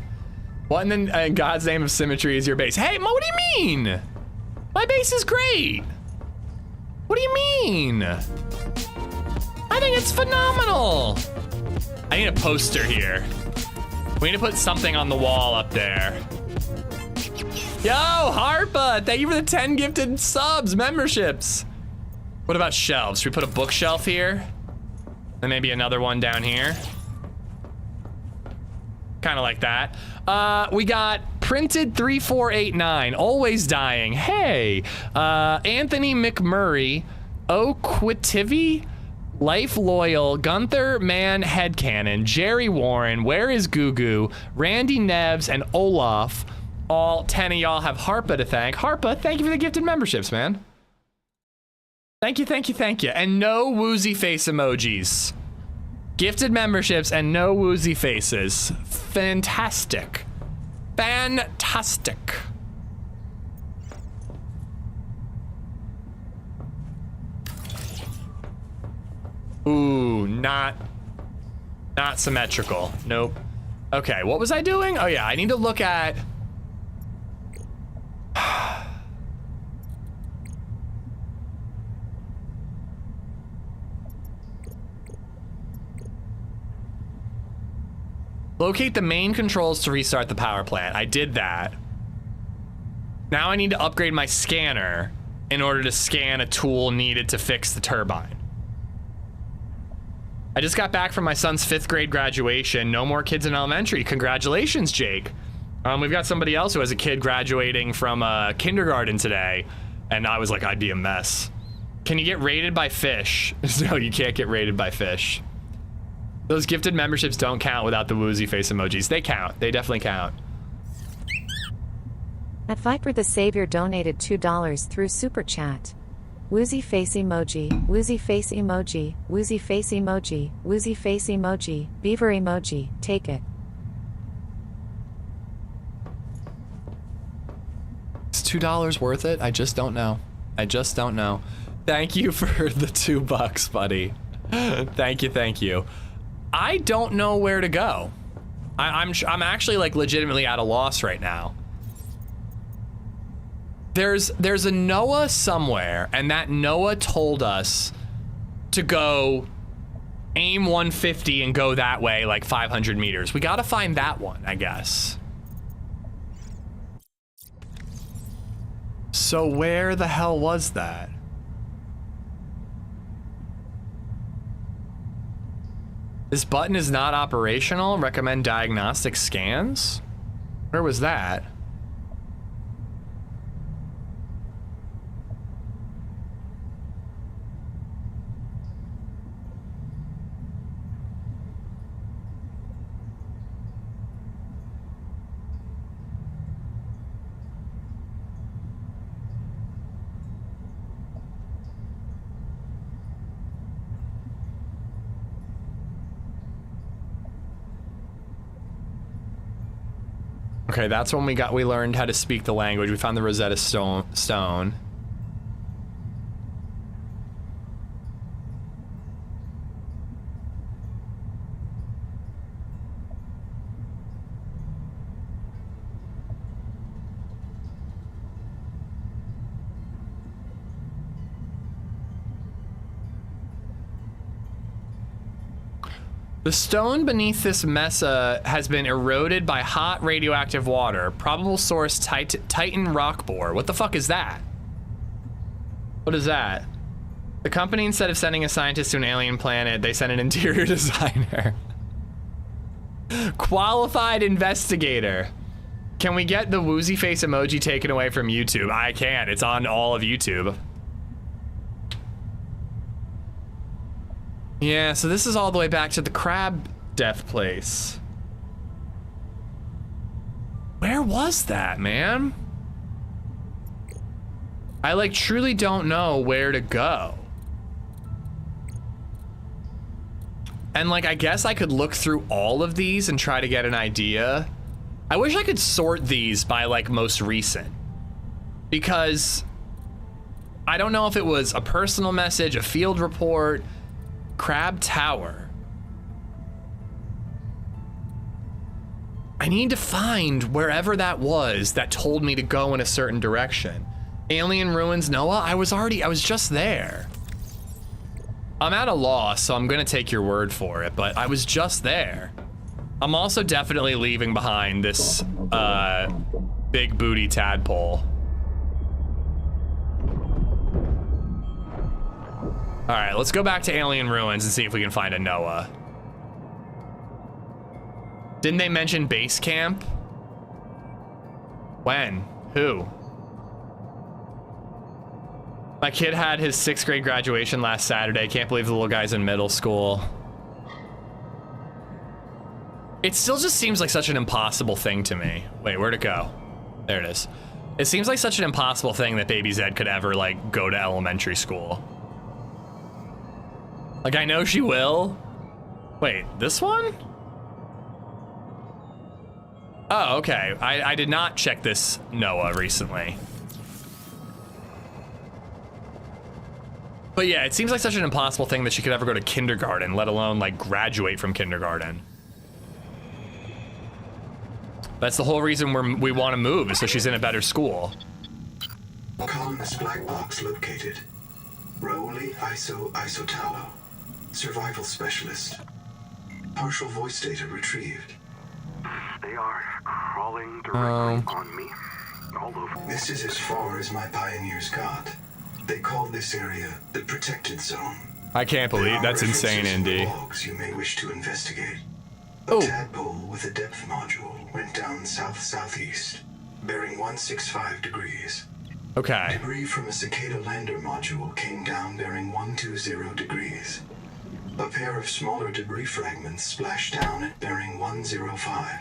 What in God's name of symmetry is your base? Hey, what do you mean? My base is great. What do you mean? I think it's phenomenal. I need a poster here. We need to put something on the wall up there. Yo, Harpa, thank you for the 10 gifted subs, memberships. What about shelves? Should we put a bookshelf here? And maybe another one down here? Kind of like that. We got Printed 3489, always dying. Hey, Anthony McMurray, Oquitivi, Life Loyal, Gunther Man Headcanon, Jerry Warren, Where is Gugu, Randy Neves, and Olaf. All 10 of y'all have Harpa to thank. Harpa, thank you for the gifted memberships, man. Thank you, thank you, thank you. And no woozy face emojis. Gifted memberships and no woozy faces. Fantastic. Fantastic. Ooh, not symmetrical. Nope. Okay, what was I doing? Oh yeah, I need to look at... Locate the main controls to restart the power plant. I did that. Now I need to upgrade my scanner in order to scan a tool needed to fix the turbine. I just got back from my son's 5th grade graduation. No more kids in elementary. Congratulations, Jake. We've got somebody else who has a kid graduating from kindergarten today, and I was like, I'd be a mess. Can you get rated by fish? No, you can't get rated by fish. Those gifted memberships don't count without the woozy face emojis. They count. They definitely count. At Viper the Savior donated $2 through Super Chat. Woozy face emoji, woozy face emoji, woozy face emoji, woozy face emoji, beaver emoji, take it. Is $2 worth it? I just don't know. I just don't know. Thank you for the $2, buddy. Thank you, thank you. I don't know where to go. I'm actually like legitimately at a loss right now. There's a NOAA somewhere, and that NOAA told us to go aim 150 and go that way like 500 meters. We gotta find that one, I guess. So where the hell was that? This button is not operational. Recommend diagnostic scans? Where was that? Okay, that's when we learned how to speak the language. We found the Rosetta Stone. The stone beneath this mesa has been eroded by hot radioactive water. Probable source Titan rock bore. What the fuck is that? What is that? The company, instead of sending a scientist to an alien planet, they sent an interior designer. Qualified investigator. Can we get the woozy face emoji taken away from YouTube? I can't. It's on all of YouTube. Yeah, so this is all the way back to the crab death place. Where was that, man? I like truly don't know where to go. And like, I guess I could look through all of these and try to get an idea. I wish I could sort these by like most recent, because I don't know if it was a personal message, a field report. Crab Tower. I need to find wherever that was that told me to go in a certain direction. Alien Ruins, Noah? I was just there. I'm at a loss, so I'm gonna take your word for it, but I was just there. I'm also definitely leaving behind this big booty tadpole. All right, let's go back to Alien Ruins and see if we can find a Noah. Didn't they mention base camp? When? Who? My kid had his 6th grade graduation last Saturday. Can't believe the little guy's in middle school. It still just seems like such an impossible thing to me. Wait, where'd it go? There it is. It seems like such an impossible thing that BabyZed could ever like go to elementary school. Like, I know she will. Wait, this one? Oh, okay. I did not check this Noah recently. But yeah, it seems like such an impossible thing that she could ever go to kindergarten, let alone like graduate from kindergarten. That's the whole reason we want to move, is so she's in a better school. Columnist black box located. Raoli Isotalo. Survival specialist. Partial voice data retrieved. They are crawling directly on me. All over. This is as far as my pioneers got. They call this area the protected zone. I can't believe that's insane, Indy. Logs you may wish to investigate. A tadpole with a depth module went down south-southeast, bearing 165 degrees. Okay. Debris from a cicada lander module came down bearing 120 degrees. A pair of smaller debris fragments splashed down at bearing 105.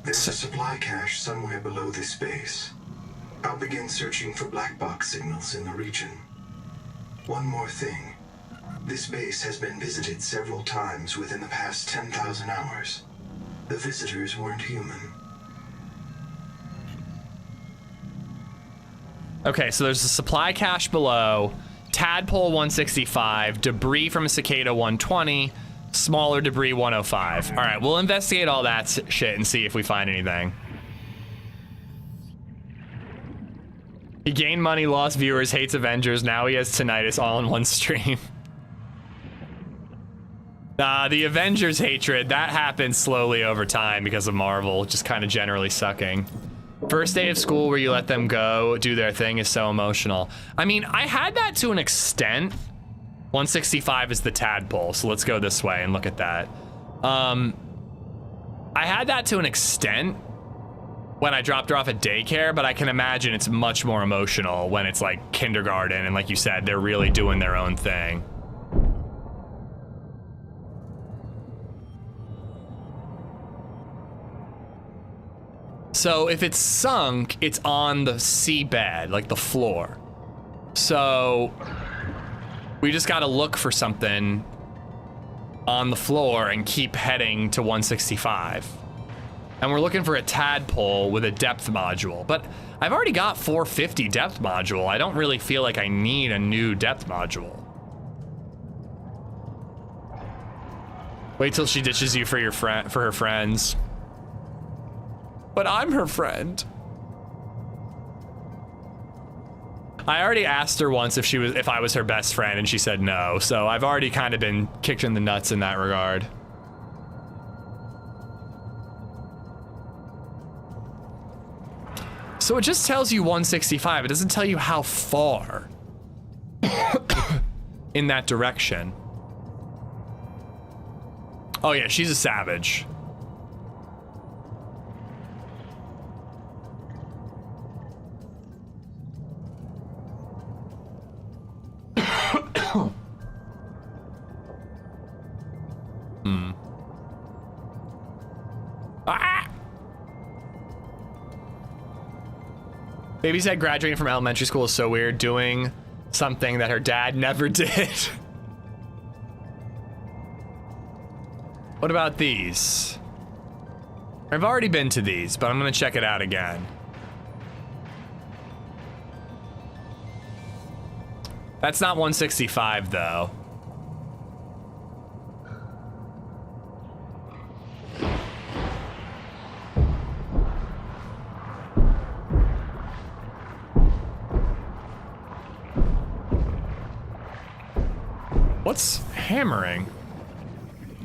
There's a supply cache somewhere below this base. I'll begin searching for black box signals in the region. One more thing. This base has been visited several times within the past 10,000 hours. The visitors weren't human. Okay, so there's a supply cache below, tadpole 165, debris from a cicada 120, smaller debris 105. All right, we'll investigate all that shit and see if we find anything. He gained money, lost viewers, hates Avengers, now he has tinnitus all in one stream. The Avengers hatred, that happens slowly over time because of Marvel, just kind of generally sucking. First day of school where you let them go, do their thing is so emotional. I mean, I had that to an extent. 165 is the tadpole, so let's go this way and look at that. I had that to an extent when I dropped her off at daycare, but I can imagine it's much more emotional when it's like kindergarten and like you said, they're really doing their own thing. So if it's sunk, it's on the seabed, like the floor. So we just gotta look for something on the floor and keep heading to 165. And we're looking for a tadpole with a depth module, but I've already got 450 depth module. I don't really feel like I need a new depth module. Wait till she ditches you for your for her friends. But I'm her friend. I already asked her once if I was her best friend, and she said no. So I've already kind of been kicked in the nuts in that regard. So it just tells you 165. It doesn't tell you how far in that direction. Oh yeah, she's a savage. BabyZed graduating from elementary school is so weird, doing something that her dad never did. What about these? I've already been to these, but I'm gonna check it out again. That's not 165 though. What's hammering?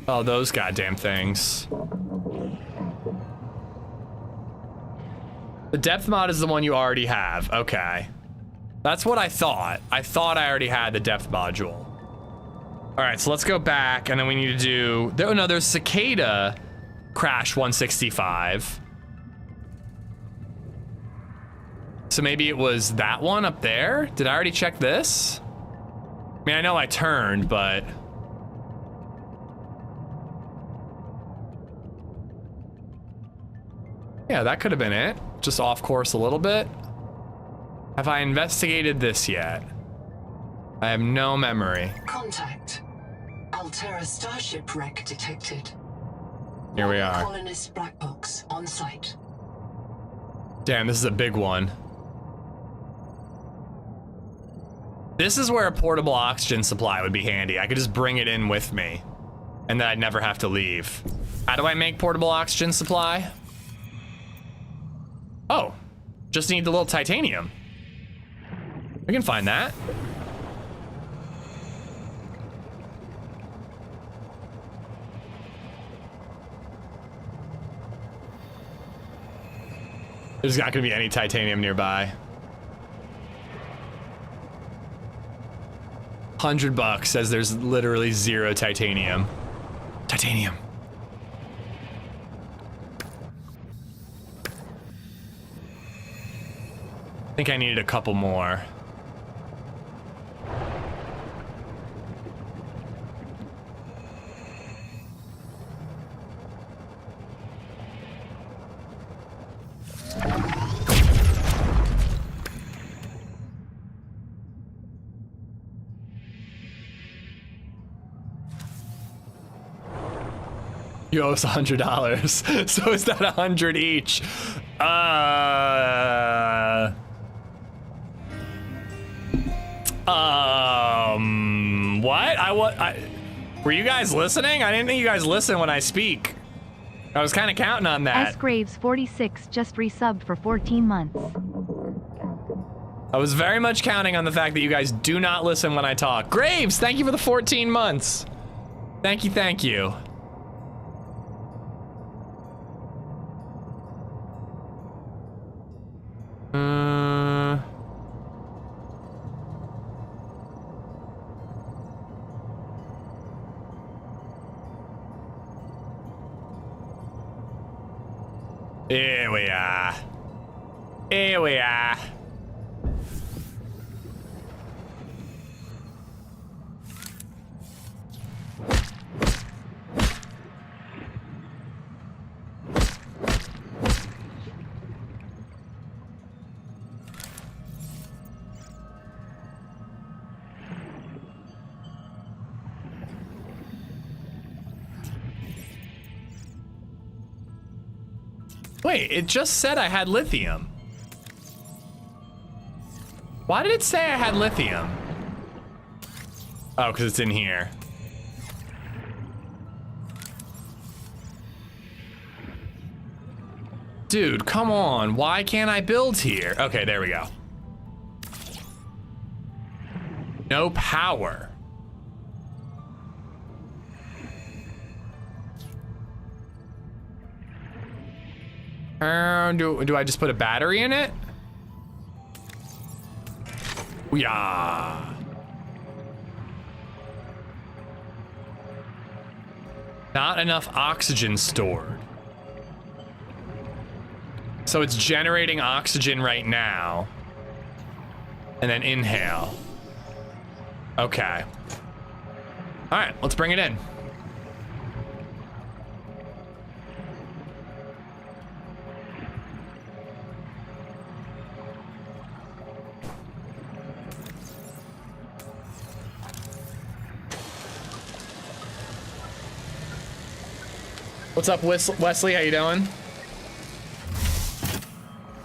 Oh, those goddamn things. The depth mod is the one you already have. Okay. That's what I thought. I thought I already had the depth module. All right, so let's go back, and then we need to do... Oh, no, there's Cicada Crash 165. So maybe it was that one up there? Did I already check this? I mean, I know I turned, but... Yeah, that could have been it. Just off course a little bit. Have I investigated this yet? I have no memory. Contact. Altera starship wreck detected. Here we are. Colonist black box on site. Damn, this is a big one. This is where a portable oxygen supply would be handy. I could just bring it in with me, and then I'd never have to leave. How do I make portable oxygen supply? Oh, just need the little titanium. We can find that. There's not gonna be any titanium nearby. $100 says there's literally 0 titanium. Titanium. I think I needed a couple more. You owe us $100, so is that 100 each? What? Were you guys listening? I didn't think you guys listen when I speak. I was kind of counting on that. S Graves 46 just resubbed for 14 months. I was very much counting on the fact that you guys do not listen when I talk. Graves, thank you for the 14 months. Thank you, thank you. Here we are. Here we are. Wait, it just said I had lithium. Why did it say I had lithium? Oh, because it's in here. Dude, come on. Why can't I build here? Okay, there we go. No power. Do I just put a battery in it? Yeah. Not enough oxygen stored. So it's generating oxygen right now. And then inhale. Okay. All right, let's bring it in. What's up, Wesley? How you doing?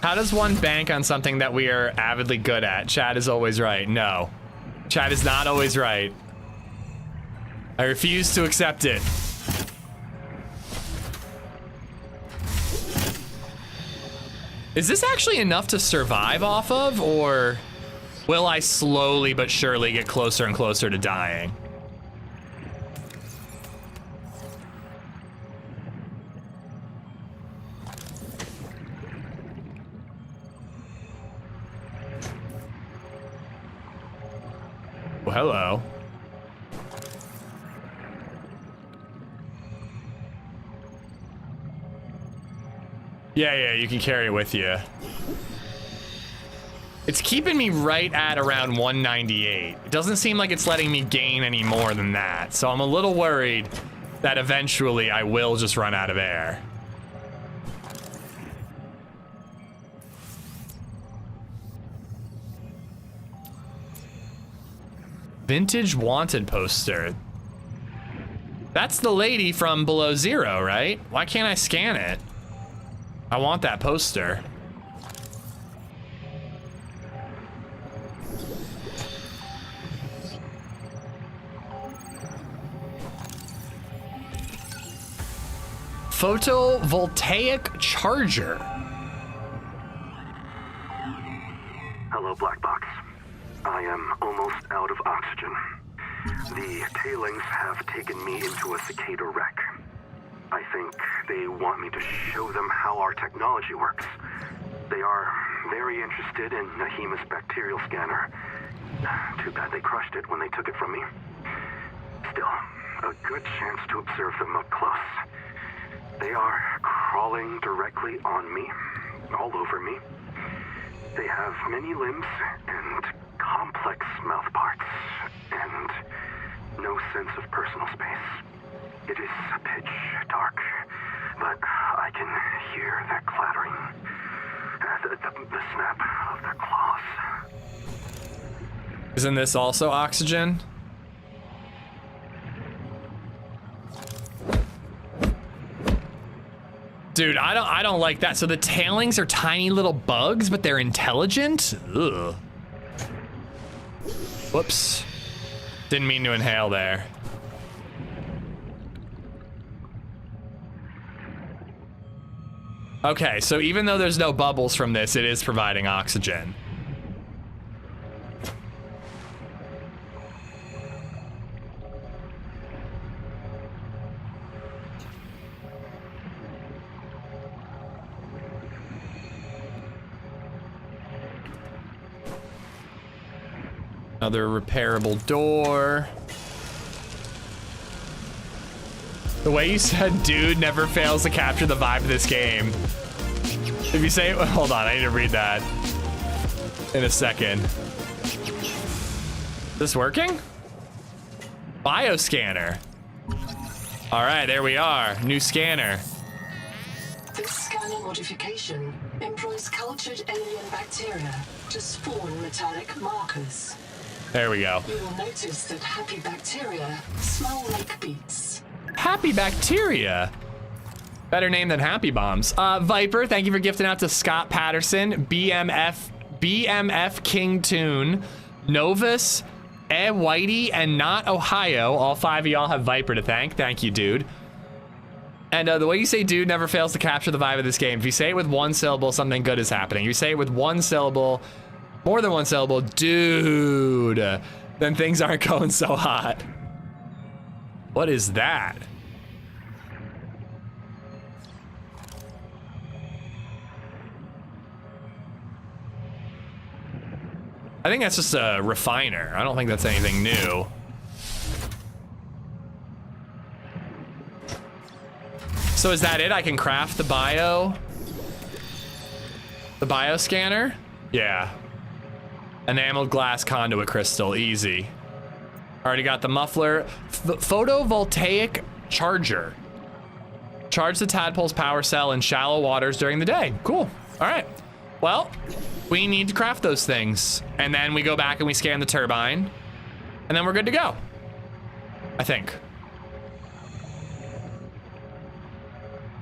How does one bank on something that we are avidly good at? Chad is always right. No. Chad is not always right. I refuse to accept it. Is this actually enough to survive off of, or will I slowly but surely get closer and closer to dying? Well, hello. Yeah, you can carry it with you. It's keeping me right at around 198. It doesn't seem like it's letting me gain any more than that, so I'm a little worried that eventually I will just run out of air. Vintage wanted poster. That's the lady from Below Zero, right? Why can't I scan it? I want that poster. Photovoltaic charger. Hello, Black Box. I am almost out of oxygen. The tailings have taken me into a cicada wreck. I think they want me to show them how our technology works. They are very interested in Nahima's bacterial scanner. Too bad they crushed it when they took it from me. Still, a good chance to observe them up close. They are crawling directly on me, all over me. They have many limbs and complex mouth parts, and no sense of personal space. It is pitch dark, but I can hear their clattering, the snap of their claws. Isn't this also oxygen? Dude, I don't like that. So the tailings are tiny little bugs, but they're intelligent? Ugh. Whoops. Didn't mean to inhale there. Okay, so even though there's no bubbles from this, it is providing oxygen. Another repairable door. The way you said dude never fails to capture the vibe of this game. If you say, hold on, I need to read that in a second. This working? Bioscanner. All right, there we are. New scanner. This scanner modification employs cultured alien bacteria to spawn metallic markers. There we go. You will notice that happy bacteria smell like beets. Happy bacteria. Better name than Happy Bombs. Viper, thank you for gifting out to Scott Patterson, BMF King Toon, Novus, Whitey, and Not Ohio. All 5 of y'all have Viper to thank. Thank you, dude. And the way you say dude never fails to capture the vibe of this game. If you say it with one syllable, something good is happening. If you say it with one syllable, more than one syllable, dude, then things aren't going so hot. What is that? I think that's just a refiner. I don't think that's anything new. So is that it? I can craft the bio scanner? Yeah. Enameled glass conduit crystal, easy. Already got the muffler. Photovoltaic charger. Charge the tadpole's power cell in shallow waters during the day. Cool. All right. Well, we need to craft those things. And then we go back and we scan the turbine. And then we're good to go. I think.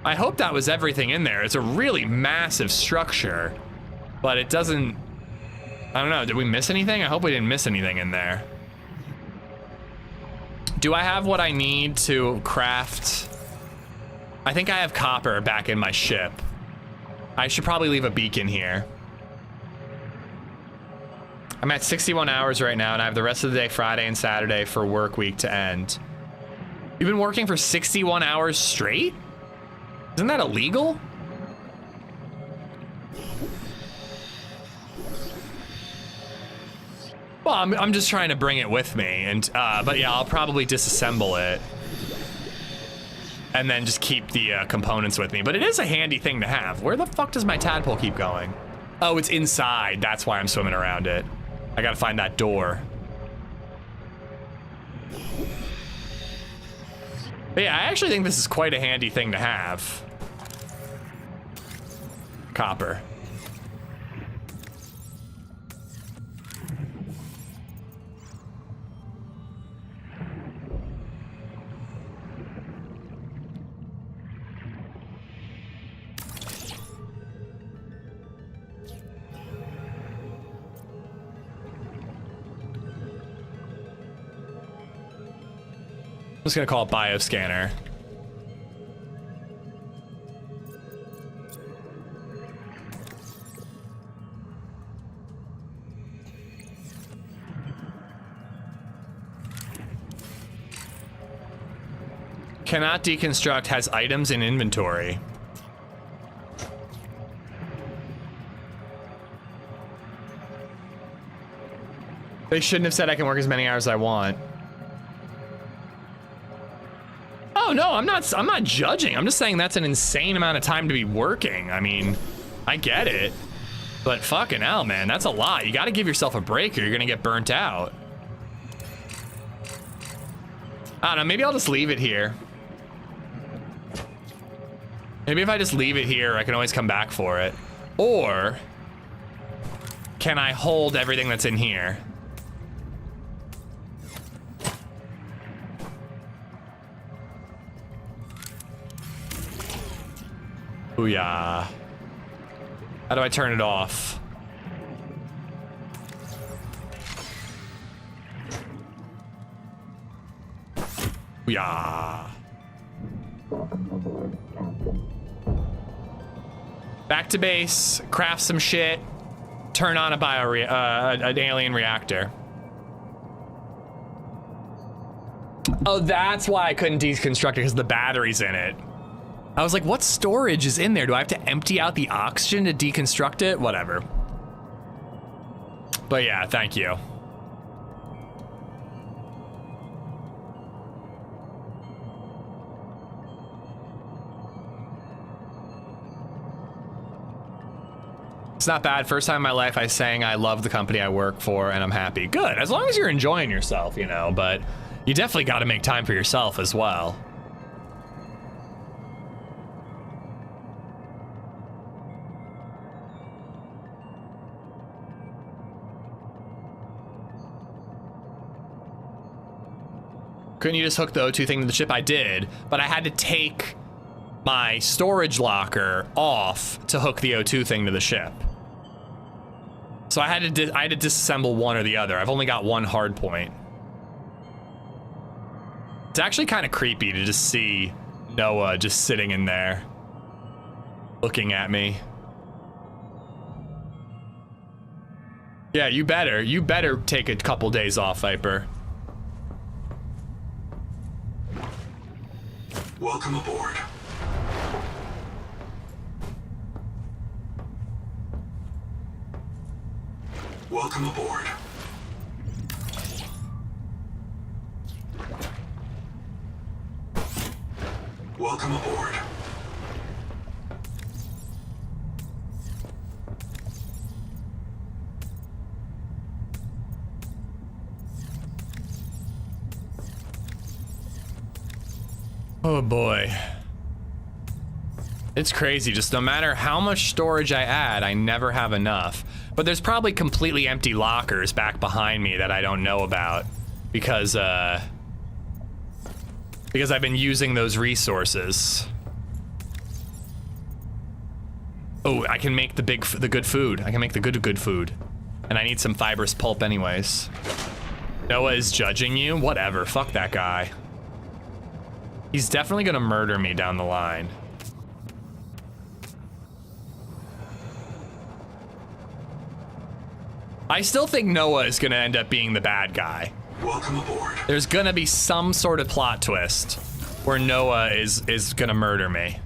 I hope that was everything in there. It's a really massive structure. But it doesn't... I don't know. Did we miss anything? I hope we didn't miss anything in there. Do I have what I need to craft? I think I have copper back in my ship. I should probably leave a beacon here. I'm at 61 hours right now, and I have the rest of the day, Friday and Saturday, for work week to end. You've been working for 61 hours straight? Isn't that illegal? Well, I'm just trying to bring it with me, and but yeah, I'll probably disassemble it and then just keep the components with me. But it is a handy thing to have. Where the fuck does my tadpole keep going? Oh, it's inside. That's why I'm swimming around it. I gotta find that door. But yeah, I actually think this is quite a handy thing to have. Copper. I'm just gonna call it bioscanner. Cannot deconstruct, has items in inventory. They shouldn't have said I can work as many hours as I want. Oh no, I'm not judging. I'm just saying that's an insane amount of time to be working. I mean, I get it, but fucking hell, man, that's a lot. You gotta give yourself a break or you're gonna get burnt out. I don't know, maybe I'll just leave it here. Maybe if I just leave it here, I can always come back for it. Or can I hold everything that's in here? Booyah. How do I turn it off? Booyah. Back to base, craft some shit, turn on an alien reactor. Oh, that's why I couldn't deconstruct it, because the battery's in it. I was like, what storage is in there? Do I have to empty out the oxygen to deconstruct it? Whatever. But yeah, thank you. It's not bad. First time in my life I sang I love the company I work for and I'm happy. Good, as long as you're enjoying yourself, you know, but you definitely got to make time for yourself as well. Couldn't you just hook the O2 thing to the ship? I did, but I had to take my storage locker off to hook the O2 thing to the ship. So I had to disassemble one or the other. I've only got one hard point. It's actually kind of creepy to just see Noah just sitting in there looking at me. Yeah, you better take a couple days off, Viper. Welcome aboard. Welcome aboard. Welcome aboard. Oh boy. It's crazy, just no matter how much storage I add, I never have enough. But there's probably completely empty lockers back behind me that I don't know about because I've been using those resources. Oh, I can make the good food. I can make the good food. And I need some fibrous pulp anyways. Noah is judging you? Whatever, fuck that guy. He's definitely gonna murder me down the line. I still think Noah is gonna end up being the bad guy. Welcome aboard. There's gonna be some sort of plot twist where Noah is gonna murder me.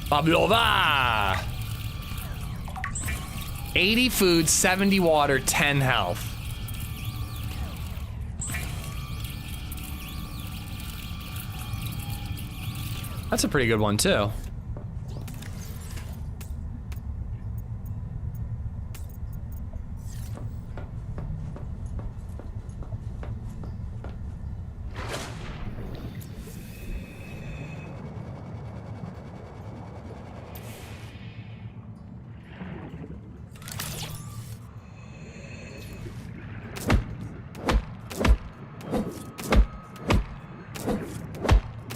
Pavlova! 80 food, 70 water, 10 health. That's a pretty good one too.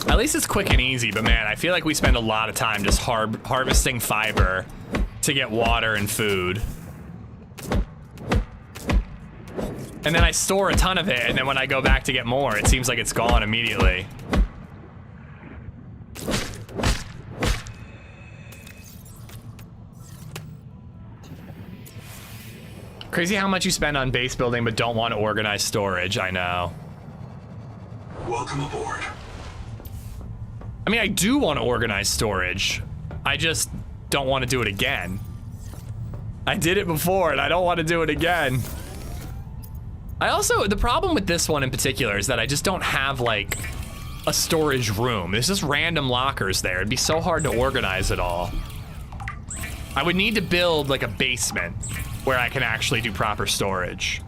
At least it's quick and easy, but man, I feel like we spend a lot of time just harvesting fiber to get water and food. And then I store a ton of it, and then when I go back to get more, it seems like it's gone immediately. Crazy how much you spend on base building but don't want to organize storage, I know. Welcome aboard. I mean, I do want to organize storage. I just don't want to do it again. I did it before and I don't want to do it again. The problem with this one in particular is that I just don't have like a storage room. There's just random lockers there. It'd be so hard to organize it all. I would need to build like a basement where I can actually do proper storage.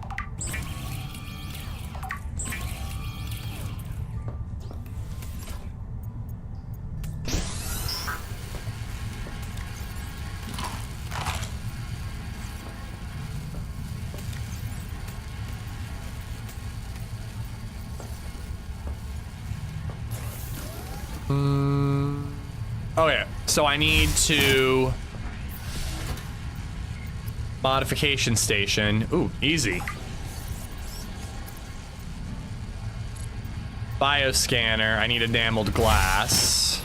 Oh yeah, so I need to modification station. Ooh, easy. Bioscanner, I need enameled glass.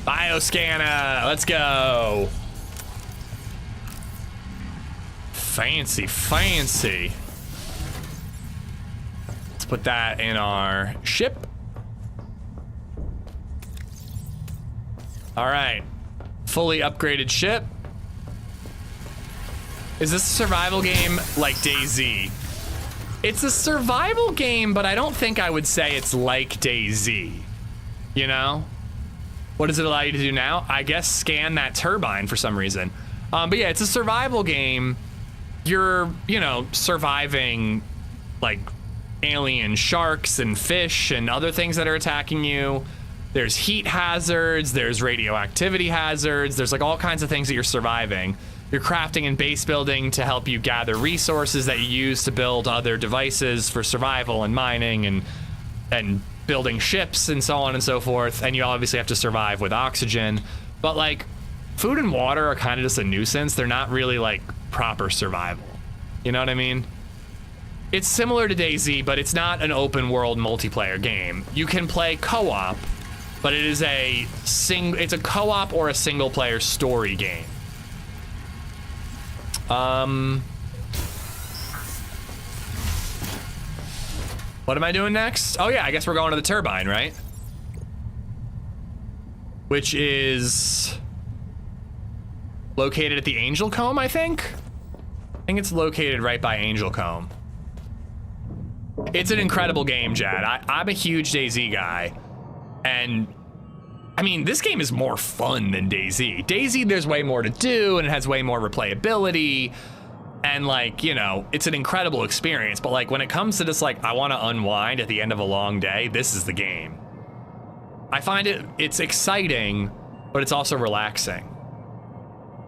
Bioscanner, let's go. Fancy, fancy. Let's put that in our ship. All right, fully upgraded ship. Is this a survival game like DayZ? It's a survival game, but I don't think I would say it's like DayZ. You know? What does it allow you to do now? I guess scan that turbine for some reason. But yeah, it's a survival game. You're, you know, surviving like alien sharks and fish and other things that are attacking you. There's heat hazards, there's radioactivity hazards, there's like all kinds of things that you're surviving. You're crafting and base building to help you gather resources that you use to build other devices for survival and mining and building ships and so on and so forth. And you obviously have to survive with oxygen. But like food and water are kind of just a nuisance. They're not really like proper survival. You know what I mean? It's similar to DayZ, but it's not an open world multiplayer game. You can play co-op, but it is it's a co-op or a single player story game. What am I doing next? Oh yeah, I guess we're going to the turbine, right? Which is located at the Angel Comb, I think? I think it's located right by Angel Comb. It's an incredible game, Jad. I'm a huge DayZ guy. And I mean, this game is more fun than DayZ. DayZ, there's way more to do and it has way more replayability. And like, you know, it's an incredible experience. But like when it comes to just like, I want to unwind at the end of a long day, this is the game. I find it's exciting, but it's also relaxing.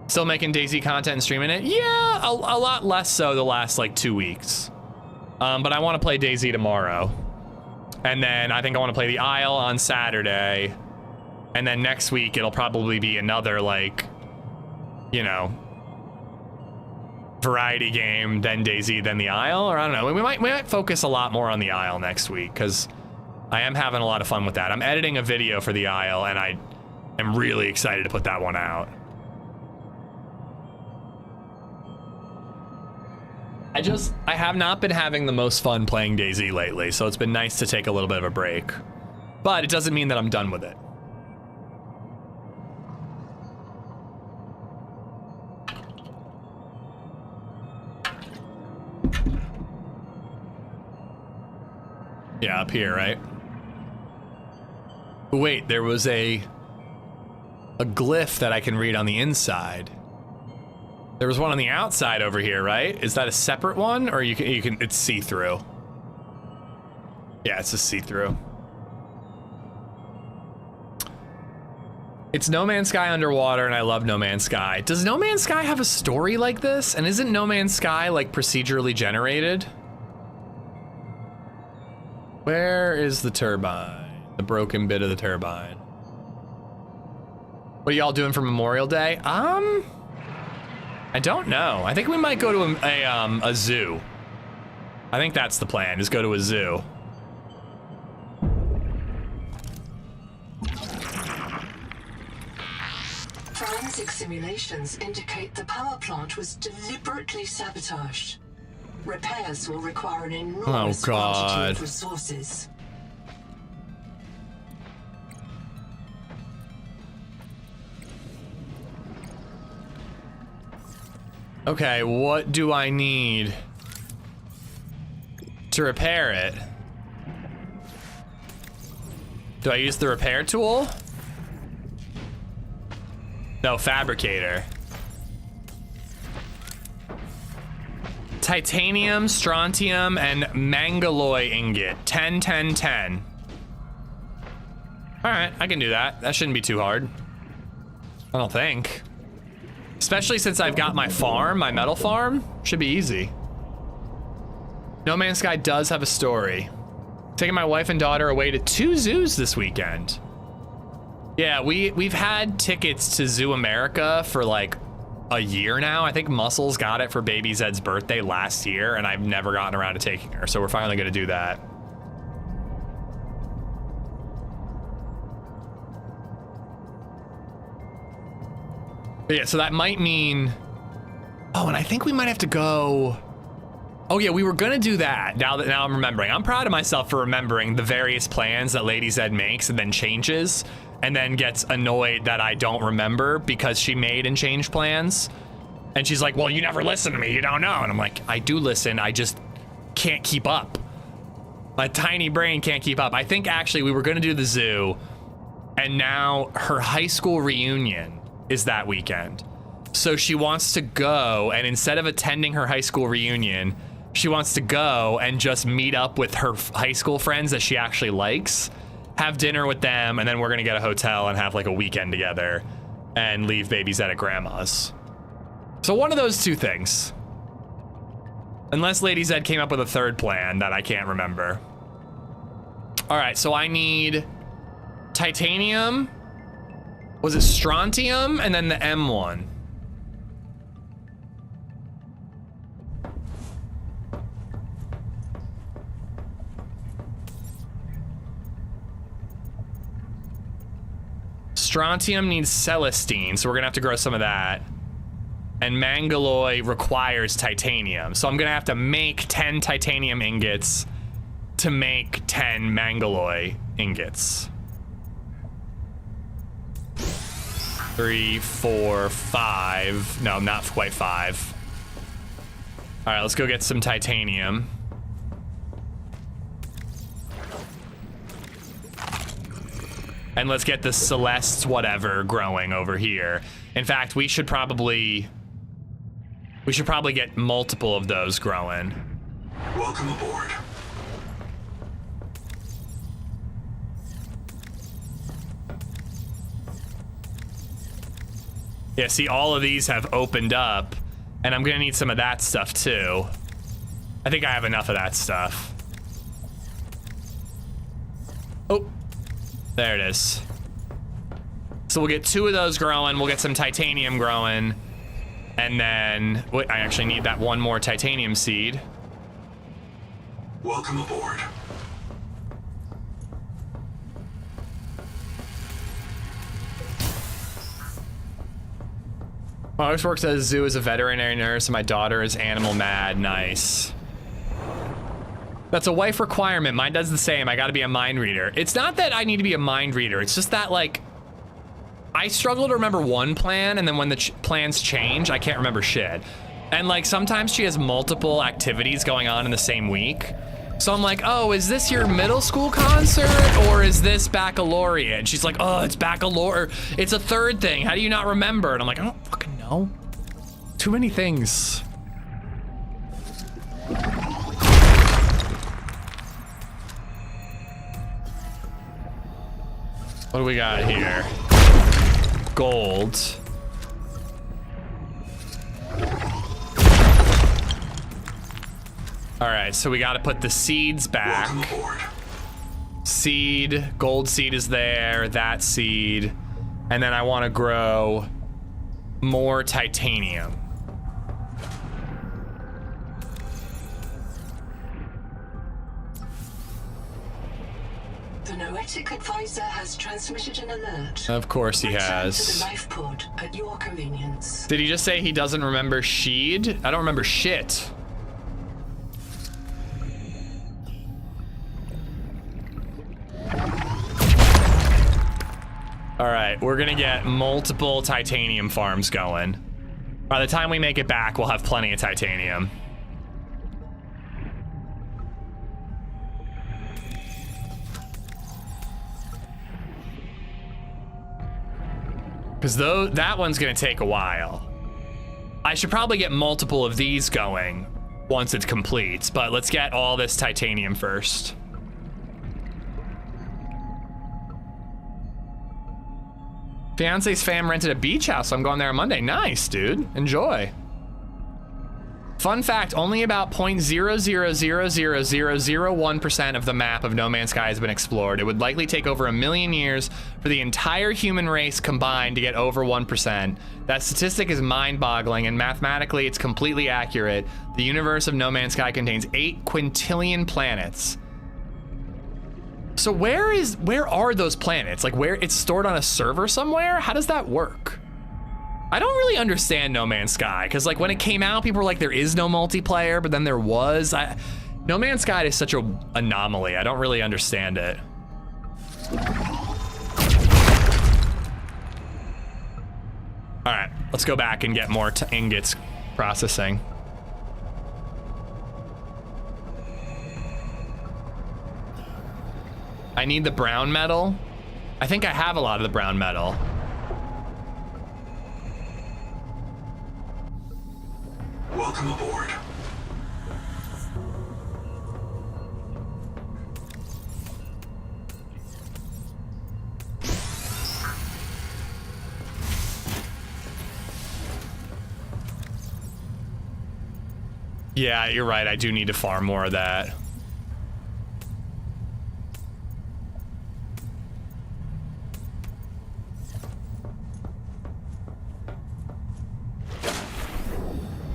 Still making DayZ content and streaming it? Yeah, a lot less so the last like 2 weeks. But I want to play DayZ tomorrow. And then I think I want to play the Isle on Saturday. And then next week it'll probably be another like, you know, variety game, then DayZ, then the Isle, or I don't know. We might focus a lot more on the Isle next week because I am having a lot of fun with that. I'm editing a video for the Isle and I am really excited to put that one out. I have not been having the most fun playing DayZ lately, so it's been nice to take a little bit of a break. But it doesn't mean that I'm done with it. Yeah, up here, right? Wait, there was a glyph that I can read on the inside. There was one on the outside over here, right? Is that a separate one, or you can it's see-through? Yeah, it's a see-through. It's No Man's Sky underwater, and I love No Man's Sky. Does No Man's Sky have a story like this? And isn't No Man's Sky like procedurally generated? Where is the turbine? The broken bit of the turbine. What are y'all doing for Memorial Day? I don't know. I think we might go to a zoo. I think that's the plan, is go to a zoo. Forensic simulations indicate the power plant was deliberately sabotaged. Repairs will require an enormous quantity of resources. Okay, what do I need to repair it? Do I use the repair tool? No, fabricator. Titanium, strontium, and mangaloy ingot. 10, 10, 10. All right, I can do that. That shouldn't be too hard. I don't think. Especially since I've got my farm, my metal farm. Should be easy. No Man's Sky does have a story. Taking my wife and daughter away to 2 zoos this weekend. Yeah, we've had tickets to Zoo America for like a year now. I think Muscles got it for BabyZed's birthday last year, and I've never gotten around to taking her, so we're finally gonna do that. But yeah, so that might mean... Oh, and I think we might have to go... Oh yeah, we were gonna do that. Now I'm remembering. I'm proud of myself for remembering the various plans that LadyZed makes and then changes, and then gets annoyed that I don't remember because she made and changed plans. And she's like, well, you never listen to me, you don't know. And I'm like, I do listen, I just can't keep up. My tiny brain can't keep up. I think actually we were gonna do the zoo, and now her high school reunion is that weekend. So she wants to go, and instead of attending her high school reunion, she wants to go and just meet up with her high school friends that she actually likes, have dinner with them, and then we're gonna get a hotel and have like a weekend together and leave BabyZed at grandma's. So one of those two things. Unless LadyZed came up with a third plan that I can't remember. All right, so I need titanium. Was it strontium? And then the M one. Strontium needs celestine, so we're gonna have to grow some of that. And mangaloy requires titanium, so I'm gonna have to make 10 titanium ingots to make 10 mangaloy ingots. 3, 4, 5. No, not quite 5. All right, let's go get some titanium. And let's get the Celeste's whatever growing over here. In fact, we should probably get multiple of those growing. Welcome aboard. Yeah, see, all of these have opened up, and I'm gonna need some of that stuff too. I think I have enough of that stuff. Oh, there it is. So we'll get 2 of those growing, we'll get some titanium growing, and then, wait, I actually need that one more titanium seed. Welcome aboard. My wife works at a zoo as a veterinary nurse, and my daughter is animal mad. Nice. That's a wife requirement. Mine does the same. I gotta be a mind reader. It's not that I need to be a mind reader. It's just that, like, I struggle to remember one plan, and then when the plans change, I can't remember shit. And, like, sometimes she has multiple activities going on in the same week. So I'm like, oh, is this your middle school concert, or is this baccalaureate? And she's like, oh, it's baccalaureate. It's a third thing. How do you not remember? And I'm like, I don't fucking know. Too many things. What do we got here? Gold. All right, so we got to put the seeds back. Seed, gold seed is there, that seed. And then I want to grow more titanium. The Noetic advisor has transmitted an alert. Of course he has. Return to the life pod at your convenience. Did he just say he doesn't remember Sheed? I don't remember shit. All right, we're gonna get multiple titanium farms going. By the time we make it back, we'll have plenty of titanium. Because that one's gonna take a while. I should probably get multiple of these going once it completes, but let's get all this titanium first. Fiance's fam rented a beach house, so I'm going there on Monday. Nice, dude. Enjoy. Fun fact, only about 0.0000001% of the map of No Man's Sky has been explored. It would likely take over 1 million years for the entire human race combined to get over 1%. That statistic is mind-boggling, and mathematically it's completely accurate. The universe of No Man's Sky contains 8 quintillion planets. So where are those planets? Like, where it's stored on a server somewhere? How does that work? I don't really understand No Man's Sky, because like when it came out, people were like, there is no multiplayer, but then there was. No Man's Sky is such an anomaly. I don't really understand it. All right, let's go back and get more ingots processing. I need the brown metal. I think I have a lot of the brown metal. Welcome aboard. Yeah, you're right. I do need to farm more of that.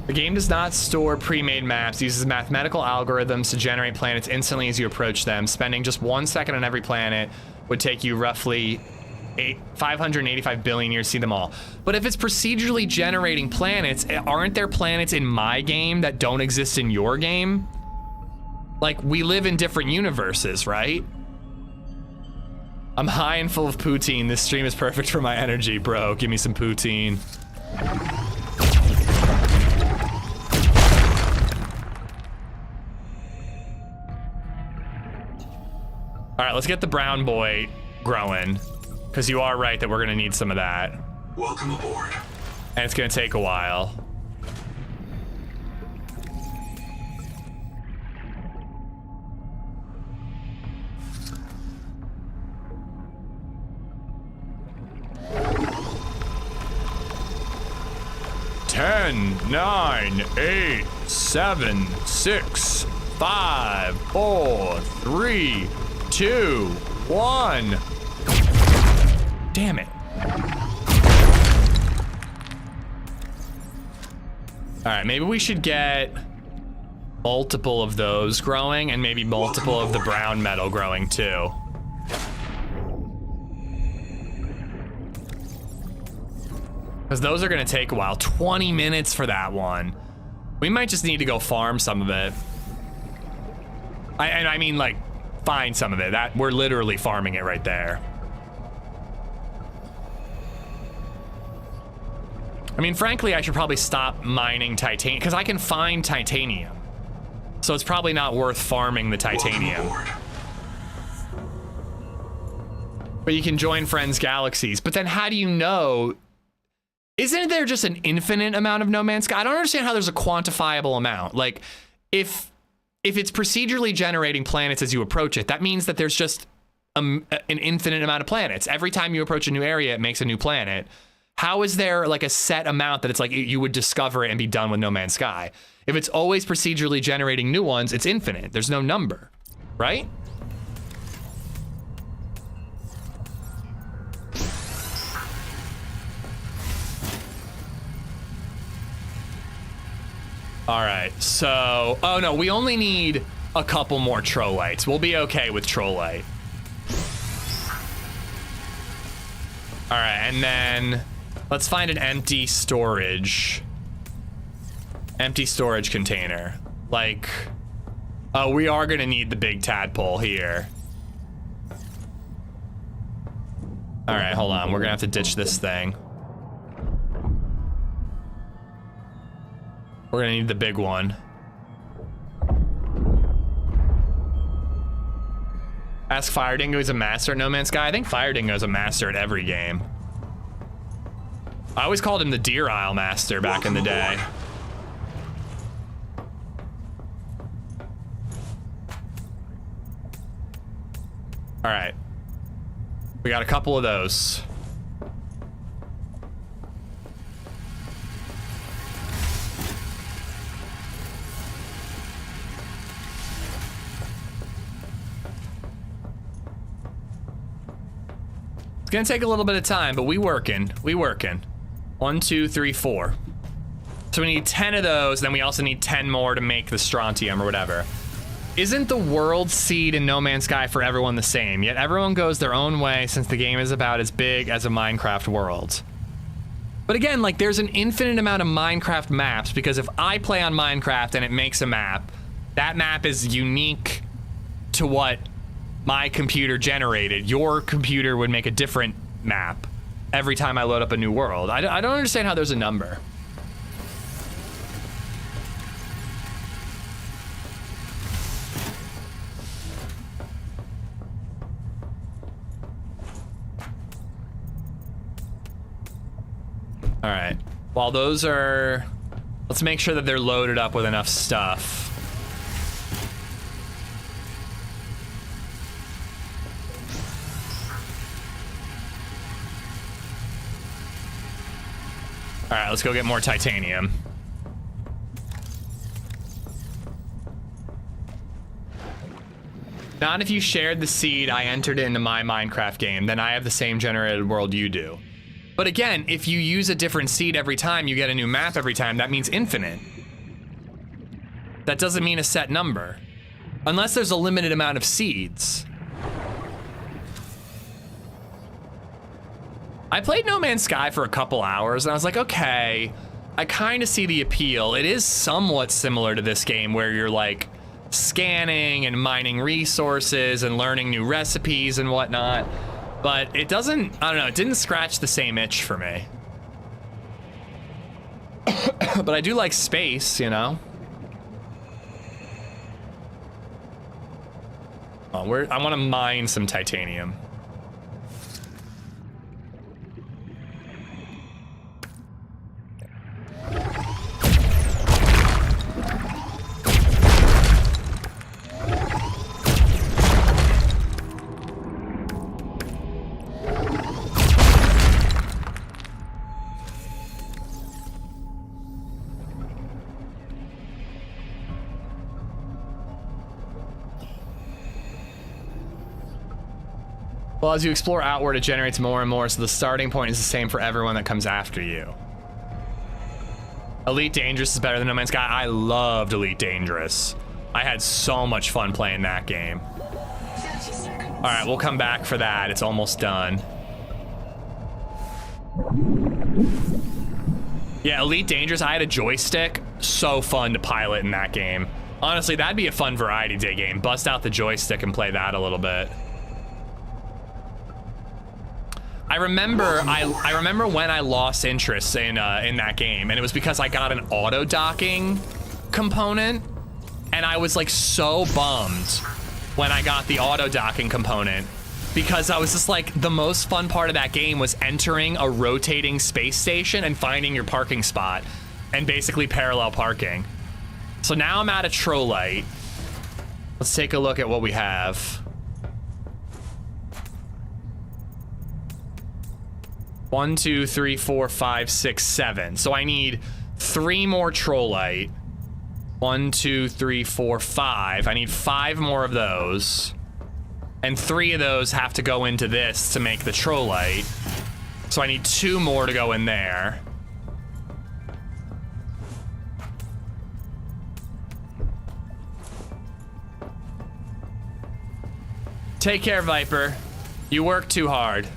The game does not store pre-made maps, uses mathematical algorithms to generate planets instantly as you approach them. Spending just 1 second on every planet would take you roughly 585 billion years to see them all. But if it's procedurally generating planets, aren't there planets in my game that don't exist in your game? Like, we live in different universes, right? I'm high and full of poutine. This stream is perfect for my energy, bro. Give me some poutine. All right, let's get the brown boy growing, because you are right that we're gonna need some of that. Welcome aboard. And it's gonna take a while. Ten, 9, 8, 7, 6, 5, 4, 3, 2, 1. Damn it. All right, maybe we should get multiple of those growing and maybe multiple of the brown metal growing too. Because those are gonna take a while. 20 minutes for that one. We might just need to go farm some of it. I mean, like, find some of it. That we're literally farming it right there. I mean, frankly, I should probably stop mining titanium because I can find titanium. So it's probably not worth farming the titanium. But you can join friends' galaxies. But then how do you know? Isn't there just an infinite amount of No Man's Sky? I don't understand how there's a quantifiable amount. Like, if it's procedurally generating planets as you approach it, that means that there's just an infinite amount of planets. Every time you approach a new area, it makes a new planet. How is there like a set amount that it's like you would discover it and be done with No Man's Sky? If it's always procedurally generating new ones, it's infinite. There's no number, right? All right, so, oh no, we only need a couple more trollites. We'll be okay with trollite. All right, and then let's find an empty storage container. Like, oh, we are gonna need the big tadpole here. All right, hold on, we're gonna have to ditch this thing. We're gonna need the big one. Ask Fire Dingo is a master at No Man's Sky. I think Fire Dingo is a master at every game. I always called him the Deer Isle Master back in the day. All right. We got a couple of those. It's gonna take a little bit of time, but we working. 1, 2, 3, 4. So we need 10 of those, then we also need 10 more to make the strontium or whatever. Isn't the world seed in No Man's Sky for everyone the same? Yet everyone goes their own way since the game is about as big as a Minecraft world. But again, like, there's an infinite amount of Minecraft maps, because if I play on Minecraft and it makes a map, that map is unique to what my computer generated. Your computer would make a different map every time I load up a new world. I don't understand how there's a number. All right, while those are, let's make sure that they're loaded up with enough stuff. All right, let's go get more titanium. Not if you shared the seed I entered into my Minecraft game, then I have the same generated world you do. But again, if you use a different seed every time, you get a new map every time, that means infinite. That doesn't mean a set number. Unless there's a limited amount of seeds. I played No Man's Sky for a couple hours and I was like, okay, I kind of see the appeal. It is somewhat similar to this game where you're like scanning and mining resources and learning new recipes and whatnot. But it doesn't, I don't know, it didn't scratch the same itch for me. But I do like space, you know? Oh, I want to mine some titanium. Well, as you explore outward, it generates more and more, so the starting point is the same for everyone that comes after you. Elite Dangerous is better than No Man's Sky. I loved Elite Dangerous. I had so much fun playing that game. All right, we'll come back for that. It's almost done. Yeah, Elite Dangerous, I had a joystick. So fun to pilot in that game. Honestly, that'd be a fun variety day game. Bust out the joystick and play that a little bit. I remember when I lost interest in that game, and it was because I got an auto docking component, and I was like so bummed when I got the auto docking component, because I was just like, the most fun part of that game was entering a rotating space station and finding your parking spot and basically parallel parking. So now I'm out of Trollite. Let's take a look at what we have. 1, 2, 3, 4, 5, 6, 7. So I need 3 more Trollite. 1, 2, 3, 4, 5. I need 5 more of those. And 3 of those have to go into this to make the Trollite. So I need 2 more to go in there. Take care, Viper. You work too hard.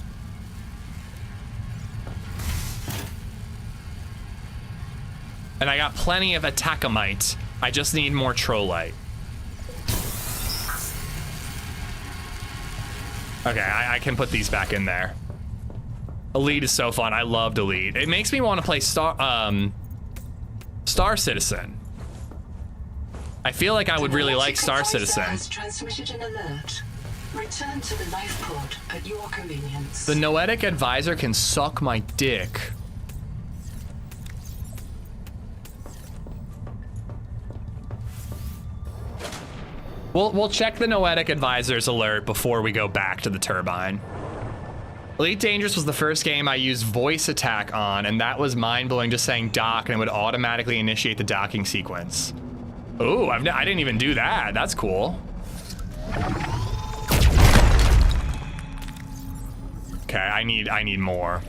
And I got plenty of Attackamite. I just need more Trollite. Okay, I can put these back in there. Elite is so fun. I loved Elite. It makes me want to play Star Citizen. I feel like I would really like Star Citizen. Has transmitted an alert. Return to the life pod at your convenience. The Noetic Advisor can suck my dick. We'll check the Noetic Advisor's alert before we go back to the turbine. Elite Dangerous was the first game I used voice attack on, and that was mind-blowing, just saying dock and it would automatically initiate the docking sequence. Ooh, I didn't even do that. That's cool. Okay, I need more.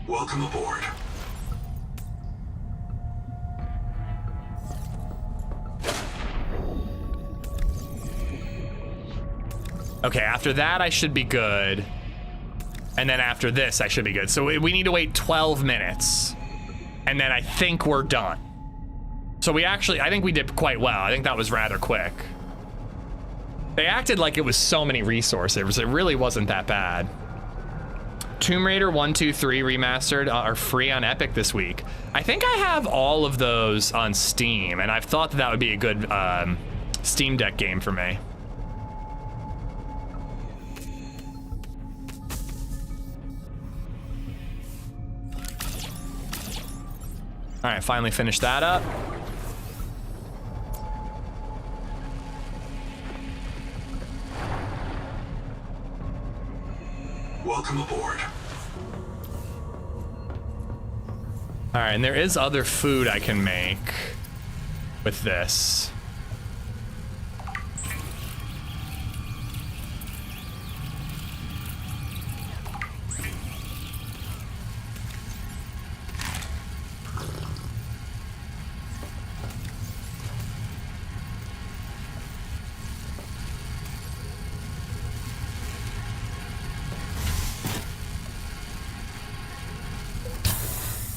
Welcome aboard. Okay, after that I should be good. And then after this I should be good. So we need to wait 12 minutes. And then I think we're done. So I think we did quite well. I think that was rather quick. They acted like it was so many resources. It really wasn't that bad. Tomb Raider 1, 2, 3 remastered are free on Epic this week. I think I have all of those on Steam, and I've thought that would be a good Steam Deck game for me. All right, finally finished that up. Welcome aboard. All right, and there is other food I can make with this.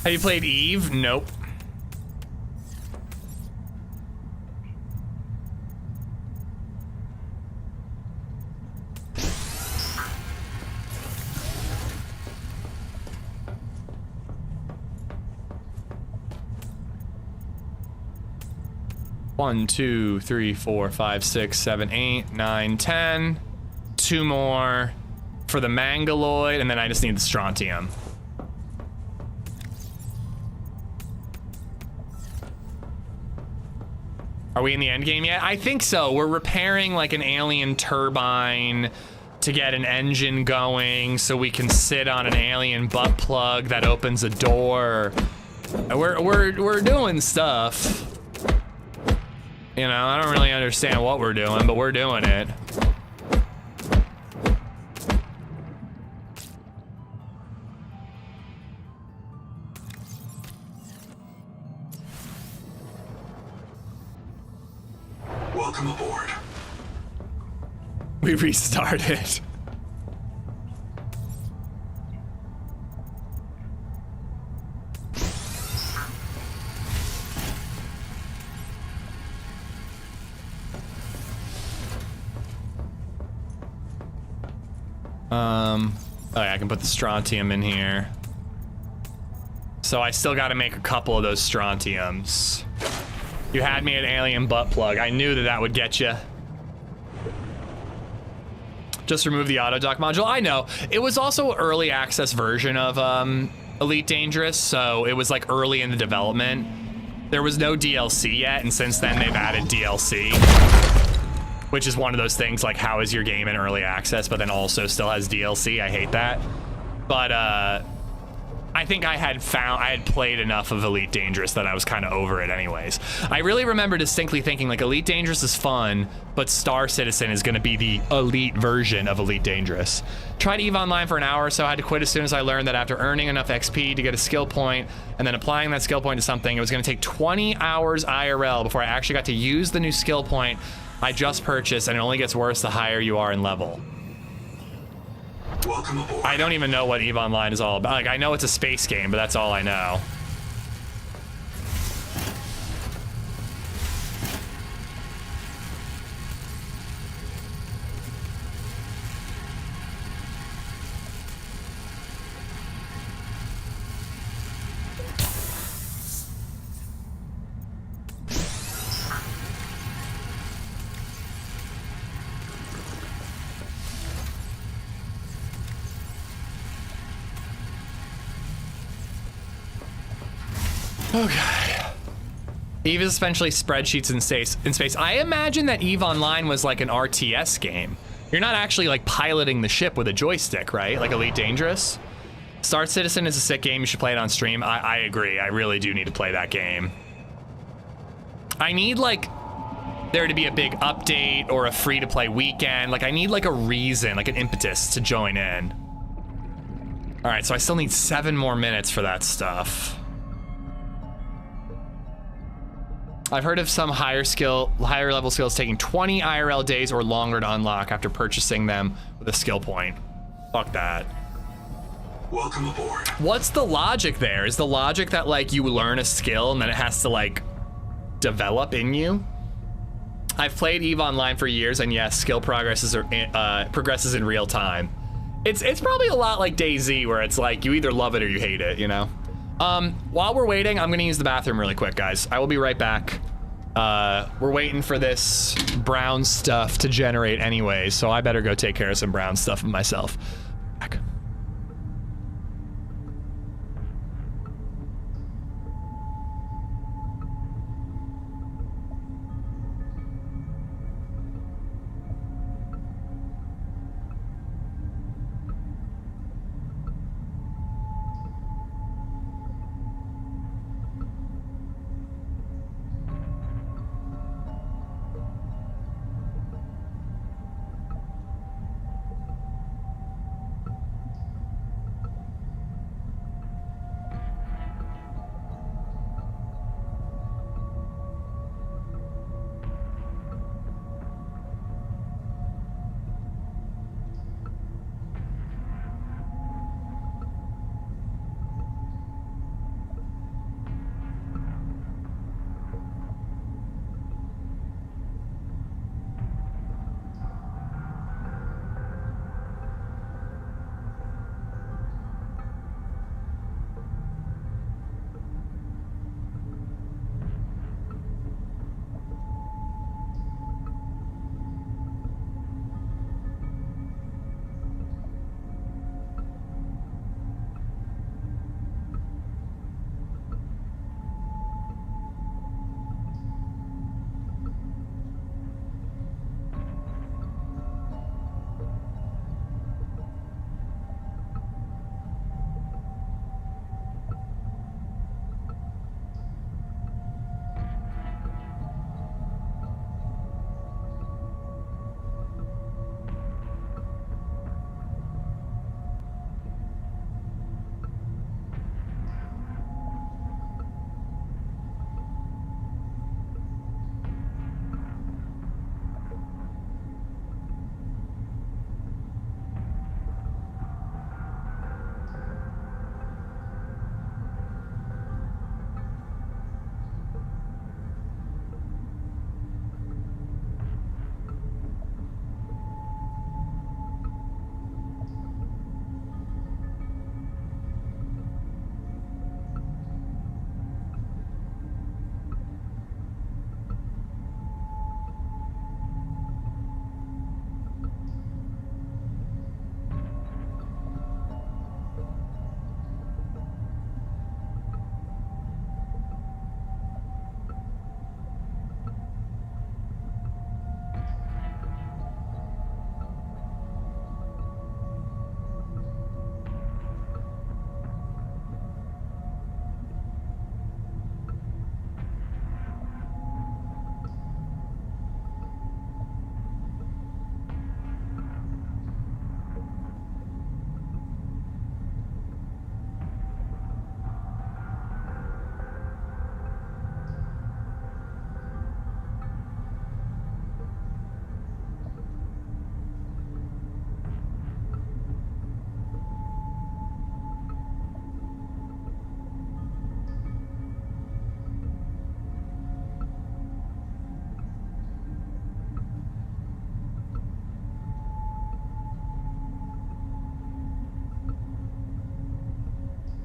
Have you played Eve? Nope. One, 2, 3, 4, 5, 6, 7, 8, 9, 10. 2 more for the Mangaloid, and then I just need the strontium. Are we in the end game yet? I think so. We're repairing like an alien turbine to get an engine going so we can sit on an alien butt plug that opens a door. We're doing stuff. You know, I don't really understand what we're doing, but we're doing it. Welcome aboard. We restarted. Oh yeah, I can put the strontium in here. So I still got to make a couple of those strontiums. You had me at alien butt plug. I knew that would get you. Just remove the auto dock module. I know. It was also an early access version of Elite Dangerous, so it was like early in the development. There was no DLC yet, and since then they've added DLC, which is one of those things like, how is your game in early access, but then also still has DLC? I hate that. But I think I had played enough of Elite Dangerous that I was kind of over it anyways. I really remember distinctly thinking like Elite Dangerous is fun, but Star Citizen is gonna be the elite version of Elite Dangerous. Tried EVE Online for an hour or so. I had to quit as soon as I learned that after earning enough XP to get a skill point and then applying that skill point to something, it was gonna take 20 hours IRL before I actually got to use the new skill point I just purchased, and it only gets worse the higher you are in level. Welcome aboard. I don't even know what EVE Online is all about. Like, I know it's a space game, but that's all I know. Okay. EVE is essentially spreadsheets in space. I imagine that EVE Online was like an RTS game. You're not actually like piloting the ship with a joystick, right? Like Elite Dangerous. Star Citizen is a sick game. You should play it on stream. I agree. I really do need to play that game. I need like there to be a big update or a free-to-play weekend. Like I need like a reason, like an impetus to join in. All right, so I still need 7 more minutes for that stuff. I've heard of some higher level skills taking 20 IRL days or longer to unlock after purchasing them with a skill point. Fuck that. Welcome aboard. What's the logic there? Is the logic that like you learn a skill and then it has to like develop in you? I've played EVE Online for years, and yes, skill progresses in real time. It's probably a lot like DayZ, where it's like you either love it or you hate it, you know? While we're waiting, I'm gonna use the bathroom really quick, guys. I will be right back. We're waiting for this brown stuff to generate anyway, so I better go take care of some brown stuff myself. Back.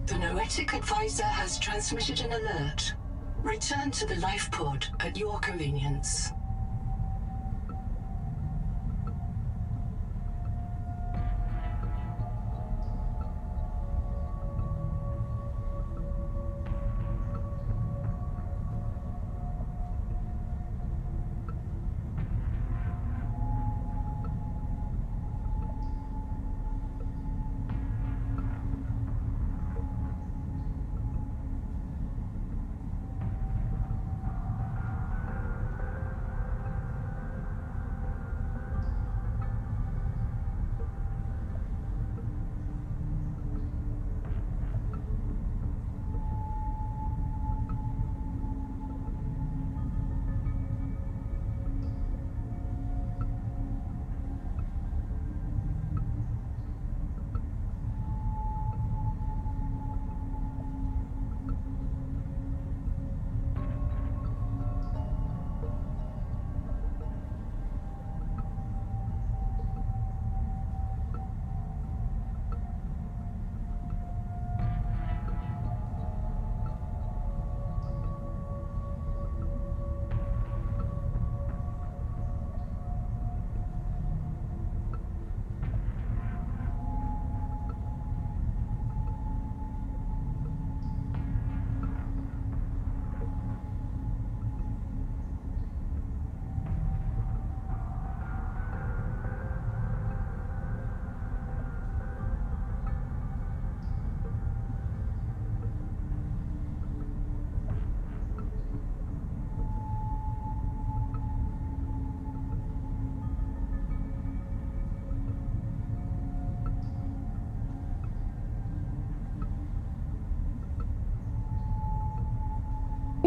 The Noetic Advisor has transmitted an alert. Return to the life pod at your convenience.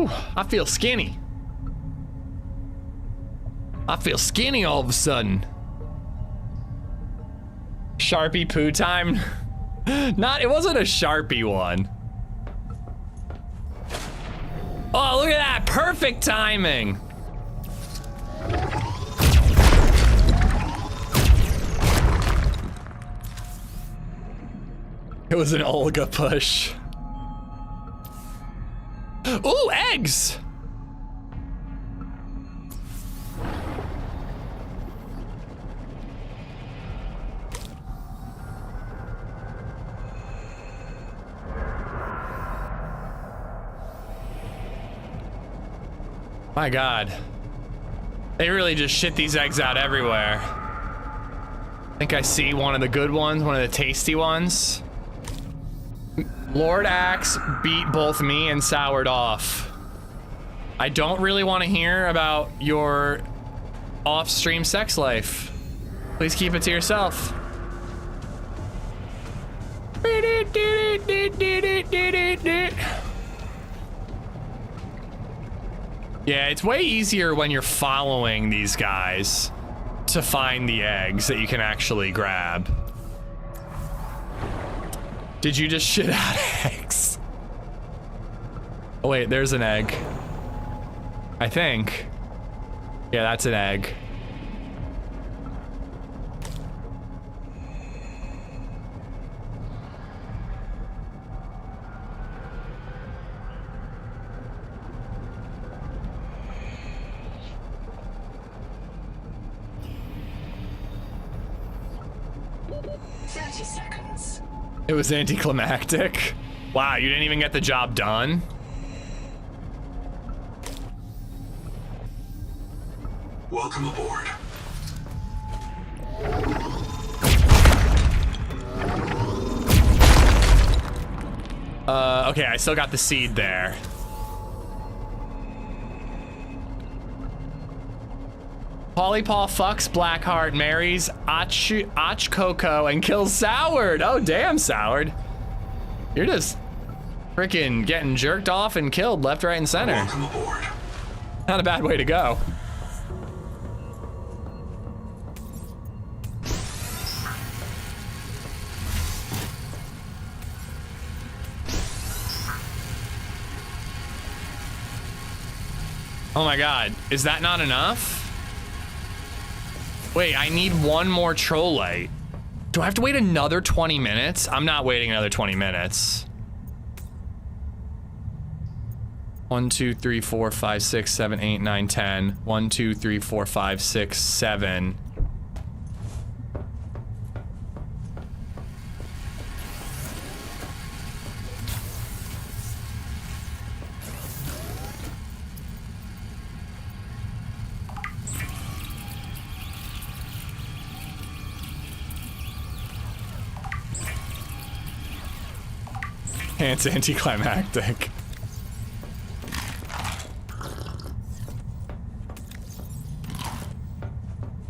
Whew, I feel skinny. I feel skinny all of a sudden. Sharpie poo time? It wasn't a Sharpie one. Oh, look at that, perfect timing. It was an Olga push. Ooh, eggs! My God. They really just shit these eggs out everywhere. I think I see one of the good ones, one of the tasty ones. Lord Axe beat both me and Soured off. I don't really want to hear about your off-stream sex life. Please keep it to yourself. Yeah, it's way easier when you're following these guys to find the eggs that you can actually grab. Did you just shit out eggs? Oh wait, there's an egg. I think. Yeah, that's an egg. It was anticlimactic. Wow, you didn't even get the job done? Welcome aboard. Okay, I still got the seed there. Polly Paw fucks Blackheart, marries Och Coco, and kills Soured. Oh, damn, Soured. You're just freaking getting jerked off and killed left, right, and center. Welcome aboard. Not a bad way to go. Oh my God, is that not enough? Wait, I need one more troll light. Do I have to wait another 20 minutes? I'm not waiting another 20 minutes. 1, 2, 3, 4, 5, 6, 7, 8, 9, 10. 1, 2, 3, 4, 5, 6, 7. It's anticlimactic.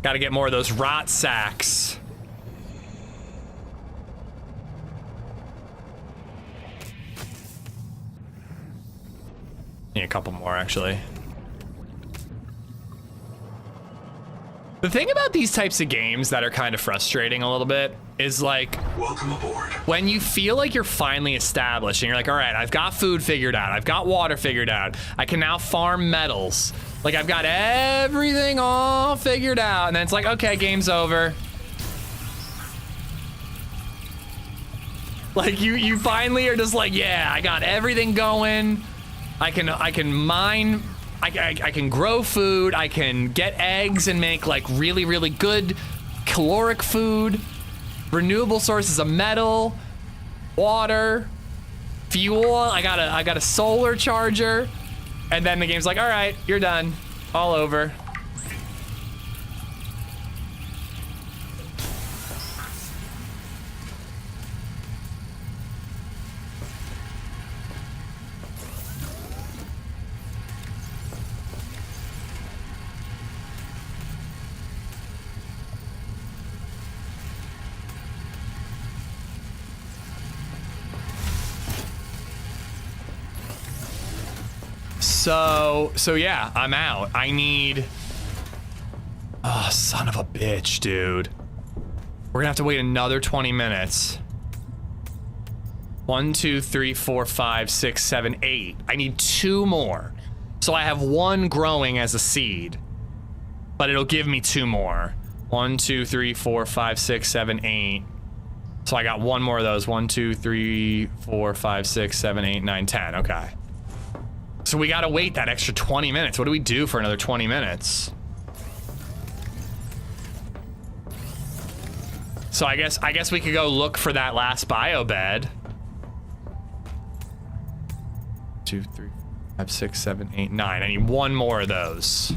Gotta get more of those rot sacks. Need a couple more, actually. The thing about these types of games that are kind of frustrating a little bit is like, welcome aboard. When you feel like you're finally established and you're like, all right, I've got food figured out, I've got water figured out, I can now farm metals. Like I've got everything all figured out, and then it's like, okay, game's over. Like you finally are just like, yeah, I got everything going. I can mine. I can grow food, I can get eggs and make like really, really good caloric food, renewable sources of metal, water, fuel, I got a solar charger, and then the game's like, all right, you're done, all over. So yeah, I'm out. I need... Oh, son of a bitch, dude. We're gonna have to wait another 20 minutes. 1, 2, 3, 4, 5, 6, 7, 8. I need 2 more. So I have 1 growing as a seed, but it'll give me 2 more. 1, 2, 3, 4, 5, 6, 7, 8. So I got 1 more of those. 1, 2, 3, 4, 5, 6, 7, 8, 9, 10. Okay. So we gotta wait that extra 20 minutes. What do we do for another 20 minutes? So I guess we could go look for that last bio bed. 2, 3, 5, 6, 7, 8, 9. I need 1 more of those.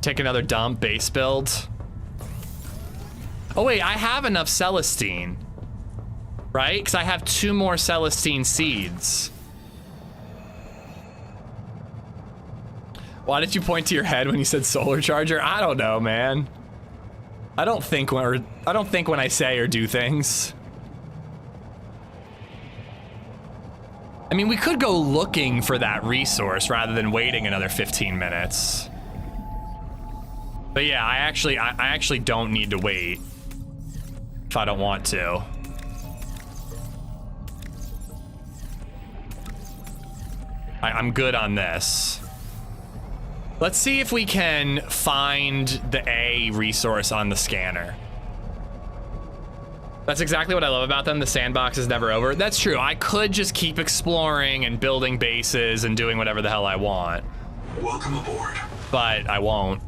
Take another dump, base build. Oh wait, I have enough Celestine, right? Because I have 2 more Celestine seeds. Why did you point to your head when you said solar charger? I don't know, man. I don't think when I say or do things. I mean, we could go looking for that resource rather than waiting another 15 minutes. But yeah, I actually don't need to wait if I don't want to. I'm good on this. Let's see if we can find the A resource on the scanner. That's exactly what I love about them. The sandbox is never over. That's true. I could just keep exploring and building bases and doing whatever the hell I want. Welcome aboard. But I won't.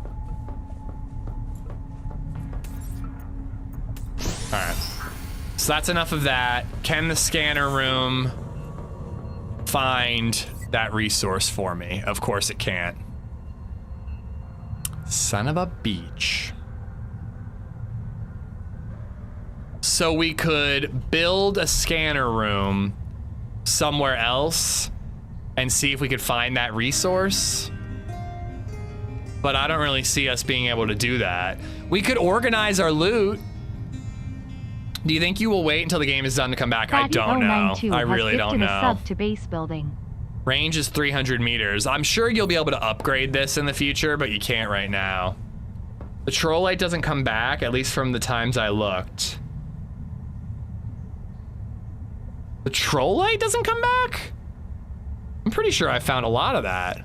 All right. So that's enough of that. Can the scanner room find that resource for me? Of course it can't. Son of a beach. So we could build a scanner room somewhere else and see if we could find that resource. But I don't really see us being able to do that. We could organize our loot. Do you think you will wait until the game is done to come back? I don't know. I really don't know. Sub to base building. Range is 300 meters. I'm sure you'll be able to upgrade this in the future, but you can't right now. The troll light doesn't come back, at least from the times I looked. The troll light doesn't come back? I'm pretty sure I found a lot of that.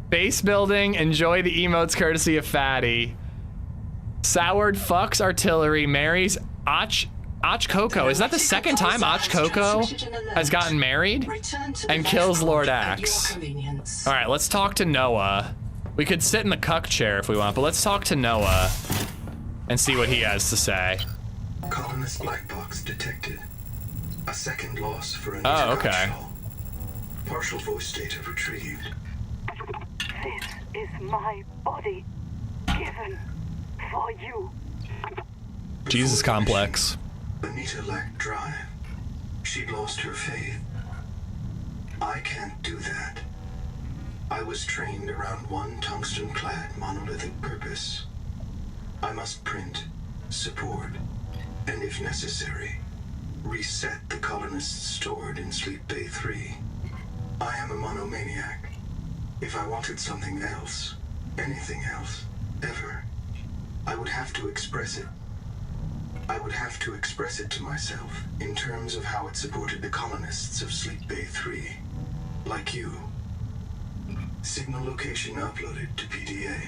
Base building, enjoy the emotes courtesy of Fatty. Soured fucks artillery, marries Och Coco. Is that the second time Och Coco has gotten married? And kills Lord Axe. All right, let's talk to Noah. We could sit in the cuck chair if we want, but let's talk to Noah and see what he has to say. Colonist black box detected. A second loss for a Oh, okay. Partial voice data retrieved. This is my body given for you. Jesus complex. Anita lacked drive. She'd lost her faith. I can't do that. I was trained around one tungsten-clad monolithic purpose. I must print, support, and if necessary, reset the colonists stored in Sleep Bay 3. I am a monomaniac. If I wanted something else, anything else, ever, I would have to express it. I would have to express it to myself in terms of how it supported the colonists of Sleep Bay 3. Like you. Signal location uploaded to PDA.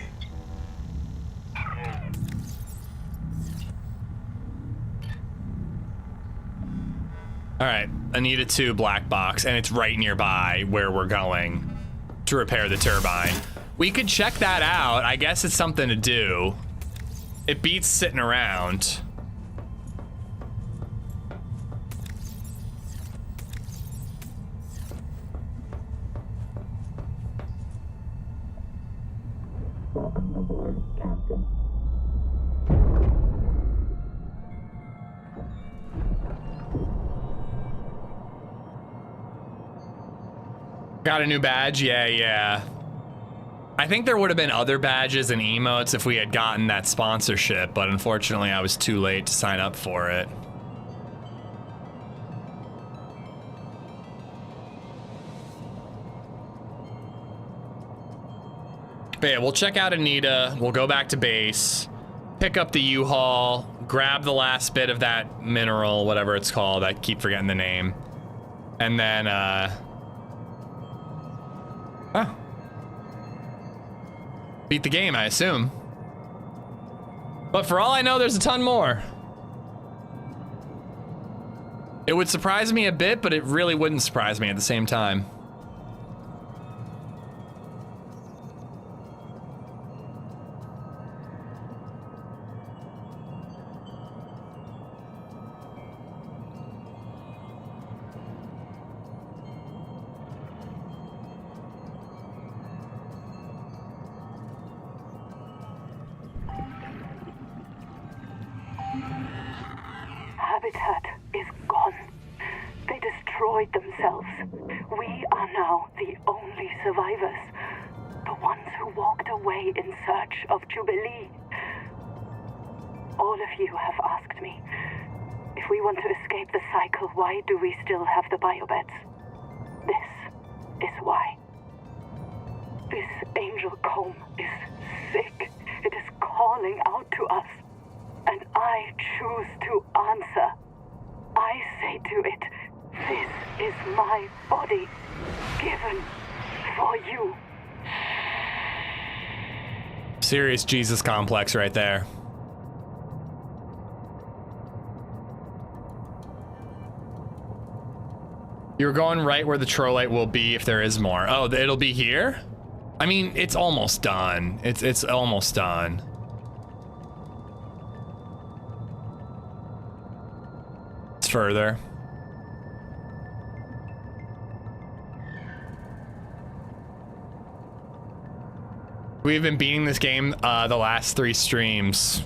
All right, Anita 2 black box, and it's right nearby where we're going to repair the turbine. We could check that out. I guess it's something to do. It beats sitting around. Got a new badge? Yeah. I think there would have been other badges and emotes if we had gotten that sponsorship, but unfortunately I was too late to sign up for it. But yeah, we'll check out Anita. We'll go back to base, pick up the U-Haul, grab the last bit of that mineral, whatever it's called. I keep forgetting the name. And then, beat the game, I assume. But for all I know, there's a ton more. It would surprise me a bit, but it really wouldn't surprise me at the same time. Habitat is gone. They destroyed themselves. We are now the only survivors. The ones who walked away in search of Jubilee. All of you have asked me, if we want to escape the cycle, why do we still have the biobeds? This is why. This angel comb is sick. It is calling out to us. And I choose to answer. I say to it, this is my body, given for you. Serious Jesus complex right there. You're going right where the trollite will be if there is more. Oh, it'll be here? I mean, it's almost done. It's almost done. Further. We've been beating this game the last 3 streams.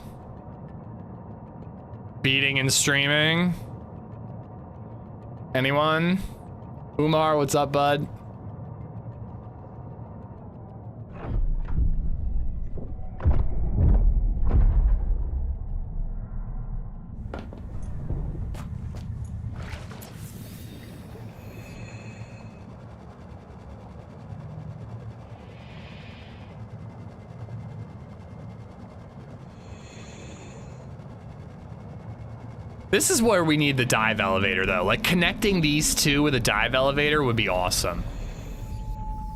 Beating and streaming. Anyone? Umar, what's up, bud? This is where we need the dive elevator, though. Like, connecting these two with a dive elevator would be awesome.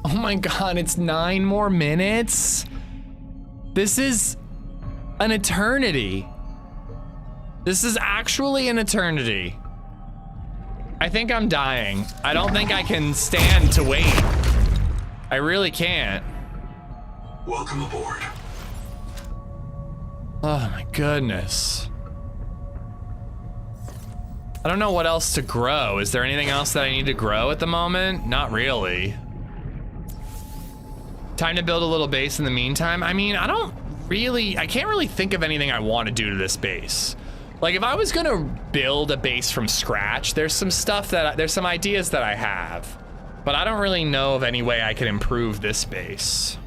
Oh my god, it's 9 more minutes? This is an eternity. This is actually an eternity. I think I'm dying. I don't think I can stand to wait. I really can't. Welcome aboard. Oh my goodness. I don't know what else to grow. Is there anything else that I need to grow at the moment? Not really. Time to build a little base in the meantime. I mean, I can't really think of anything I want to do to this base. Like, if I was gonna build a base from scratch, there's some ideas that I have, but I don't really know of any way I could improve this base.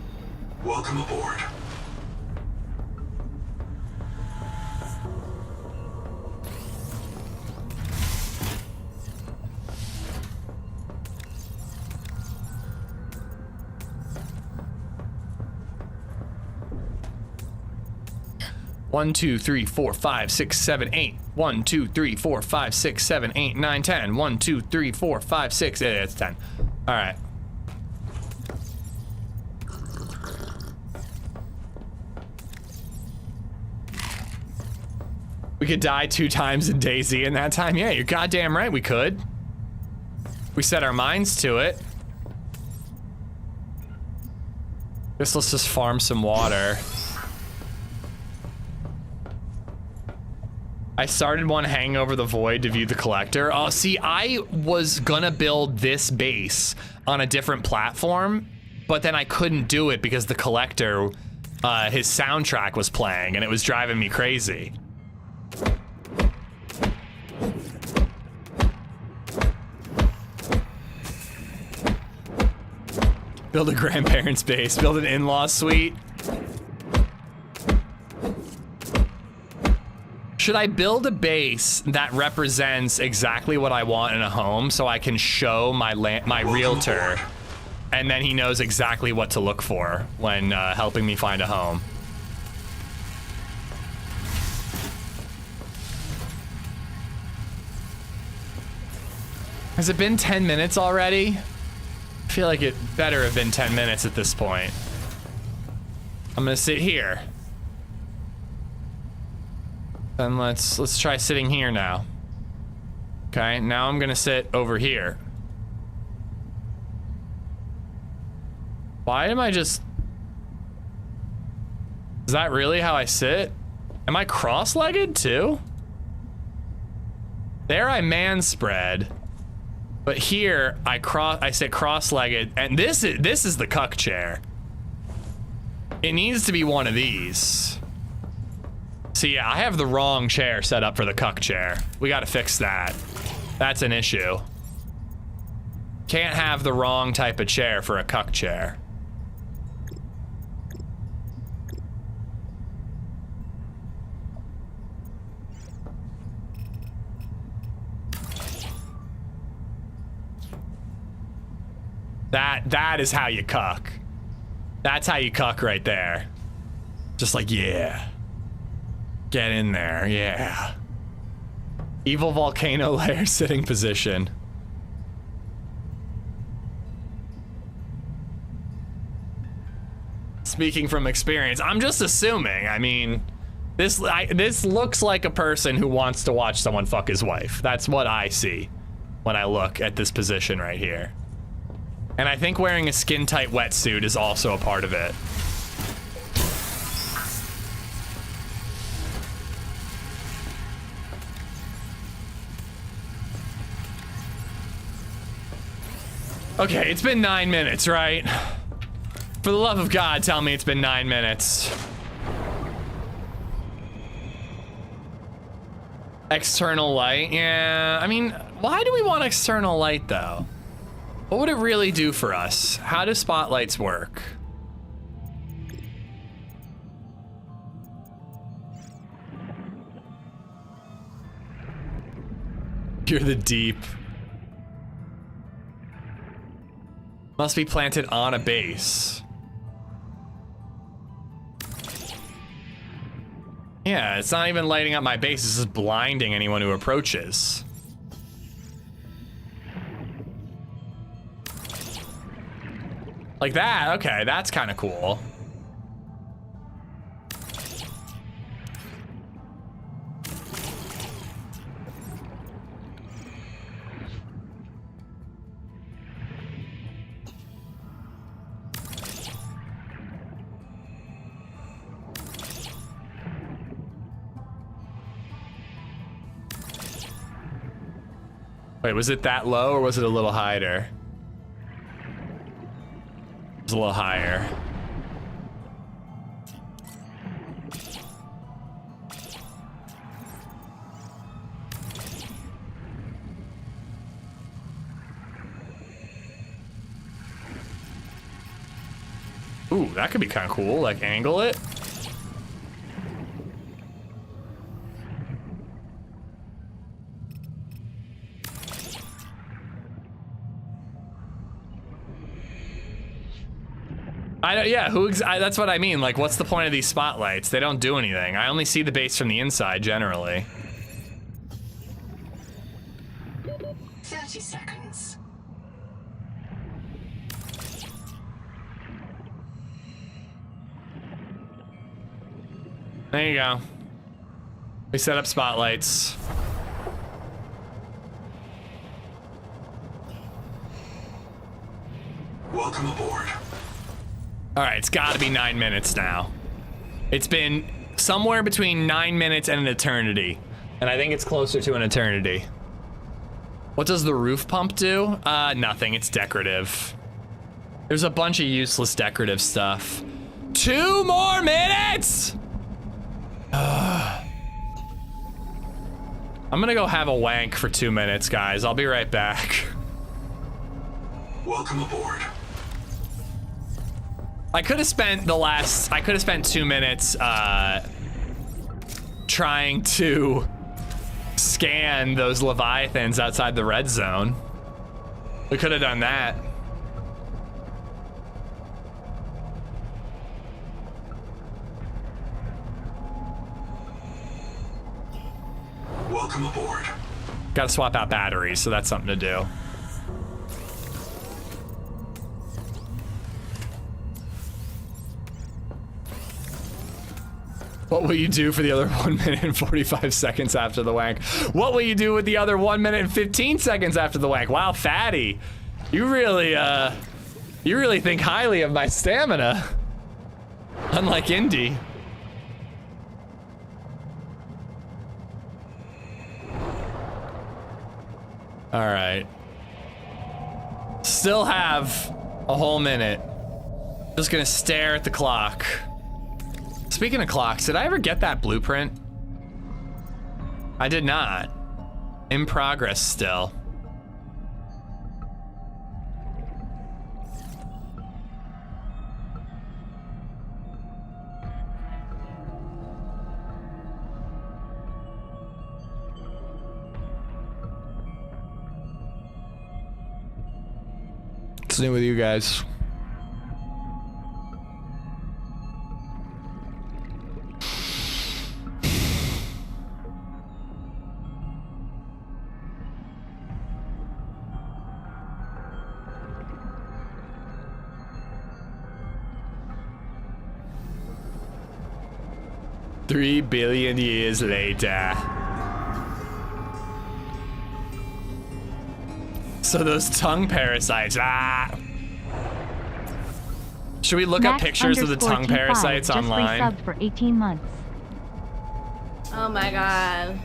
Welcome aboard. One, 2, 3, 4, 5, 6, 7, 8. 1, 2, 3, 4, 5, 6, 7, 8, 9, 10. 1, 2, 3, 4, 5, 6. Yeah, it's 10. All right. We could die 2 times in DayZ in that time. Yeah, you're goddamn right we could. We set our minds to it. Guess let's just farm some water. I started one hanging over the void to view the collector. Oh, see, I was gonna build this base on a different platform, but then I couldn't do it because the collector, his soundtrack was playing and it was driving me crazy. Build a grandparents' base, build an in-law suite. Should I build a base that represents exactly what I want in a home so I can show my realtor and then he knows exactly what to look for when helping me find a home. Has it been 10 minutes already? I feel like it better have been 10 minutes at this point. I'm gonna sit here. Then let's try sitting here now. Okay, now I'm gonna sit over here. Why am I just... Is that really how I sit? Am I cross-legged too? There I man-spread. But here I sit cross-legged, and this is the cuck chair. It needs to be one of these. See, yeah, I have the wrong chair set up for the cuck chair. We gotta fix that. That's an issue. Can't have the wrong type of chair for a cuck chair. That is how you cuck. That's how you cuck right there. Just like, yeah. Get in there, yeah. Evil volcano layer sitting position. Speaking from experience, I'm just assuming. I mean, this looks like a person who wants to watch someone fuck his wife. That's what I see when I look at this position right here. And I think wearing a skin-tight wetsuit is also a part of it. Okay, it's been 9 minutes, right? For the love of God, tell me it's been 9 minutes. External light, yeah. I mean, why do we want external light though? What would it really do for us? How do spotlights work? You're the deep. Must be planted on a base. Yeah, it's not even lighting up my base, it's just blinding anyone who approaches. Like that, okay, that's kind of cool. Wait, was it that low or was it a little higher? It was a little higher. Ooh, that could be kind of cool, like angle it. Yeah, that's what I mean. Like, what's the point of these spotlights? They don't do anything. I only see the base from the inside, generally. 30 seconds. There you go. We set up spotlights. Welcome aboard. All right, it's got to be 9 minutes now. It's been somewhere between 9 minutes and an eternity. And I think it's closer to an eternity. What does the roof pump do? Nothing, it's decorative. There's a bunch of useless decorative stuff. 2 more minutes! I'm gonna go have a wank for 2 minutes, guys. I'll be right back. Welcome aboard. I could have spent 2 minutes trying to scan those leviathans outside the red zone. We could have done that. Gotta swap out batteries, so that's something to do. What will you do for the other 1 minute and 45 seconds after the wank? What will you do with the other 1 minute and 15 seconds after the wank? Wow, fatty. You really think highly of my stamina. Unlike Indy. All right. Still have a whole minute. Just gonna stare at the clock. Speaking of clocks, did I ever get that blueprint? I did not. In progress still. What's new with you guys? $3 billion years later. So those tongue parasites, Should we look up pictures of the tongue parasites online? Just resubbed for 18 months. Oh my god.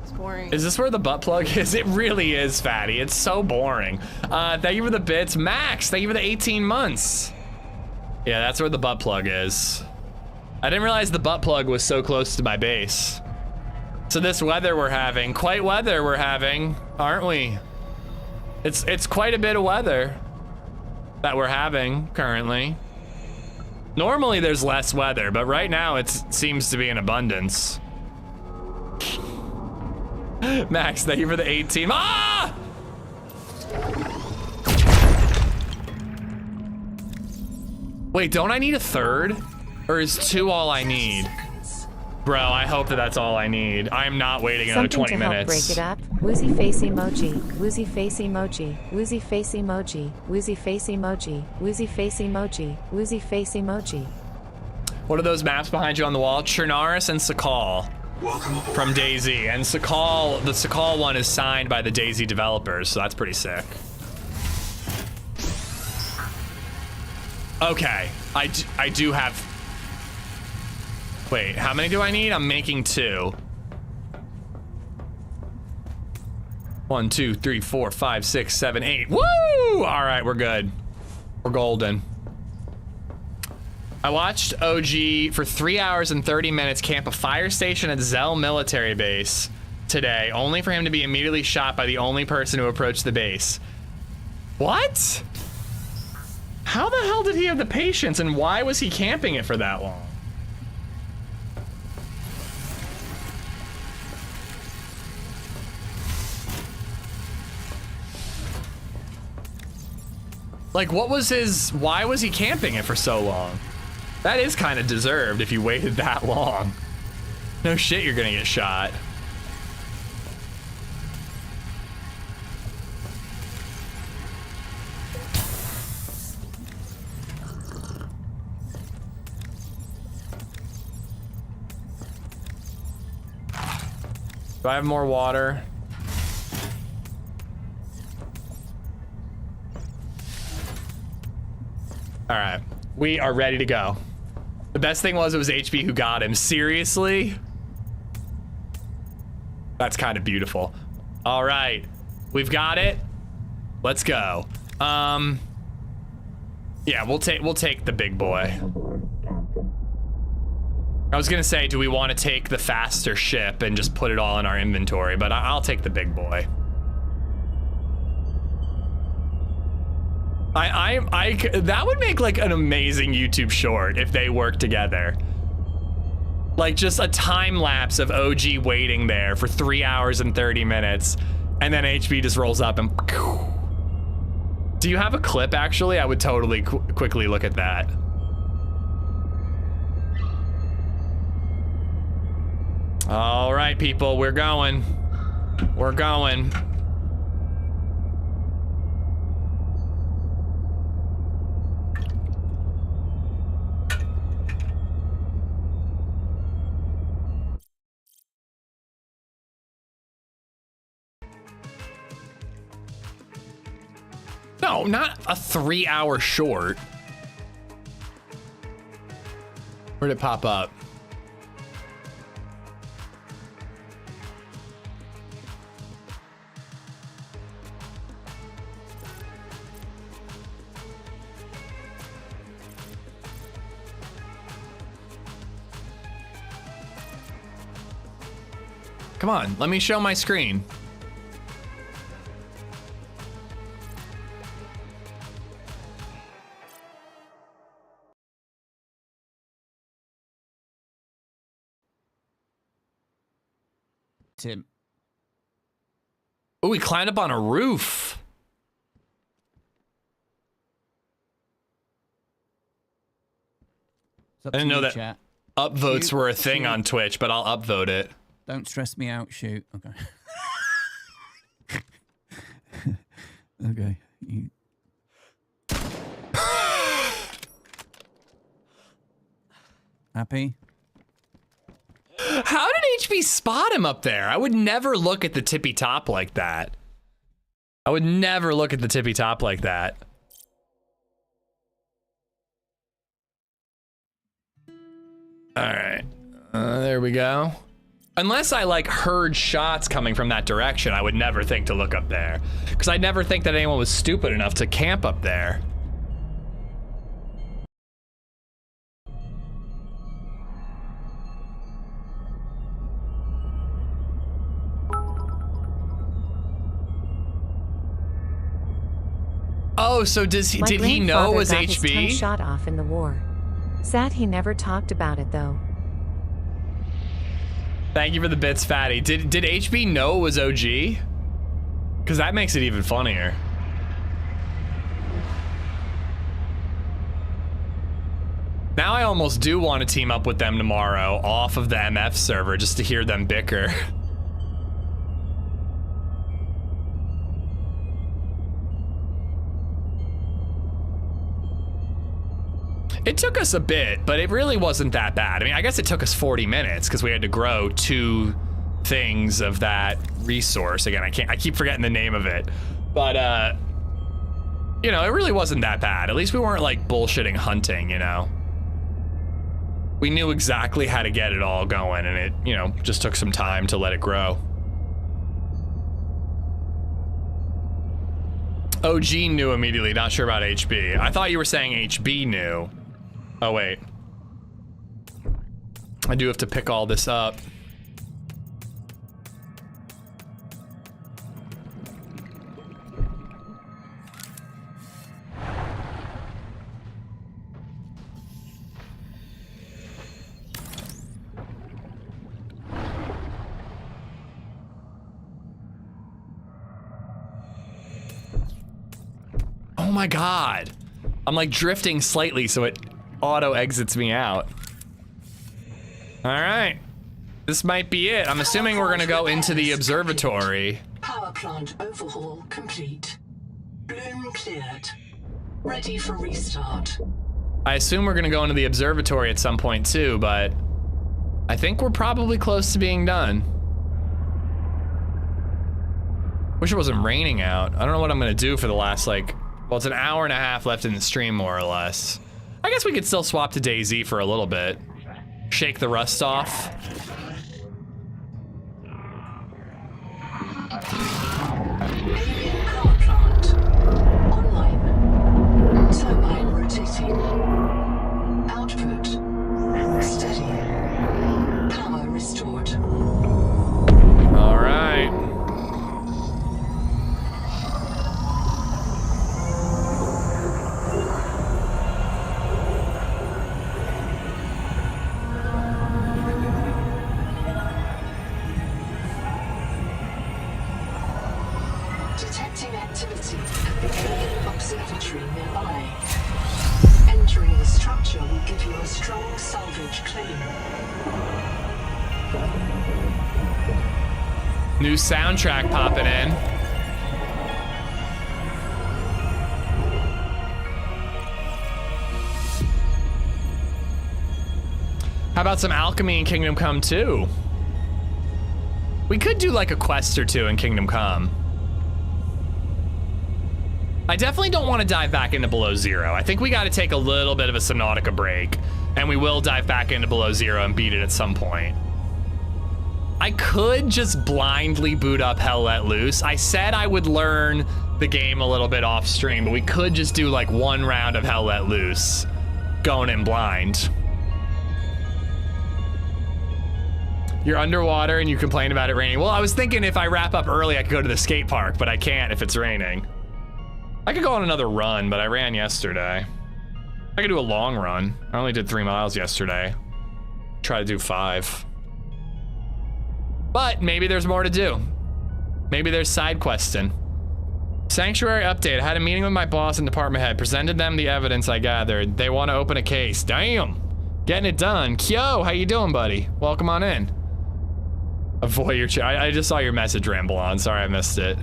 It's boring. Is this where the butt plug is? It really is, fatty. It's so boring. Thank you for the bits. Max, thank you for the 18 months. Yeah, that's where the butt plug is. I didn't realize the butt plug was so close to my base. So this weather we're having, quite weather we're having, aren't we? It's quite a bit of weather that we're having currently. Normally there's less weather, but right now it seems to be in abundance. Max, thank you for the 18. Ah! Wait, don't I need a third? Or is 2 all I need? Bro, I hope that that's all I need. I'm not waiting another 20 minutes. Something to help break it up. Woozy face emoji. Woozy face emoji. Woozy face emoji. Woozy face emoji. Woozy face emoji. Woozy face emoji. What are those maps behind you on the wall? Chernaris and Sakal from DayZ. And Sakal, the Sakal one is signed by the DayZ developers, so that's pretty sick. Okay, I do have... Wait, how many do I need? I'm making 2. 1, 2, 3, 4, 5, 6, 7, 8. Woo! All right, we're good. We're golden. I watched OG for 3 hours and 30 minutes camp a fire station at Zell military base today, only for him to be immediately shot by the only person who approached the base. What? How the hell did he have the patience, and why was he camping it for that long? Like, what was his, why was he camping it for so long? That is kind of deserved if you waited that long. No shit, you're gonna get shot. Do I have more water? All right, we are ready to go. The best thing was it was HB who got him. Seriously? That's kind of beautiful. All right, we've got it. Let's go. Yeah, we'll take the big boy. I was gonna say, do we want to take the faster ship and just put it all in our inventory? But I'll take the big boy. That would make like an amazing YouTube short if they work together. Like just a time lapse of OG waiting there for 3 hours and 30 minutes, and then HB just rolls up and. Do you have a clip actually? I would totally quickly look at that. All right, people, we're going. We're going. No, not a 3-hour short. Where'd it pop up? Come on, let me show my screen. Tim. Oh, we climbed up on a roof. I didn't know that chat. upvotes Shoot, were a thing shoot. on Twitch, but I'll upvote it. Don't stress me out. Shoot. Okay. Okay. Happy? How did HB spot him up there? I would never look at the tippy top like that. I would never look at the tippy top like that. All right, there we go. Unless I like heard shots coming from that direction, I would never think to look up there. Because I'd never think that anyone was stupid enough to camp up there. Oh, so did he know it was got his HB? tongue shot off in the war. Sad he never talked about it though. Thank you for the bits, Fatty. Did HB know it was OG? Because that makes it even funnier. Now I almost do want to team up with them tomorrow off of the MF server just to hear them bicker. It took us a bit, but it really wasn't that bad. I mean, I guess it took us 40 minutes because we had to grow 2 things of that resource. Again, I keep forgetting the name of it. But, you know, it really wasn't that bad. At least we weren't like bullshitting hunting, you know? We knew exactly how to get it all going and it, you know, just took some time to let it grow. OG knew immediately, not sure about HB. I thought you were saying HB knew. Oh, wait. I do have to pick all this up. Oh my God. I'm like drifting slightly so it auto exits me out. All right, this might be it. I'm assuming we're gonna go into the observatory. Power plant overhaul complete. Bloom cleared. Ready for restart. I assume we're gonna go into the observatory at some point too, but I think we're probably close to being done. Wish it wasn't raining out. I don't know what I'm gonna do for the last like, well, it's an hour and a half left in the stream more or less. I guess we could still swap to DayZ for a little bit. Shake the rust off. Power plant. Online. Turbine rotating. Output. Steady. Power restored. All right. Detecting activity at the alien observatory nearby. Entering the structure will give you a strong salvage claim. New soundtrack popping in. How about some alchemy in Kingdom Come 2? We could do like a quest or two in Kingdom Come. I definitely don't want to dive back into Below Zero. I think we got to take a little bit of a Subnautica break, and we will dive back into Below Zero and beat it at some point. I could just blindly boot up Hell Let Loose. I said I would learn the game a little bit off stream, but we could just do like one round of Hell Let Loose, going in blind. You're underwater and you complain about it raining. Well, I was thinking if I wrap up early, I could go to the skate park, but I can't if it's raining. I could go on another run, but I ran yesterday. I could do a long run. I only did 3 miles yesterday. Try to do 5. But maybe there's more to do. Maybe there's side questing. Sanctuary update. I had a meeting with my boss and department head. Presented them the evidence I gathered. They want to open a case. Damn. Getting it done. Kyo, how you doing, buddy? Welcome on in. Avoid your chat. I just saw your message ramble on. Sorry I missed it.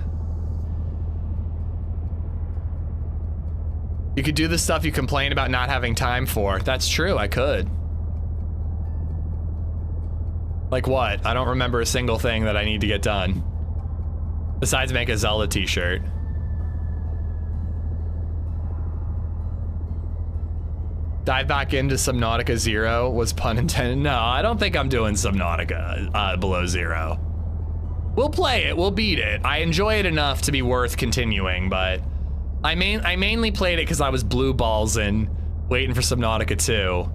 You could do the stuff you complain about not having time for. That's true, I could. Like what? I don't remember a single thing that I need to get done. Besides make a Zelda t-shirt. Dive back into Subnautica Zero was pun intended. No, I don't think I'm doing Subnautica Below Zero. We'll play it, we'll beat it. I enjoy it enough to be worth continuing, but I mainly played it because I was blue balls and waiting for Subnautica 2.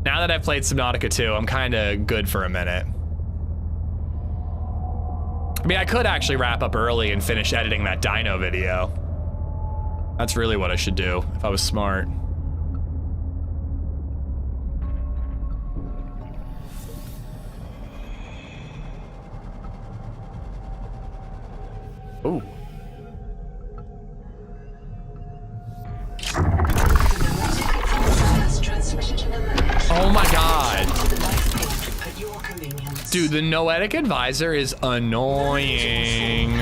Now that I've played Subnautica 2, I'm kind of good for a minute. I mean, I could actually wrap up early and finish editing that dino video. That's really what I should do if I was smart. Ooh. Oh my god. Dude, the Noetic Advisor is annoying.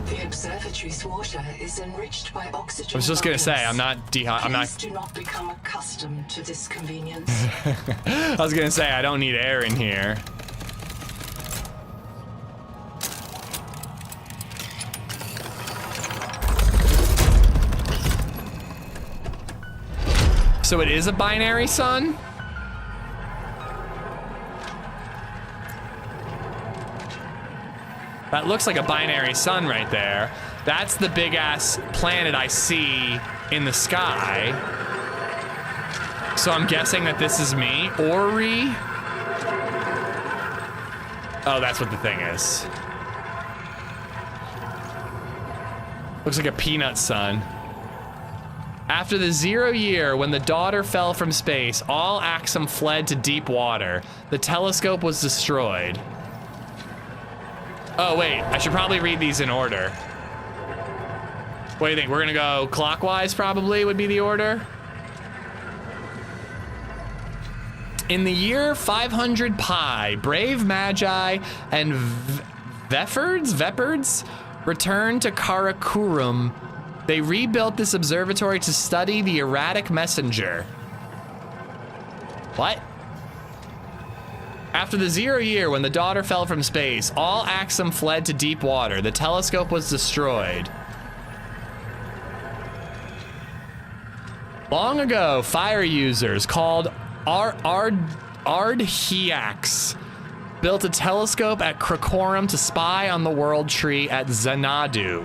The observatory's water is enriched by oxygen. I was just gonna say, I'm not Please do not become accustomed to this convenience. I was gonna say, I don't need air in here. So it is a binary sun? That looks like a binary sun right there. That's the big ass planet I see in the sky. So I'm guessing that this is me. Ori? Oh, that's what the thing is. Looks like a peanut sun. After the 0 year, when the daughter fell from space, all Axum fled to deep water. The telescope was destroyed. Oh, wait, I should probably read these in order. What do you think? We're gonna go clockwise, probably, would be the order? In the year 500 Pi, brave Magi and Vepards returned to Karakorum. They rebuilt this observatory to study the erratic messenger. What? After the 0 year, when the daughter fell from space, all Axum fled to deep water. The telescope was destroyed. Long ago, fire users called Ardhiax built a telescope at Krakorum to spy on the world tree at Xanadu.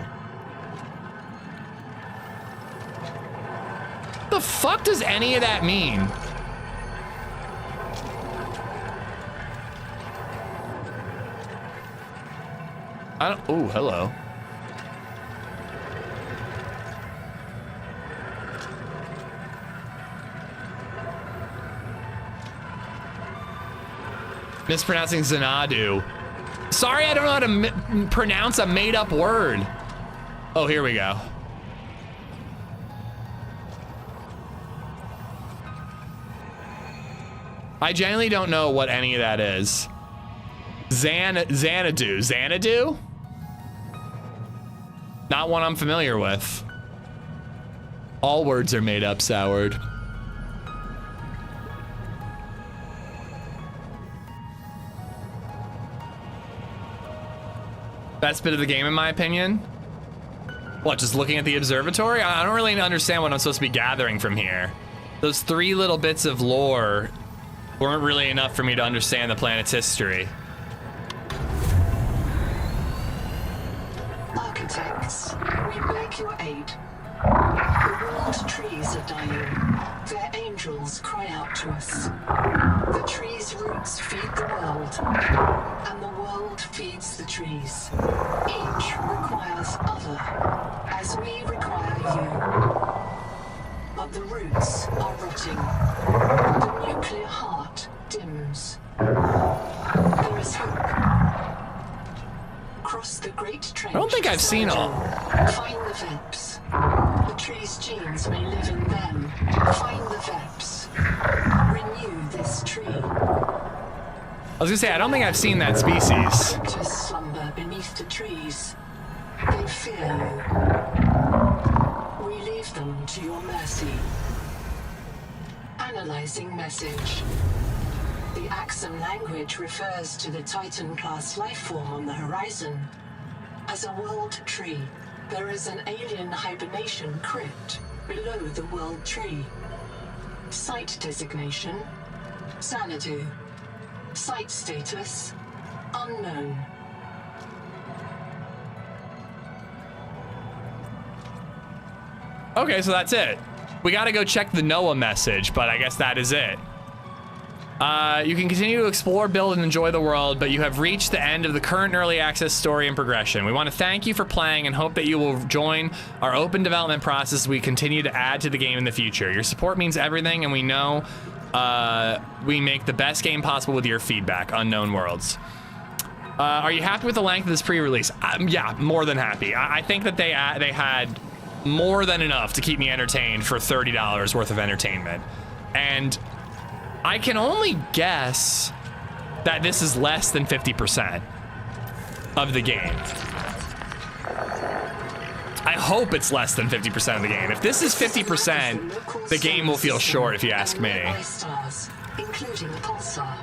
The fuck does any of that mean? I don't, oh, hello. Mispronouncing Xanadu. Sorry, I don't know how to pronounce a made-up word. Oh, here we go. I genuinely don't know what any of that is. Xanadu. Xanadu? Not one I'm familiar with. All words are made up, Sourd. Best bit of the game, in my opinion. What, just looking at the observatory? I don't really understand what I'm supposed to be gathering from here. Those 3 little bits of lore weren't really enough for me to understand the planet's history. Architects, we beg your aid. The world trees are dying. Their angels cry out to us. The trees' roots feed the world, and the world feeds the trees. Each requires other, as we require you. But the roots are rotting. The nuclear heart dims. There is hope. Cross the great trench. I don't think I've seen all. Find the Veps. The tree's genes may live in them. Find the Veps. Renew this tree. I was gonna say, I don't think I've seen that species. Raptors slumber beneath the trees. They fear you. We leave them to your mercy. Analyzing message. The Axum language refers to the Titan-class lifeform on the horizon. As a world tree, there is an alien hibernation crypt below the world tree. Site designation, Xanadu. Site status, unknown. Okay, so that's it. We gotta go check the Noah message, but I guess that is it. You can continue to explore, build, and enjoy the world, but you have reached the end of the current early access story and progression. We want to thank you for playing and hope that you will join our open development process as we continue to add to the game in the future. Your support means everything, and we know we make the best game possible with your feedback. Unknown Worlds. Are you happy with the length of this pre-release? Yeah, more than happy. I think that they had more than enough to keep me entertained for $30 worth of entertainment. And I can only guess that this is less than 50% of the game. I hope it's less than 50% of the game. If this is 50%, the game will feel short, if you ask me. Stars, including Pulsar.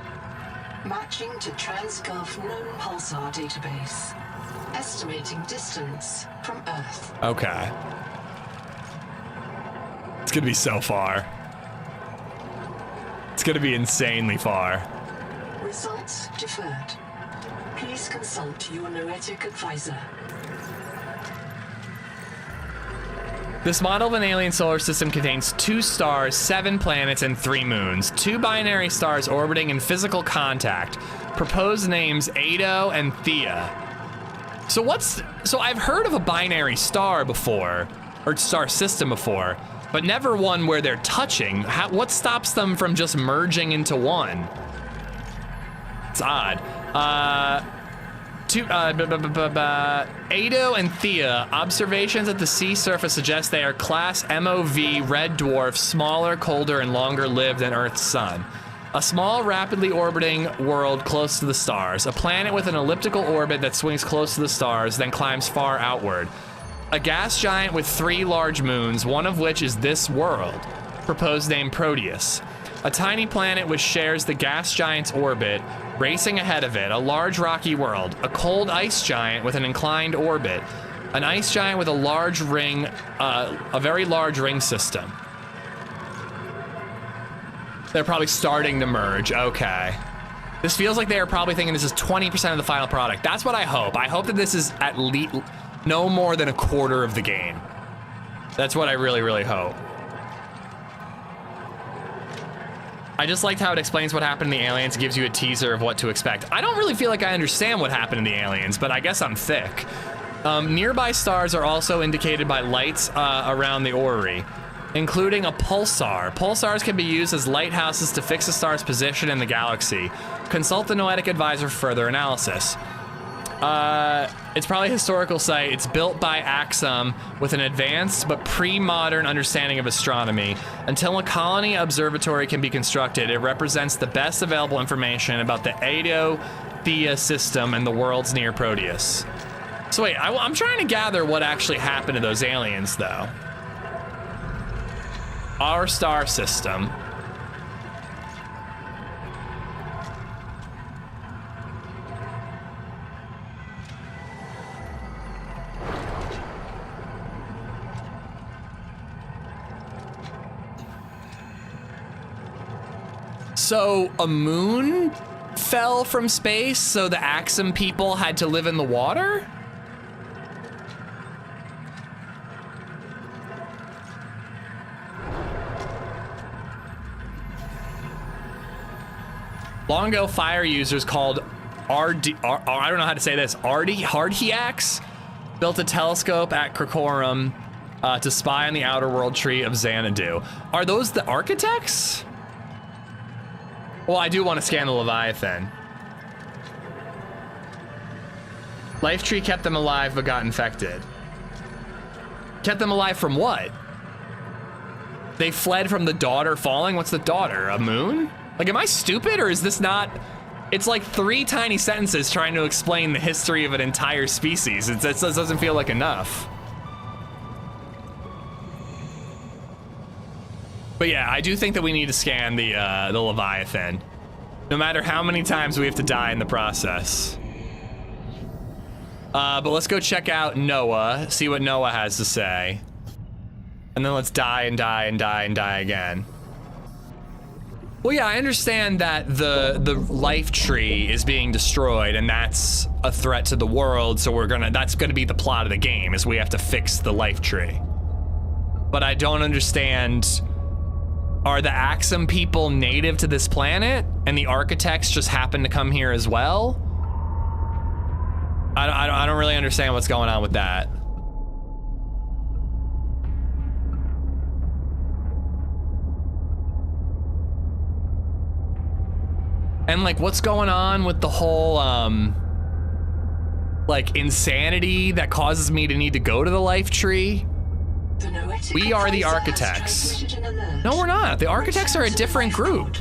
Matching to TransGov known Pulsar database. Estimating distance from Earth. Okay. It's gonna be so far. It's gonna be insanely far. Results deferred. Please consult your noetic advisor. This model of an alien solar system contains 2 stars, 7 planets, and 3 moons. 2 binary stars orbiting in physical contact. Proposed names Ado and Thea. So I've heard of a binary star before, or star system before, but never one where they're touching. What stops them from just merging into one? It's odd. Ado and Thea, observations at the sea surface suggest they are class MOV red dwarfs, smaller, colder, and longer lived than Earth's sun. A small, rapidly orbiting world close to the stars. A planet with an elliptical orbit that swings close to the stars, then climbs far outward. A gas giant with 3 large moons, one of which is this world. Proposed name Proteus. A tiny planet which shares the gas giant's orbit, racing ahead of it. A large rocky world. A cold ice giant with an inclined orbit. An ice giant with a large ring, a very large ring system. They're probably starting to merge, okay. This feels like they are probably thinking this is 20% of the final product. That's what I hope. I hope that this is at least no more than a quarter of the game. That's what I really, really hope. I just liked how it explains what happened in the aliens, gives you a teaser of what to expect. I don't really feel like I understand what happened in the aliens, but I guess I'm thick. Nearby stars are also indicated by lights around the orrery, including a pulsar. Pulsars can be used as lighthouses to fix a star's position in the galaxy. Consult the Noetic Advisor for further analysis. It's probably a historical site. It's built by Axum with an advanced but pre-modern understanding of astronomy. Until a colony observatory can be constructed, it represents the best available information about the Ado the system and the world's near Proteus. So wait, I'm trying to gather what actually happened to those aliens, though. Our star system. So a moon fell from space, so the Axum people had to live in the water? Long ago, fire users called I don't know how to say this, Hardhiax built a telescope at Krakorum to spy on the outer world tree of Xanadu. Are those the architects? Well, I do want to scan the Leviathan. Life tree kept them alive but got infected. Kept them alive from what? They fled from the daughter falling? What's the daughter? A moon? Like, am I stupid, or is this not? It's like 3 tiny sentences trying to explain the history of an entire species. It doesn't feel like enough. But yeah, I do think that we need to scan the Leviathan, no matter how many times we have to die in the process. But let's go check out Noah, see what Noah has to say. And then let's die and die and die and die again. Well, yeah, I understand that the life tree is being destroyed, and that's a threat to the world, so that's gonna be the plot of the game, is we have to fix the life tree. But I don't understand, are the Axum people native to this planet, and the architects just happen to come here as well? I don't really understand what's going on with that. And like, what's going on with the whole, like, insanity that causes me to need to go to the life tree? We are the architects. No, we're not. The architects are a different group.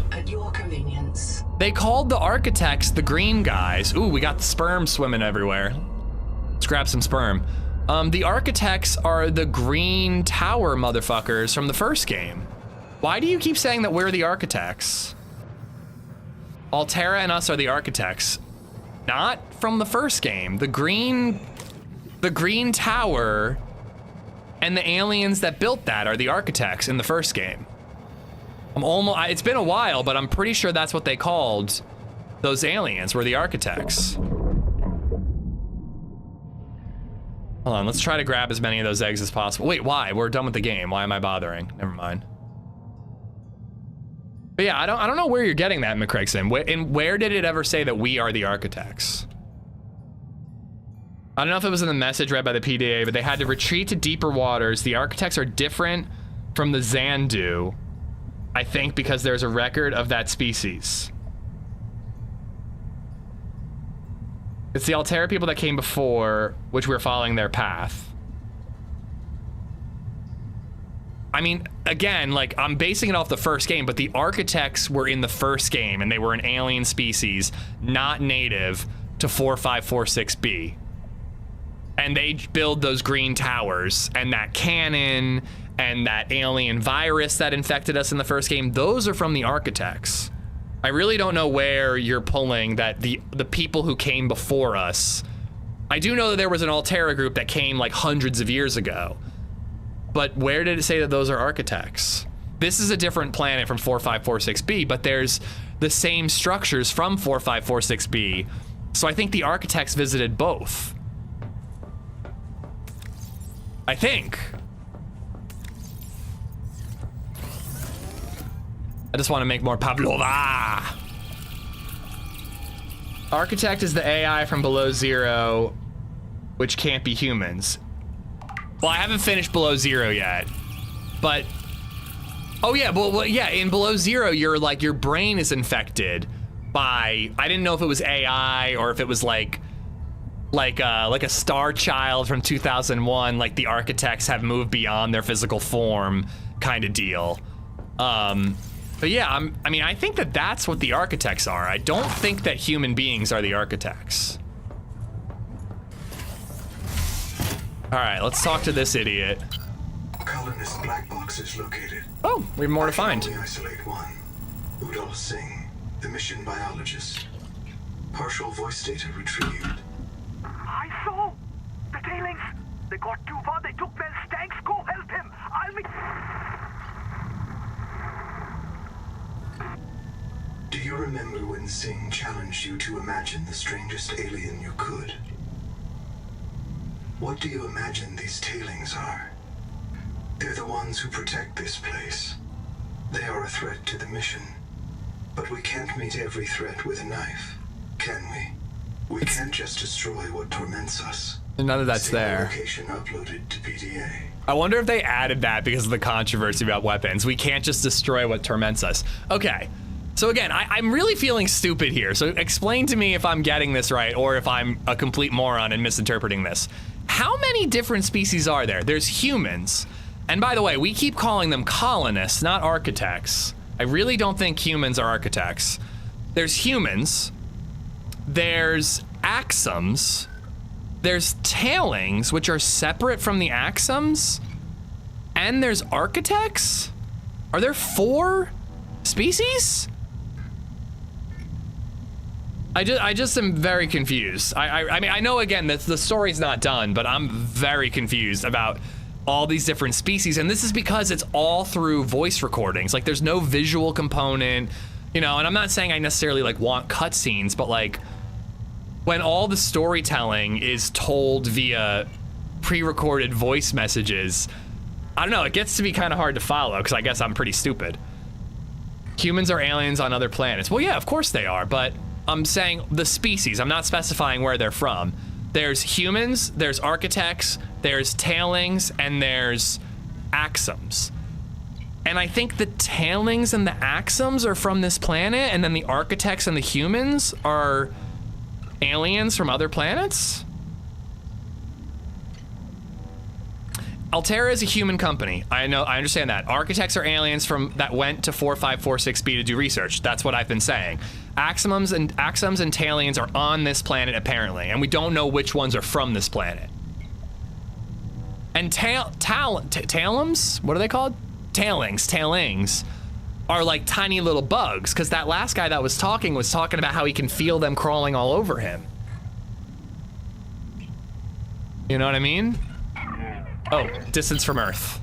They called the architects the green guys. Ooh, we got the sperm swimming everywhere. Let's grab some sperm. The architects are the green tower motherfuckers from the first game. Why do you keep saying that we're the architects? Altera and us are the architects. Not from the first game. The green tower and the aliens that built that are the architects in the first game. It's been a while, but I'm pretty sure that's what they called those aliens, were the architects. Hold on, let's try to grab as many of those eggs as possible. Wait, why? We're done with the game. Why am I bothering? Never mind. But yeah, I don't know where you're getting that, McCraigson. Where did it ever say that we are the architects? I don't know if it was in the message read by the PDA, but they had to retreat to deeper waters. The architects are different from the Xanadu, I think, because there's a record of that species. It's the Altera people that came before, which we're following their path. I mean, again, like, I'm basing it off the first game, but the architects were in the first game, and they were an alien species, not native to 4546B. And they build those green towers, and that cannon, and that alien virus that infected us in the first game, those are from the architects. I really don't know where you're pulling that the people who came before us. I do know that there was an Altera group that came like hundreds of years ago. But where did it say that those are architects? This is a different planet from 4546B, but there's the same structures from 4546B. So I think the architects visited both. I think. I just want to make more Pavlova. Architect is the AI from Below Zero, which can't be humans. Well, I haven't finished Below Zero yet, but oh yeah, well yeah, in Below Zero, you're like, your brain is infected by, I didn't know if it was AI or if it was like a Star Child from 2001, like the architects have moved beyond their physical form kind of deal. But yeah, I mean, I think that that's what the architects are. I don't think that human beings are the architects. All right, let's talk to this idiot. Colonist black box is located. Oh, we have more to find. Only isolate one. Udall Singh, the mission biologist. Partial voice data retrieved. I saw the tailings. They got too far. They took Bell's tanks. Go help him. I'll be. Do you remember when Singh challenged you to imagine the strangest alien you could? What do you imagine these tailings are? They're the ones who protect this place. They are a threat to the mission. But we can't meet every threat with a knife, can we? We can't just destroy what torments us. None of that's there. Location uploaded to PDA. I wonder if they added that because of the controversy about weapons. We can't just destroy what torments us. Okay. So again, I'm really feeling stupid here. So explain to me if I'm getting this right or if I'm a complete moron and misinterpreting this. How many different species are there? There's humans. And by the way, we keep calling them colonists, not architects. I really don't think humans are architects. There's humans. There's axums. There's tailings, which are separate from the axums. And there's architects? Are there 4 species? I just am very confused. I mean, I know again that the story's not done, but I'm very confused about all these different species, and this is because it's all through voice recordings. Like, there's no visual component, you know, and I'm not saying I necessarily like want cutscenes, but like when all the storytelling is told via pre-recorded voice messages, I don't know, it gets to be kind of hard to follow because I guess I'm pretty stupid. Humans are aliens on other planets. Well, yeah, of course they are, but I'm saying the species. I'm not specifying where they're from. There's humans, there's architects, there's tailings, and there's axums. And I think the tailings and the axums are from this planet, and then the architects and the humans are aliens from other planets? Altera is a human company. I understand that. Architects are aliens that went to 4546B to do research. That's what I've been saying. Axums and tailians are on this planet apparently, and we don't know which ones are from this planet. And tailums? What are they called? Tailings are like tiny little bugs, because that last guy that was talking about how he can feel them crawling all over him. You know what I mean? Oh, distance from Earth.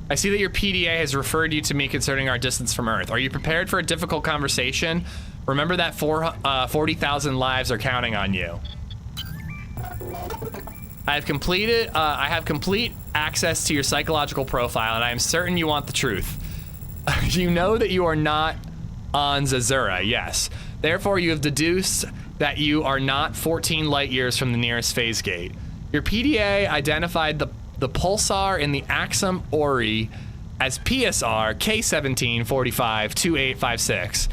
I see that your PDA has referred you to me concerning our distance from Earth. Are you prepared for a difficult conversation? Remember that 40,000 lives are counting on you. I have complete access to your psychological profile, and I am certain you want the truth. You know that you are not on Zazura, yes. Therefore, you have deduced that you are not 14 light years from the nearest phase gate. Your PDA identified the pulsar in the Axum Ori as PSR K17452856.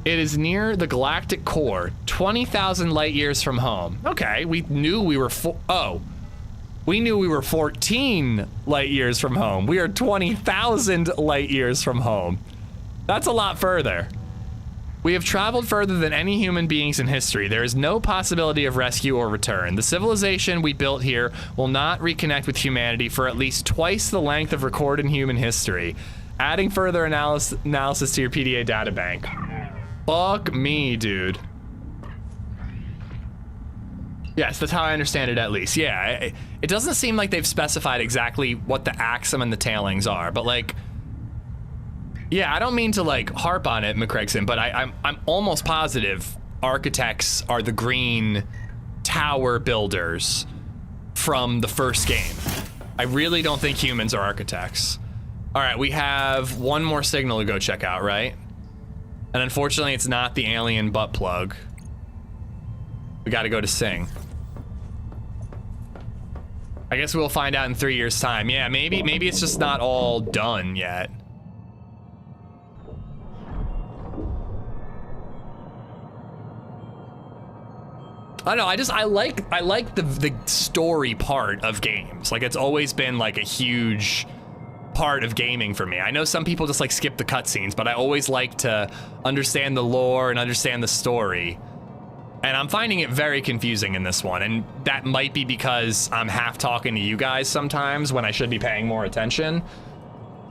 It is near the galactic core, 20,000 light years from home. Okay, we knew we were 14 light years from home. We are 20,000 light years from home. That's a lot further. We have traveled further than any human beings in history. There is no possibility of rescue or return. The civilization we built here will not reconnect with humanity for at least twice the length of recorded human history. Adding further analysis to your PDA databank. Fuck me, dude. Yes, that's how I understand it at least. Yeah, it doesn't seem like they've specified exactly what the Axum and the tailings are, but like, yeah, I don't mean to like harp on it, McCraigson, but I'm almost positive architects are the green tower builders from the first game. I really don't think humans are architects. All right, we have one more signal to go check out, right? And unfortunately, it's not the alien butt plug. We gotta go to Sing. I guess we'll find out in 3 years' time. Yeah, maybe it's just not all done yet. I don't know, I like the story part of games. Like, it's always been like a huge part of gaming for me. I know some people just like skip the cutscenes, but I always like to understand the lore and understand the story. And I'm finding it very confusing in this one, and that might be because I'm half talking to you guys sometimes when I should be paying more attention.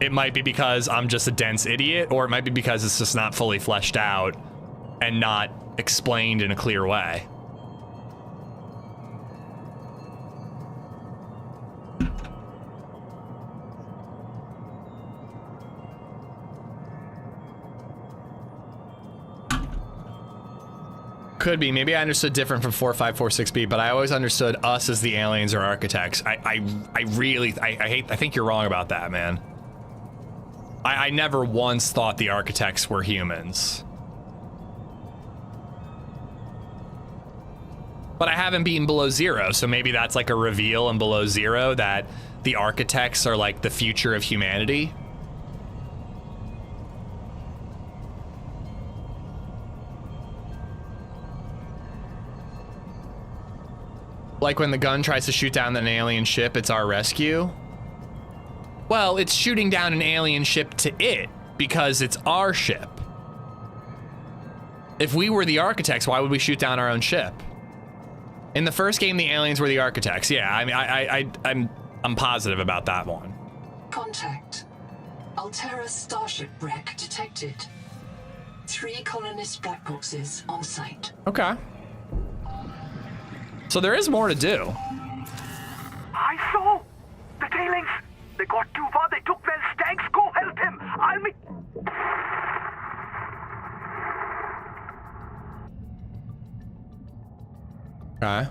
It might be because I'm just a dense idiot, or it might be because it's just not fully fleshed out and not explained in a clear way. Could be. Maybe I understood different from 4546B, but I always understood us as the aliens or architects. I think you're wrong about that, man. I never once thought the architects were humans. But I haven't beaten Below Zero, so maybe that's like a reveal in Below Zero that the architects are like the future of humanity. Like when the gun tries to shoot down an alien ship, it's our rescue. Well, it's shooting down an alien ship to it because it's our ship. If we were the architects, why would we shoot down our own ship? In the first game, the aliens were the architects. Yeah, I mean, I'm positive about that one. Contact. Altera starship wreck detected. 3 colonist black boxes on site. Okay. So there is more to do. I saw the tailings. They got too far. They took Wells' tanks. Go help him. I'll meet. Okay.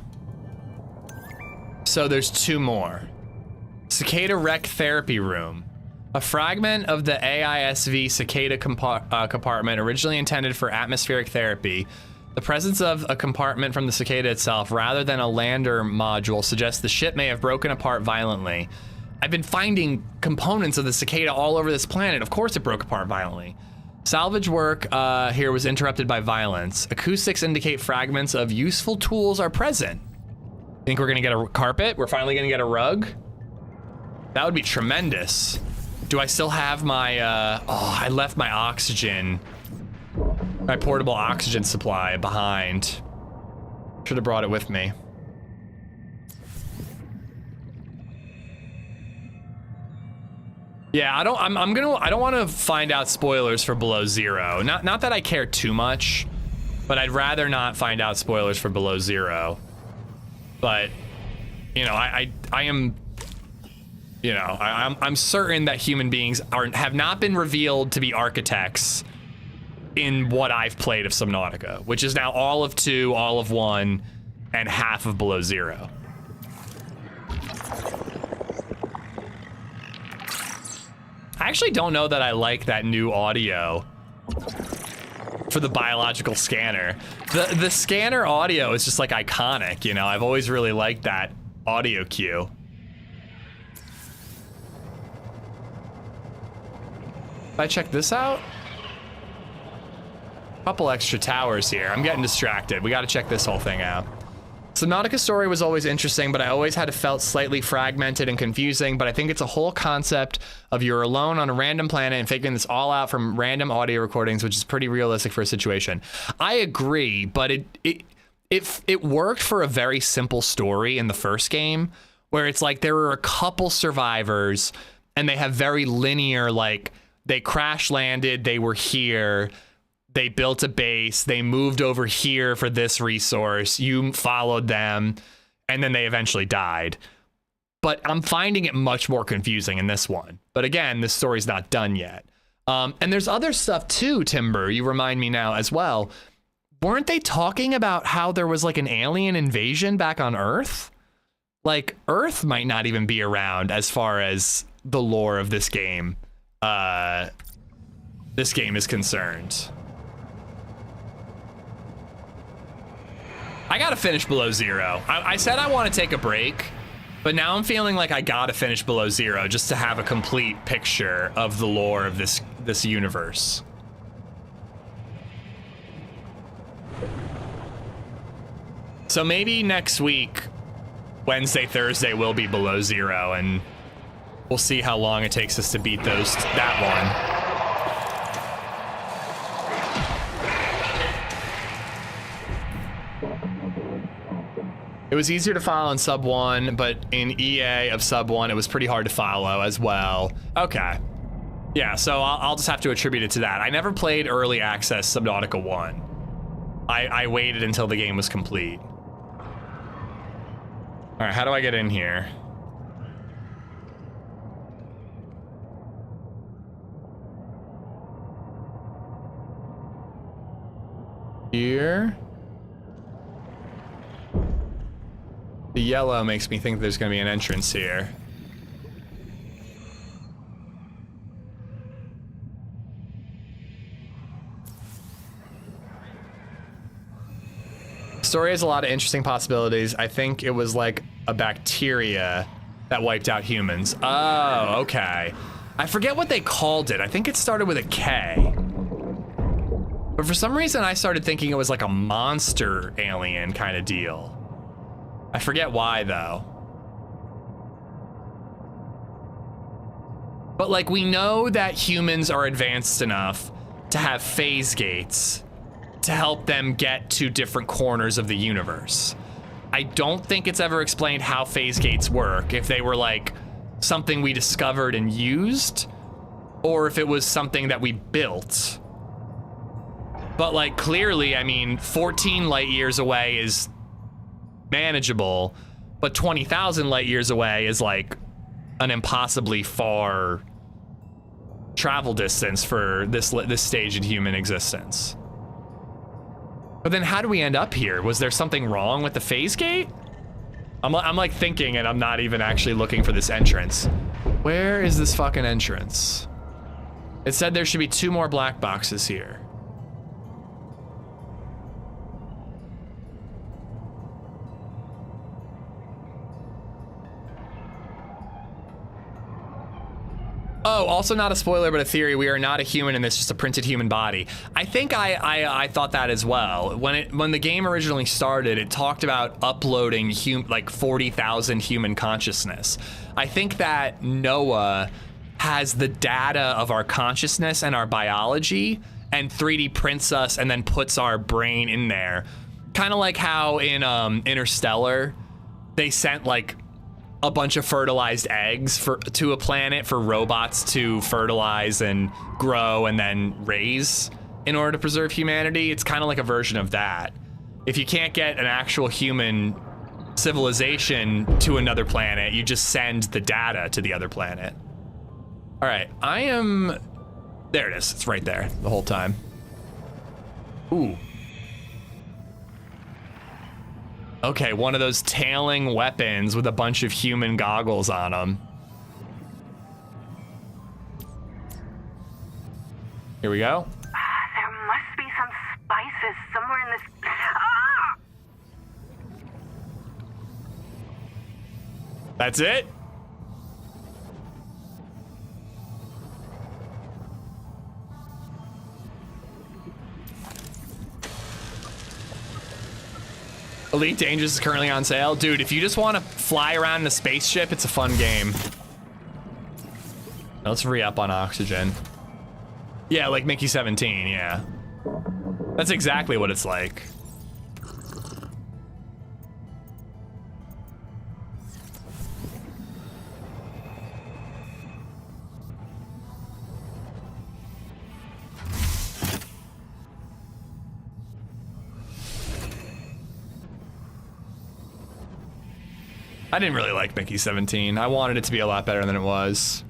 So there's 2 more. Cicada Wreck Therapy Room. A fragment of the AISV Cicada compartment originally intended for atmospheric therapy. The presence of a compartment from the Cicada itself, rather than a lander module, suggests the ship may have broken apart violently. I've been finding components of the Cicada all over this planet. Of course it broke apart violently. Salvage work here was interrupted by violence. Acoustics indicate fragments of useful tools are present. Think we're gonna get a carpet? We're finally gonna get a rug? That would be tremendous. Do I still have my, I left my oxygen. My portable oxygen supply behind. Should have brought it with me. Yeah, I don't want to find out spoilers for Below Zero. Not that I care too much, but I'd rather not find out spoilers for Below Zero. But, you know, I am, you know, I'm certain that human beings have not been revealed to be architects in what I've played of Subnautica, which is now all of 2, all of 1, and half of Below Zero. I actually don't know that I like that new audio for the biological scanner. The scanner audio is just like iconic, you know? I've always really liked that audio cue. If I check this out? Couple extra towers here. I'm getting distracted. We gotta check this whole thing out. Subnautica's story was always interesting, but I always had it felt slightly fragmented and confusing, but I think it's a whole concept of you're alone on a random planet and figuring this all out from random audio recordings, which is pretty realistic for a situation. I agree, but it worked for a very simple story in the first game, where it's like there were a couple survivors and they have very linear, like they crash landed, they were here, they built a base, they moved over here for this resource, you followed them, and then they eventually died. But I'm finding it much more confusing in this one. But again, this story's not done yet. And there's other stuff too, Timber, you remind me now as well. Weren't they talking about how there was like an alien invasion back on Earth? Like Earth might not even be around as far as the lore of this game is concerned. I gotta finish Below Zero. I said I want to take a break, but now I'm feeling like I gotta finish Below Zero just to have a complete picture of the lore of this universe. So maybe next week, Wednesday, Thursday will be Below Zero, and We'll see how long it takes us to beat that one. It was easier to follow in Sub 1, but in EA of Sub 1, it was pretty hard to follow as well. Okay. Yeah, so I'll just have to attribute it to that. I never played Early Access Subnautica 1. I waited until the game was complete. All right, how do I get in here? Here? The yellow makes me think there's gonna be an entrance here. The story has a lot of interesting possibilities. I think it was like a bacteria that wiped out humans. Oh, okay. I forget what they called it. I think it started with a K. But for some reason, I started thinking it was like a monster alien kind of deal. I forget why though. But like we know that humans are advanced enough to have phase gates to help them get to different corners of the universe. I don't think it's ever explained how phase gates work, if they were like something we discovered and used, or if it was something that we built. But like clearly, I mean, 14 light years away is manageable, but 20,000 light years away is like an impossibly far travel distance for this stage in human existence. But then how do we end up here? Was there something wrong with the phase gate? I'm like thinking and I'm not even actually looking for this entrance. Where is this fucking entrance? It said there should be 2 more black boxes here. Oh, also not a spoiler, but a theory. We are not a human and it's just a printed human body. I think I thought that as well. When the game originally started, it talked about uploading like 40,000 human consciousness. I think that Noah has the data of our consciousness and our biology and 3D prints us and then puts our brain in there. Kind of like how in Interstellar, they sent like a bunch of fertilized eggs to a planet for robots to fertilize and grow and then raise in order to preserve humanity. It's kind of like a version of that. If you can't get an actual human civilization to another planet, you just send the data to the other planet. All right, there it is. It's right there the whole time. Ooh. Okay, one of those tailing weapons with a bunch of human goggles on them. Here we go. There must be some spices somewhere in this. Ah! That's it? Elite Dangerous is currently on sale. Dude, if you just want to fly around in a spaceship, it's a fun game. Let's re-up on oxygen. Yeah, like Mickey 17, yeah. That's exactly what it's like. I didn't really like Mickey 17. I wanted it to be a lot better than it was.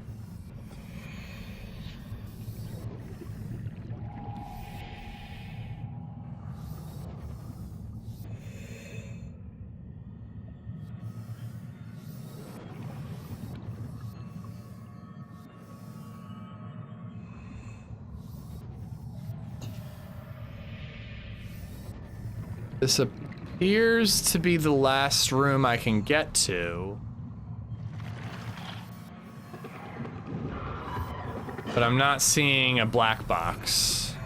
This appears to be the last room I can get to. But I'm not seeing a black box.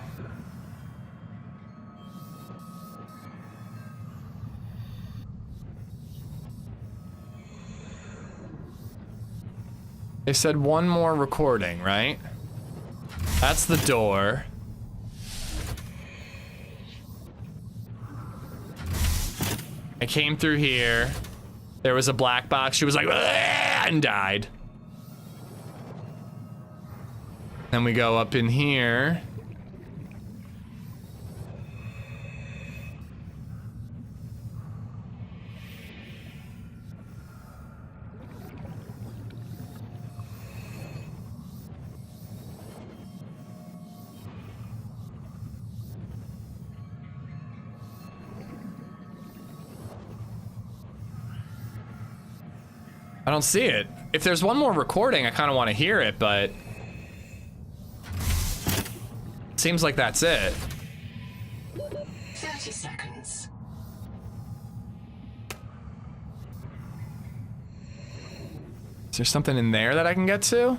They said one more recording, right? That's the door. I came through here. There was a black box. She was like, and died. Then we go up in here. I don't see it. If there's one more recording, I kind of want to hear it, but it seems like that's it. 30 seconds. Is there something in there that I can get to?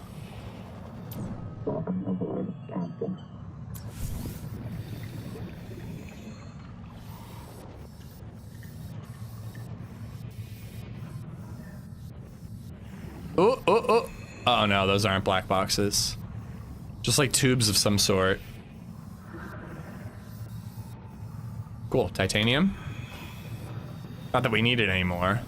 Oh, oh, oh. Oh no, those aren't black boxes. Just like tubes of some sort. Cool, titanium. Not that we need it anymore.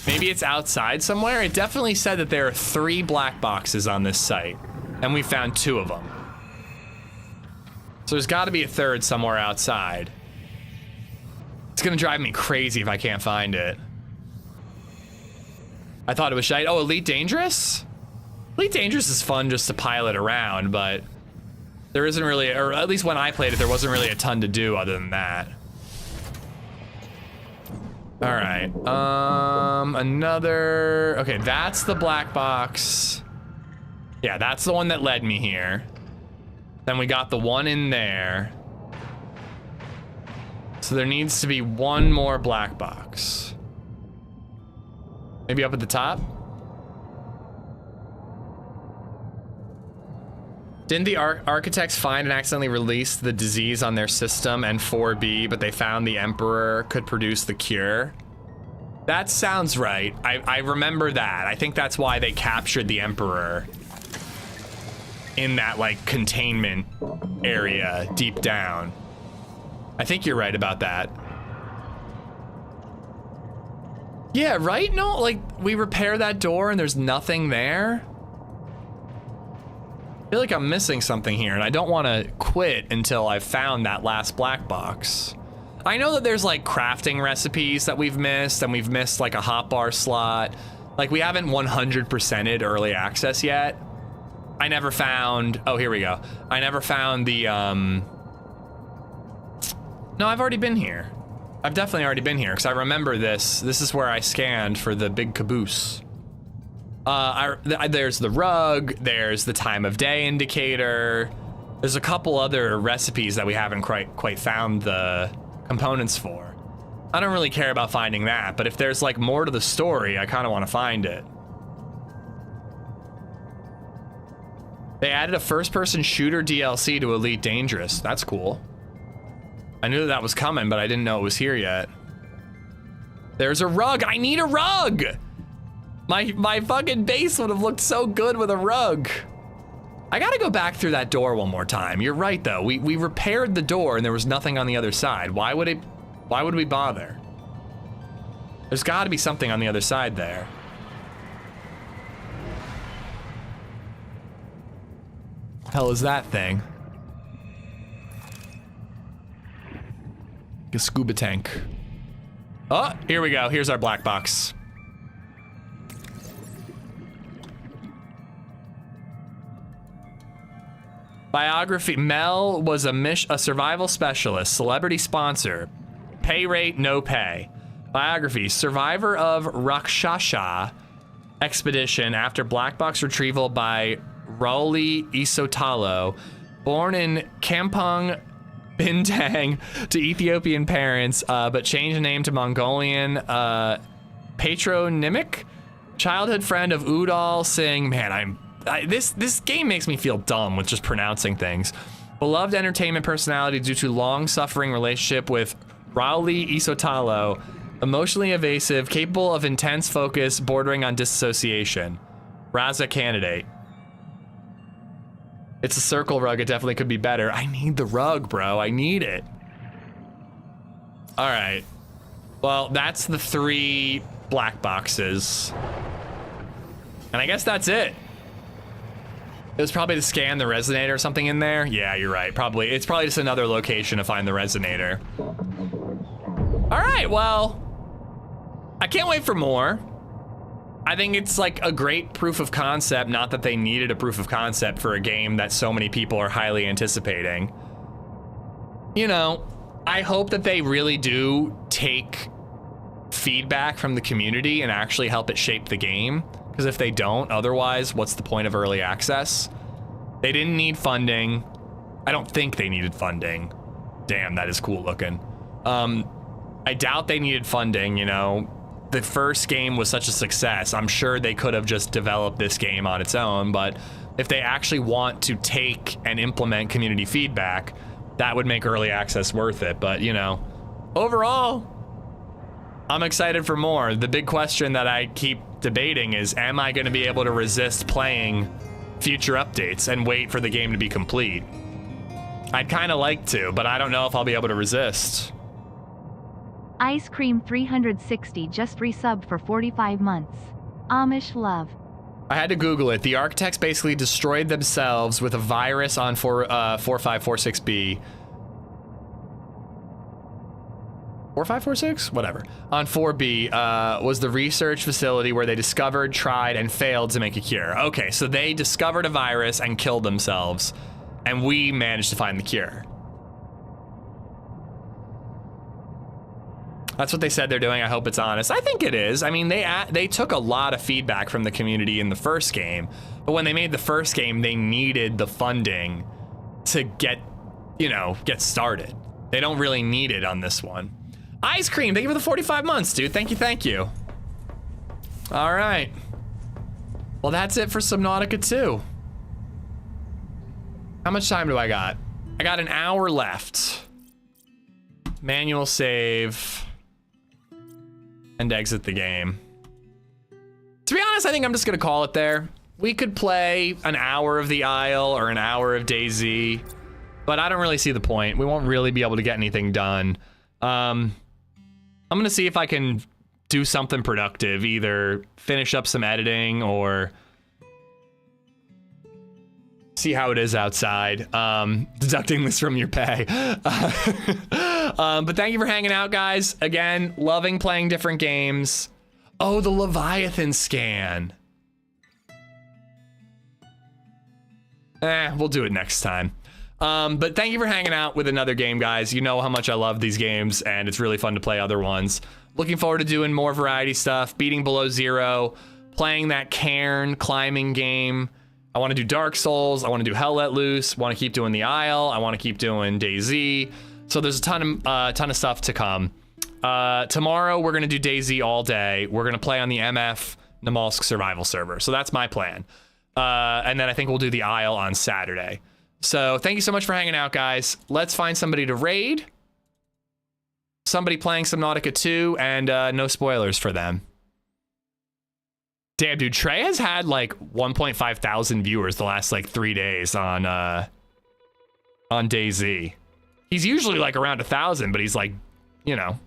Maybe it's outside somewhere? It definitely said that there are 3 black boxes on this site, and we found 2 of them. So there's gotta be a 3rd somewhere outside. It's gonna drive me crazy if I can't find it. I thought it was shite. Oh, Elite Dangerous? Elite Dangerous is fun just to pilot around, but there isn't really, or at least when I played it, there wasn't really a ton to do other than that. All right, another, okay, that's the black box. Yeah, that's the one that led me here. Then we got the one in there. So there needs to be one more black box. Maybe up at the top? Didn't the architects find and accidentally release the disease on their system and 4B, but they found the Emperor could produce the cure? That sounds right. I remember that. I think that's why they captured the Emperor in that, like, containment area deep down. I think you're right about that. Yeah, right? No, like, we repair that door and there's nothing there? I feel like I'm missing something here, and I don't want to quit until I've found that last black box. I know that there's, like, crafting recipes that we've missed, and we've missed, like, a hotbar slot. Like, we haven't 100%ed early access yet. I never found... Oh, here we go. I never found the, No, I've already been here. I've definitely already been here, because I remember this. This is where I scanned for the big caboose. There's the rug, there's the time of day indicator. There's a couple other recipes that we haven't quite found the components for. I don't really care about finding that, but if there's like more to the story, I kind of want to find it. They added a first-person shooter DLC to Elite Dangerous. That's cool. I knew that was coming, but I didn't know it was here yet. There's a rug. I need a rug! My fucking base would have looked so good with a rug. I gotta go back through that door one more time. You're right though. We repaired the door and there was nothing on the other side. Why would we bother? There's gotta be something on the other side there. Hell is that thing? A scuba tank. Oh, here we go. Here's our black box. Biography. Mel was a survival specialist, celebrity sponsor. Pay rate, no pay. Biography. Survivor of Rakshasa expedition after black box retrieval by Rauli Isotalo. Born in Kampong, Bintang to Ethiopian parents, but changed the name to Mongolian patronymic. Childhood friend of Udall Singh. Man, this game makes me feel dumb with just pronouncing things. Beloved entertainment personality due to long-suffering relationship with Rowley Isotalo. Emotionally evasive, capable of intense focus, bordering on disassociation. Raza candidate. It's a circle rug, it definitely could be better. I need the rug, bro, I need it. All right, well, that's the 3 black boxes. And I guess that's it. It was probably to scan the resonator or something in there. Yeah, you're right, probably. It's probably just another location to find the resonator. All right, well, I can't wait for more. I think it's like a great proof of concept, not that they needed a proof of concept for a game that so many people are highly anticipating. You know, I hope that they really do take feedback from the community and actually help it shape the game. Because if they don't, otherwise, what's the point of early access? They didn't need funding. I don't think they needed funding. Damn, that is cool looking. I doubt they needed funding, you know. The first game was such a success. I'm sure they could have just developed this game on its own, but if they actually want to take and implement community feedback, that would make early access worth it. But, you know, overall, I'm excited for more. The big question that I keep debating is, am I going to be able to resist playing future updates and wait for the game to be complete? I'd kind of like to, but I don't know if I'll be able to resist. Ice Cream 360 just resubbed for 45 months. Amish love. I had to Google it. The architects basically destroyed themselves with a virus on 4546B. 4546? Whatever. On 4B was the research facility where they discovered, tried, and failed to make a cure. Okay, so they discovered a virus and killed themselves, and we managed to find the cure. That's what they said they're doing. I hope it's honest. I think it is. I mean, they took a lot of feedback from the community in the first game, but when they made the first game, they needed the funding to get started. They don't really need it on this one. Ice Cream, thank you for the 45 months, dude. Thank you, thank you. All right. Well, that's it for Subnautica 2. How much time do I got? I got an hour left. Manual save. And exit the game. To be honest, I think I'm just gonna call it there. We could play an hour of the Isle or an hour of DayZ, but I don't really see the point. We won't really be able to get anything done. I'm gonna see if I can do something productive, either finish up some editing or see how it is outside, deducting this from your pay. But thank you for hanging out, guys. Again, loving playing different games. Oh, the Leviathan scan. We'll do it next time. But thank you for hanging out with another game, guys. You know how much I love these games, and it's really fun to play other ones. Looking forward to doing more variety stuff, beating Below Zero, playing that Cairn climbing game. I want to do Dark Souls. I want to do Hell Let Loose. Want to keep doing the Isle. I want to keep doing DayZ. So there's a ton of stuff to come. Tomorrow we're gonna do DayZ all day. We're gonna play on the MF Namalsk survival server. So that's my plan. And then I think we'll do the Isle on Saturday. So thank you so much for hanging out, guys. Let's find somebody to raid. Somebody playing Subnautica 2, and no spoilers for them. Damn, dude, Trey has had like 1.5 thousand viewers the last like 3 days on DayZ. He's usually like around 1,000, but he's like, you know,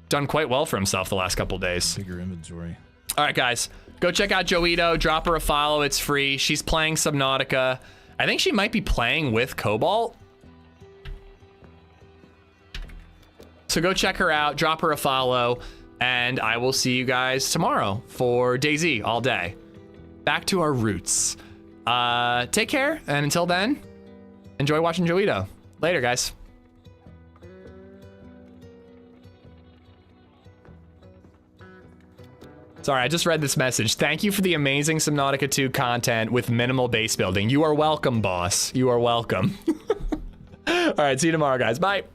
done quite well for himself the last couple days. Bigger inventory. All right, guys, go check out Joito. Drop her a follow. It's free. She's playing Subnautica. I think she might be playing with Cobalt. So go check her out. Drop her a follow. And I will see you guys tomorrow for DayZ all day. Back to our roots. Take care, and until then, enjoy watching Joito. Later, guys. Sorry, I just read this message. Thank you for the amazing Subnautica 2 content with minimal base building. You are welcome, boss. You are welcome. All right, see you tomorrow, guys. Bye.